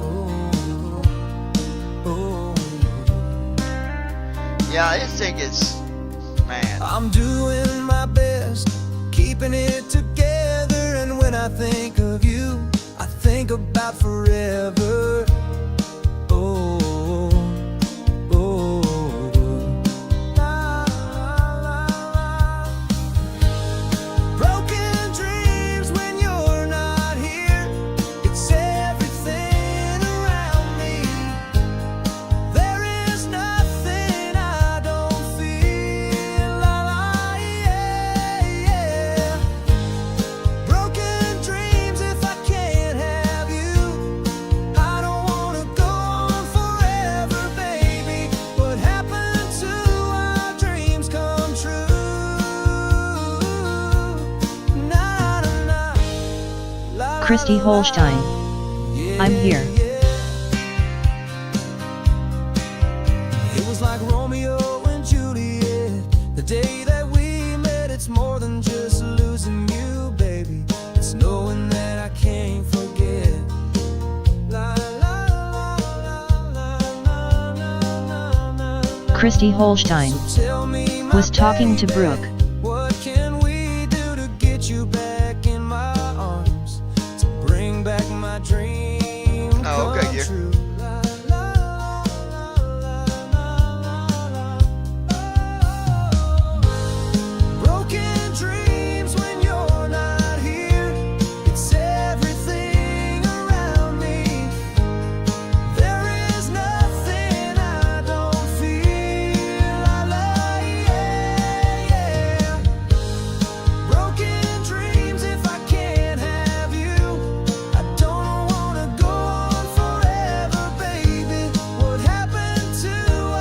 Oh, oh. Yeah, I just think it's, man. I'm doing my best, keeping it together. And when I think of you, I think about forever. Oh, oh, la, la, la. Broken dreams when you're not here. It's everything around me. There is nothing I don't feel. La, la, yeah, yeah. Broken dreams if I can't have you. I don't wanna go on forever, baby. What happened to our dreams come true? Na, na, na. La, Christy la, Holstein. I'm here. It was like Romeo and Juliet. The day that we met, it's more than just losing you, baby. It's knowing that I can't forget. La, la, la, la, la, la, la, la, la. Christy Holstein Tell me, my was talking to baby, Brooke. what can we do to get you back in my arms? To bring back my dream Oh, okay, come yeah. true. La, la, la, la, la, la, la. Broken dreams when you're not here. It's everything around me. There is nothing I don't feel. La, la, yeah, yeah. Broken dreams if I can't have you. I don't wanna go on forever, baby. What happened to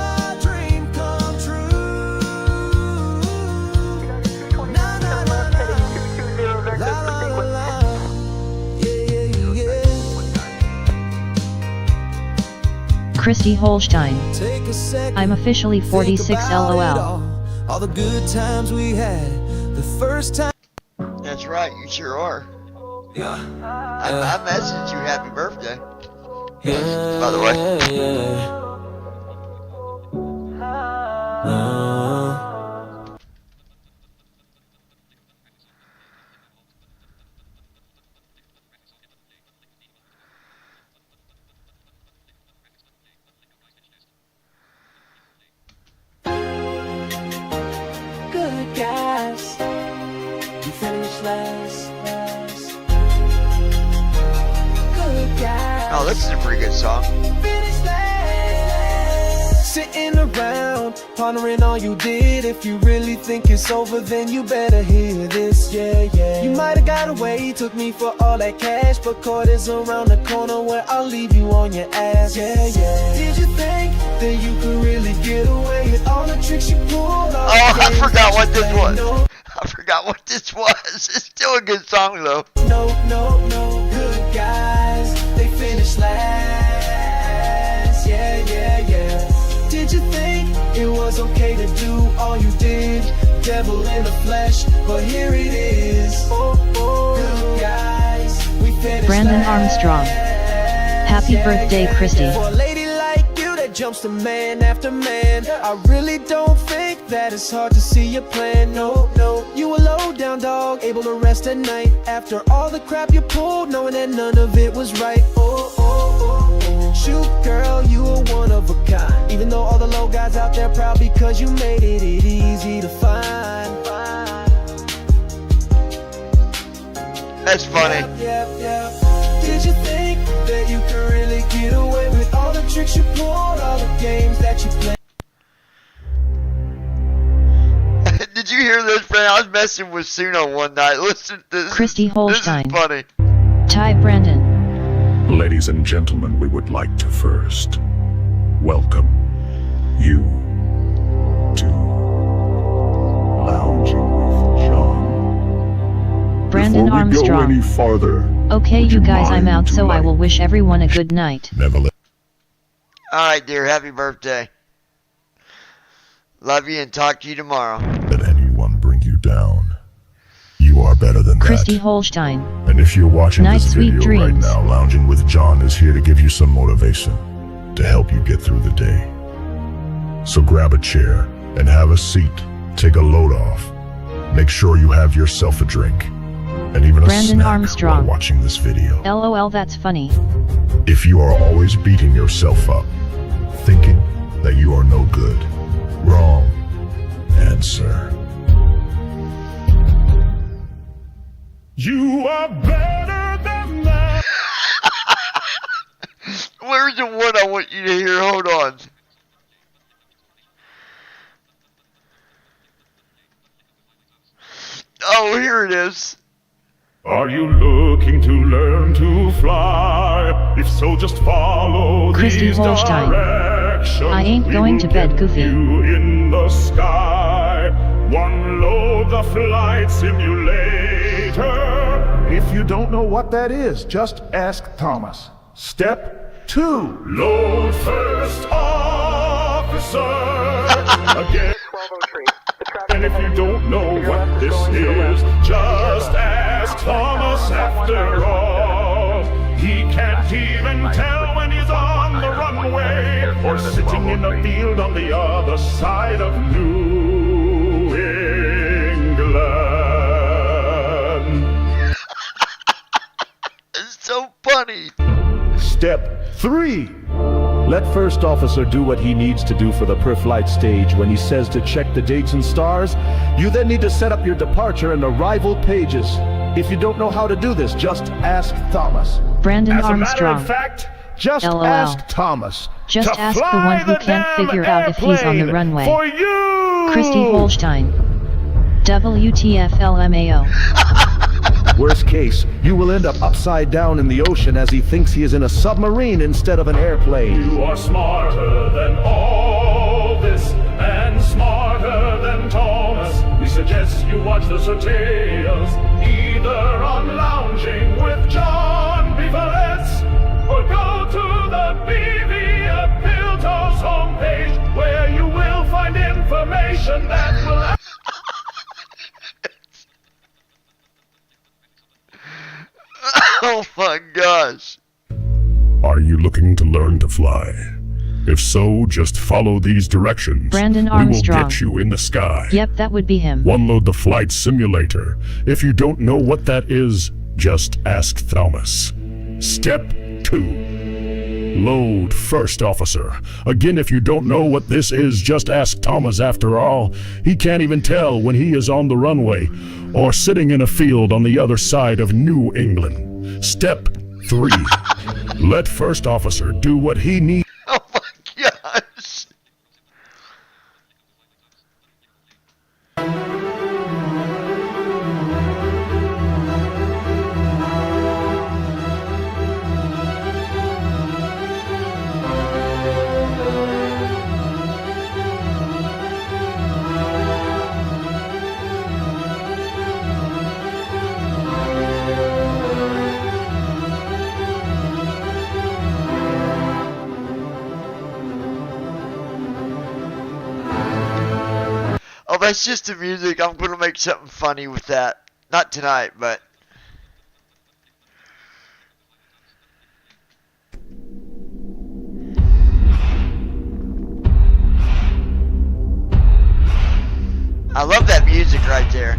our dream come true? Na, na, na, na. La, la, la, la. Yeah, yeah, yeah. Christy Holstein. Take a second. I'm officially 46 Think about it LOL. all the good times we had. The first time. That's right, you sure are. Yeah. I messaged you happy birthday. Yeah. By the way. Yeah. Good guys, you finished last. Good guys. Oh, this is a pretty good song. Sitting around, pondering all you did. If you really think it's over, then you better hear this, yeah, yeah. You might have got away, took me for all that cash, but court is around the corner where I'll leave you on your ass, yeah, yeah. Did you think that you could really get away with all the tricks you pulled? Oh, I forgot what this was. I forgot what this was. It's still a good song, though. No, no, no, good guys, they finished last, yeah, yeah, yeah. Did you think it was okay to do all you did? Devil in the flesh, but here it is. Oh, oh, good guys, we finished Brandon last. Armstrong. Happy birthday, Christy. For a lady like you that jumps to man after man, I really don't think that it's hard to see your plan. No, no, you a low down dog, able to rest at night after all the crap you pulled, knowing that none of it was right. Oh, oh, oh, oh. Shoot, girl, you are one of a kind. Even though all the low guys out there proud because you made it easy to find. That's funny. Yep, yep. Did you think that you could really get away with all the tricks you pulled, all the games that you played? Did you hear this, friend? I was messing with Suno one night. Listen to this. Christy Holstein. This is funny. Ty Brandon. Ladies and gentlemen, we would like to first welcome you to Lounging with John. Brandon Before we Armstrong. go any farther, Okay, would you guys, I'm mind out, so I tonight? will wish everyone a good night. Never let Alright, dear. Happy birthday. Love you and talk to you tomorrow. anyone bring you down. You are better than Christy that. Holstein. And if you're watching Night, this sweet video right dreams. now, Lounging with John is here to give you some motivation to help you get through the day. So grab a chair and have a seat. Take a load off. Make sure you have yourself a drink and even a Brandon snack Armstrong. while watching this video. LOL, that's funny. If you are always beating yourself up, thinking that you are no good, wrong answer. You are better than that. Where's the one I want you to hear? Hold on. Oh, here it is. Are you looking to learn to fly? If so, just follow Christy these Holstein. directions. I ain't We going will to bed, get Goofy. You in the sky. One load the flight simulator. If you don't know what that is, just ask Thomas. Step 2. Load first, officer. Again. And if you don't know what this is, just ask Thomas after all. He can't even tell when he's on the runway or sitting in a field on the other side of New England. It's so funny. Step 3. Let First Officer do what he needs to do for the per-flight stage. When he says to check the dates and stars, you then need to set up your departure and arrival pages. If you don't know how to do this, just ask Thomas. Brandon As a matter Armstrong. of fact, just LOL. ask Thomas. Just to ask the fly one who can't damn figure out if he's on the airplane runway. For you! Christy Holstein. WTFLMAO. Worst case, you will end up upside down in the ocean as he thinks he is in a submarine instead of an airplane. You are smarter than all this and smarter than Thomas. We suggest you watch the Soteas either on Lounging with John Beaverets or go to the BV Piltos homepage where you will find information that will Oh my gosh. Are you looking to learn to fly? If so, just follow these directions. Brandon We Armstrong. will get you in the sky. Yep, that would be him. One load the flight simulator. If you don't know what that is, just ask Thomas. Step 2. Load First Officer. Again, if you don't know what this is, just ask Thomas after all. He can't even tell when he is on the runway or sitting in a field on the other side of New England. Step 3. Let First Officer do what he needs. Oh my gosh. Oh, that's just the music. I'm going to make something funny with that. Not tonight, but... I love that music right there.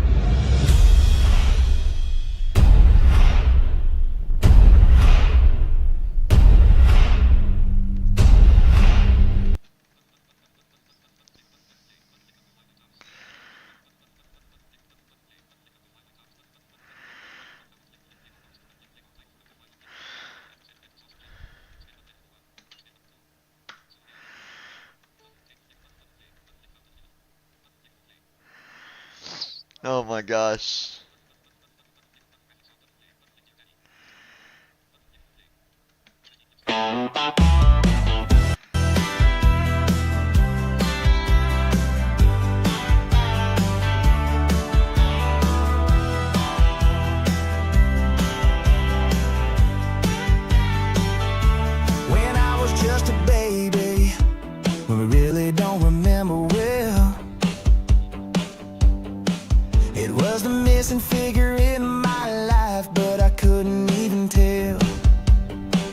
Oh my gosh. When I was just a baby, when we really don't remember well, it was the missing figure in my life, but I couldn't even tell.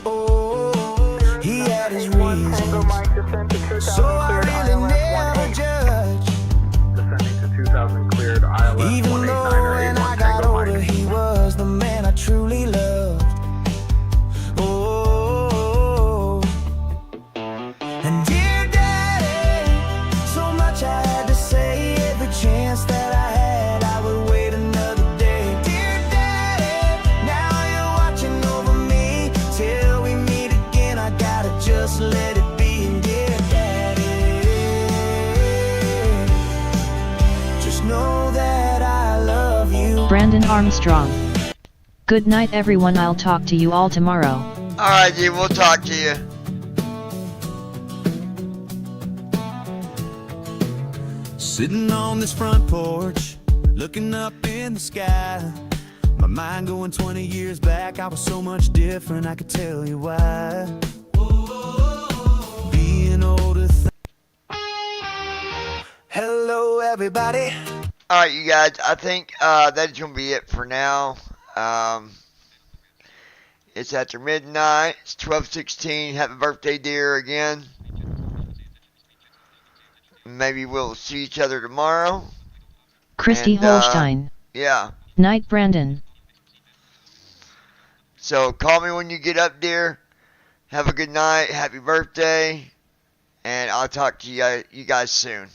Oh, he had his reasons, so I really never judged. Descending to 2000 cleared ILS Even though when I got older, he was the man I truly loved. Oh, and dear Daddy, so much I had to say. Every chance that I had, I would wait another day. Dear Daddy, now you're watching over me. Till we meet again, I gotta just let it be. And dear Daddy, just know that I love you. Brandon Armstrong. Good night everyone, I'll talk to you all tomorrow. Alright, dude, we'll talk to you. Sitting on this front porch, looking up in the sky. My mind going 20 years back, I was so much different, I could tell you why. Being older. Hello, everybody. Alright, you guys, I think that's going to be it for now. It's after midnight. It's 12:16. Happy birthday, dear, again. Maybe we'll see each other tomorrow. Christy And, Holstein. Yeah. Night Brandon. So call me when you get up, dear. Have a good night. Happy birthday. And I'll talk to you guys soon.